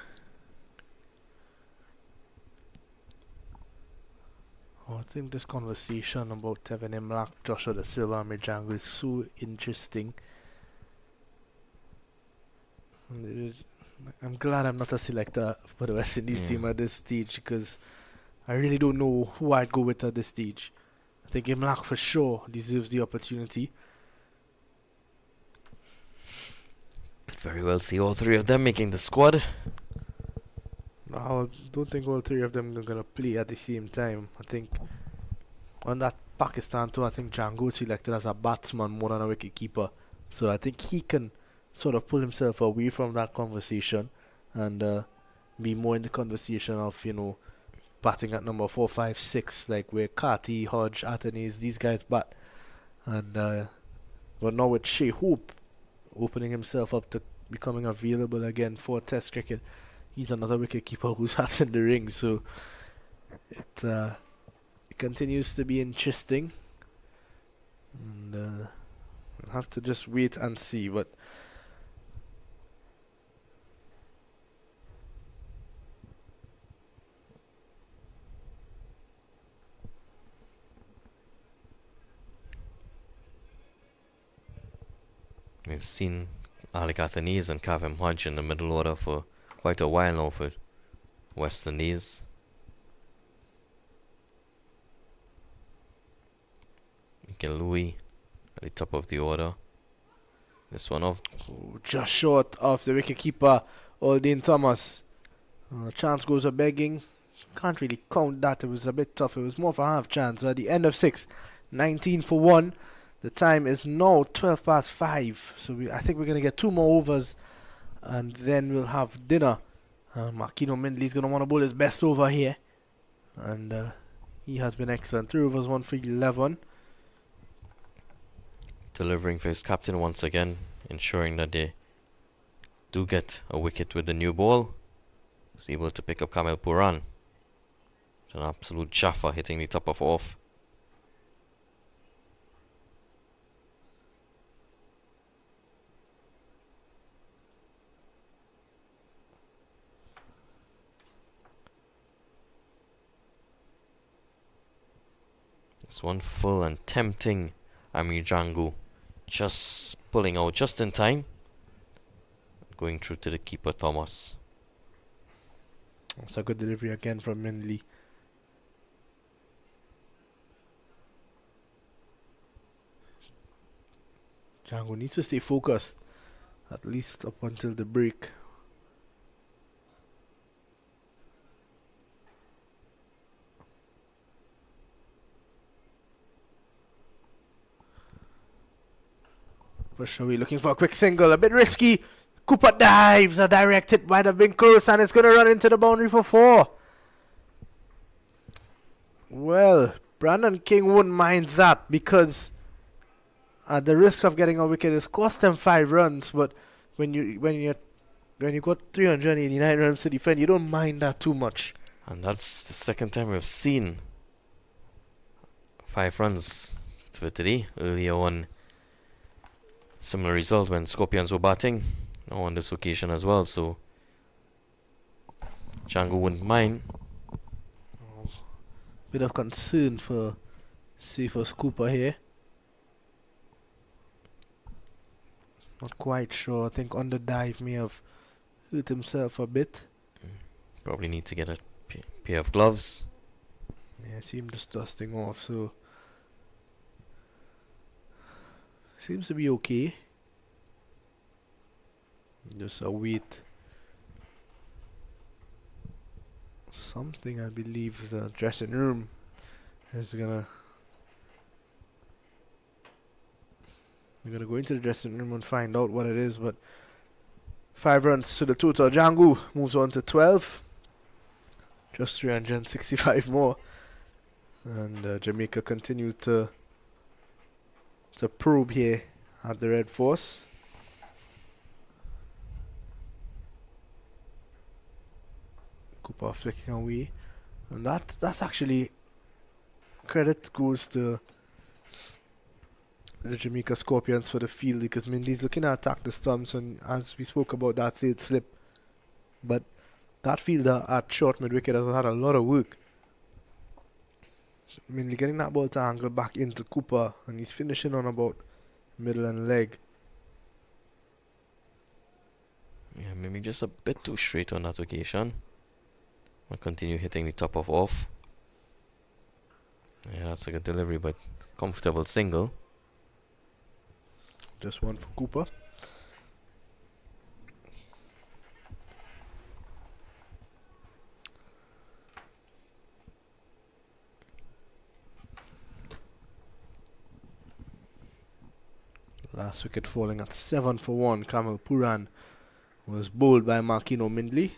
[SPEAKER 1] Oh, I think this conversation about Tevin Imlach, Joshua Da Silva, and Mijango is so interesting. I'm glad I'm not a selector for the West Indies team at this stage, because I really don't know who I'd go with at this stage. I think Imlach for sure deserves the opportunity.
[SPEAKER 3] Could very well see all 3 of them making the squad.
[SPEAKER 1] I don't think all 3 of them are going to play at the same time. I think on that Pakistan tour, I think Django is selected as a batsman more than a wicket keeper. So I think he can sort of pull himself away from that conversation and be more in the conversation of, you know, batting at number 4, 5, 6, like where Kati, Hodge, Atanes, these guys bat. And but now with Shea Hope opening himself up to becoming available again for Test cricket, he's another wicket keeper who's hat in the ring. So it continues to be interesting, and we'll have to just wait and see. But
[SPEAKER 3] we've seen Alec Athanaze and Kavem Hodge in the middle order for quite a while now for West Indies. Mikel Louis at the top of the order. This one off.
[SPEAKER 1] just short of the wicketkeeper, Aldin Thomas. Chance goes a begging. Can't really count that. It was a bit tough. It was more of a half chance. At the end of 6, 19 for 1. The time is now 12 past 5. So I think we're going to get 2 more overs, and then we'll have dinner. Makino Mindley's going to want to bowl his best over here, and he has been excellent. 3 overs, 1 for 11.
[SPEAKER 3] Delivering for his captain once again, ensuring that they do get a wicket with the new ball. He's able to pick up Kamil Puran. It's an absolute jaffa hitting the top of off. This one full and tempting. Amir Jangu just pulling out just in time. Going through to the keeper Thomas.
[SPEAKER 1] It's a good delivery again from Mindley. Django needs to stay focused, at least up until the break. Push away, looking for a quick single, a bit risky. Cooper dives. A direct hit might have been close, and it's going to run into the boundary for 4. Well, Brandon King wouldn't mind that, because at the risk of getting a wicket, it's cost them 5 runs. But when you got 389 runs to defend, you don't mind that too much.
[SPEAKER 3] And that's the second time we've seen 5 runs for today. Earlier on, similar result when Scorpions were batting. Now on this occasion as well, so Django wouldn't mind.
[SPEAKER 1] Bit of concern for Cephas Cooper here. Not quite sure. I think on the dive may have hurt himself a bit.
[SPEAKER 3] Probably need to get a pair of gloves.
[SPEAKER 1] Yeah, I see him just dusting off, so seems to be okay. Just await something. I believe the dressing room is gonna. We're gonna go into the dressing room and find out what it is. But 5 runs to the total. Django moves on to 12. Just 365 more, and Jamaica continue to probe here at the Red Force. Cooper flicking away, and that's actually credit goes to the Jamaica Scorpions for the field, because Windies looking to attack the stumps, and as we spoke about that 3rd slip, but that fielder at short mid wicket has had a lot of work. Mainly getting that ball to angle back into Cooper, and he's finishing on about middle and leg.
[SPEAKER 3] Yeah, maybe just a bit too straight on that occasion. I'll continue hitting the top of off. Yeah, that's a good delivery, but comfortable single.
[SPEAKER 1] Just one for Cooper. Last wicket falling at 7 for 1. Kamal Puran was bowled by Markino Mindley.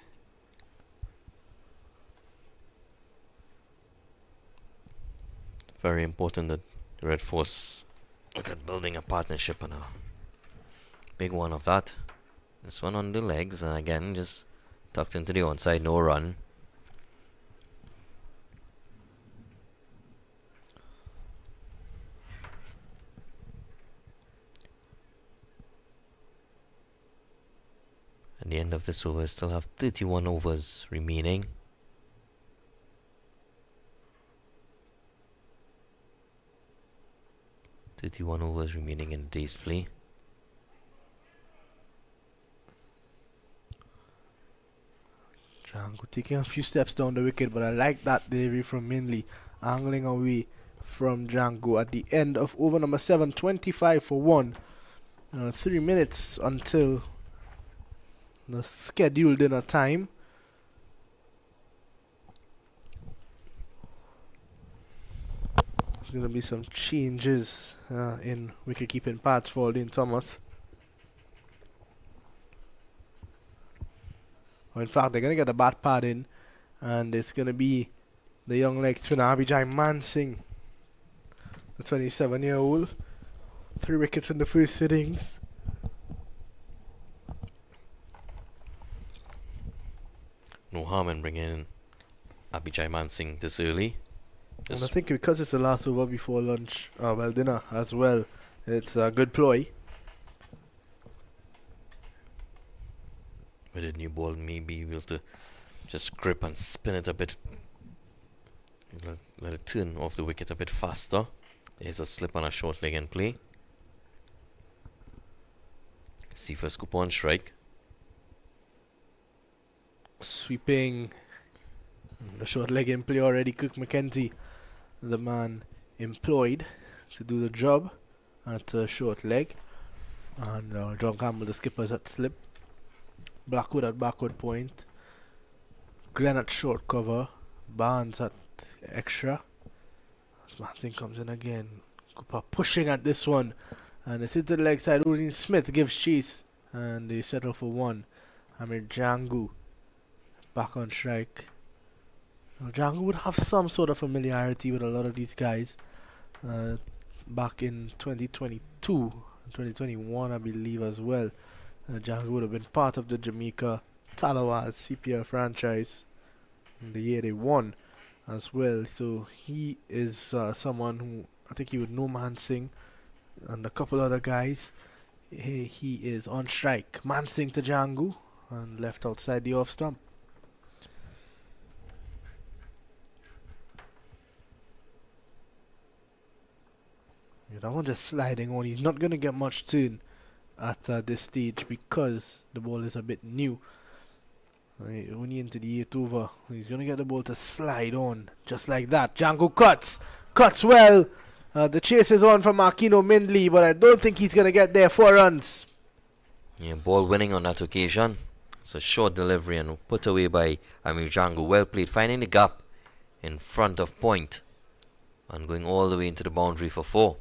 [SPEAKER 3] Very important that the Red Force look at building a partnership, and a big one of that. This one on the legs, and again just tucked into the onside, no run. At the end of this over, still have 31 overs remaining. Overs remaining in the day's play.
[SPEAKER 1] Django taking a few steps down the wicket, but I like that delivery from Mindley, angling away from Django at the end of over number 7, 25 for 1. 3 minutes until the scheduled dinner time. There's going to be some changes in wicket-keeping parts for Dean Thomas. Or in fact, they're going to get the bat pad in, and it's going to be the young leg spinner Abhijay Mansingh, the 27-year-old. 3 wickets in the first innings.
[SPEAKER 3] No harm in bringing in Abhijay Mansingh this early.
[SPEAKER 1] And I think because it's the last over before lunch, dinner as well, it's a good ploy.
[SPEAKER 3] With a new ball, maybe able to just grip and spin it a bit. Let it turn off the wicket a bit faster. There's a slip on a short leg in play. See first Cooper on strike.
[SPEAKER 1] Sweeping the short leg in play already. Cook Mackenzie, the man employed to do the job at short leg, and John Campbell, the skipper's at slip. Blackwood at backward point. Glenn at short cover. Barnes at extra. As Mansingh comes in again. Cooper pushing at this one, and it's hit to the leg side. Udin Smith gives chase, and they settle for one. Amir Django back on strike. Now, Django would have some sort of familiarity with a lot of these guys. Back in 2022, 2021, I believe as well. Django would have been part of the Jamaica Talawaz CPL franchise in the year they won as well. So he is someone who I think he would know Mansing and a couple other guys. He is on strike. Mansing to Django and left outside the off stump. That one just sliding on. He's not going to get much turn at this stage because the ball is a bit new. Only into the 8th over. He's going to get the ball to slide on just like that. Django cuts well. The chase is on from Aquino Mindley, but I don't think he's going to get there. 4 runs.
[SPEAKER 3] Yeah, ball winning on that occasion. It's a short delivery and put away by Amir Django. Well played, finding the gap in front of point and going all the way into the boundary for 4.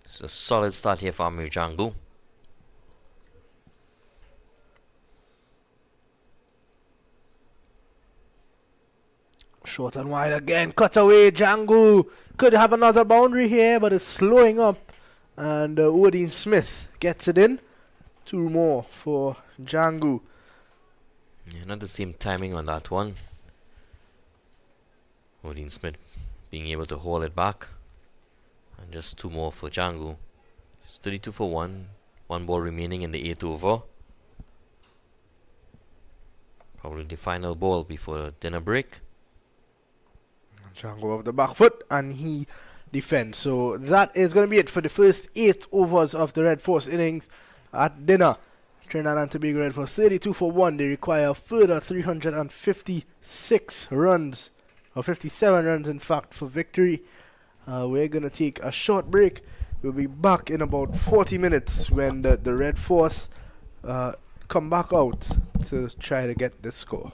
[SPEAKER 3] It's a solid start here for Amir Django.
[SPEAKER 1] Short and wide again. Cut away. Django could have another boundary here, but it's slowing up. And Odin Smith gets it in. 2 more for Django.
[SPEAKER 3] Yeah, not the same timing on that one. Odin Smith being able to hold it back. And just 2 more for Django. It's 32 for 1. 1 ball remaining in the 8th over. Probably the final ball before the dinner break.
[SPEAKER 1] Django off the back foot and he defends. So that is going to be it for the first 8 overs of the Red Force innings at dinner. Trinidad and Tobago Red Force 32 for 1. They require a further 356 runs, or 57 runs in fact, for victory. We're going to take a short break. We'll be back in about 40 minutes when the Red Force come back out to try to get this score.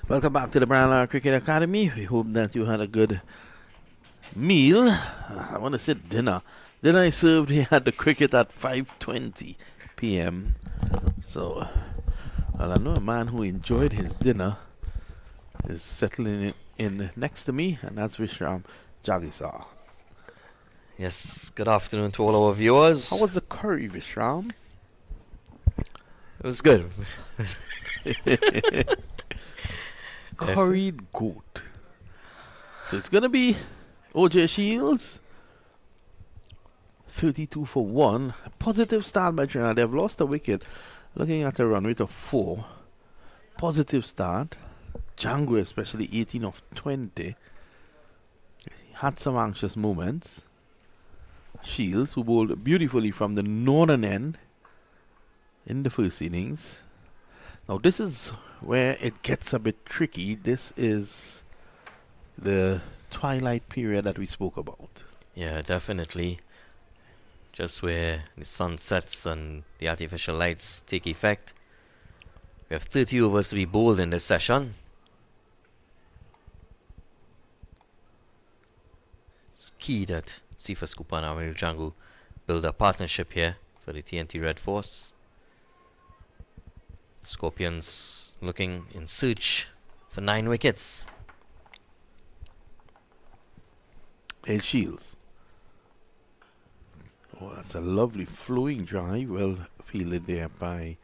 [SPEAKER 5] Welcome back to the Brown Lara Cricket Academy. We hope that you had a good meal. I want to say dinner. Dinner is served here at the cricket at 5:20 p.m. So, well, I know a man who enjoyed his dinner is settling in next to me, and that's Vishram Jagisar.
[SPEAKER 3] Yes, good afternoon to all our viewers.
[SPEAKER 5] How was the curry, Vishram?
[SPEAKER 3] It was good.
[SPEAKER 5] Curried goat. So it's going to be OJ Shields. 32 for 1. A positive start by Trinidad. They've lost a wicket. Looking at a run rate of 4. Positive start. Django especially 18 of 20. He had some anxious moments. Shields, who bowled beautifully from the northern end in the first innings. Now this is where it gets a bit tricky. This is the twilight period that we spoke about.
[SPEAKER 3] Yeah, definitely. Just where the sun sets and the artificial lights take effect. We have 30 overs to be bowled in this session. It's key that Cephas Cooper and Amirul Django build a partnership here for the TNT Red Force. Scorpions looking in search for 9 wickets.
[SPEAKER 5] Ed Shields. Oh, that's a lovely flowing drive. Well fielded there by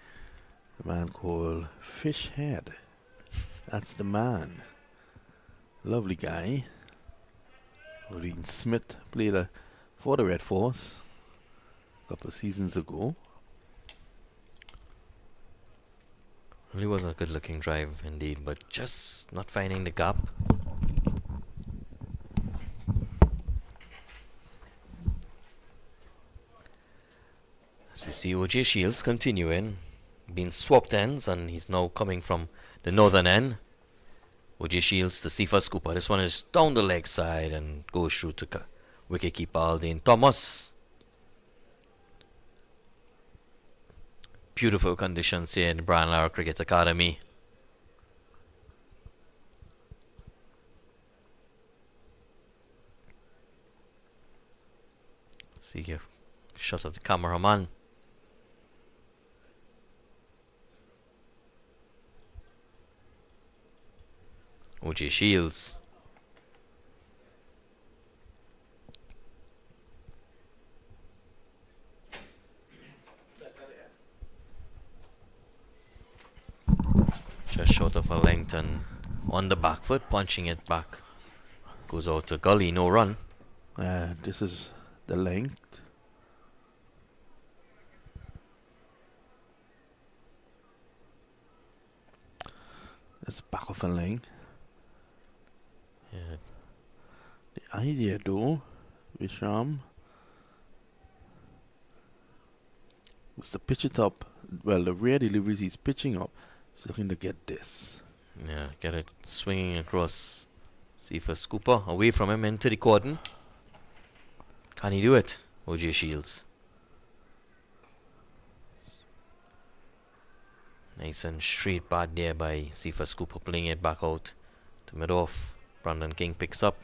[SPEAKER 5] the man called Fishhead. That's the man. Lovely guy. Oreen Smith played for the Red Force a couple of seasons ago.
[SPEAKER 3] Really was a good looking drive indeed, but just not finding the gap. As we see OJ Shields continuing, being swapped ends, and he's now coming from the northern end. OJ Shields to Cephas Cooper. This one is down the leg side and goes through to wicketkeeper Aldane Thomas. Beautiful conditions here in the Brian Lara Cricket Academy. See here, shot of the cameraman. OJ Shields. Just short of a length and on the back foot, punching it back. Goes out to gully, no run.
[SPEAKER 5] This is the length. That's back of a length.
[SPEAKER 3] Yeah.
[SPEAKER 5] The idea though, Vishram, was to pitch it up. Well, the rare deliveries he's pitching up, he's looking to get this.
[SPEAKER 3] Yeah, get it swinging across. Cephas Cooper away from him into the cordon. Can he do it? OJ Shields. Nice and straight bat there by Cephas Cooper, playing it back out to mid-off. Brandon King picks up.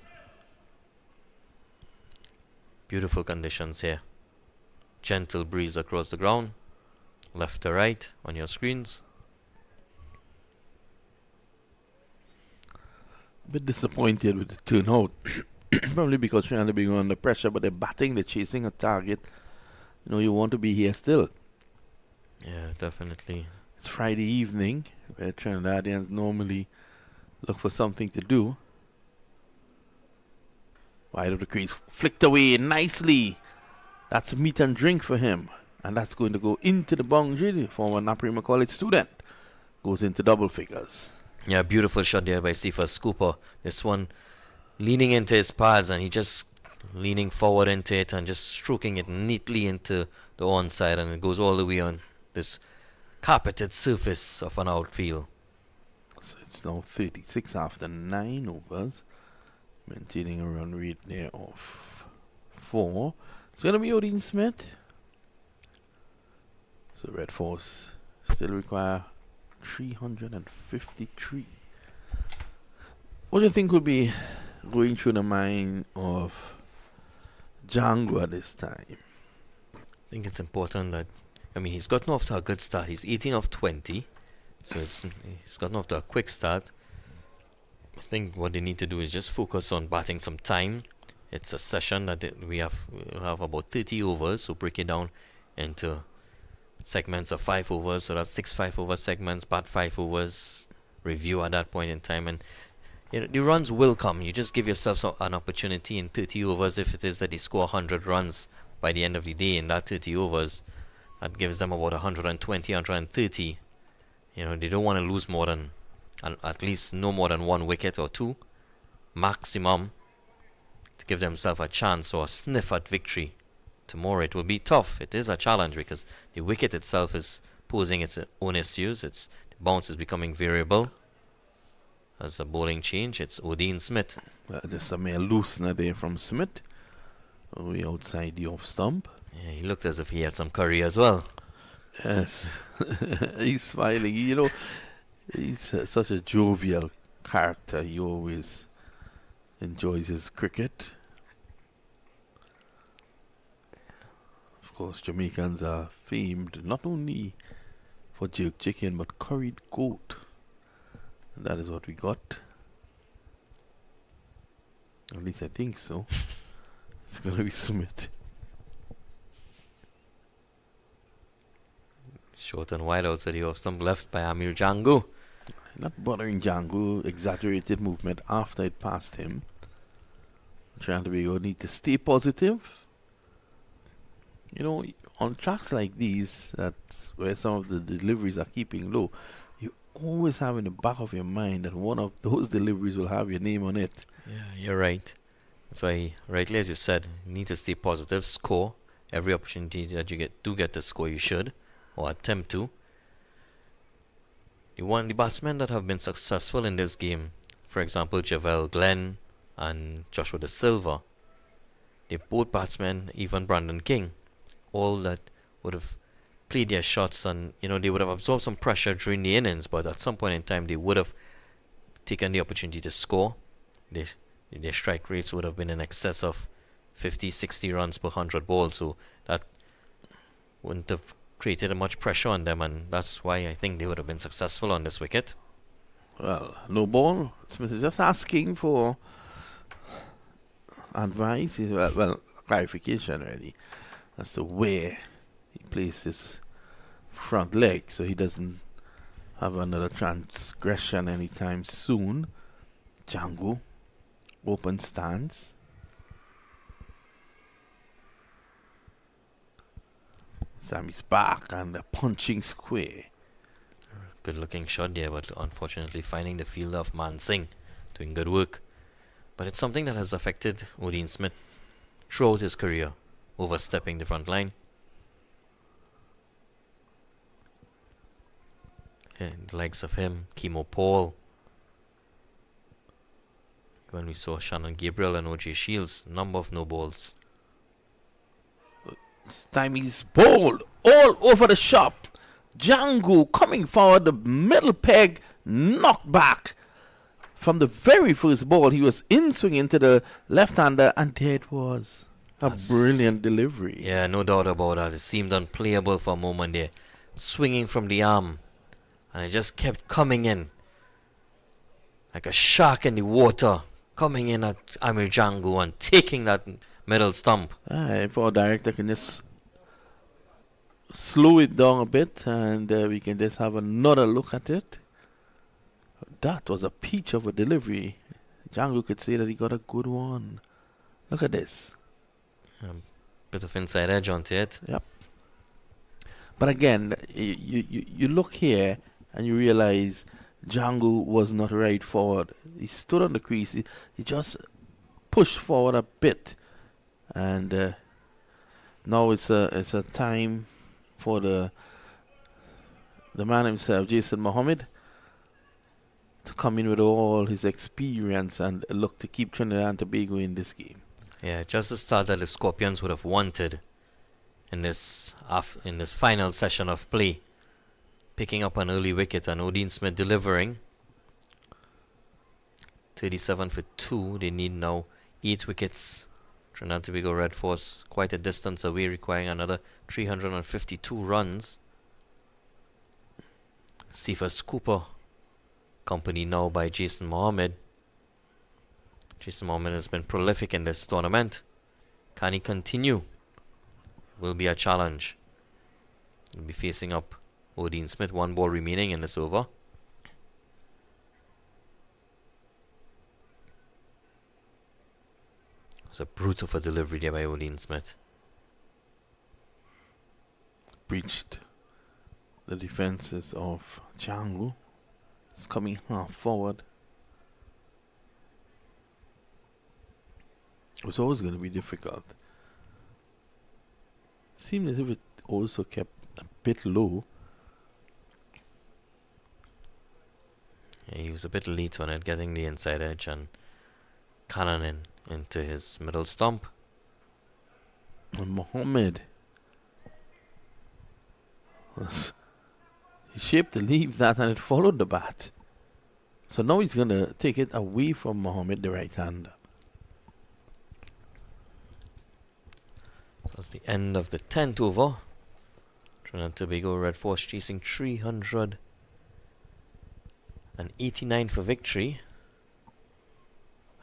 [SPEAKER 3] Beautiful conditions here. Gentle breeze across the ground. Left to right on your screens.
[SPEAKER 5] A bit disappointed with the turnout. Probably because Trinidad being under pressure, but they're batting, they're chasing a target. You know, you want to be here still.
[SPEAKER 3] Yeah, definitely.
[SPEAKER 5] It's Friday evening, where Trinidadians normally look for something to do. Wide of the crease, flicked away nicely. That's meat and drink for him. And that's going to go into the boundary. The former Naprima College student goes into double figures.
[SPEAKER 3] Yeah, beautiful shot there by Cephas Cooper. This one leaning into his pads, and he just leaning forward into it and just stroking it neatly into the onside, and it goes all the way on this carpeted surface of an outfield.
[SPEAKER 5] So it's now 36 after 9 overs, maintaining a run rate there of 4. It's going to be Odin Smith. So Red Force still require 353. What do you think would be going through the mind of Django at this time?
[SPEAKER 3] I think it's important that, he's gotten off to a good start. He's 18 of 20, so he's gotten off to a quick start. I think what they need to do is just focus on batting some time. It's a session that we'll have about 30 overs, so break it down into segments of 5 overs, so that's 6 5-over segments, bat 5 overs, review at that point in time, and the runs will come. You just give yourself an opportunity in 30 overs. If it is that they score 100 runs by the end of the day in that 30 overs, that gives them about 120, 130. They don't want to lose more than, at least no more than 1 wicket or 2 maximum, to give themselves a chance or a sniff at victory. Tomorrow it will be tough. It is a challenge because the wicket itself is posing its own issues. The bounce is becoming variable. As a bowling change, it's Odin Smith.
[SPEAKER 5] Just a mere loosener there from Smith. Way outside the off stump.
[SPEAKER 3] Yeah, he looked as if he had some curry as well.
[SPEAKER 5] Yes. He's smiling. He's such a jovial character. He always enjoys his cricket. Of course, Jamaicans are famed not only for jerk chicken but curried goat. And that is what we got. At least I think so. It's gonna be Smith.
[SPEAKER 3] Short and wide outside the off stump, left by Amir Django.
[SPEAKER 5] Not bothering Django. Exaggerated movement after it passed him. Trying to be, you need to stay positive. On tracks like these, that's where some of the deliveries are keeping low, you always have in the back of your mind that one of those deliveries will have your name on it.
[SPEAKER 3] Yeah, you're right. That's why, rightly as you said, you need to stay positive, score. Every opportunity that you get to score, you should, or attempt to. The batsmen that have been successful in this game, for example, Javel Glenn and Joshua De Silva, they both batsmen, even Brandon King, all that would have played their shots and they would have absorbed some pressure during the innings, but at some point in time they would have taken the opportunity to score. Their strike rates would have been in excess of 50, 60 runs per 100 balls, so that wouldn't have created much pressure on them, and that's why I think they would have been successful on this wicket.
[SPEAKER 5] Well, no ball. Smith is just asking for advice. Clarification really as to where he placed his front leg, so he doesn't have another transgression anytime soon. Django, open stance. Sammy's back and the punching square.
[SPEAKER 3] Good looking shot there, but unfortunately finding the fielder of Man Singh, doing good work. But it's something that has affected Odin Smith throughout his career, overstepping the front line. The likes of him, Kemo Paul. When we saw Shannon Gabriel and O.J. Shields, number of no balls.
[SPEAKER 5] This time he's bowled all over the shop. Django coming forward, the middle peg knocked back. From the very first ball, he was in swinging to the left-hander, and there it was. That's brilliant delivery.
[SPEAKER 3] Yeah, no doubt about that. It seemed unplayable for a moment there. Swinging from the arm. And it just kept coming in. Like a shark in the water. Coming in at Amir Django and taking that middle stump.
[SPEAKER 5] If our director can just slow it down a bit, and we can just have another look at it. That was a peach of a delivery. Django could say that he got a good one. Look at this.
[SPEAKER 3] Bit of inside edge onto it.
[SPEAKER 5] Yep. But again, you look here and you realize Django was not right forward. He stood on the crease. He just pushed forward a bit, and now it's a time for the man himself, Jason Mohammed, to come in with all his experience and look to keep Trinidad and Tobago in this game.
[SPEAKER 3] Yeah, just the start that the Scorpions would have wanted in this final session of play. Picking up an early wicket and Odin Smith delivering 37 for 2. They need now 8 wickets. Trinidad and Tobago Red Force quite a distance away, requiring another 352 runs. Cephas Cooper, accompanied now by Jason Mohammed. Jason Mohammed has been prolific in this tournament. Can he continue? Will be a challenge. He'll be facing up Odin Smith. 1 ball remaining in this over. It's a brute of a delivery there by Odin Smith.
[SPEAKER 5] Breached the defenses of Django. It's coming half forward. It was always going to be difficult. Seemed as if it also kept a bit low.
[SPEAKER 3] Yeah, he was a bit late on it, getting the inside edge and cannoning into his middle stump.
[SPEAKER 5] And Mohammed, he shaped the leave that and it followed the bat. So now he's going to take it away from Mohammed, the right hander.
[SPEAKER 3] That's the end of the 10th over. Trinidad and Tobago Red Force chasing 389 for victory.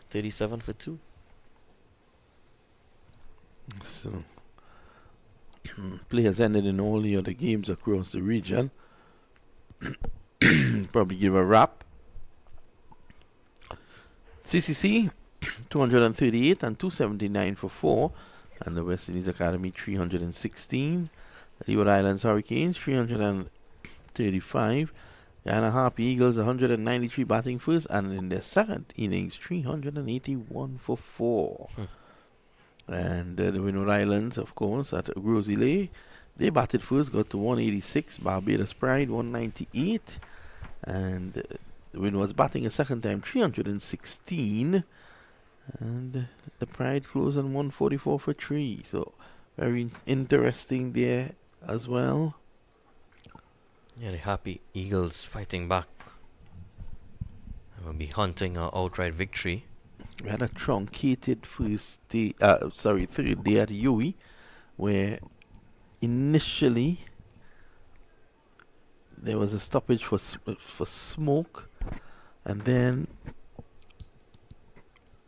[SPEAKER 3] 37 for 2.
[SPEAKER 5] So, play has ended in all the other games across the region. Probably give a wrap. CCC 238 and 279 for 4. And the West Indies Academy 316. The Leeward Islands Hurricanes 335. Guyana Harp Eagles 193 batting first, and in their second innings 381 for 4. And the Windward Islands, of course, at Grosley, they batted first, got to 186. Barbados Pride 198, and the Windward's batting a second time 316, and the Pride closed on 144 for 3. So very interesting there as well.
[SPEAKER 3] Yeah, the Happy Eagles fighting back. They will be hunting an outright victory.
[SPEAKER 5] We had a truncated third day at UE, where initially there was a stoppage for smoke, and then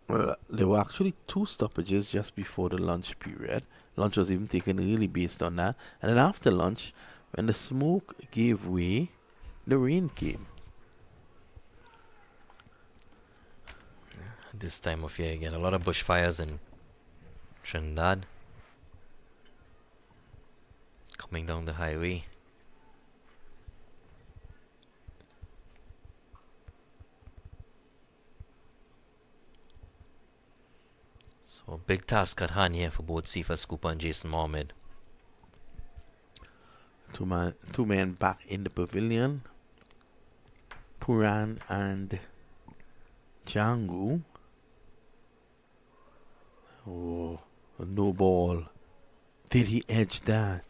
[SPEAKER 5] there were actually 2 stoppages just before the lunch period. Lunch was even taken really based on that, and then after lunch, when the smoke gave way, the rain came.
[SPEAKER 3] This time of year, you get a lot of bushfires in Trinidad. Coming down the highway. So, a big task at hand here for both Cephas Cooper and Jason Mohammed.
[SPEAKER 5] Two men back in the pavilion. Puran and Django. Oh, a no ball. Did he edge that?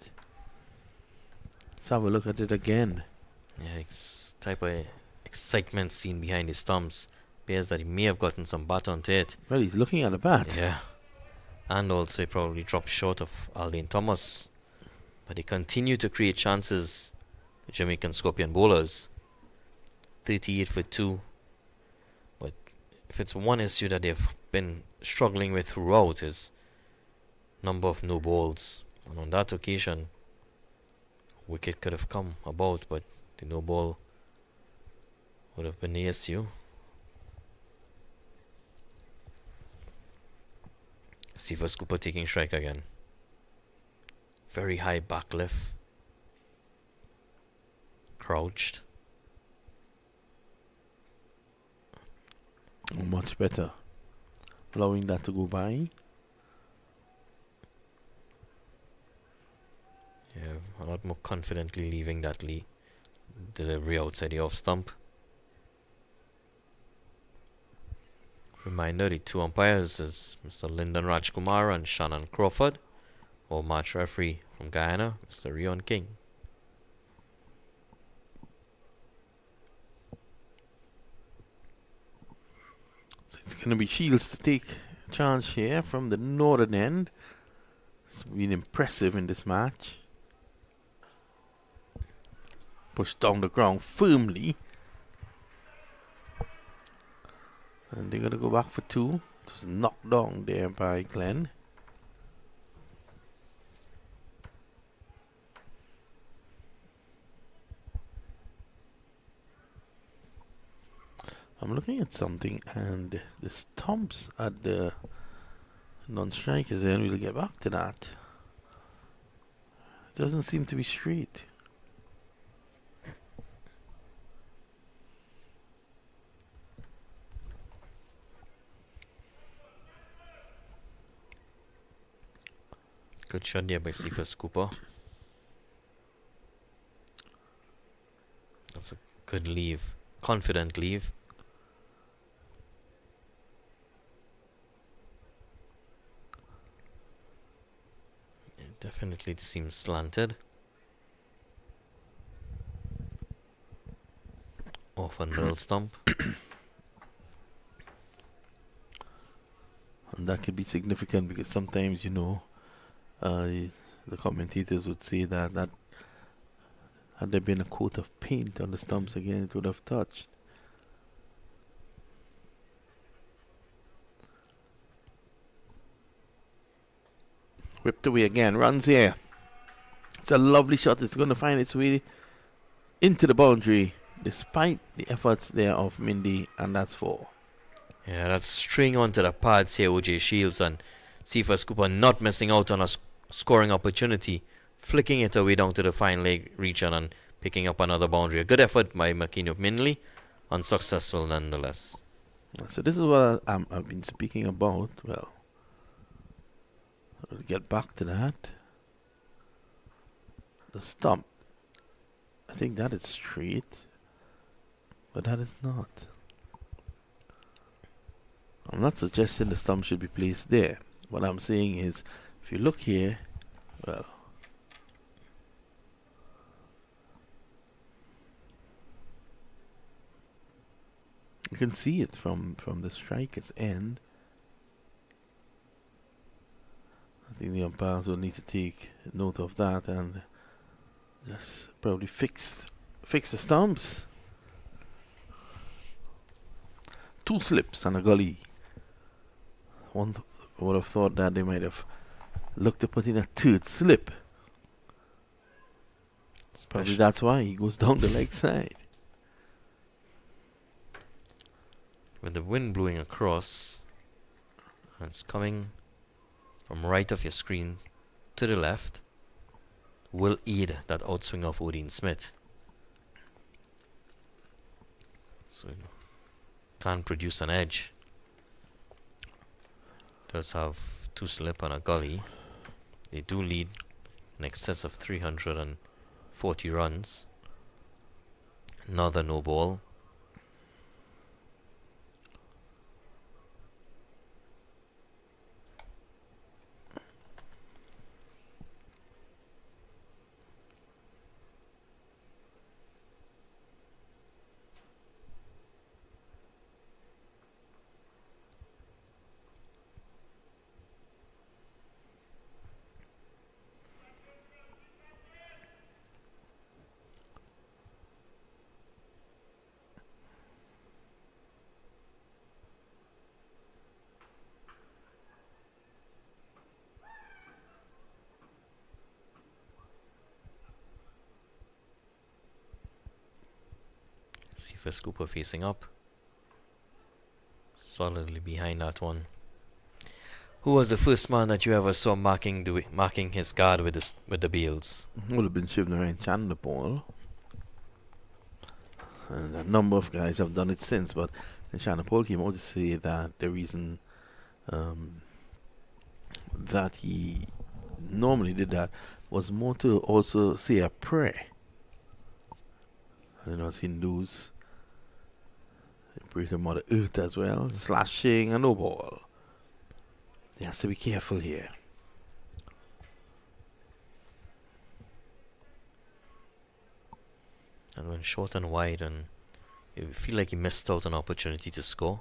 [SPEAKER 5] Let's have a look at it again.
[SPEAKER 3] Yeah, it's type of excitement seen behind his thumbs. Appears that he may have gotten some bat onto it.
[SPEAKER 5] Well, he's looking at the bat.
[SPEAKER 3] Yeah. And also he probably dropped short of Aldane Thomas. But they continue to create chances, the Jamaican Scorpion bowlers. 38 for 2. But if it's one issue that they've been struggling with throughout is number of no balls. And on that occasion, wicket could have come about, but the no ball would have been the issue. Cephas Cooper taking strike again. Very high back lift. Crouched.
[SPEAKER 5] Much better. Allowing that to go by.
[SPEAKER 3] Yeah, a lot more confidently leaving that delivery outside the off stump. Reminder, the 2 umpires is Mr. Lyndon Rajkumar and Shannon Crawford. Or match referee from Guyana, Mr. Rion King.
[SPEAKER 5] So it's going to be Shields to take charge here from the northern end. It's been impressive in this match. Pushed down the ground firmly. And they're going to go back for two. Just knocked down there by Glenn. I'm looking at something, and the stumps at the non-strikers, and we'll get back to that. Doesn't seem to be straight.
[SPEAKER 3] Good shot there by Cephas Cooper. That's a good leave. Confident leave. It definitely seems slanted. Off a middle stump.
[SPEAKER 5] And that could be significant because sometimes, you know, the commentators would say that had there been a coat of paint on the stumps again, it would have touched. Whipped away again, runs here. It's a lovely shot. It's going to find its way into the boundary despite the efforts there of Mindy, and that's 4.
[SPEAKER 3] Yeah, that's string onto the pads here, OJ Shields, and Cephas Cooper not missing out on a scoring opportunity, flicking it away down to the fine leg region and picking up another boundary. A good effort by McKinney Minley, unsuccessful nonetheless.
[SPEAKER 5] So this is what I've been speaking about. Well, I'll get back to that. The stump. I think that is straight, but that is not. I'm not suggesting the stump should be placed there. What I'm saying is, if you look here, well, you can see it from the striker's end. I think the umpires will need to take note of that and just probably fix the stumps. 2 slips and a gully. One would have thought that they might have looked to put in a 3rd slip. Probably that's why he goes down the leg side.
[SPEAKER 3] With the wind blowing across, and it's coming from right of your screen to the left, will aid that outswing of Odin Smith. So can produce an edge. Does have 2 slip and a gully. They do lead in excess of 340 runs. Another no ball. Cephas Cooper facing up. Solidly behind that one. Who was the first man that you ever saw marking his guard with the bails?
[SPEAKER 5] Would have been Shivnarayan Chandapal. And a number of guys have done it since, but Chandapal came out to say that the reason that he normally did that was more to also say a prayer. You know, as Hindus, they pray to Mother Earth as well. Slashing and no ball. He has to be careful here.
[SPEAKER 3] And went short and wide, and you feel like he missed out an opportunity to score.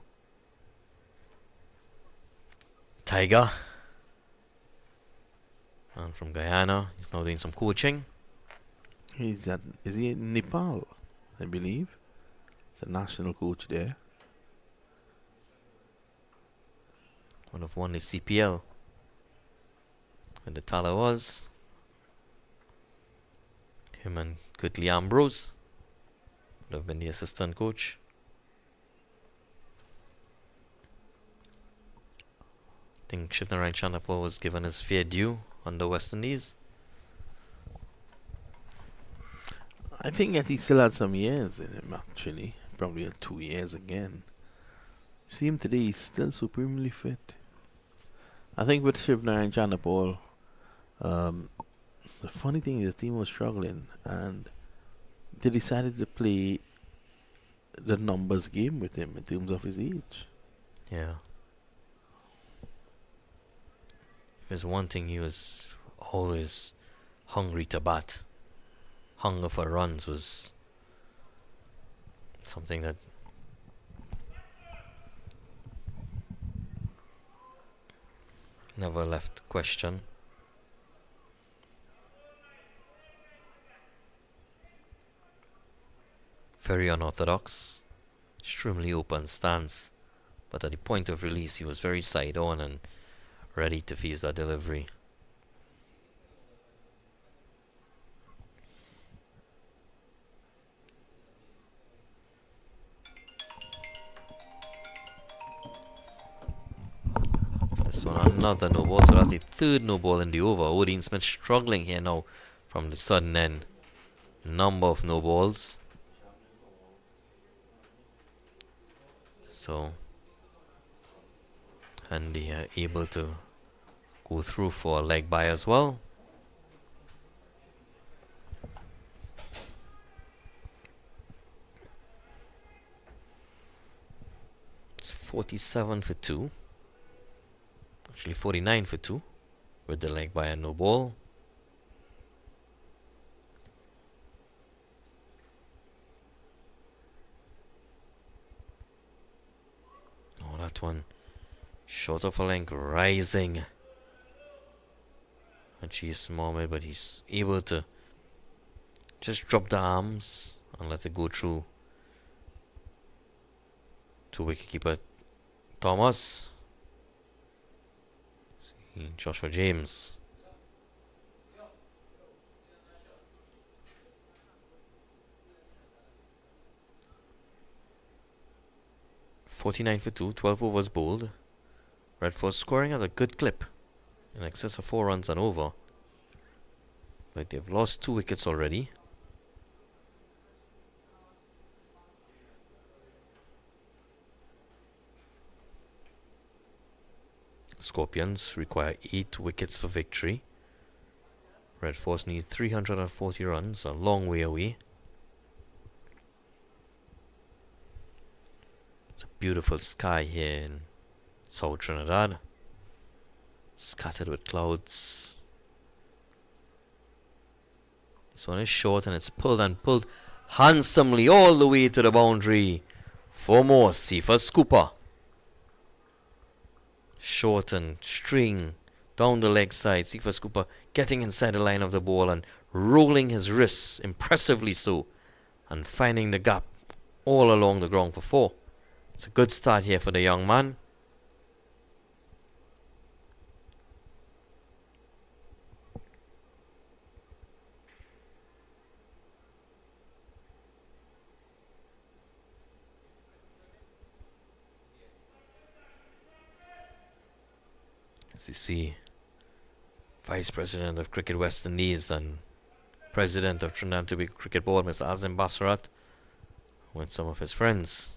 [SPEAKER 3] Tiger. And from Guyana, he's now doing some coaching.
[SPEAKER 5] Is he in Nepal? I believe. He's a national coach there.
[SPEAKER 3] Would have won the CPL when the Tala was. Him and Curtly Ambrose would have been the assistant coach. I think Shivnarayan Chanapal was given his fair due on the West Indies.
[SPEAKER 5] I think that he still had some years in him, actually. Probably 2 years again. See him today, he's still supremely fit. I think with Shivnarayan Chanapal, the funny thing is the team was struggling and they decided to play the numbers game with him in terms of his age.
[SPEAKER 3] Yeah. If there's one thing, he was always hungry to bat. Hunger for runs was something that never left question. Very unorthodox, extremely open stance, but at the point of release he was very side on and ready to face that delivery. This one another no ball, so that's the third no ball in the over. Odin Smith struggling here now from the sudden end. Number of no balls. So, and they are able to go through for a leg by as well. It's 47 for 2. Actually 49 for 2 with the leg by and no ball. Oh, that one short of a length, rising. And she's Mohammed, but he's able to just drop the arms and let it go through to wicketkeeper Thomas. See Joshua James. .49 for 2, 12 overs bowled. Redford scoring at a good clip, in excess of 4 runs and over. But they've lost 2 wickets already. Scorpions require 8 wickets for victory. Red Force need 340 runs, a long way away. It's a beautiful sky here in South Trinidad, scattered with clouds. This one is short and it's pulled and pulled handsomely all the way to the boundary for more Cephas Cooper. Short and string down the leg side. Cephas Cooper getting inside the line of the ball and rolling his wrists impressively so, and finding the gap all along the ground for 4. It's a good start here for the young man. As you see, Vice President of Cricket West Indies and President of Trinidad and Tobago Cricket Board, Mr. Azim Bassarat, with some of his friends.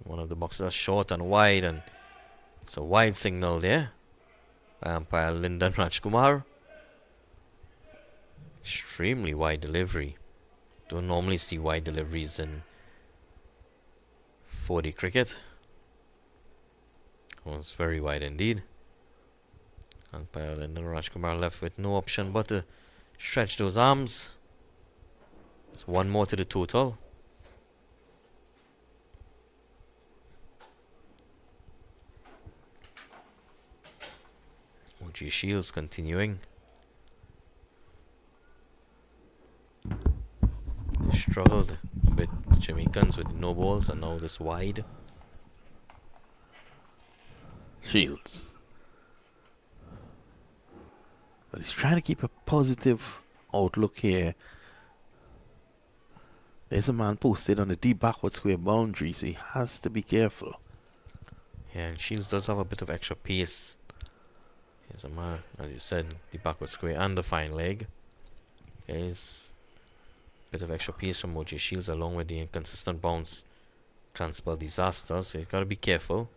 [SPEAKER 3] One of the boxes are short and wide, and it's a wide signal there by umpire Lyndon Rajkumar. Extremely wide delivery. Don't normally see wide deliveries in 4D cricket. It was very wide indeed. Umpire Lyndon Rajkumar left with no option but to stretch those arms. It's 1 more to the total. Moji Shields continuing. They struggled a bit, the Jamaicans, with no balls, and now this wide.
[SPEAKER 5] Shields. But he's trying to keep a positive outlook here. There's a man posted on the deep backward square boundary, so he has to be careful.
[SPEAKER 3] Yeah, and Shields does have a bit of extra pace. Here's a man, as you said, the backward square and the fine leg. There's a bit of extra pace from Moji Shields, along with the inconsistent bounce. Can spell disaster, so you gotta be careful.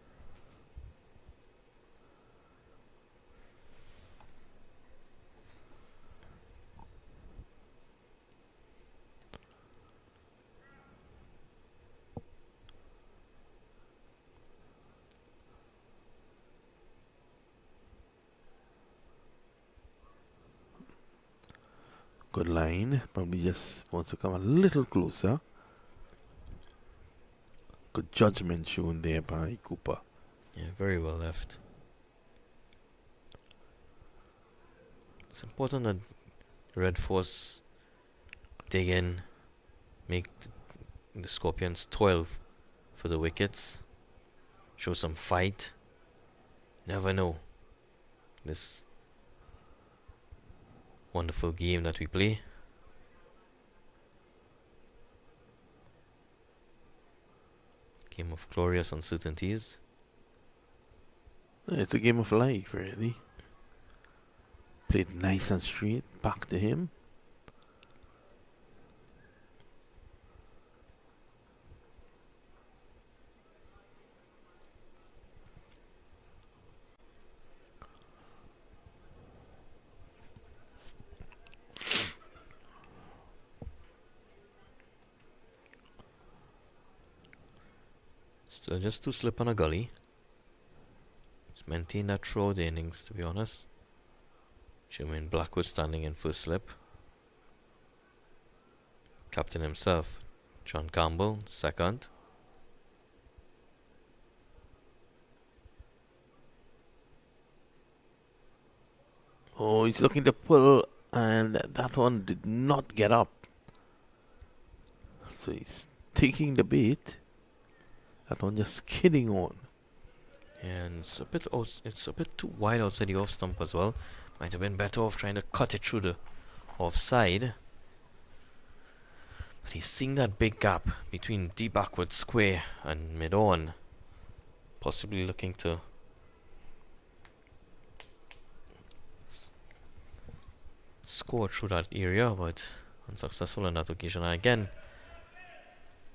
[SPEAKER 5] Good line. Probably just wants to come a little closer. Good judgment shown there by Cooper.
[SPEAKER 3] Yeah, very well left. It's important that Red Force dig in, make the Scorpions toil for the wickets, show some fight. Never know. This wonderful game that we play. Game of glorious uncertainties.
[SPEAKER 5] It's a game of life, really. Played nice and straight. Back to him.
[SPEAKER 3] Still just 2 slip on a gully. Just maintain that throughout the innings, to be honest. Jermaine Blackwood standing in first slip. Captain himself, John Campbell, second.
[SPEAKER 5] Oh, he's looking to pull, and that one did not get up. So he's taking the bait. That one just skidding on.
[SPEAKER 3] And it's a bit too wide outside the off stump as well. Might have been better off trying to cut it through the offside. But he's seeing that big gap between deep backward square and mid on. Possibly looking to score through that area, but unsuccessful on that occasion. And again,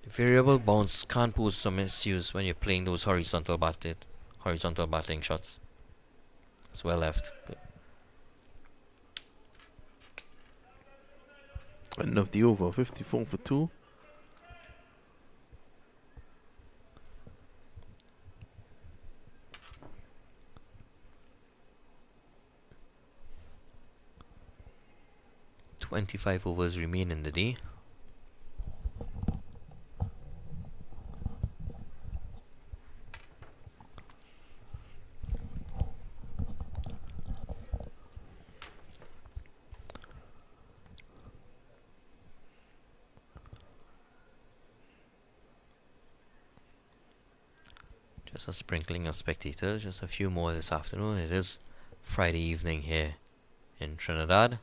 [SPEAKER 3] the variable bounce can pose some issues when you're playing those horizontal battling shots. It's well left. Good.
[SPEAKER 5] End of the over, 54 for 2.
[SPEAKER 3] "25 overs remain in the day. Just a sprinkling of spectators, just a few more this afternoon. It is Friday evening here in Trinidad.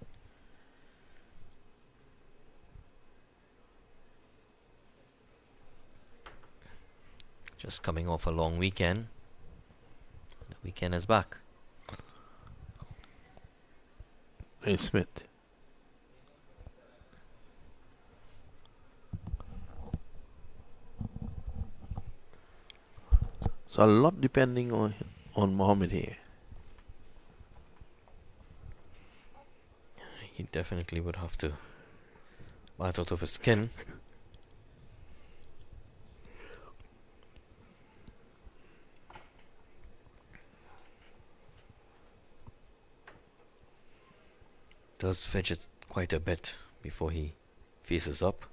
[SPEAKER 3] Just coming off a long weekend. The weekend is back.
[SPEAKER 5] Hey, Smith. So a lot depending on Mohammed here.
[SPEAKER 3] He definitely would have to bat out of his skin. Does fidget quite a bit before he faces up.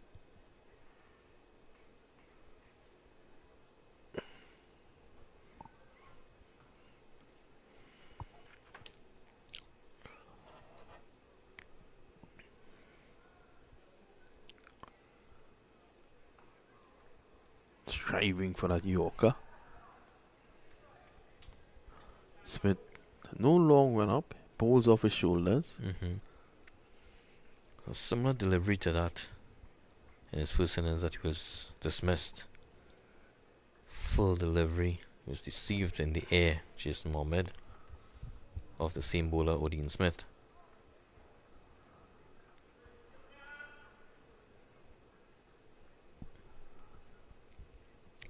[SPEAKER 5] striving for that Yorker. Smith, no long run up, pulls off his shoulders.
[SPEAKER 3] A similar delivery to that in his first innings that he was dismissed. Full delivery. He was deceived in the air, Jason Mohammed, of the same bowler, Odin Smith.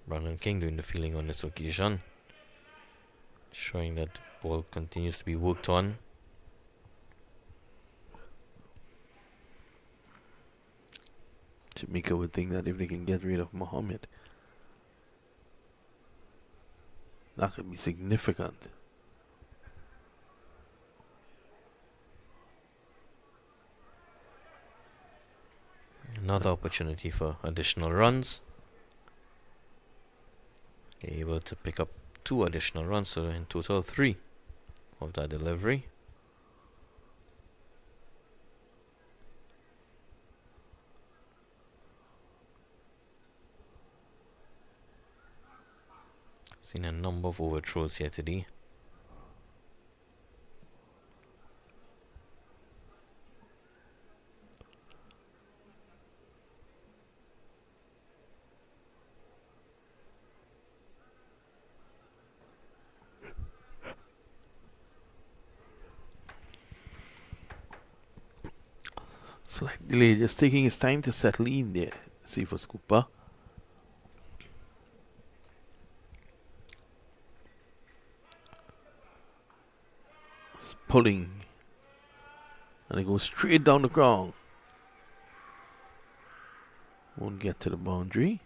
[SPEAKER 3] Brandon King doing the fielding on this occasion, showing that ball continues to be worked on.
[SPEAKER 5] Jamaica would think that if they can get rid of Mohammed, that could be significant.
[SPEAKER 3] Another opportunity for additional runs. They're able to pick up 2 additional runs, so in total 3 of that delivery. Seen a number of overthrows here today.
[SPEAKER 5] Slight delay, just taking his time to settle in there. See for Scooper. Pulling, and it goes straight down the ground. Won't get to the boundary.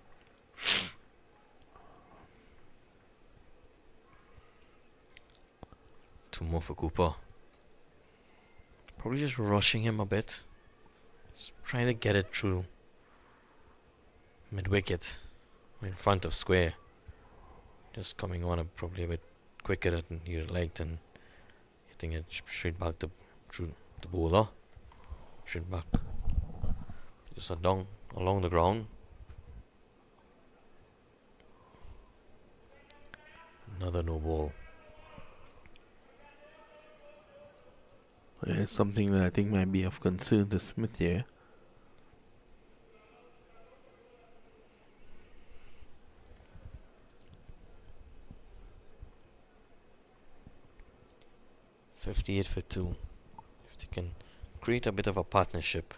[SPEAKER 3] Two more for Cooper. Probably just rushing him a bit. Just trying to get it through mid-wicket, in front of square. Just coming on probably a bit quicker than you'd liked, and hitting it straight back to through the bowler. Straight back. Just along the ground. Another no ball.
[SPEAKER 5] It's something that I think might be of concern to Smith here.
[SPEAKER 3] .58 for 2. If they can create a bit of a partnership.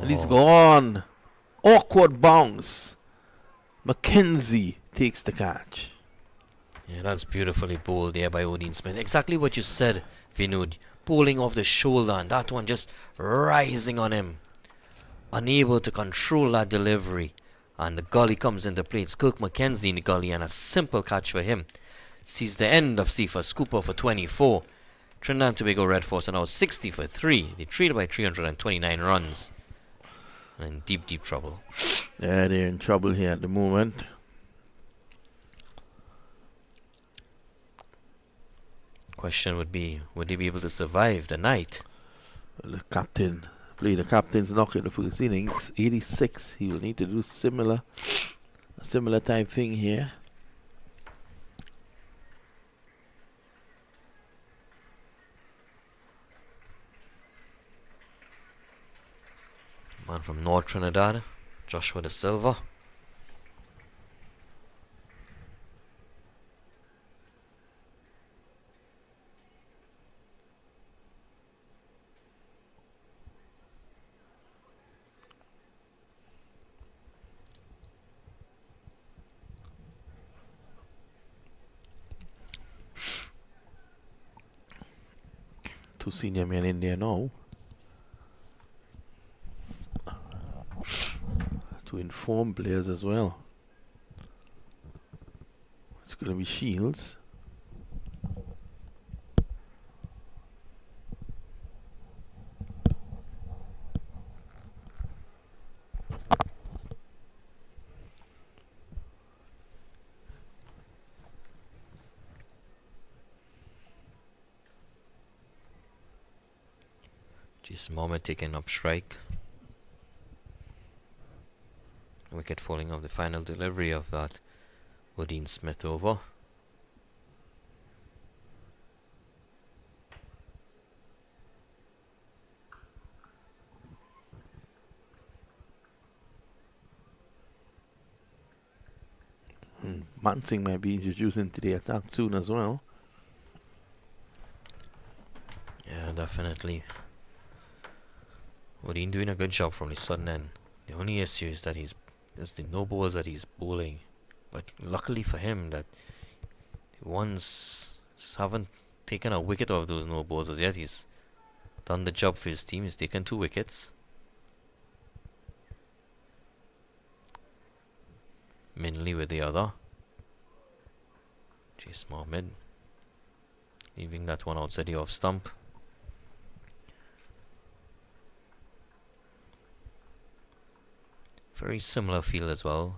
[SPEAKER 5] And he's gone. Awkward bounce. Mackenzie takes the catch.
[SPEAKER 3] Yeah, that's beautifully bowled there by Odin Smith. Exactly what you said, Vinod. Bowling off the shoulder, and that one just rising on him. Unable to control that delivery. And the gully comes into play. It's Kirk Mackenzie in the gully, and a simple catch for him. Sees the end of Sifa Scooper for 24. Trinidad and Tobago Red Force are now 60 for 3. They trail by 329 runs. And in deep, deep trouble.
[SPEAKER 5] Yeah, they're in trouble here at the moment.
[SPEAKER 3] Question would be, would they be able to survive the night?
[SPEAKER 5] Well, the captain played the captain's knock in the first innings. 86. He will need to do a similar type thing here.
[SPEAKER 3] Man from North Trinidad, Joshua De Silva.
[SPEAKER 5] Two senior men in there now to inform players as well. It's going to be Shields.
[SPEAKER 3] Jason Mohammed taking up strike. Wicket falling off the final delivery of that Woodine Smith over.
[SPEAKER 5] Mansing might be introduced into the attack soon as well.
[SPEAKER 3] Yeah, definitely. Woodine doing a good job from the sudden end. The only issue is that there's the no balls that he's bowling. But luckily for him that the ones haven't taken a wicket off those no balls as yet. He's done the job for his team. He's taken 2 wickets. Minley with the other. Jason Mohammed leaving that one outside the off stump. Very similar field as well.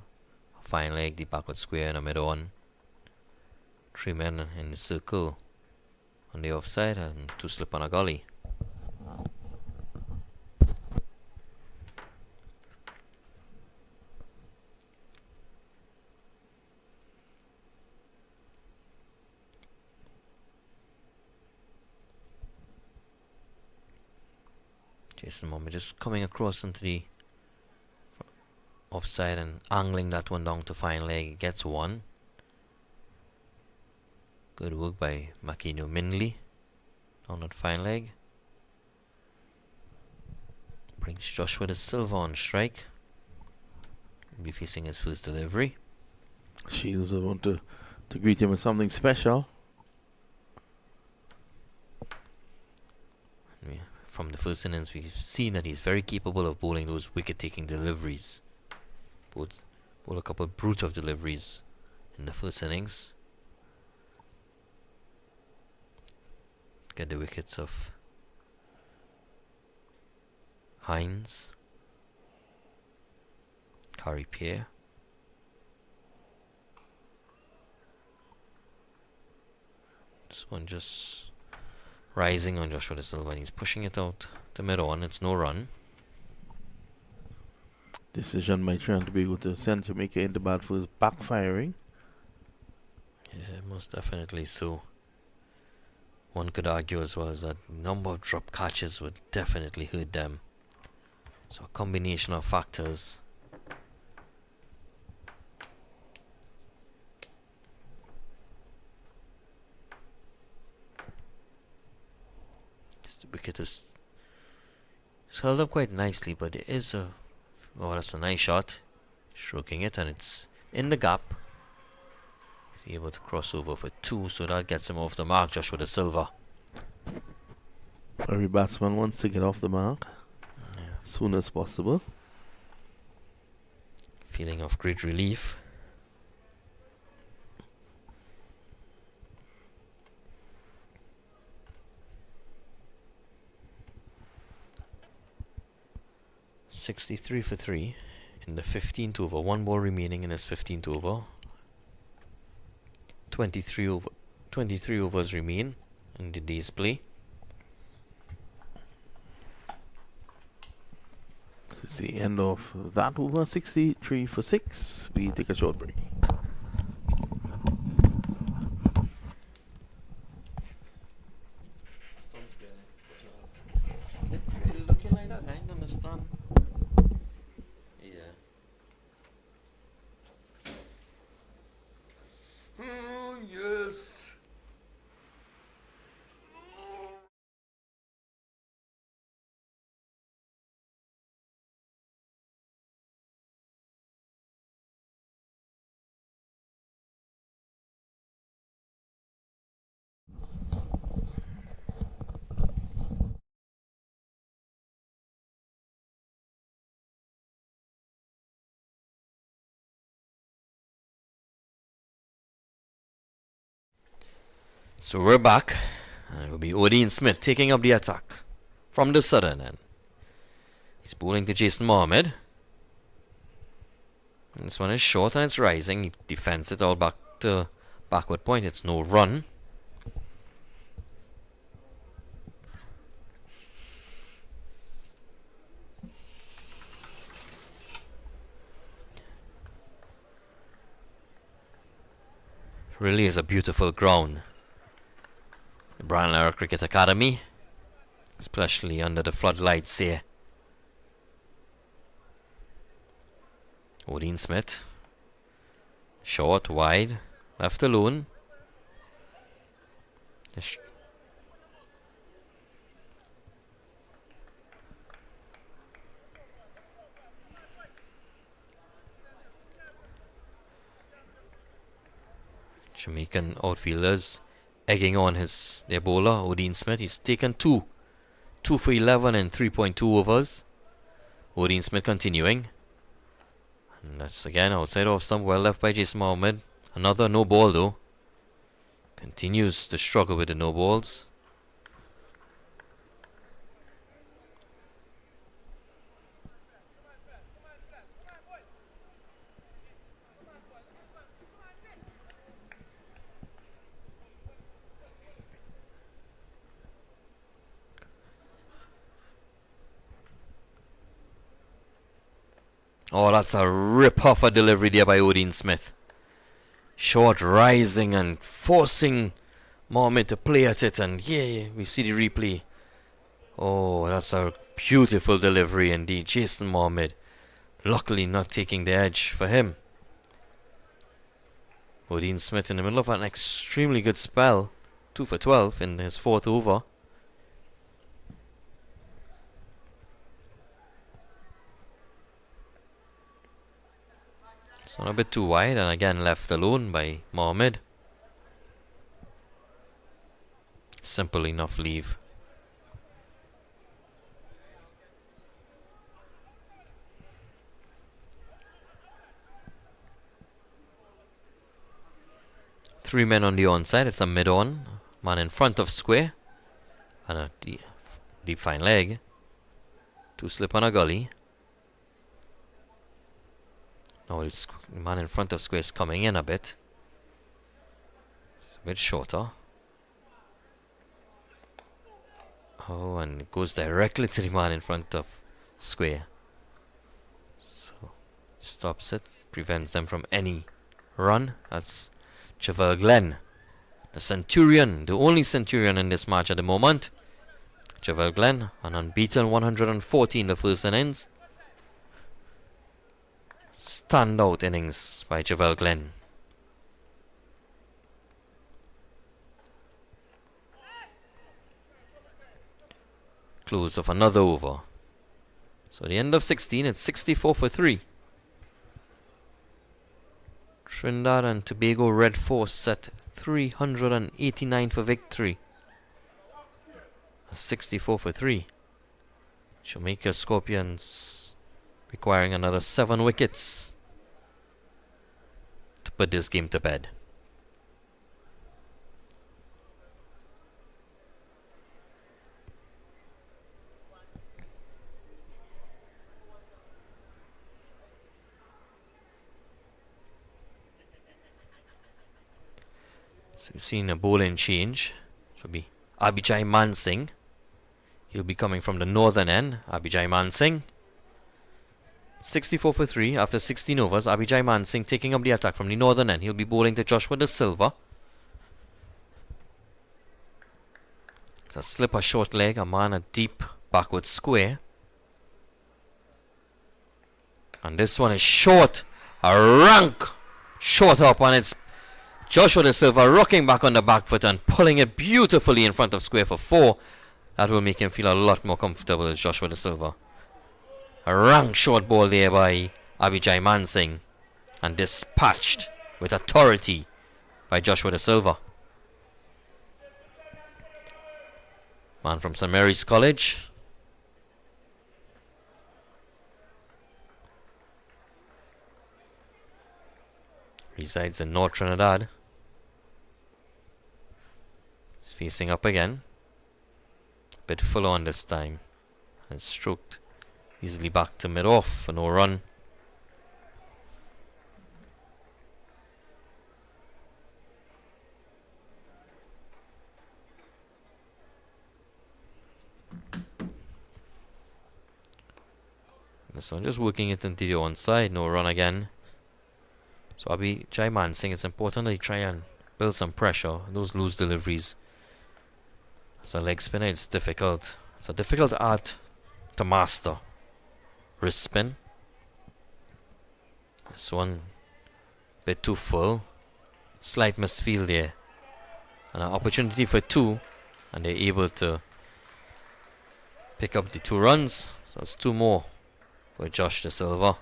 [SPEAKER 3] Fine leg, the backward square and a mid on. 3 men in the circle on the offside and 2 slip on a gully. Jason Mohammed just coming across into the offside and angling that one down to fine leg. Gets 1. Good work by Makino Minley on that fine leg. Brings Joshua De Silva on strike. He'll be facing his first delivery.
[SPEAKER 5] Shields will want to greet him with something special.
[SPEAKER 3] From the first innings, we've seen that he's very capable of bowling those wicket-taking deliveries. Bowl a couple brute of deliveries in the first innings. Get the wickets of Hines, Curry Pierre. This one just rising on Joshua De Silva, and he's pushing it out to mid-on. It's no run.
[SPEAKER 5] Decision by trying to be able to send Jamaica into bat for his backfiring.
[SPEAKER 3] Yeah, most definitely so. One could argue as well as that number of drop catches would definitely hurt them. So a combination of factors. Just the wicket is held up quite nicely, but it is a that's a nice shot. Stroking it, and it's in the gap. He's able to cross over for 2, so that gets him off the mark, Joshua De Silva.
[SPEAKER 5] Every batsman wants to get off the mark as soon as possible.
[SPEAKER 3] Feeling of great relief. .63 for 3 in the 15th over. 1 ball remaining in his 15th over. 23 overs remain in the day's play.
[SPEAKER 5] This is the end of that over. 63 for 6. We take a short break.
[SPEAKER 3] Looking like that, I don't understand. Yeah. Oh, yes. So we're back, and it will be Woodine Smith taking up the attack from the southern end. He's bowling to Jason Mohammed. And this one is short and it's rising. He defends it all back to backward point. It's no run. Really is a beautiful ground. The Brian Lara Cricket Academy, especially under the floodlights here. Odin Smith. Short, wide, left alone. Jamaican outfielders egging on their bowler, Odin Smith. He's taken 2 for 11 in 3.2 overs. Odin Smith continuing. And that's again outside off stump, well left by Jason Mohammed. Another no ball though. Continues to struggle with the no balls. Oh, that's a rip off a delivery there by Odin Smith. Short rising and forcing Mohammed to play at it, and yeah, we see the replay. Oh, that's a beautiful delivery indeed. Jason Mohammed, luckily not taking the edge for him. Odin Smith in the middle of an extremely good spell. 2 for 12 in his 4th over. So a bit too wide, and again left alone by Mohammed. Simple enough leave. Three men on the onside. It's a mid-on. Man in front of square. And a deep fine leg. 2 slip on a gully. Now this man in front of square is coming in a bit. It's a bit shorter. Oh, and it goes directly to the man in front of square. So, stops it. Prevents them from any run. That's Javel Glenn. The Centurion. The only Centurion in this match at the moment. Javel Glenn. An unbeaten 114 in the first innings. Standout innings by Javel Glenn. Close of another over. So the end of 16, it's 64 for 3. Trinidad and Tobago Red Force set 389 for victory. 64 for 3. Jamaica Scorpions requiring another 7 wickets to put this game to bed. So we've seen a bowling change. This will be Abhijay Mansingh. He'll be coming from the northern end. Abhijay Mansingh. 64 for 3 after 16 overs. Abhijay Mansingh taking up the attack from the northern end. He'll be bowling to Joshua De Silva. It's a slipper short leg. A man a deep backward square. And this one is short. A rank short up, and it's Joshua De Silva rocking back on the back foot and pulling it beautifully in front of square for 4. That will make him feel a lot more comfortable as Joshua De Silva. A rank short ball there by Abhijay Mansingh, and dispatched with authority by Joshua De Silva. Man from St. Mary's College. Resides in North Trinidad. He's facing up again. A bit full on this time. And stroked easily back to mid-off for no run. This one just working it into the onside, no run again. So Abhijay Mansingh, it's important that he try and build some pressure. Those loose deliveries. As a leg spinner, it's difficult. It's a difficult art to master. Wrist spin. This one, bit too full. Slight misfield there. And an opportunity for 2. And they're able to pick up the 2 runs. So it's 2 more for Josh De Silva.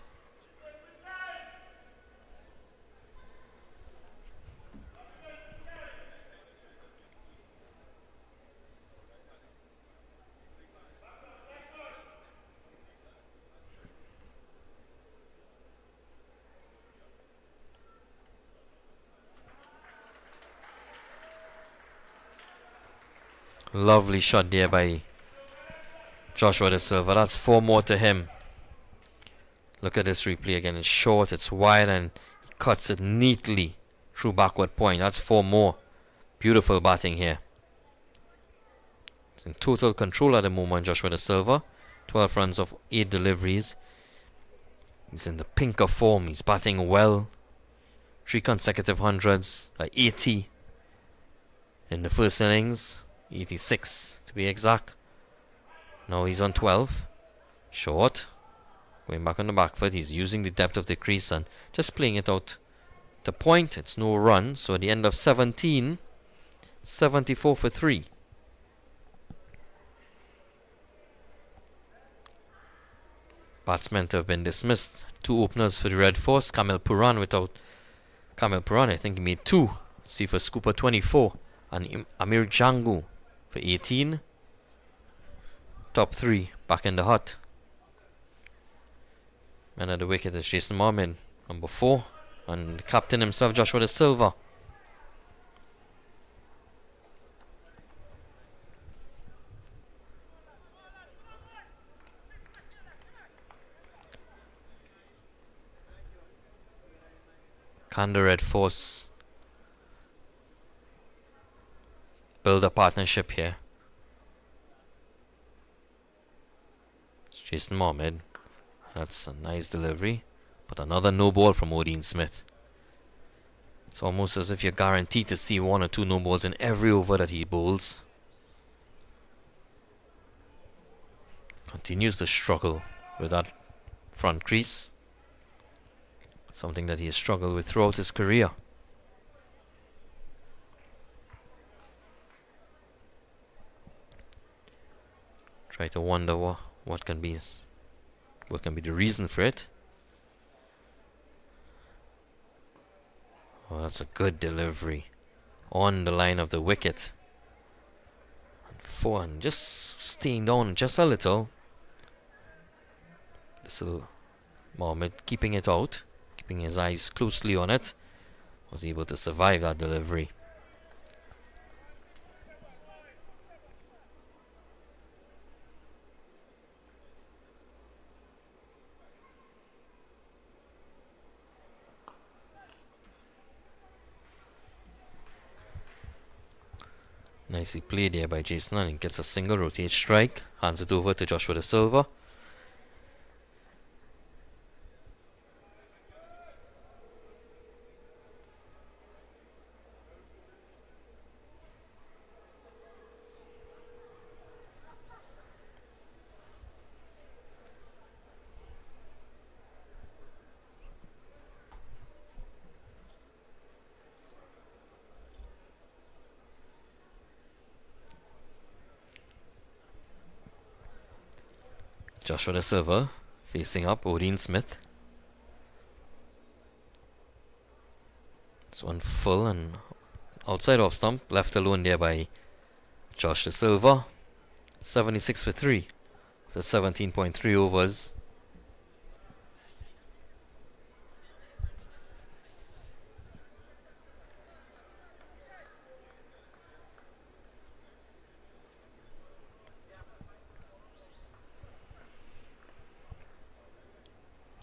[SPEAKER 3] Lovely shot there by Joshua De Silva. That's 4 more to him. Look at this replay again. It's short, it's wide, and he cuts it neatly through backward point. That's 4 more. Beautiful batting here. He's in total control at the moment, Joshua De Silva. 12 runs of 8 deliveries. He's in the pink of form. He's batting well. 3 consecutive hundreds. 80 in the first innings. 86 to be exact. Now he's on 12. Short. Going back on the back foot. He's using the depth of the crease and just playing it out to point. It's no run. So at the end of 17, 74 for 3. Batsmen to have been dismissed. 2 openers for the Red Force. Kamil Puran without Kamil Puran, I think he made 2. Sifa Scooper 24. And Amir Jangu for 18. Top 3 back in the hut. Man at the wicket is Jason Marmin, number 4. And the captain himself, Joshua De Silva. Can the Red Force build a partnership here? It's Jason Mohammed. That's a nice delivery. But another no ball from Odin Smith. It's almost as if you're guaranteed to see 1 or 2 no balls in every over that he bowls. Continues to struggle with that front crease. Something that he has struggled with throughout his career. Try to wonder what can be the reason for it. Oh, that's a good delivery on the line of the wicket. And 4 and just staying down just a little. This little Mohammed keeping it out, keeping his eyes closely on it, was able to survive that delivery. Nicely played there by Jason, and he gets a single rotate strike, hands it over to Joshua De Silva. Joshua De Silva facing up Odin Smith. This one full and outside off stump, left alone there by Josh De Silva. 76 for 3 for 17.3 overs.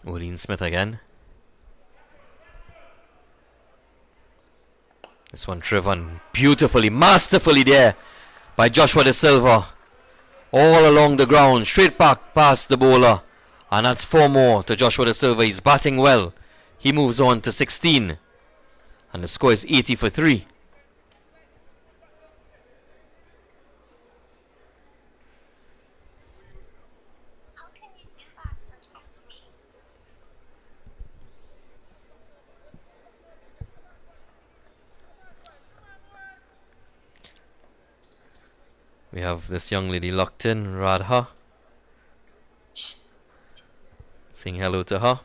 [SPEAKER 3] Odin Smith again. This one driven beautifully, masterfully there by Joshua De Silva. All along the ground, straight back past the bowler. And that's 4 more to Joshua De Silva. He's batting well. He moves on to 16. And the score is 80 for 3. have this young lady locked in, Radha. Saying hello to her.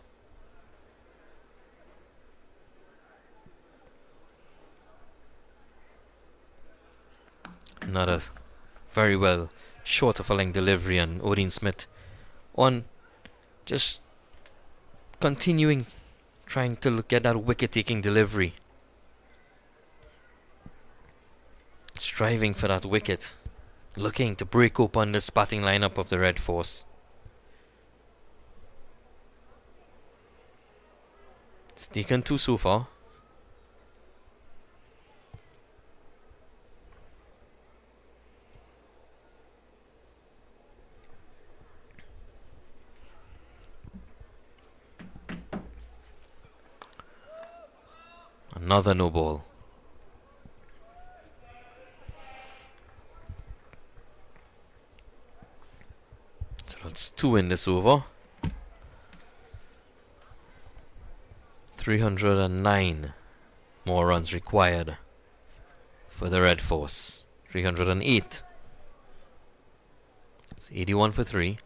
[SPEAKER 3] Another very well short of a length delivery on Odin Smith. On just continuing trying to get that wicket taking delivery. Striving for that wicket. Looking to break open this batting lineup of the Red Force. It's taken two so far. Another no ball. So that's 2 in this over. 309 more runs required for the Red Force. 308. It's 81 for 3.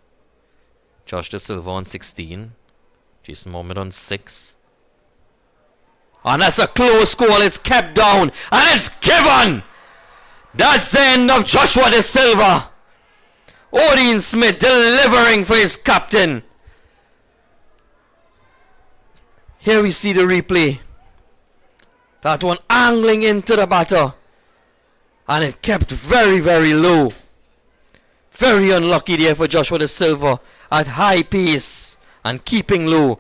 [SPEAKER 3] Josh De Silva on 16. Jason Mohammed on 6. And that's a close call. It's kept down. And it's given. That's the end of Joshua De Silva. Odin Smith delivering for his captain. Here we see the replay. That one angling into the batter. And it kept very, very low. Very unlucky there for Joshua De Silva. At high pace and keeping low.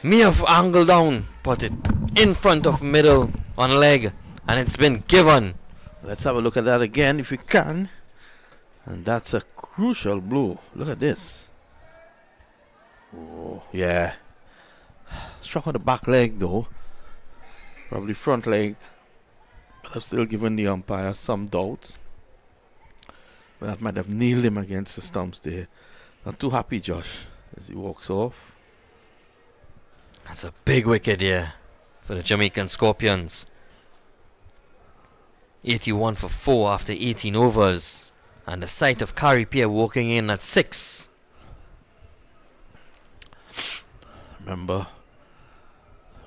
[SPEAKER 3] May have angled down, but it in front of middle on leg, and it's been given.
[SPEAKER 5] Let's have a look at that again if we can. And that's a crucial blow. Look at this. Oh, yeah. Struck on the back leg though. Probably front leg. But I've still given the umpire some doubts. But that might have nailed him against the stumps there. Not too happy, Josh, as he walks off.
[SPEAKER 3] That's a big wicket here for the Jamaican Scorpions. 81 for 4 after 18 overs. And the sight of Kari Pierre walking in at 6.
[SPEAKER 5] Remember,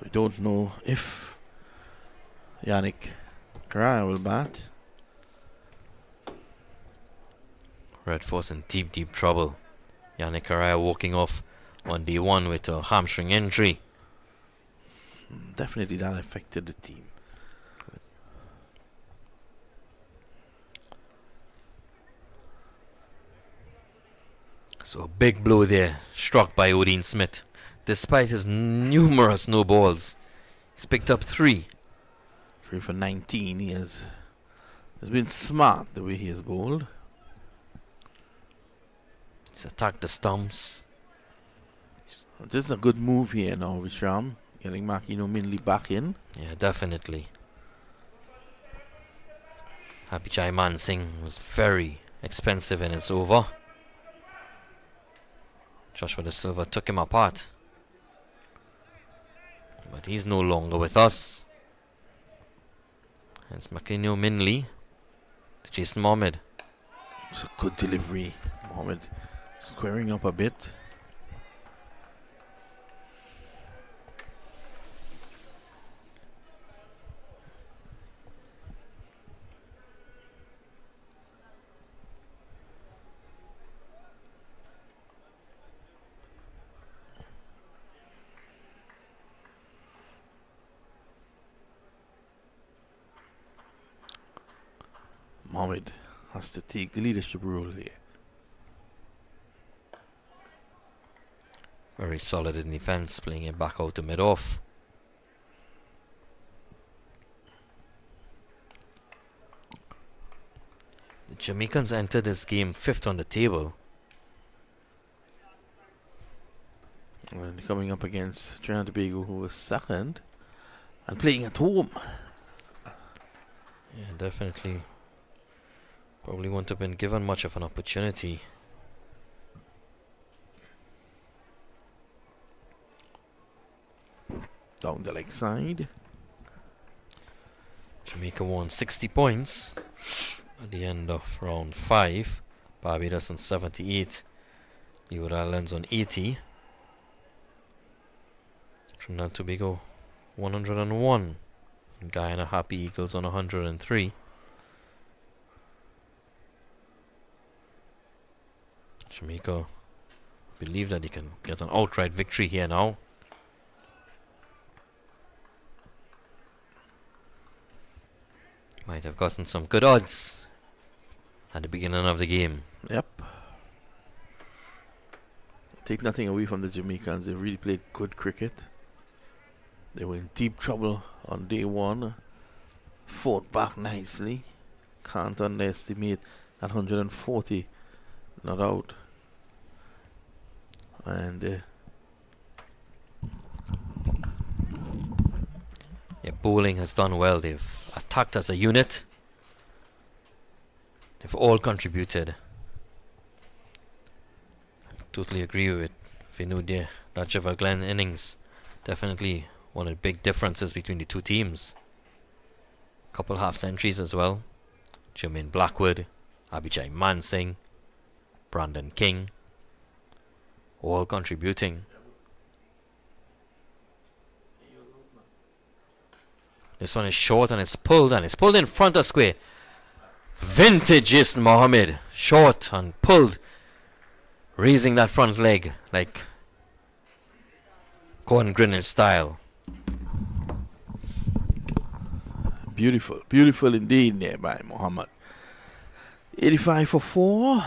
[SPEAKER 5] we don't know if Yannick Carrera will bat.
[SPEAKER 3] Red Force in deep, deep trouble. Yannick Carrera walking off on day 1 with a hamstring injury.
[SPEAKER 5] Definitely that affected the team.
[SPEAKER 3] So a big blow there, struck by Odin Smith. Despite his numerous no balls, he's picked up 3.
[SPEAKER 5] 3 for 19. He has been smart the way he has bowled.
[SPEAKER 3] He's attacked the stumps.
[SPEAKER 5] This is a good move here now, Vishram. Getting Makino Minley back in.
[SPEAKER 3] Yeah, definitely. Abhijay Man Singh was very expensive in his over. Joshua De Silva took him apart. But he's no longer with us. It's Makino Minley to Jason Mohammed.
[SPEAKER 5] It's a good delivery. Mohammed squaring up a bit. Mohammed has to take the leadership role here.
[SPEAKER 3] Very solid in defense, playing it back out to mid-off. The Jamaicans entered this game 5th on the table.
[SPEAKER 5] And coming up against Trinidad and Tobago, who was 2nd. And playing at home.
[SPEAKER 3] Yeah, definitely. Probably wouldn't have been given much of an opportunity.
[SPEAKER 5] Down the leg side.
[SPEAKER 3] Jamaica won 60 points. at the end of round 5. Barbados on 78. Leeward Islands on 80. Trinidad and Tobago 101. And Guyana Happy Eagles on 103. Jamaica believe that they can get an outright victory here now. Might have gotten some good odds at the beginning of the game.
[SPEAKER 5] Yep. Take nothing away from the Jamaicans. They really played good cricket. They were in deep trouble on day one. Fought back nicely. Can't underestimate that 140 not out. And
[SPEAKER 3] yeah, bowling has done well. They've attacked as a unit. They've all contributed. I totally agree with Vinu there. That Trevor Glenn innings definitely one of the big differences between the two teams. Couple half centuries as well. Jermaine Blackwood, Abhijay Mansingh, Brandon King, all contributing. This one is short and it's pulled in front of square. Vintage Jason Mohammed, short and pulled, raising that front leg like Gordon Grinnell style.
[SPEAKER 5] beautiful, beautiful indeed there by Mohammed. 85 for 4.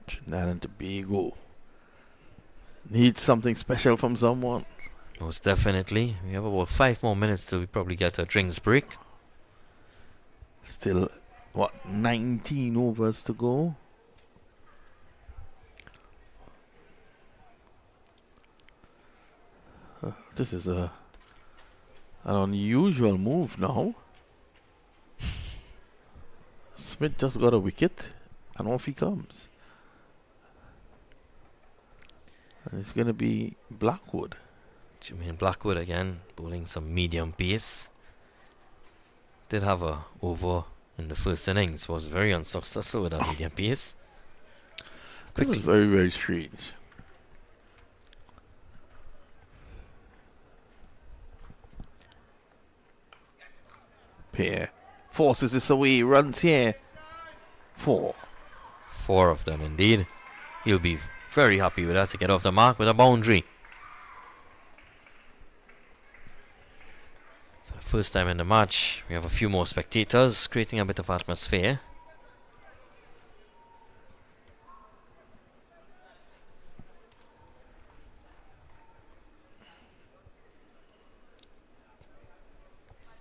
[SPEAKER 5] Trinidad and Tobago needs something special from someone.
[SPEAKER 3] Most definitely. We have about 5 more minutes till we probably get a drinks break.
[SPEAKER 5] Still, what, 19 overs to go? This is an unusual move now. Smith just got a wicket and off he comes. And it's going to be Blackwood.
[SPEAKER 3] Jermaine Blackwood again, bowling some medium pace. Did have a over in the first innings, was very unsuccessful with that medium pace.
[SPEAKER 5] This is very, very strange. Pair forces this away, runs here. 4.
[SPEAKER 3] 4 of them indeed. He'll be very happy with that to get off the mark with a boundary. For the first time in the match, we have a few more spectators, creating a bit of atmosphere.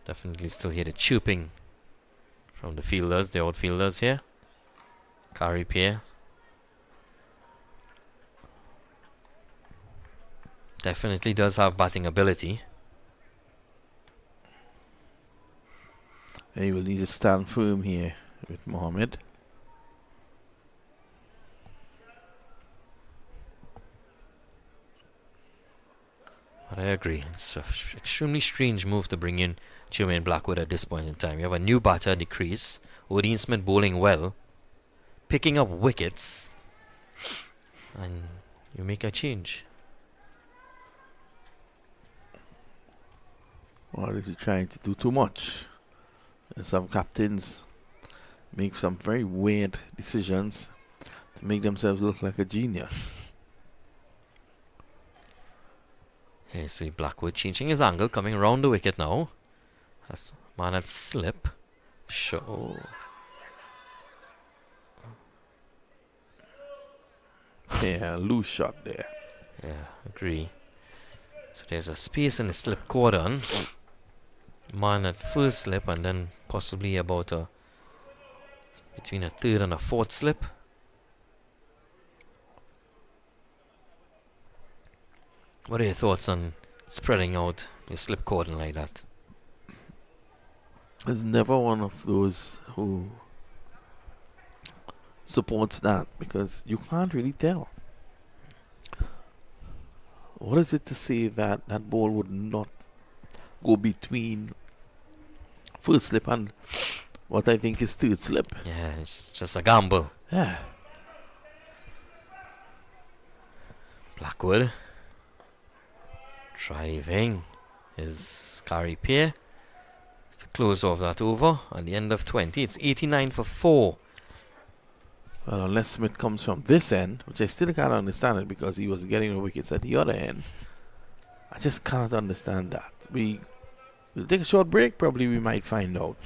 [SPEAKER 3] Definitely still hear the chirping from the fielders, the outfielders here. Kari Pierre. Definitely does have batting ability.
[SPEAKER 5] And he will need to stand firm here with Mohammed.
[SPEAKER 3] But I agree. It's an extremely strange move to bring in Jermaine Blackwood at this point in time. You have a new batter at the crease. Odin Smith bowling well. Picking up wickets. And you make a change.
[SPEAKER 5] Or is he trying to do too much? And some captains make some very weird decisions to make themselves look like a genius.
[SPEAKER 3] Here you see Blackwood changing his angle, coming around the wicket now. Has man at slip. Show.
[SPEAKER 5] Yeah, loose shot there.
[SPEAKER 3] Yeah, agree. So there's a space in the slip cordon. Man at first slip and then possibly about between a third and a fourth slip. What are your thoughts on spreading out your slip cordon like that?
[SPEAKER 5] There's never one of those who supports that because you can't really tell. What is it to say that that ball would not go between first slip and what I think is third slip.
[SPEAKER 3] Yeah, it's just a gamble.
[SPEAKER 5] Yeah.
[SPEAKER 3] Blackwood driving his carry pair to close off that over at the end of 20. It's 89 for 4.
[SPEAKER 5] Well, unless Smith comes from this end, which I still can't understand it because he was getting the wickets at the other end. I just cannot understand that. We'll take a short break. Probably we might find out.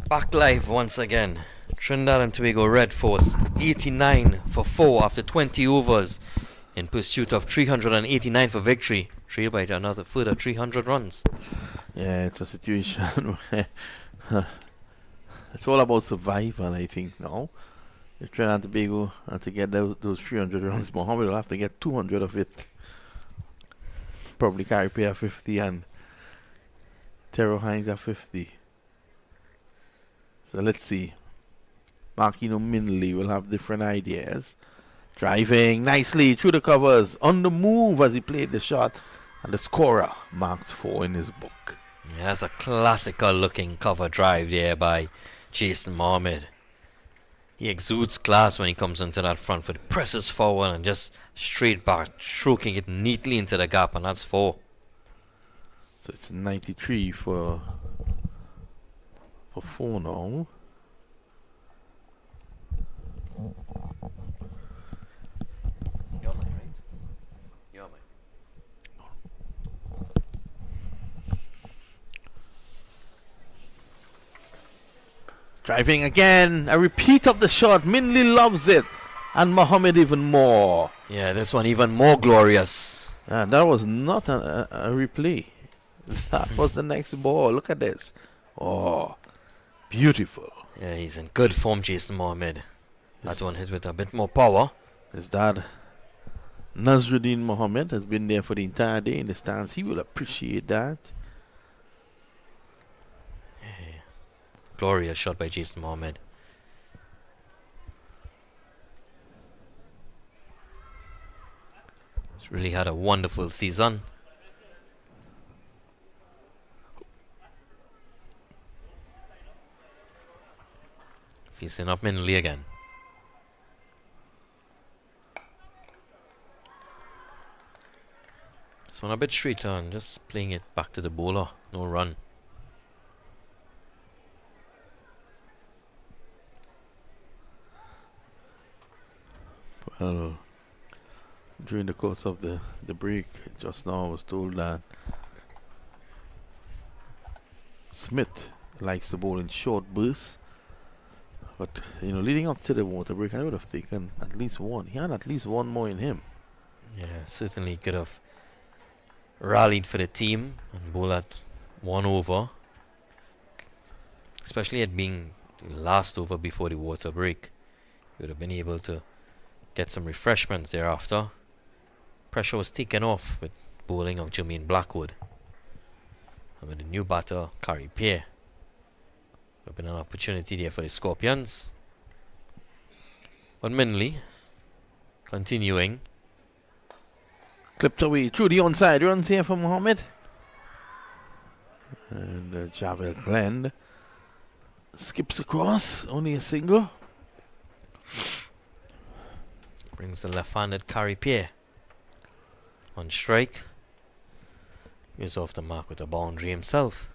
[SPEAKER 3] Back live once again. Trinidad and Tobago Red Force 89 for 4 after 20 overs in pursuit of 389 for victory, trailed by another further 300 runs.
[SPEAKER 5] Yeah, it's a situation where it's all about survival, I think, now. If Trinidad and Tobago are to get those 300 runs, Mohammed will have to get 200 of it. Probably carry pay at 50 and Terrell Hines at 50. So let's see. Markino Minley will have different ideas. Driving nicely through the covers, on the move as he played the shot, and the scorer marks 4 in his book.
[SPEAKER 3] Yeah, that's a classical looking cover drive there by Jason Mohammed. He exudes class when he comes into that front foot, presses forward and just straight back, stroking it neatly into the gap, and that's 4.
[SPEAKER 5] So it's 93 for 4 now.
[SPEAKER 3] You're mine, right? You're mine.
[SPEAKER 5] Driving again, a repeat of the shot. Minley loves it, and Mohammed even more.
[SPEAKER 3] Yeah, this one even more glorious.
[SPEAKER 5] And that was not a replay. That was the next ball. Look at this. Oh, beautiful.
[SPEAKER 3] Yeah, he's in good form, Jason Mohammed. That
[SPEAKER 5] His,
[SPEAKER 3] one hit with a bit more power.
[SPEAKER 5] his dad, Nazruddin Mohammed, has been there for the entire day in the stands. He will appreciate that.
[SPEAKER 3] Yeah. Glorious shot by Jason Mohammed. He's really had a wonderful season. Facing up Minley again. This one a bit straighter and just playing it back to the bowler. No run.
[SPEAKER 5] Well, during the course of the break, just now I was told that Smith likes to bowl in short bursts. But, leading up to the water break, I would have taken at least one. He had at least one more in him.
[SPEAKER 3] Yeah, certainly could have rallied for the team and bowl at 1 over. Especially it being the last over before the water break. He would have been able to get some refreshments thereafter. Pressure was taken off with bowling of Jermaine Blackwood. And with the new batter, Carrie Pierre. Would have been an opportunity there for the Scorpions. But Minley, continuing.
[SPEAKER 5] Clipped away through the onside runs here for Mohammed. And Javed Glenn skips across, only a single.
[SPEAKER 3] Brings the left-handed Carrie Pierre on strike. He's off the mark with a boundary himself.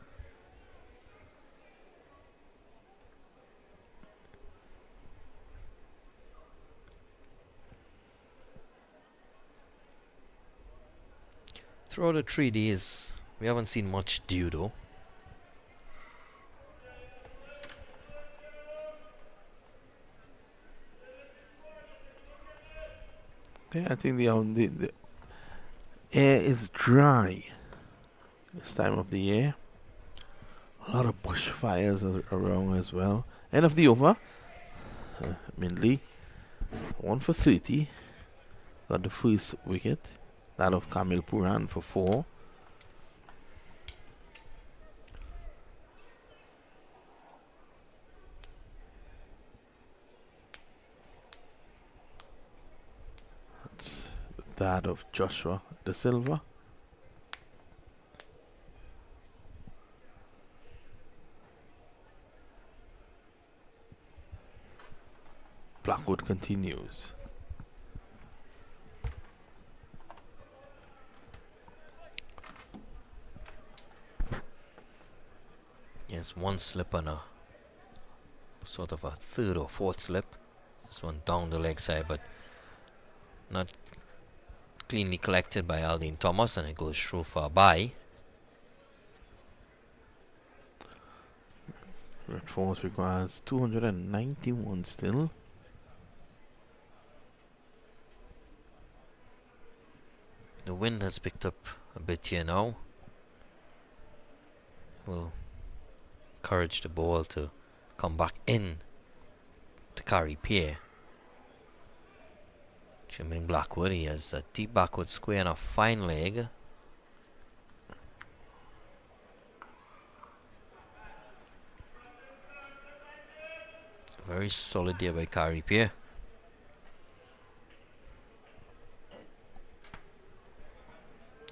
[SPEAKER 3] Throughout the 3 days, we haven't seen much dew though.
[SPEAKER 5] Yeah, I think the air is dry this time of the year. A lot of bushfires around as well. End of the over. Mindley, 1 for 30. Got the first wicket. That of Kamil Puran for 4. That's that of Joshua De Silva. Blackwood continues.
[SPEAKER 3] Yes, one slip and a sort of a third or fourth slip. This one down the leg side, but not cleanly collected by Aldine Thomas, and it goes through for a bye.
[SPEAKER 5] Red Force requires 291 still.
[SPEAKER 3] The wind has picked up a bit here now. Will encourage the ball to come back in to Carrie Pierre. Jermaine Blackwood, he has a deep backward square and a fine leg. Very solid there by Carrie Pierre.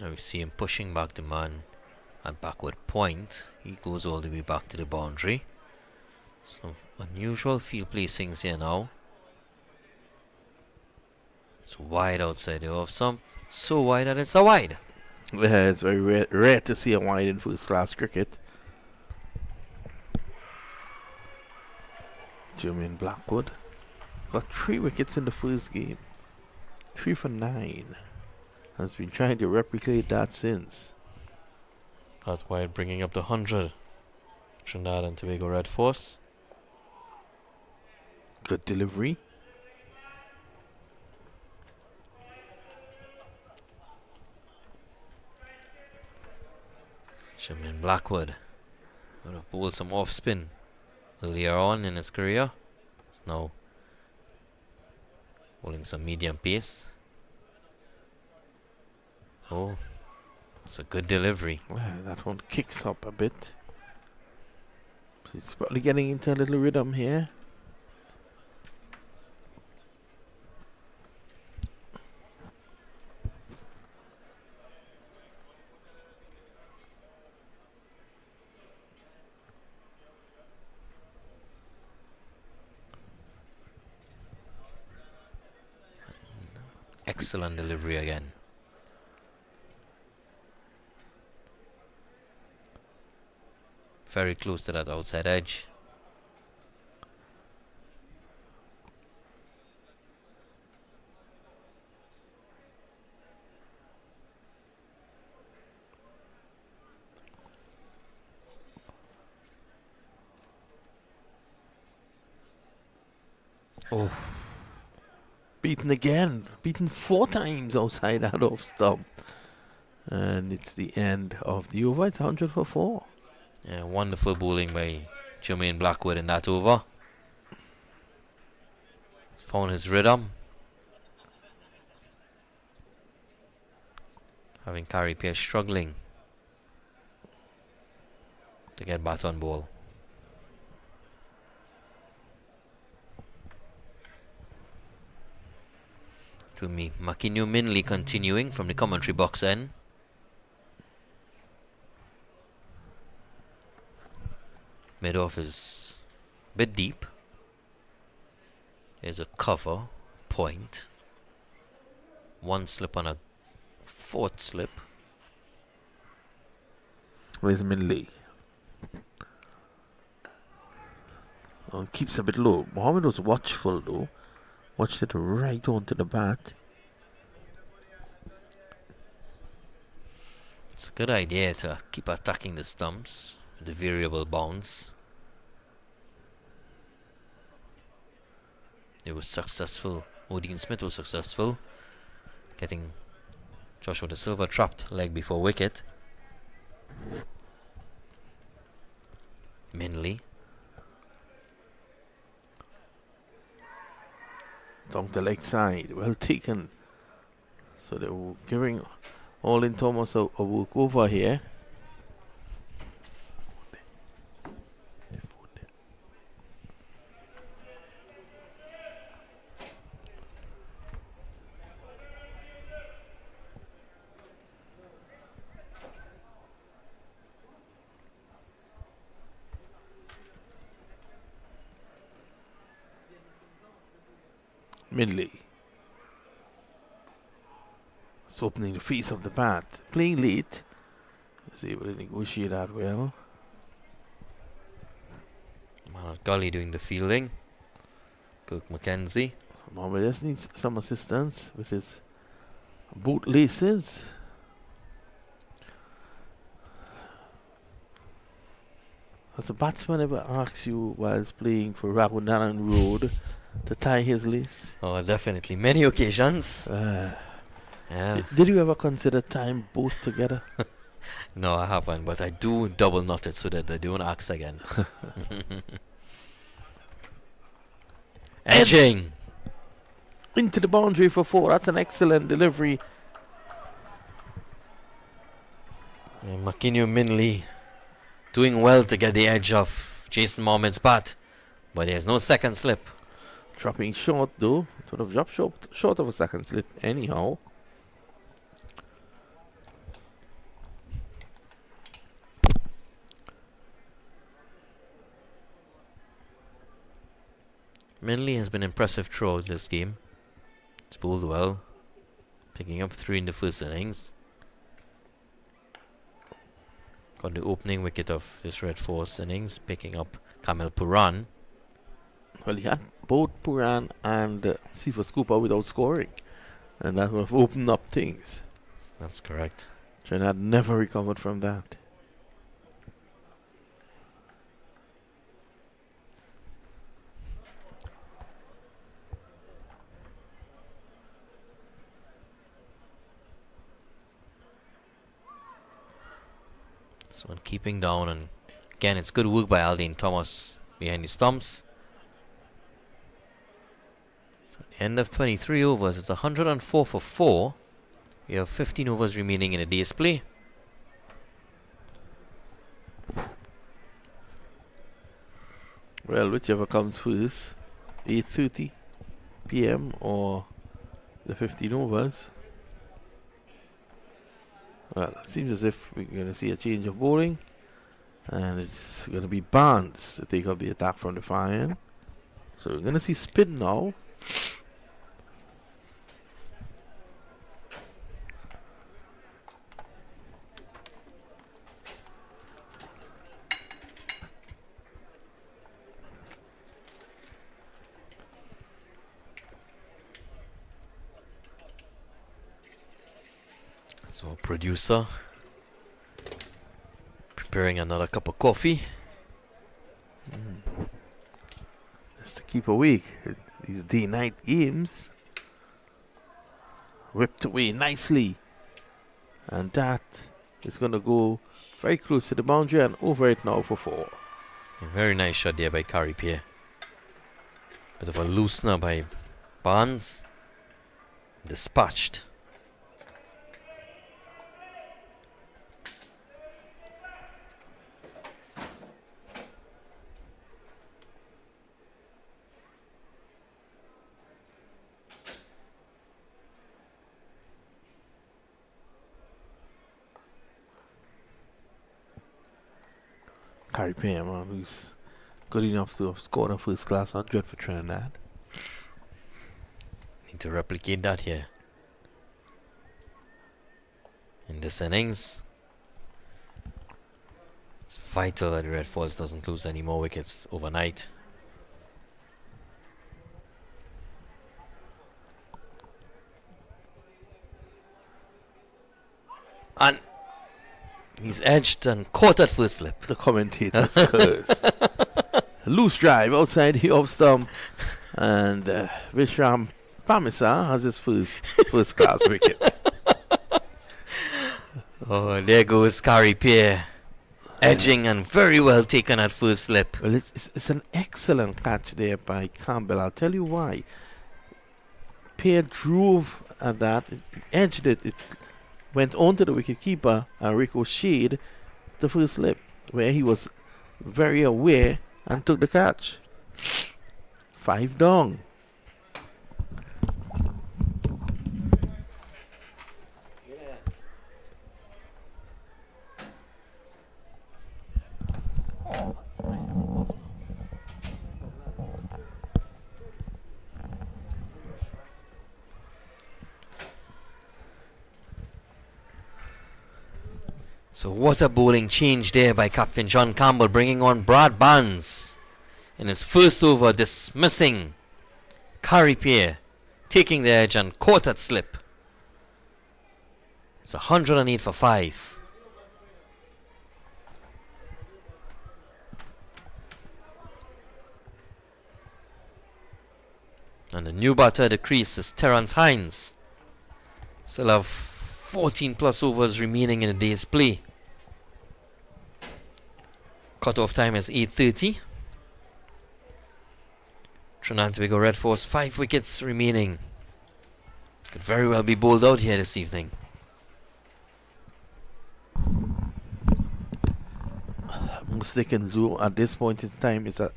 [SPEAKER 3] Now we see him pushing back the man at backward point. He goes all the way back to the boundary. Some unusual field placings here now. It's wide outside the off stump. So wide that it's a wide.
[SPEAKER 5] Yeah, it's very rare to see a wide in first class cricket. Jermaine Blackwood got 3 wickets in the first game. 3 for 9. Has been trying to replicate that since.
[SPEAKER 3] That's wide, bringing up the 100. Trinidad and Tobago Red Force.
[SPEAKER 5] Good delivery.
[SPEAKER 3] Jermaine Blackwood would have bowled some off spin earlier on in his career. It's now bowling some medium pace. Oh, it's a good delivery.
[SPEAKER 5] Well, that one kicks up a bit. He's probably getting into a little rhythm here.
[SPEAKER 3] Excellent delivery again. Very close to that outside edge.
[SPEAKER 5] Oh. Beaten again. Beaten 4 times outside that off stump. And it's the end of the over. It's 100 for 4.
[SPEAKER 3] Yeah, wonderful bowling by Jermaine Blackwood in that over. He's found his rhythm. Having Carey Pearce struggling to get bat on ball. To me, Makinyo Minley continuing from the commentary box end. Mid-off is a bit deep. There's a cover, point. 1 slip on a 4th slip.
[SPEAKER 5] Where's Minley? Oh, keeps a bit low. Mohammed was watchful though. Watched it right onto the bat.
[SPEAKER 3] It's a good idea to keep attacking the stumps with the variable bounce. It was successful. Odin Smith was successful, getting Joshua De Silva trapped leg before wicket. Minley.
[SPEAKER 5] Down the leg side. Well taken. So they were giving Olin Thomas a walk over here. Minley. It's opening the face of the bat. Playing late. Was able to negotiate that well.
[SPEAKER 3] Manat Gully doing the fielding. Kirk McKenzie.
[SPEAKER 5] So Mohammed just needs some assistance with his boot laces. As a batsman ever asks you whilst playing for Raghunandan Road to tie his lace?
[SPEAKER 3] Oh, definitely. Many occasions. Yeah.
[SPEAKER 5] Did you ever consider tying both together?
[SPEAKER 3] No, I haven't, but I do double knot it so that they don't ask again. Edging!
[SPEAKER 5] Into the boundary for 4. That's an excellent delivery.
[SPEAKER 3] Makinyo Minley doing well to get the edge of Jason Mohammed's bat, but there's no second slip.
[SPEAKER 5] Dropping short though. Sort of dropped short of a second slip anyhow.
[SPEAKER 3] Minley has been impressive throughout this game. He's bowled well, picking up 3 in the first innings. Got the opening wicket of this Red Force innings, picking up Kamil Puran.
[SPEAKER 5] Well, he had both Puran and Sifa Scooper without scoring. And that would have opened up things.
[SPEAKER 3] That's correct.
[SPEAKER 5] Trinidad never recovered from that.
[SPEAKER 3] So one keeping down, and again it's good work by Aldine Thomas behind the stumps. So at the end of 23 overs, it's 104 for 4. We have 15 overs remaining in the day's play.
[SPEAKER 5] Well, whichever comes first, 8:30 p.m. or the 15 overs. Well, it seems as if we're going to see a change of bowling, and it's going to be Barnes to take up the attack from the far end. So we're going to see spin now.
[SPEAKER 3] So producer preparing another cup of coffee.
[SPEAKER 5] Just to keep awake. These day-night games. Whipped away nicely. And that is going to go very close to the boundary and over it now for 4.
[SPEAKER 3] A very nice shot there by Carey Pierre. Bit of a loosener by Barnes. Dispatched.
[SPEAKER 5] Carey Pierre, man, who's good enough to have scored a first class 100 for Trinidad.
[SPEAKER 3] Need to replicate that here. In this innings, it's vital that the Red Force doesn't lose any more wickets overnight. And he's edged and caught at first slip.
[SPEAKER 5] The commentator's curse. Loose drive outside the off stump, and Vishram Pamisa has his first class wicket.
[SPEAKER 3] Oh, there goes Carey Pierre. Edging and very well taken at first slip.
[SPEAKER 5] Well, it's an excellent catch there by Campbell. I'll tell you why. Pierre drove at that, it edged it, it went onto the wicket keeper and ricocheted the first slip, where he was very aware and took the catch. 5 down.
[SPEAKER 3] So what a bowling change there by Captain John Campbell, bringing on Brad Barnes in his first over, dismissing Carey Pierre, taking the edge and caught at slip. It's 108 for 5. And the new batter at the crease is Terrence Hines. Still have 14 plus overs remaining in the day's play. Cut-off time is 8:30. Trinidad and Tobago Red Force, 5 wickets remaining. Could very well be bowled out here this evening.
[SPEAKER 5] Most they can do at this point in time is to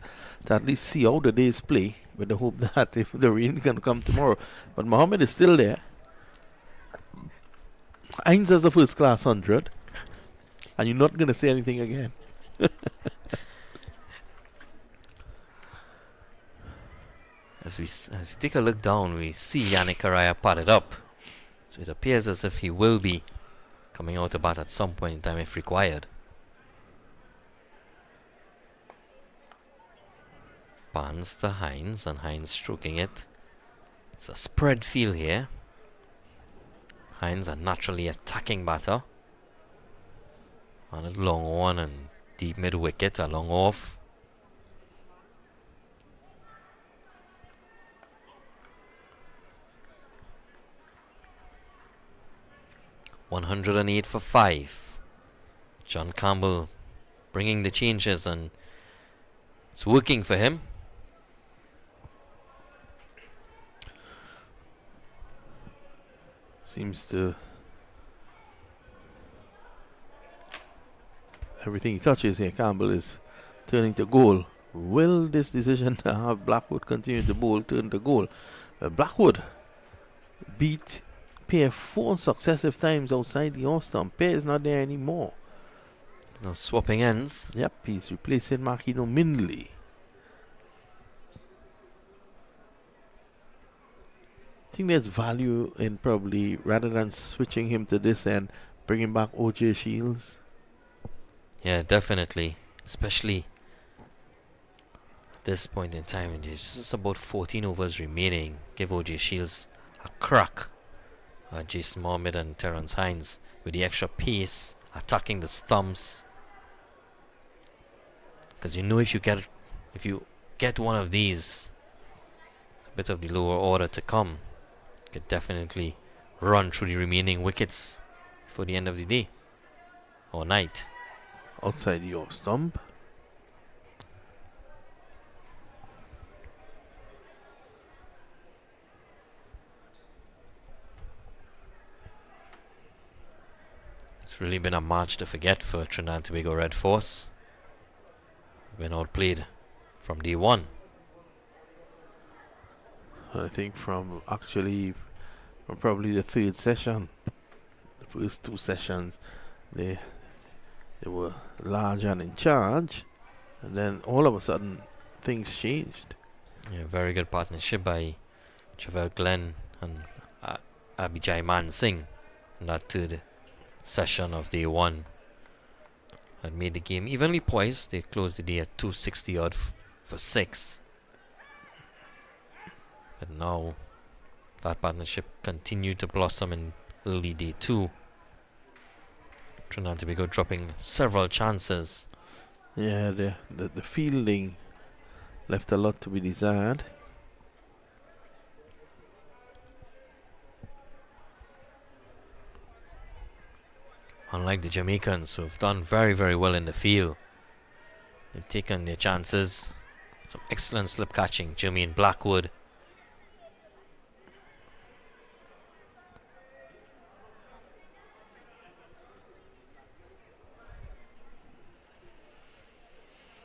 [SPEAKER 5] at least see how the days play, with the hope that if the rain can come tomorrow. But Mohammed is still there. Hines has a first class 100, and you're not going to say anything again.
[SPEAKER 3] As we take a look down, we see Yannick Araya padded up. So it appears as if he will be coming out to bat at some point in time if required. Barnes to Hines, and Hines stroking it. It's a spread field here. Hines, a naturally attacking batter. On a long on and deep mid wicket, a long off. $108 for 5. John Campbell bringing the changes, and it's working for him.
[SPEAKER 5] Seems to everything he touches here, Campbell, is turning to goal. Will this decision to have Blackwood continue to bowl turn to goal? Blackwood beat Pear 4 successive times outside the off stump. Pear is not there anymore.
[SPEAKER 3] No swapping ends.
[SPEAKER 5] Yep, he's replacing Makino Mindley. I think there's value in probably, rather than switching him to this end, bringing back OJ Shields.
[SPEAKER 3] Yeah, definitely. Especially this point in time. There's just about 14 overs remaining. Give OJ Shields a crack. Jason Mohammed and Terrence Hines with the extra pace, attacking the stumps. Because you know if you get one of these, a bit of the lower order to come, you could definitely run through the remaining wickets for the end of the day or night.
[SPEAKER 5] Outside the off stump.
[SPEAKER 3] It's really been a match to forget for Trinidad and Tobago Red Force. Been outplayed from day one.
[SPEAKER 5] I think from probably the third session. The first 2 sessions, they were large and in charge, and then all of a sudden things changed.
[SPEAKER 3] Yeah, very good partnership by Javel Glenn and Abhijay Man Singh in that third session of day one. And made the game evenly poised. They closed the day at 260 odd for 6. But now that partnership continued to blossom in early day 2. Trinidad and Tobago dropping several chances.
[SPEAKER 5] Yeah, the fielding left a lot to be desired.
[SPEAKER 3] Unlike the Jamaicans, who have done very, very well in the field. They've taken their chances. Some excellent slip catching. Jermaine Blackwood.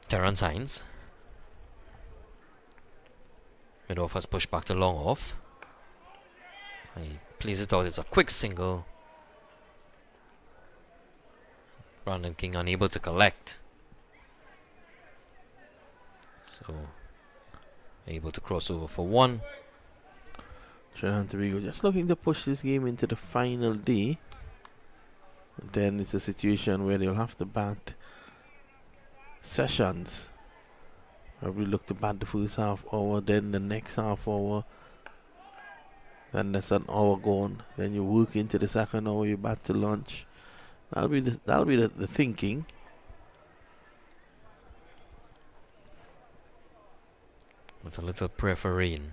[SPEAKER 3] Terrence Hines. Mid-off has pushed back to long off. And he plays it out. It's a quick single. Brandon King unable to collect. So able to cross over for 1.
[SPEAKER 5] Trinidad and Tobago just looking to push this game into the final day. And then it's a situation where they'll have to bat sessions. Probably look to bat the first half hour, then the next half hour. Then that's an hour gone. Then you work into the second hour, you bat to lunch. That'll be the thinking.
[SPEAKER 3] With a little prayer for rain.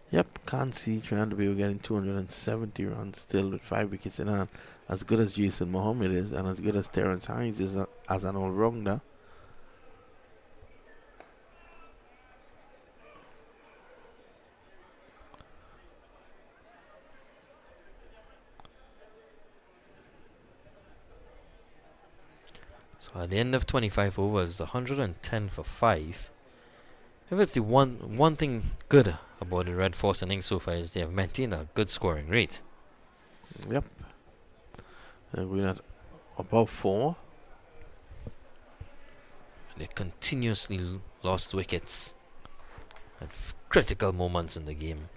[SPEAKER 5] Yep, can't see Trinidad and Tobago getting 270 runs still with 5 wickets in hand. As good as Jason Mohammed is, and as good as Terrence Hines is as an all-rounder.
[SPEAKER 3] So at the end of 25 overs, 110 for 5. If it's the one thing good about the Red Force innings so far is they have maintained a good scoring rate.
[SPEAKER 5] Yep. We're at above 4.
[SPEAKER 3] They continuously lost wickets at critical moments in the game.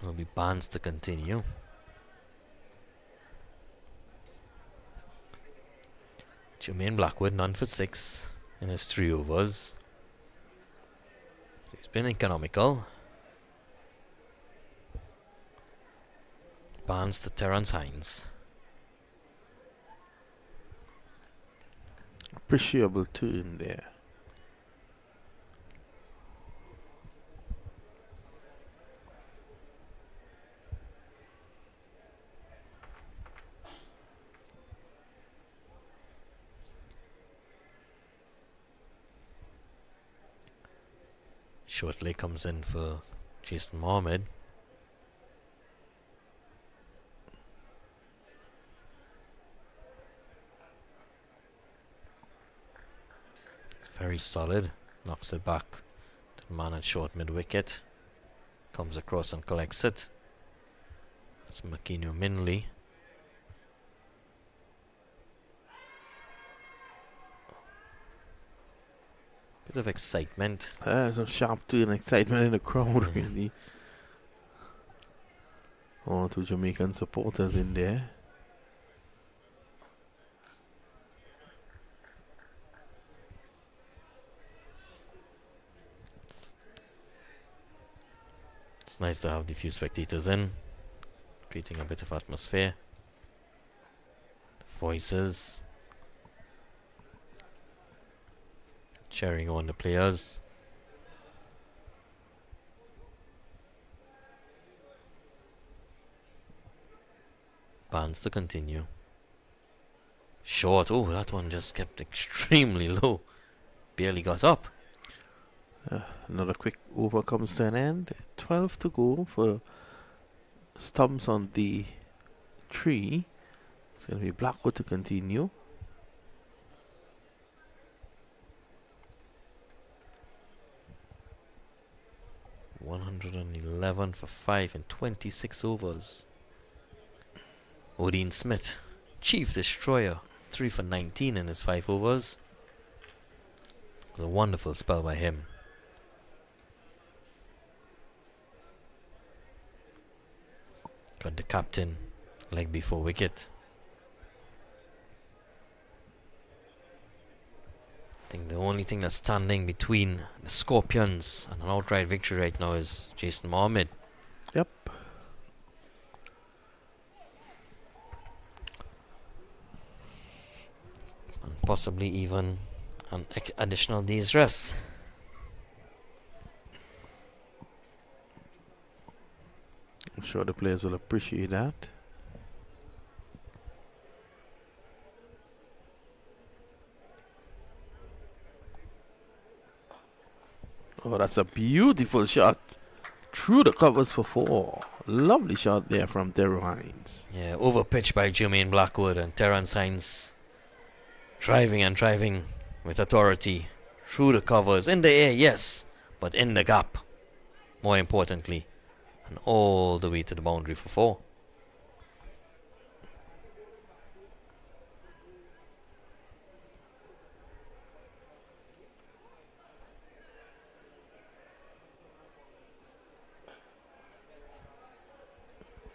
[SPEAKER 3] Will be bans to continue. Jermaine Blackwood, none for 6 in his 3 overs. So he's been economical. Bans to Terrence Hines.
[SPEAKER 5] Appreciable turn there.
[SPEAKER 3] Short leg comes in for Jason Mohammed. Very solid. Knocks it back to the man at short mid wicket. Comes across and collects it. That's Makino Minley. Bit of excitement.
[SPEAKER 5] Some sharp turn excitement in the crowd, really. All two Jamaican supporters in there.
[SPEAKER 3] It's nice to have the few spectators in, creating a bit of atmosphere. Voices. Cheering on the players. Bands to continue. Short. Oh, that one just kept extremely low. Barely got up.
[SPEAKER 5] Another quick over comes to an end. 12 to go for stumps on the tree. It's going to be Blackwood to continue.
[SPEAKER 3] $111 for 5 in 26 overs. Odin Smith, Chief Destroyer, 3 for 19 in his 5 overs. It was a wonderful spell by him. Got the captain, leg before wicket. I think the only thing that's standing between the Scorpions and an outright victory right now is Jason Mohammed.
[SPEAKER 5] Yep.
[SPEAKER 3] And possibly even an additional day's rest.
[SPEAKER 5] I'm sure the players will appreciate that. Oh, that's a beautiful shot. Through the covers for 4. Lovely shot there from Terrell Hines.
[SPEAKER 3] Yeah, over pitch by Jermaine Blackwood, and Terrence Hines driving and driving with authority through the covers. In the air, yes, but in the gap, more importantly. And all the way to the boundary for 4.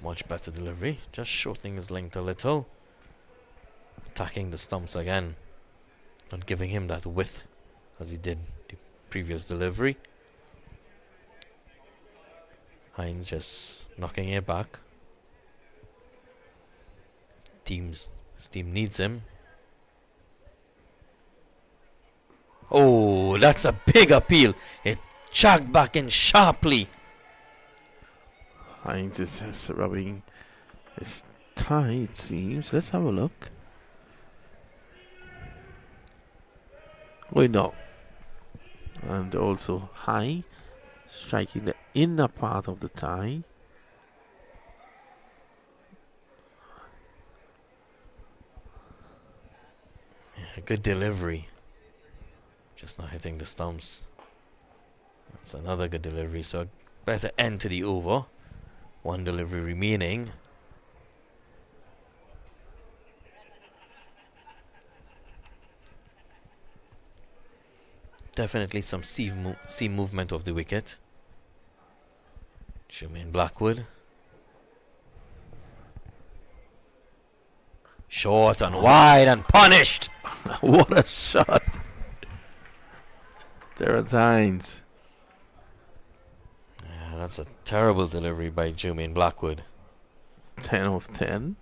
[SPEAKER 3] Much better delivery, just shortening his length a little. Attacking the stumps again. Not giving him that width as he did the previous delivery. Hines just knocking it back. His team needs him. Oh, that's a big appeal. It chugged back in sharply.
[SPEAKER 5] Hines is just rubbing his tie, it seems. Let's have a look. Going down. And also high, striking the inner part of the thigh.
[SPEAKER 3] Yeah, good delivery. Just not hitting the stumps. That's another good delivery. So a better end to the over. One delivery remaining. Definitely some seam movement of the wicket. Jermaine Blackwood. Short and wide and punished.
[SPEAKER 5] What a shot. Terrence Hines.
[SPEAKER 3] Yeah, that's a terrible delivery by Jermaine Blackwood.
[SPEAKER 5] 10 of 10.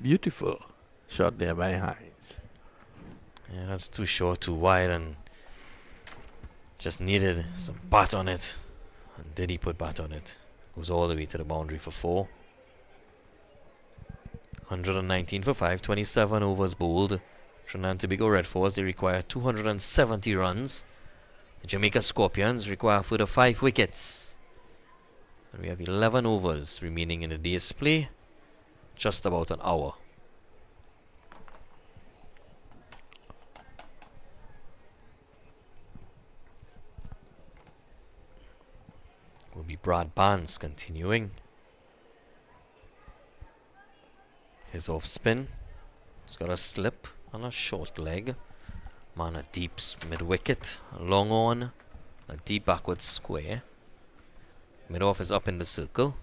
[SPEAKER 5] Beautiful shot there by Hines.
[SPEAKER 3] Yeah, that's too short, too wide, and just needed some bat on it. And did he put bat on it? Goes all the way to the boundary for 4. 119 for 5, 27 overs bowled. Trinidad and Tobago Red Force, they require 270 runs The Jamaica Scorpions require a further 5 wickets. And we have 11 overs remaining in the day's play. Just about an hour. Will be Brad Barnes continuing. His off spin. He's got a slip and a short leg. Man, a deep mid wicket, a long on, a deep backward square. Mid off is up in the circle.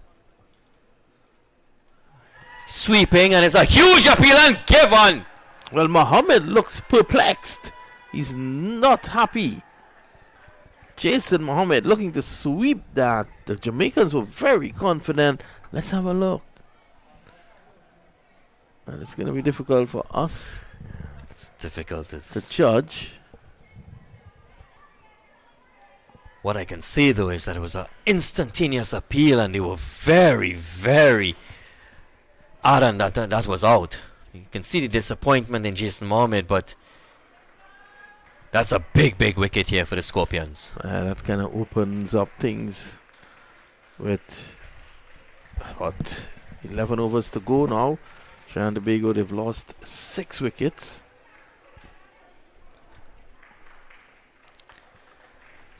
[SPEAKER 3] Sweeping, and it's a huge appeal and given.
[SPEAKER 5] Well, Mohammed looks perplexed. He's not happy. Jason Mohammed looking to sweep that. The Jamaicans were very confident. Let's have a look. And it's going to be difficult for us
[SPEAKER 3] It's difficult.
[SPEAKER 5] to judge.
[SPEAKER 3] What I can say though is that it was an instantaneous appeal, and they were very, very adamant that was out. You can see the disappointment in Jason Mohammed, but that's a big, big wicket here for the Scorpions.
[SPEAKER 5] That kind of opens up things with what 11 overs to go now. Trinidad and Tobago, they've lost 6 wickets.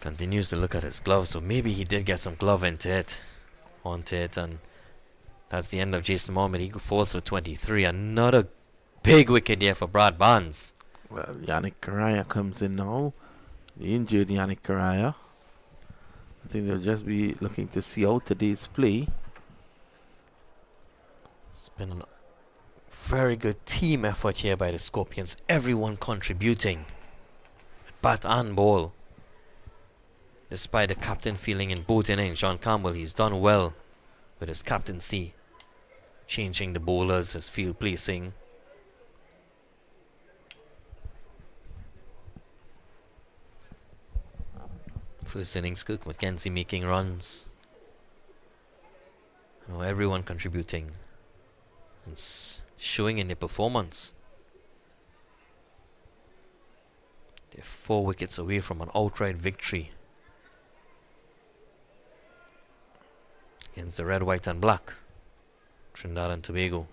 [SPEAKER 3] Continues to look at his glove, so maybe he did get some glove onto it, and that's the end of Jason Mohammed. He falls for 23. Another big wicket there for Brad Barnes.
[SPEAKER 5] Well, Yannick Karaya comes in now. The injured Yannick Karaya. I think they'll just be looking to see out today's play.
[SPEAKER 3] It's been a very good team effort here by the Scorpions. Everyone contributing, bat and ball. Despite the captain feeling in both innings, John Campbell, he's done well with his captaincy, changing the bowlers, his field placing. First innings, Kirk McKenzie making runs. You know, everyone contributing. It's showing in their performance. They're 4 wickets away from an outright victory against the red, white and black Trinidad and Tobago.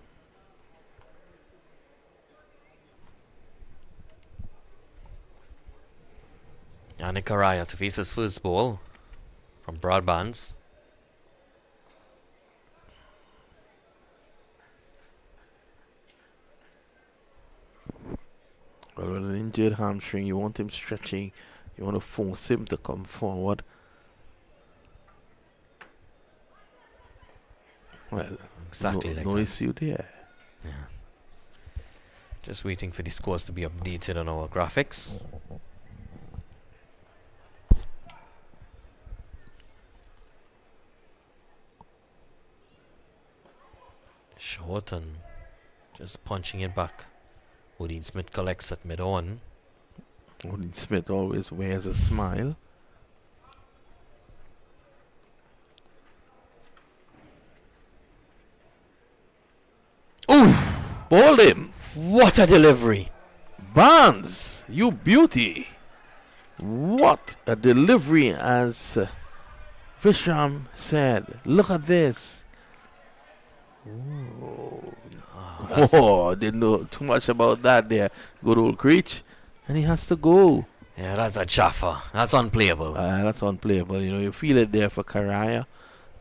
[SPEAKER 3] Yannick Araya to face his first ball from Brad Barnes.
[SPEAKER 5] Well, with an injured hamstring, you want him stretching. You want to force him to come forward. Well,
[SPEAKER 3] Exactly like
[SPEAKER 5] no
[SPEAKER 3] that.
[SPEAKER 5] issue there.
[SPEAKER 3] Yeah. Just waiting for the scores to be updated on our graphics. Short and just punching it back. Odin Smith collects at mid-on.
[SPEAKER 5] Odin Smith always wears a smile.
[SPEAKER 3] Ooh!
[SPEAKER 5] Bowled him.
[SPEAKER 3] What a delivery!
[SPEAKER 5] Barnes, you beauty. What a delivery, as Vishram said. Look at this. Oh, didn't know too much about that there. Good old Creech. And he has to go.
[SPEAKER 3] Yeah, that's a chaffer. That's unplayable.
[SPEAKER 5] That's unplayable. You know, you feel it there for Karaya.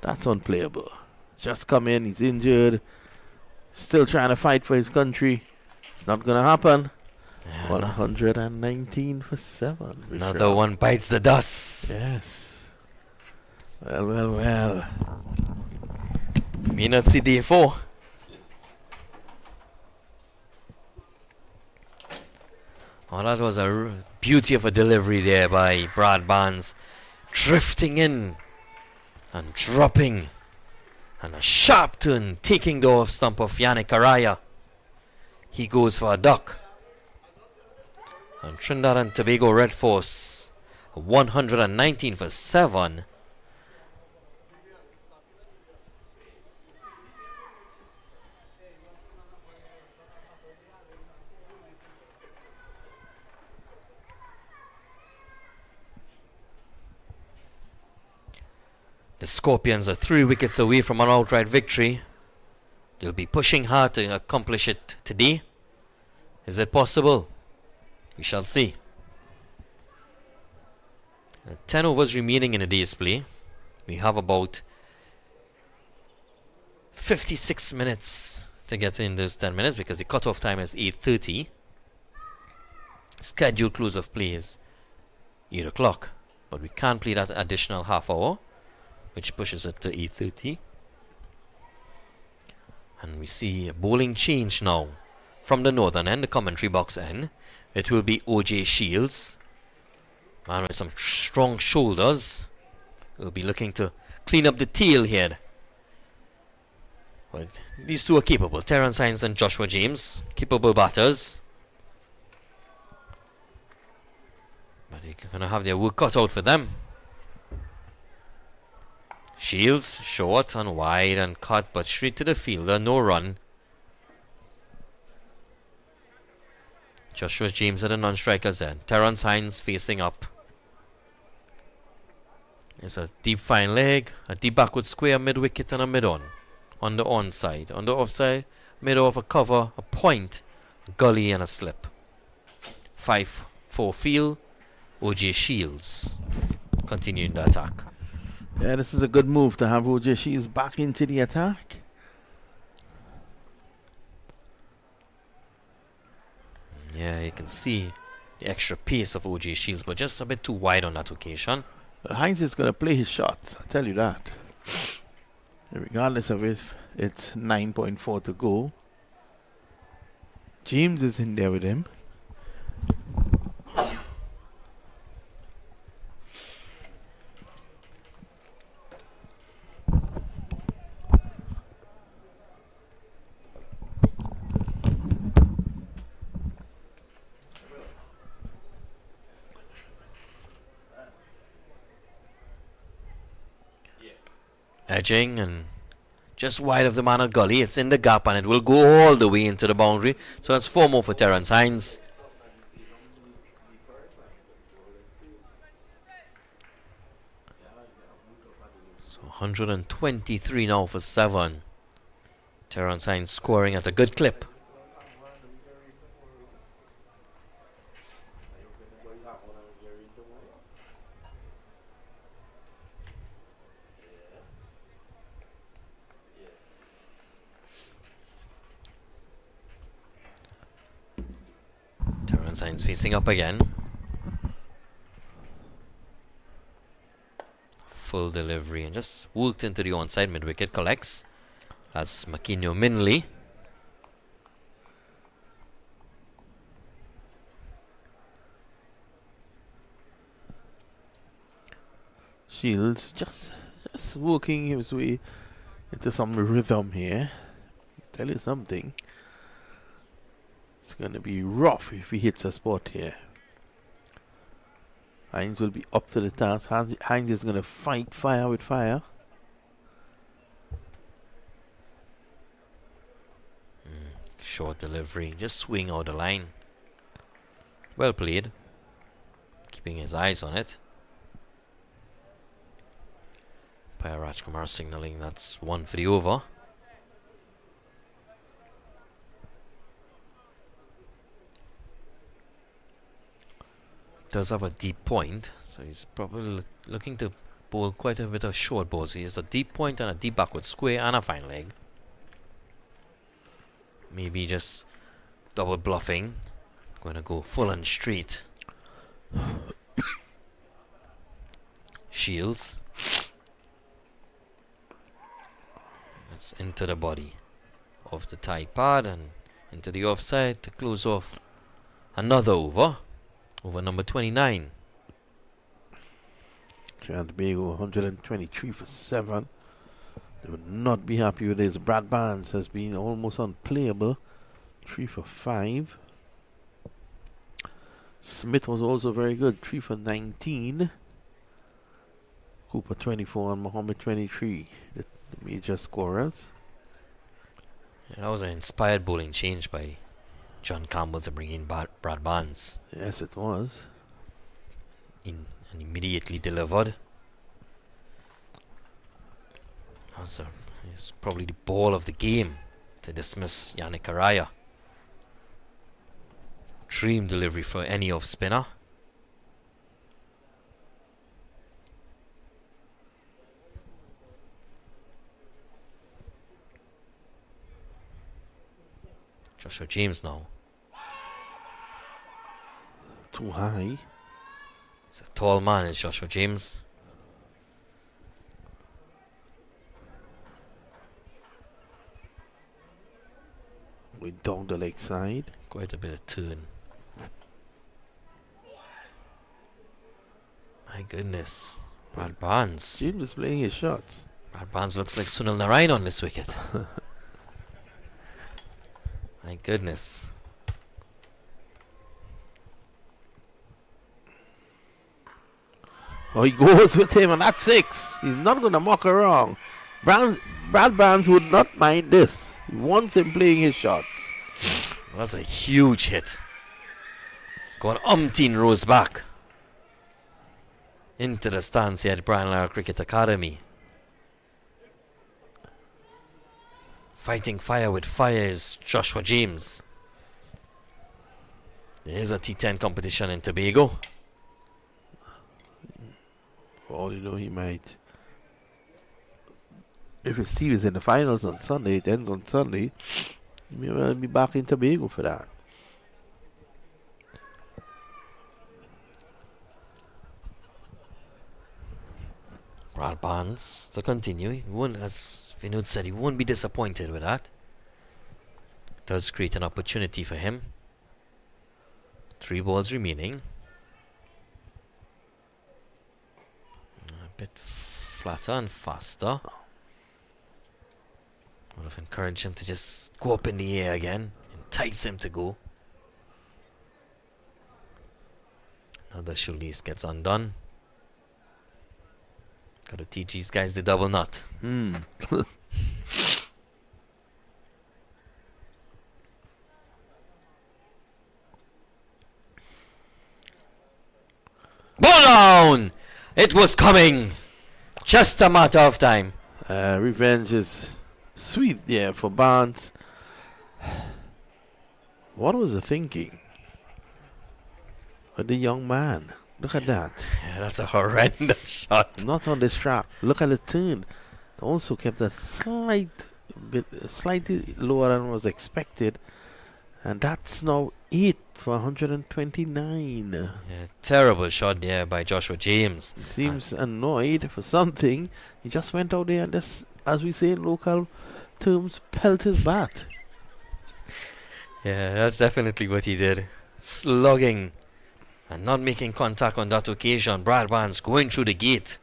[SPEAKER 5] That's unplayable. Just come in, he's injured. Still trying to fight for his country. It's not going to happen.
[SPEAKER 3] Yeah,
[SPEAKER 5] 119 for 7.
[SPEAKER 3] another one bites the dust.
[SPEAKER 5] Yes. Well.
[SPEAKER 3] Me not see day 4. Oh, that was a beauty of a delivery there by Brad Barnes. Drifting in and dropping. And a sharp turn, taking the off stump of Yannick Araya. He goes for a duck. And Trinidad and Tobago Red Force, 119 for 7. The Scorpions are 3 wickets away from an outright victory. They'll be pushing hard to accomplish it today. Is it possible? We shall see. 10 overs remaining in the day's play. We have about 56 minutes to get in those 10 minutes because the cutoff time is 8:30. Scheduled close of play is 8 o'clock. But we can't play that additional half hour, which pushes it to 8:30. And we see a bowling change now from the northern end, the commentary box end. It will be OJ Shields. Man with some strong shoulders. Will be looking to clean up the tail here. But these two are capable. Terrence Hines and Joshua James. Capable batters. But they're going to have their work cut out for them. Shields, short and wide and cut, but straight to the fielder. No run. Joshua James at the non-strikers end. Terrence Hines facing up. It's a deep fine leg, a deep backward square, mid-wicket and a mid-on. On the onside. On the offside, mid-off, a cover, a point, a gully and a slip. 5-4 field. OJ Shields continuing the attack.
[SPEAKER 5] Yeah, this is a good move to have OJ Shields back into the attack.
[SPEAKER 3] Yeah, you can see the extra pace of OJ Shields, but just a bit too wide on that occasion.
[SPEAKER 5] Hines is going to play his shots, I tell you that. Regardless of if it's 9.4 to go. James is in there with him.
[SPEAKER 3] Edging and just wide of the man at gully. It's in the gap and it will go all the way into the boundary. So that's 4 more for Terrence Hines. So 123 now for 7. Terrence Hines scoring at a good clip. Terrence Hines facing up again. Full delivery and just worked into the onside mid-wicket, collects. That's Makinyo Minley.
[SPEAKER 5] Shields just working his way into some rhythm here. Tell you something. It's going to be rough if he hits a spot here. Hines will be up to the task. Hines is going to fight fire with fire.
[SPEAKER 3] Short delivery, just swing out the line. Well played. Keeping his eyes on it. Umpire Rajkumar signalling that's 1 for the over. Does have a deep point, so he's probably looking to bowl quite a bit of short balls. He has a deep point and a deep backward square and a fine leg. Maybe just double bluffing. Going to go full and straight. Shields. That's into the body of the tight pad and into the offside to close off another over. Over number 29.
[SPEAKER 5] Trinidad and Tobago 123 for 7. They would not be happy with this. Brad Barnes has been almost unplayable. 3 for 5. Smith was also very good. 3 for 19. Cooper 24 and Mohammed 23. The major scorers.
[SPEAKER 3] Yeah, that was an inspired bowling change by John Campbell to bring in Brad Barnes.
[SPEAKER 5] Yes, it was.
[SPEAKER 3] And immediately delivered. So it's probably the ball of the game to dismiss Yannick Araya. Dream delivery for any off spinner. Joshua James now.
[SPEAKER 5] Too high.
[SPEAKER 3] He's a tall man, is Joshua James.
[SPEAKER 5] Went down the leg side.
[SPEAKER 3] Quite a bit of turn. My goodness. Brad Barnes.
[SPEAKER 5] James is playing his shots.
[SPEAKER 3] Brad Barnes looks like Sunil Narayan on this wicket. My goodness.
[SPEAKER 5] Oh, he goes with him, and that's 6. He's not going to muck around. Brad Barnes would not mind this. He wants him playing his shots.
[SPEAKER 3] That's a huge hit. It's gone umpteen rows back into the stands here at Brian Lara Cricket Academy. Fighting fire with fire is Joshua James. There is a T10 competition in Tobago.
[SPEAKER 5] For all you know, he might. If his team is in the finals on Sunday, it ends on Sunday, he may well be back in Tobago for that.
[SPEAKER 3] Brad Barnes to continue. He won't, as Vinod said, he won't be disappointed with that. Does create an opportunity for him. 3 balls remaining. A bit flatter and faster. Would have encouraged him to just go up in the air again, entice him to go. Now the shoelace gets undone. Gotta teach these guys the double knot. Ball down! It was coming! Just a matter of time.
[SPEAKER 5] Revenge is sweet there for Barnes. What was the thinking of the young man? Look at that.
[SPEAKER 3] Yeah, that's a horrendous shot.
[SPEAKER 5] Not on this track. Look at the turn. Also kept a slightly lower than was expected. And that's now 8 for 129.
[SPEAKER 3] Yeah, terrible shot there by Joshua James.
[SPEAKER 5] He seems annoyed for something. He just went out there and just, as we say in local terms, pelt his bat.
[SPEAKER 3] Yeah, that's definitely what he did. Slugging and not making contact on that occasion. Brad Barnes going through the gate.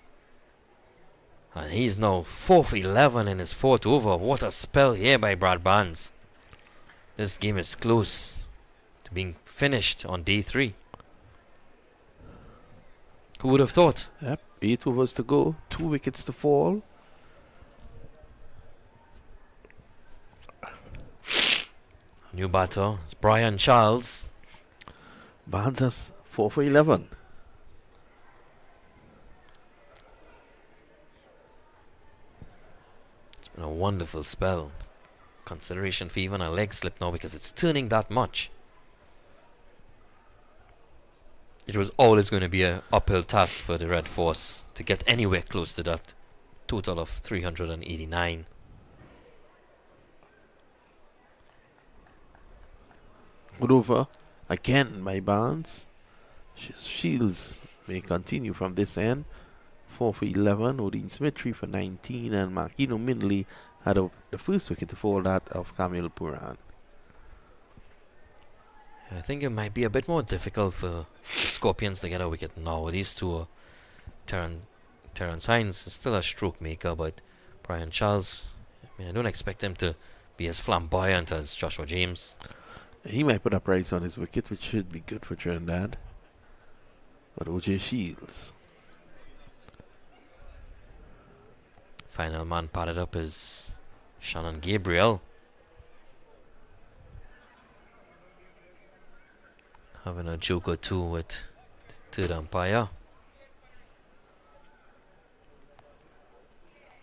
[SPEAKER 3] And he's now 4 for 11 in his 4th over. What a spell here by Brad Barnes. This game is close to being finished on day 3. Who would have thought?
[SPEAKER 5] Yep, 8 overs to go, 2 wickets to fall.
[SPEAKER 3] New batter is Brian Charles.
[SPEAKER 5] Barnes has 4 for 11.
[SPEAKER 3] It's been a wonderful spell. Consideration for even a leg slip now because it's turning that much. It was always going to be an uphill task for the Red Force to get anywhere close to that total of 389.
[SPEAKER 5] Good over again by Barnes. Shields may continue from this end. 4 for 11. Odin Smith 3 for 19. And Marquino Mindley had the first wicket to fall, that of Kamil Puran.
[SPEAKER 3] I think it might be a bit more difficult for the Scorpions to get a wicket now. These two are Terrence Hines is still a stroke maker, but Brian Charles, I don't expect him to be as flamboyant as Joshua James.
[SPEAKER 5] He might put a price on his wicket, which should be good for Trinidad. But OJ Shields.
[SPEAKER 3] Final man padded up is Shannon Gabriel. Having a joke or two with the third umpire.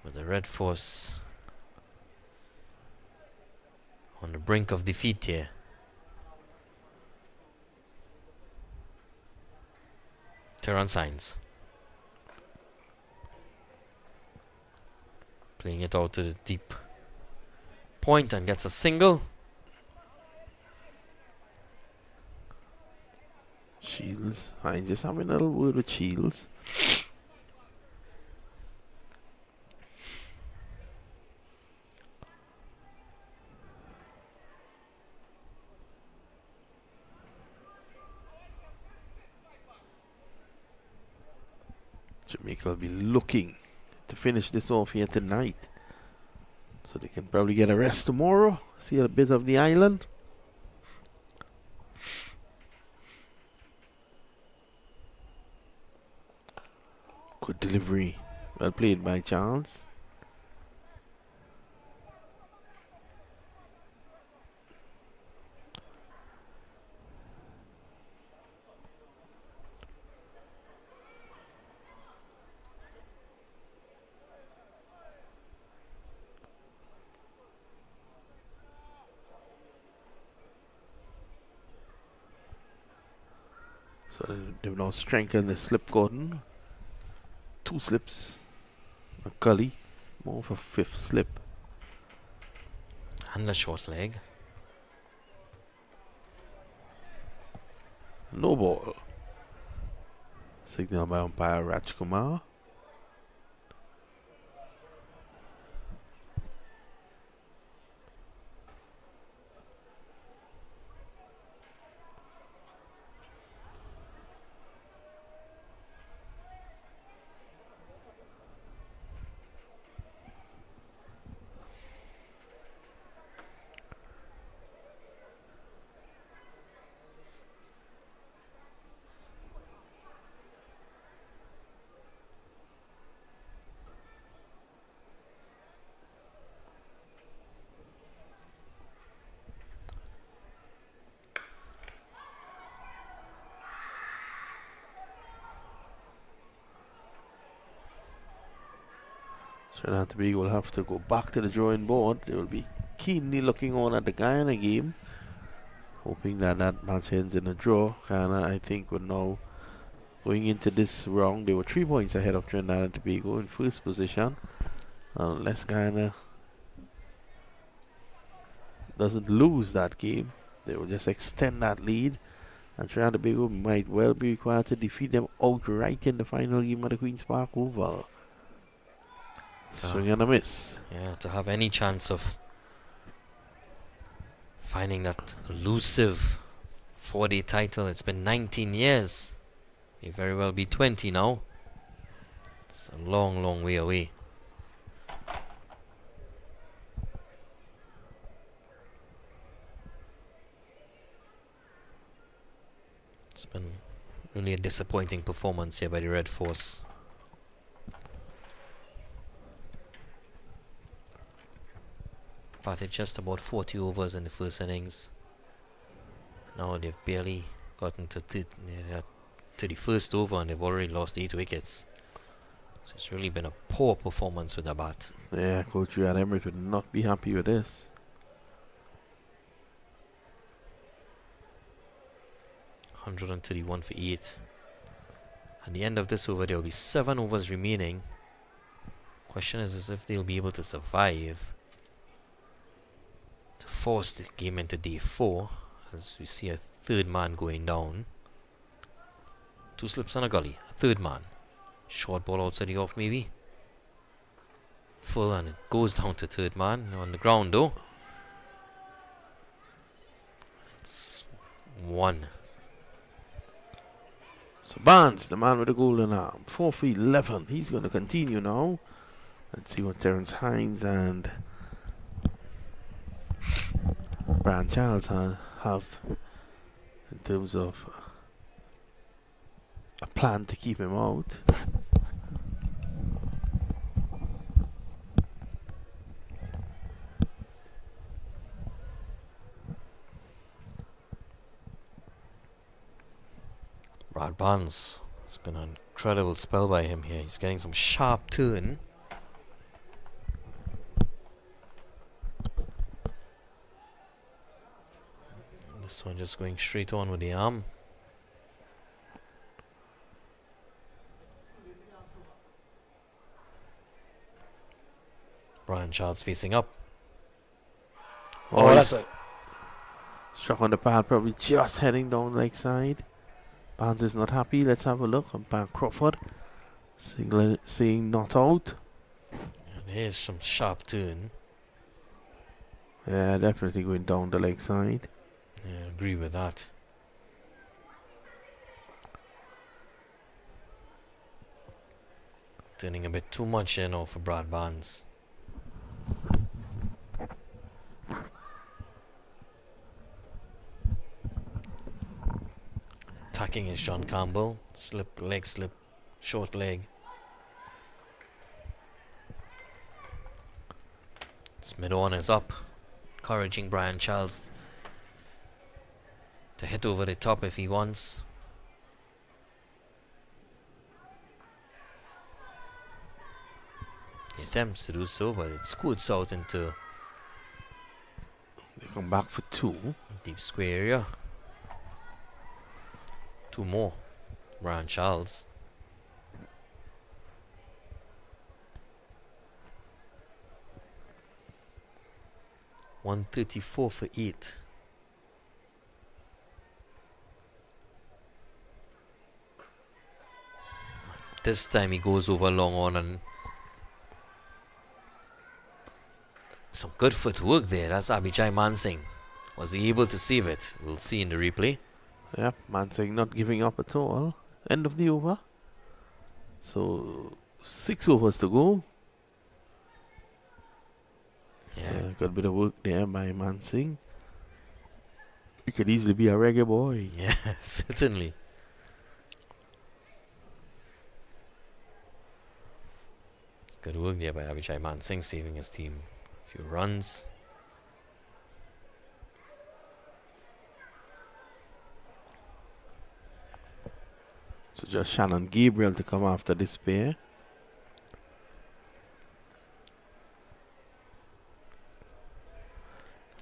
[SPEAKER 3] With the Red Force on the brink of defeat here. Terran Signs. Playing it out to the deep point and gets a single.
[SPEAKER 1] Shields. I'm just having a little word with Shields. Jamaica will be looking to finish this off here tonight, so they can probably get a rest tomorrow, see a bit of the island. Good delivery, well played by Charles. So they've now strengthened the slip cordon. 2 slips, a gully, more of a 5th slip.
[SPEAKER 3] And a short leg.
[SPEAKER 1] No ball. Signal by umpire Rajkumar. Trinidad and Tobago will have to go back to the drawing board. They will be keenly looking on at the Guyana game, hoping that that match ends in a draw. Guyana, I think, would now, going into this round, they were 3 points ahead of Trinidad and Tobago in first position. Unless Guyana doesn't lose that game, they will just extend that lead, and Trinidad and Tobago might well be required to defeat them outright in the final game of the Queen's Park Oval. Swing and a miss.
[SPEAKER 3] Yeah, to have any chance of finding that elusive 4-day title. It's been 19 years. May very well be 20 now. It's a long, long way away. It's been really a disappointing performance here by the Red Force. Batted just about 40 overs in the first innings. Now they've barely gotten to the first over and they've already lost 8 wickets. So it's really been a poor performance with the bat.
[SPEAKER 1] Yeah, Coach Riyad Emirates would not be happy with this.
[SPEAKER 3] 131 for 8. At the end of this over, there will be 7 overs remaining. Question is if they'll be able to survive to force the game into day 4, as we see a third man going down. 2 slips and a gully. A third man. Short ball outside the off maybe. Full, and it goes down to third man on the ground though. It's 1.
[SPEAKER 1] So Barnes, the man with the golden arm, 4 for 11. He's going to continue now. Let's see what Terence Hines and Brian Charles have in terms of a plan to keep him out.
[SPEAKER 3] Brad Barnes, it's been an incredible spell by him here. He's getting some sharp turn. This one just going straight on with the arm. Brian Charles facing up. Oh, that's a
[SPEAKER 5] struck on the pad, probably just heading down leg side. Barnes is not happy. Let's have a look. And back Crawford saying not out.
[SPEAKER 3] and here's some sharp turn.
[SPEAKER 5] Yeah, definitely going down the leg side.
[SPEAKER 3] Yeah, agree with that. Turning a bit too much here now for Brad Barnes. Attacking is John Campbell. Slip, leg slip, short leg. This mid on is up. Encouraging Brian Charles to hit over the top if he wants. He attempts to do so, but it scoots out into
[SPEAKER 5] They come back for two.
[SPEAKER 3] deep square area. Two more. Brian Charles. $134 for 8. This time he goes over long on and some good footwork there. That's Abhijay Mansingh. Was he able to save it? We'll see in the replay.
[SPEAKER 5] Yep, Mansingh not giving up at all. End of the over. So 6 overs to go.
[SPEAKER 3] Yeah.
[SPEAKER 5] Got a bit of work there by Mansingh. He could easily be a reggae boy.
[SPEAKER 3] Yeah, certainly. It's good work there by Abhijay Mansingh, saving his team a few runs.
[SPEAKER 5] So just Shannon Gabriel to come after this pair.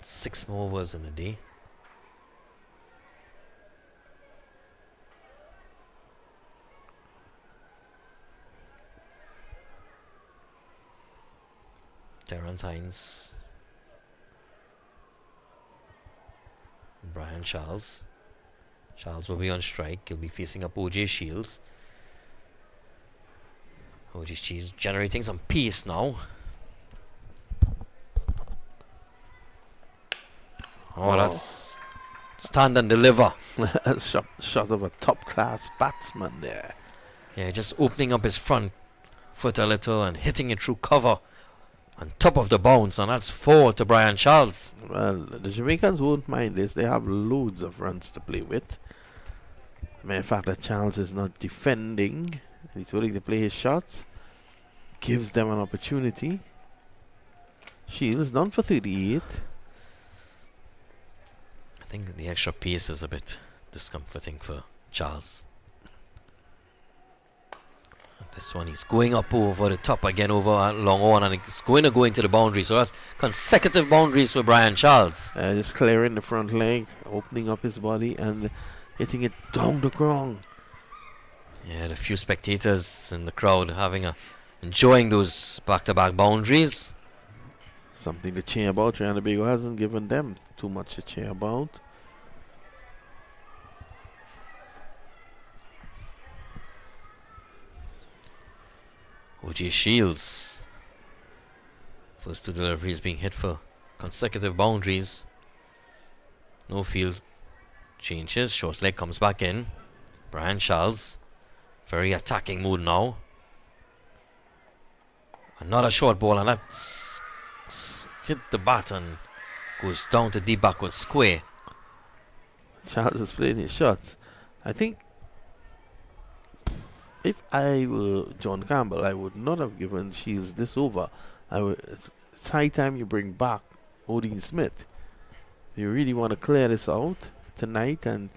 [SPEAKER 3] Six more overs in a day. Terrence Hines. Brian Charles. Charles will be on strike. He'll be facing up OJ Shields. OJ Shields generating some pace now. Oh, that's stand and deliver.
[SPEAKER 5] shot of a top class batsman there.
[SPEAKER 3] Yeah, just opening up his front foot a little and hitting it through cover on top of the bounce, and that's 4 to Brian Charles.
[SPEAKER 5] Well, the Jamaicans won't mind this. They have loads of runs to play with. Matter of fact, that Charles is not defending. He's willing to play his shots. Gives them an opportunity. Shields done for 38.
[SPEAKER 3] I think the extra pace is a bit discomforting for Charles. This one he's going up over the top again, over long on, and it's going to go into the boundary. So that's consecutive boundaries for Brian Charles.
[SPEAKER 5] Just clearing the front leg, opening up his body and hitting it down the ground.
[SPEAKER 3] Yeah, the few spectators in the crowd enjoying those back-to-back boundaries.
[SPEAKER 5] Something to cheer about. Trinidad and Tobago hasn't given them too much to cheer about.
[SPEAKER 3] OJ Shields. First 2 deliveries being hit for consecutive boundaries. No field changes. Short leg comes back in. Brian Charles. Very attacking mood now. Another short ball, and that's hit the bat and goes down to deep backward square.
[SPEAKER 5] Charles is playing his shots. I think if I were John Campbell, I would not have given Shields this over. It's high time you bring back Odin Smith. You really want to clear this out tonight, and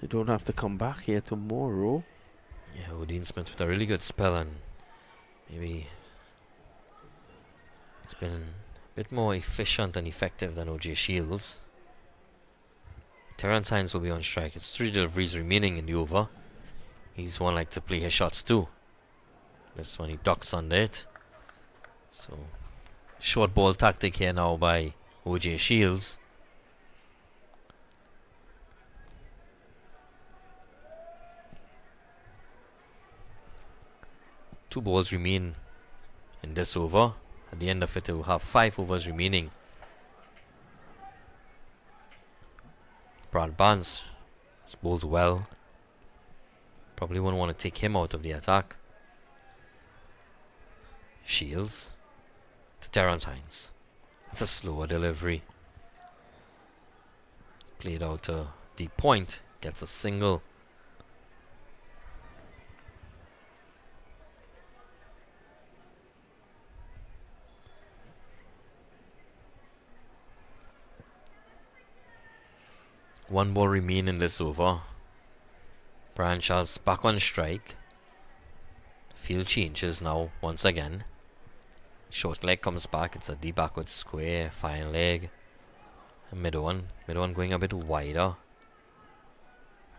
[SPEAKER 5] you don't have to come back here tomorrow.
[SPEAKER 3] Yeah, Odin Smith with a really good spell, and maybe it's been a bit more efficient and effective than OJ Shields. Terrence Hines will be on strike. It's 3 deliveries remaining in the over. He's one like to play his shots too. This one he ducks under it. So short ball tactic here now by OJ Shields. Two balls remain in this over. At the end of it, it will have 5 overs remaining. Brad Barnes has bowled well. Probably won't want to take him out of the attack. Shields to Terrence Hines. It's a slower delivery. Played out to deep point. Gets a single. One ball remain in this over. Brian Charles back on strike. Field changes now once again. Short leg comes back. It's a deep backward square. Fine leg. And mid one going a bit wider.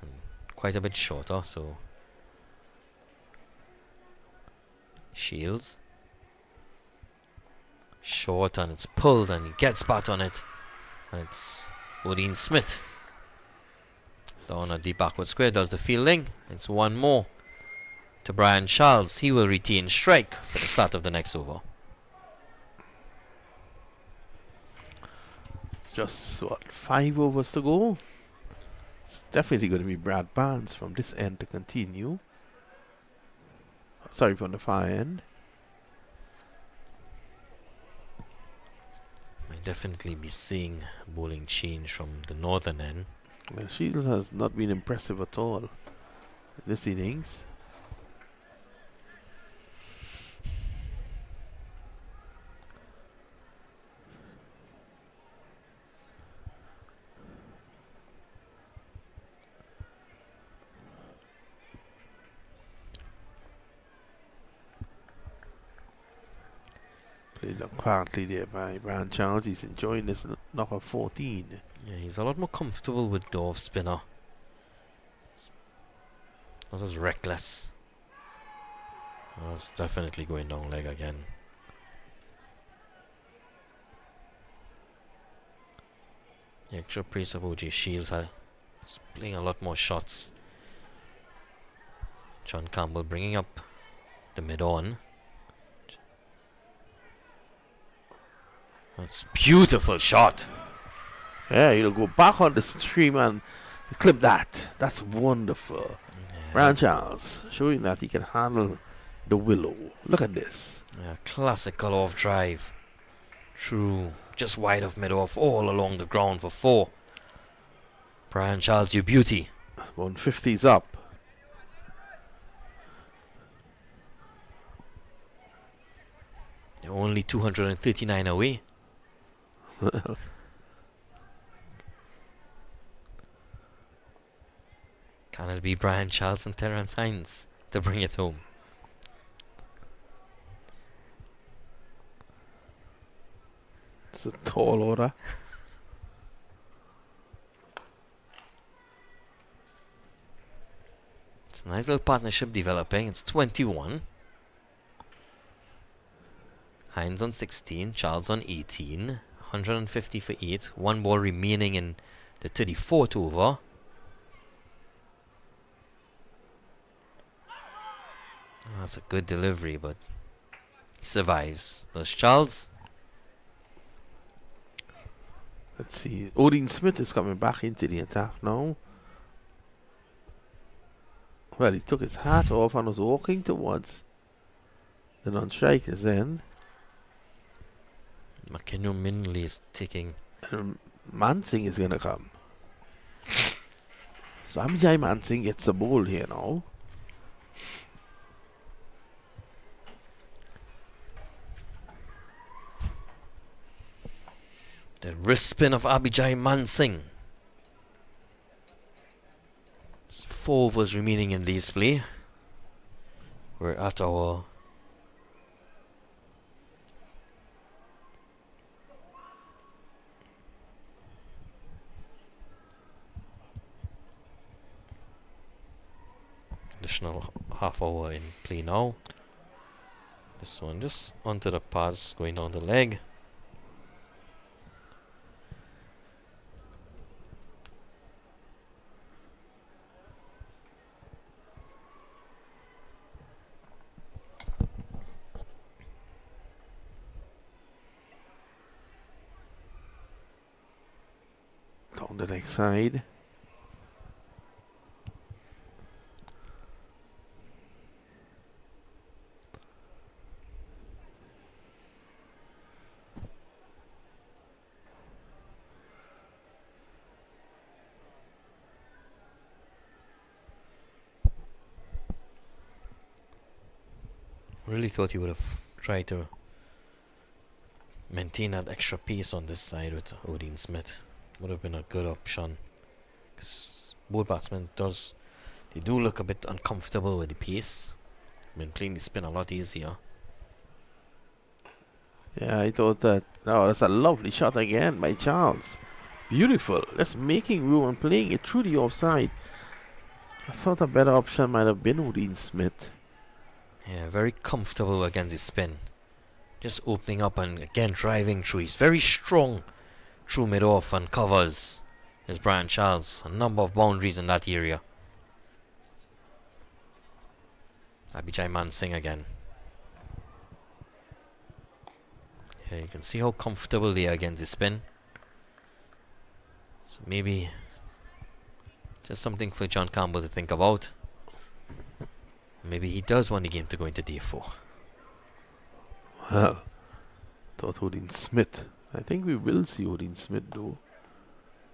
[SPEAKER 3] And quite a bit shorter. So Shields. Short and it's pulled and he gets back on it. And it's Odin Smith. Down a deep backward square does the fielding. It's one more to Brian Charles. He will retain strike for the start of the next over.
[SPEAKER 5] Just what, 5 overs to go? It's definitely going to be Brad Barnes from this end to continue. Sorry, from the far end.
[SPEAKER 3] Might definitely be seeing bowling change from the northern end.
[SPEAKER 5] Well, Shields has not been impressive at all in this innings. Played up quietly there by Brian Charles. He's enjoying this knock of 14.
[SPEAKER 3] Yeah, he's a lot more comfortable with the off spinner. Not as reckless. Oh, it's definitely going down leg again. The extra pace of OJ Shields is playing a lot more shots. John Campbell bringing up the mid on. That's beautiful shot.
[SPEAKER 5] Yeah, he'll go back on the stream and clip that. That's wonderful.
[SPEAKER 3] Yeah.
[SPEAKER 5] Brian Charles showing that he can handle the willow. Look at this.
[SPEAKER 3] Yeah, classical off drive. True. Just wide of mid off all along the ground for 4. Brian Charles, you beauty.
[SPEAKER 5] 150's up.
[SPEAKER 3] You're only 239 away. Can it be Brian Charles and Terrence Hines to bring it home?
[SPEAKER 5] It's a tall order.
[SPEAKER 3] It's a nice little partnership developing. It's 21. Hines on 16, Charles on 18. 150 for 8. One ball remaining in the 34th over. Oh, that's a good delivery, but he survives. Does Charles?
[SPEAKER 5] Let's see. Odin Smith is coming back into the attack now. Well, he took his hat off and was walking towards the non-strikers then.
[SPEAKER 3] McKenna Minley is taking.
[SPEAKER 5] Mansing is going to come. So Amjai Mansing gets a ball here now.
[SPEAKER 3] The wrist spin of Abhijay Mansingh. 4 overs remaining in this play. We're at our additional half hour in play now. This one just onto the pass, going down the leg.
[SPEAKER 5] Down the leg side.
[SPEAKER 3] Really thought he would have tried to maintain that extra pace on this side with Odin Smith. Would have been a good option. Because both batsmen they do look a bit uncomfortable with the pace. Been playing the spin a lot easier.
[SPEAKER 5] Yeah, I thought that. Oh, that's a lovely shot again by Charles. Beautiful. Just making room and playing it through the offside. I thought a better option might have been Odin Smith.
[SPEAKER 3] Yeah, very comfortable against the spin. Just opening up and again driving through. He's very strong through mid-off and covers his Brian Charles. A number of boundaries in that area. Abhijay Mansingh again. Yeah, you can see how comfortable they are against the spin. So maybe just something for John Campbell to think about. Maybe he does want the game to go into day 4.
[SPEAKER 5] Well, thought Odin Smith. I think we will see Odin Smith though.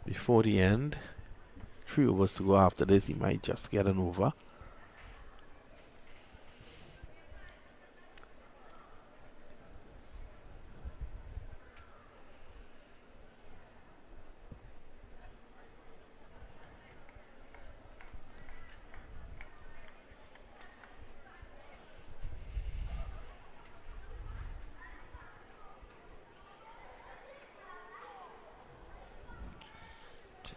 [SPEAKER 5] Before the end. 3 overs to go after this. He might just get an over.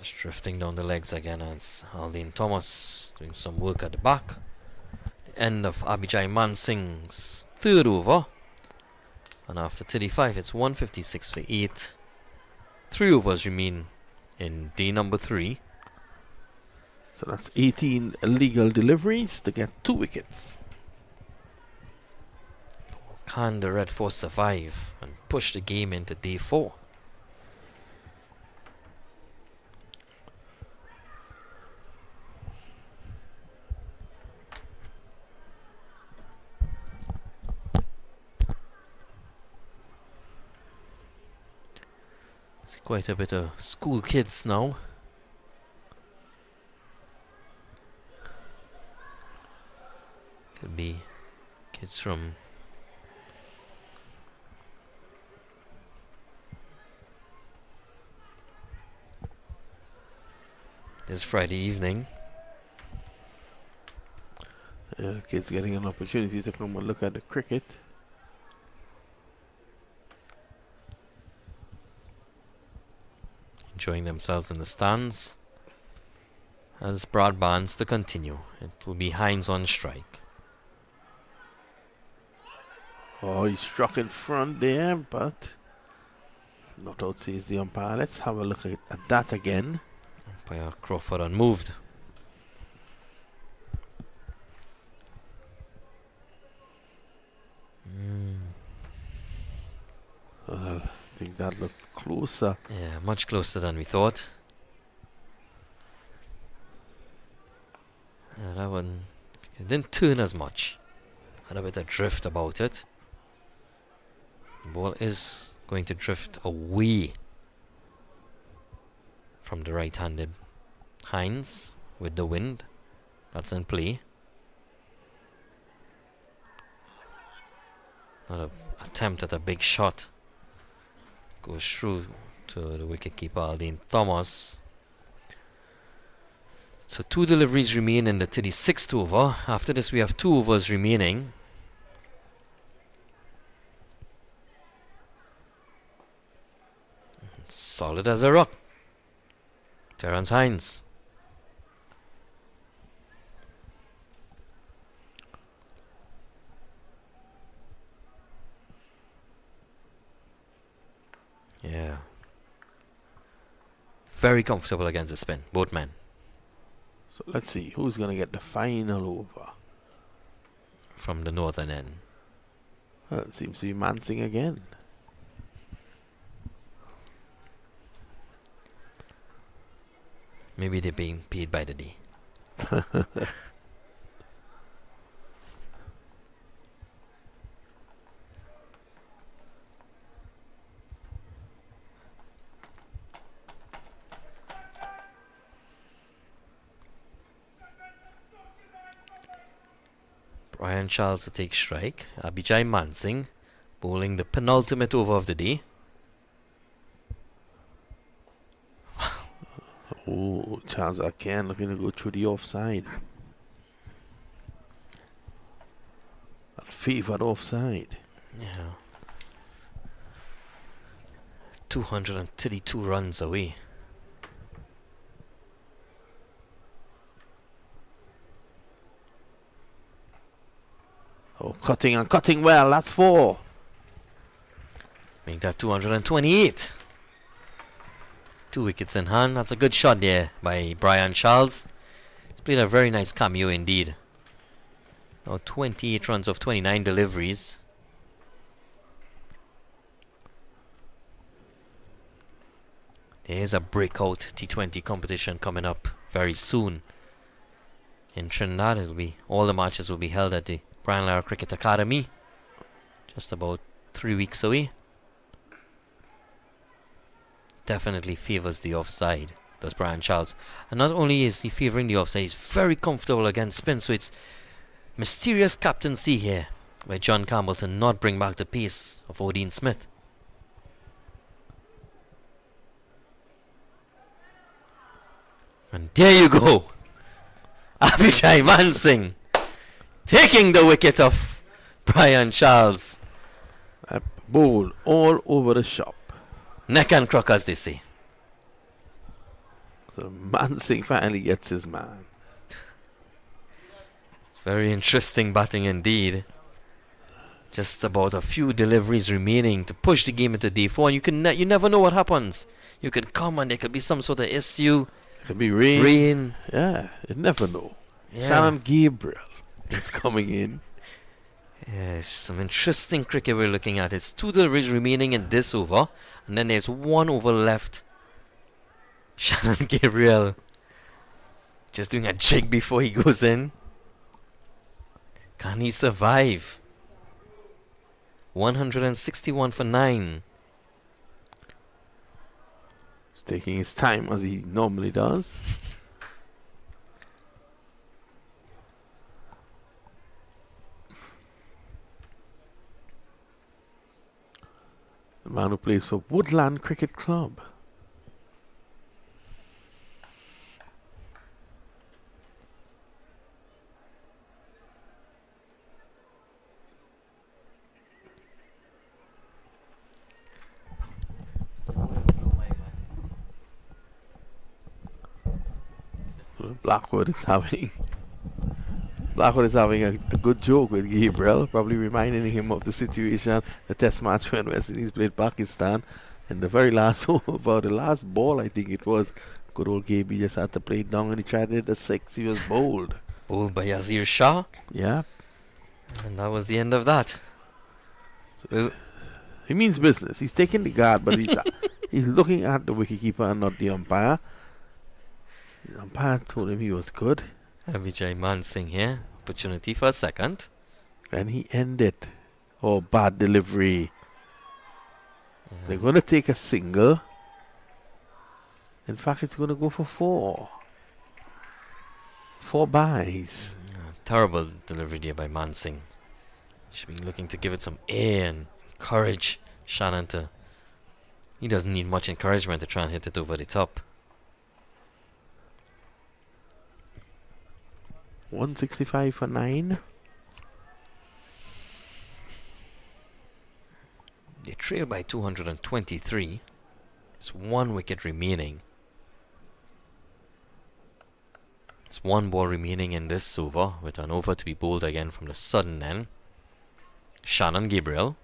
[SPEAKER 3] Just drifting down the legs again, and it's Aldine Thomas doing some work at the back. The end of Abhijay Mansingh's 3rd over. And after 35, it's 156 for 8. 3 overs remain in day number 3.
[SPEAKER 5] So that's 18 illegal deliveries to get 2 wickets.
[SPEAKER 3] Can the Red Force survive and push the game into day 4? See quite a bit of school kids now. Could be kids from this Friday evening.
[SPEAKER 5] Kids getting an opportunity to come and look at the cricket.
[SPEAKER 3] Enjoying themselves in the stands. As Brad Barnes to continue. It will be Hines on strike.
[SPEAKER 5] Oh, he struck in front there, but not out says the umpire. Let's have a look at that again.
[SPEAKER 3] Umpire Crawford unmoved.
[SPEAKER 5] Well, I think that looked closer.
[SPEAKER 3] Yeah, much closer than we thought. That one didn't turn as much. Had a bit of drift about it. The ball is going to drift away from the right-handed Hines with the wind. That's in play. Another attempt at a big shot. Goes through to the wicketkeeper Aldine Thomas. So 2 deliveries remain in the 36th over. After this we have 2 overs remaining. Solid as a rock. Terence Hines. Very comfortable against the spin, both men.
[SPEAKER 5] So let's see who's going to get the final over.
[SPEAKER 3] From the northern end.
[SPEAKER 5] Well, it seems to be Mansing again.
[SPEAKER 3] Maybe they're being paid by the day. Brian Charles to take strike. Abhijay Mansing bowling the penultimate over of the day.
[SPEAKER 5] Oh, Charles again looking to go through the offside. That favoured offside.
[SPEAKER 3] Yeah. 232 runs away.
[SPEAKER 5] Oh, cutting and cutting well. That's 4.
[SPEAKER 3] Make that 228. 2 wickets in hand. That's a good shot there by Brian Charles. He's played a very nice cameo indeed. Now 28 runs of 29 deliveries. There is a breakout T20 competition coming up very soon. In Trinidad, all the matches will be held at the Brian Lara Cricket Academy. Just about 3 weeks away. Definitely favours the offside, does Brian Charles. And not only is he favouring the offside, he's very comfortable against spin. So it's mysterious captaincy here by John Campbell to not bring back the pace of Odin Smith. And there you go. Abhijay Mansing taking the wicket of Brian Charles.
[SPEAKER 5] Bowl all over the shop.
[SPEAKER 3] Neck and crook, as they say.
[SPEAKER 5] So Mansing finally gets his man.
[SPEAKER 3] It's very interesting batting indeed. Just about a few deliveries remaining to push the game into day 4. And you never know what happens. You could come and there could be some sort of issue.
[SPEAKER 5] It could be rain.
[SPEAKER 3] Rain.
[SPEAKER 5] Yeah, you never know.
[SPEAKER 3] Yeah.
[SPEAKER 5] Shannon Gabriel is coming in.
[SPEAKER 3] Yes, some interesting cricket we're looking at. It's 2 deliveries remaining in this over. And then there's 1 over left. Shannon Gabriel just doing a jig before he goes in. Can he survive? 161 for 9.
[SPEAKER 5] He's taking his time as he normally does. The man who plays for Woodland Cricket Club. Blackwood is having a good joke with Gabriel, probably reminding him of the situation, the test match when West Indies played Pakistan. And the very last over, about the last ball, I think it was, good old Gaby just had to play it down and he tried to hit a 6. He was bowled.
[SPEAKER 3] Bowled by Yazir Shah.
[SPEAKER 5] Yeah.
[SPEAKER 3] And that was the end of that.
[SPEAKER 5] So he means business. He's taking the guard, but he's looking at the wicketkeeper and not the umpire. The umpire told him he was good.
[SPEAKER 3] Abhijay Mansing here. Opportunity for a second.
[SPEAKER 5] And he ended. Oh, bad delivery. They're going to take a single. In fact, it's going to go for 4. 4 byes.
[SPEAKER 3] Terrible delivery there by Mansing. Should be looking to give it some air and encourage Shannon to. He doesn't need much encouragement to try and hit it over the top.
[SPEAKER 5] 165 for 9.
[SPEAKER 3] They trail by 223. There's 1 wicket remaining. There's 1 ball remaining in this over, with an over to be bowled again from the southern end. Shannon Gabriel.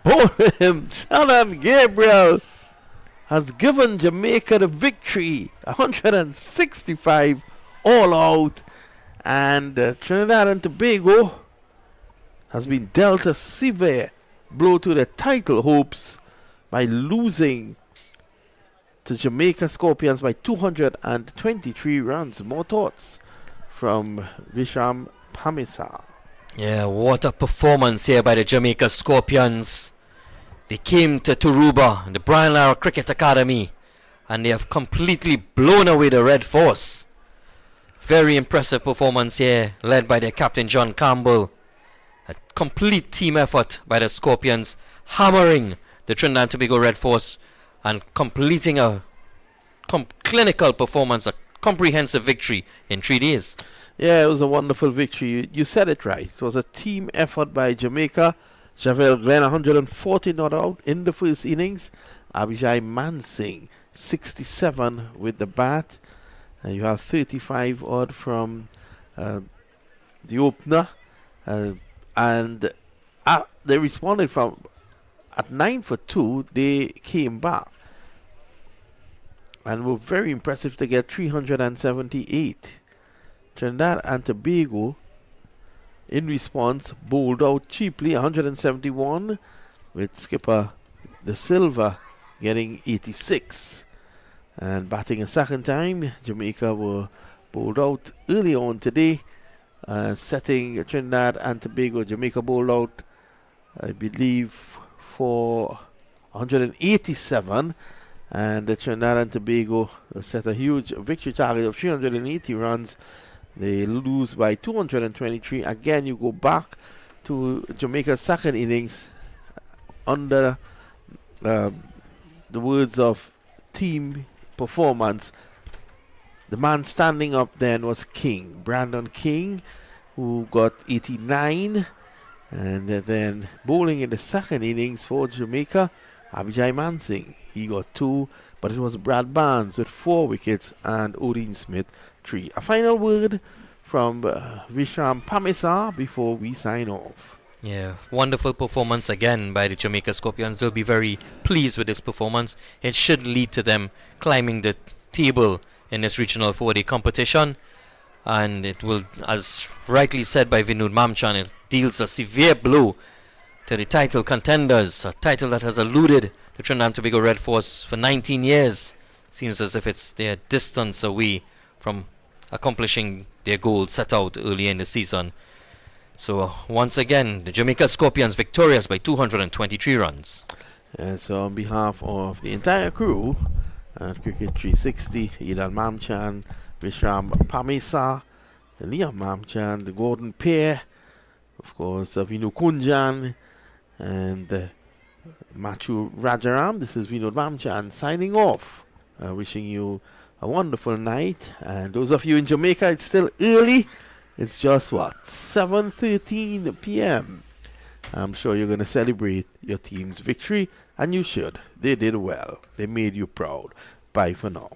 [SPEAKER 5] hold him. Shannon Gabriel has given Jamaica the victory. 165 all out. And Trinidad and Tobago has been dealt a severe blow to their title hopes by losing to Jamaica Scorpions by 223 runs. More thoughts from Visham Pamisa.
[SPEAKER 3] Yeah, what a performance here by the Jamaica Scorpions. They came to Turuba, the Brian Lara Cricket Academy, and they have completely blown away the Red Force. Very impressive performance here, led by their captain John Campbell. A complete team effort by the Scorpions, hammering the Trinidad and Tobago Red Force and completing a clinical performance, a comprehensive victory in 3 days.
[SPEAKER 5] Yeah, it was a wonderful victory. You said it right. It was a team effort by Jamaica. Javel Glenn 140 not out in the first innings. Abhijay Mansingh 67 with the bat. And you have 35 odd from the opener. And they responded from at 9 for 2. They came back and were very impressive to get 378. Trinidad and Tobago, in response, bowled out cheaply 171, with skipper De Silva getting 86. And batting a second time, Jamaica were bowled out early on today, setting Trinidad and Tobago. Jamaica bowled out, I believe, for 187, and the Trinidad and Tobago set a huge victory target of 380 runs. They lose by 223. Again, you go back to Jamaica's second innings under the words of team performance. The man standing up then was King, Brandon King, who got 89. And then bowling in the second innings for Jamaica, Abhijay Mansingh. He got 2, but it was Brad Barnes with 4 wickets and Odin Smith 3. A final word from Visham Pamisa before we sign off.
[SPEAKER 3] Yeah, wonderful performance again by the Jamaica Scorpions. They'll be very pleased with this performance. It should lead to them climbing the table in this regional 4-day competition. And it will, as rightly said by Vinod Mamchan, it deals a severe blow to the title contenders, a title that has eluded the Trinidad and Tobago Red Force for 19 years. Seems as if they're distance away from accomplishing their goal set out early in the season. So once again, the Jamaica Scorpions victorious by 223 runs.
[SPEAKER 5] So on behalf of the entire crew at Cricket 360, Ilan Mamchan, Visham Pamisa, the Liam Mamchan, the Gordon Pair, of course, Vinu Kunjan, and Machu Rajaram. This is Vinod Mamchan signing off, wishing you a wonderful night. And those of you in Jamaica, it's still early. It's just 7:13 p.m. I'm sure you're going to celebrate your team's victory, and you should. They did well. They made you proud. Bye for now.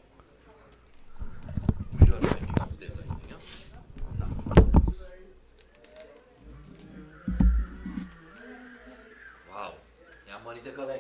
[SPEAKER 3] Wow. Yeah, money to collect.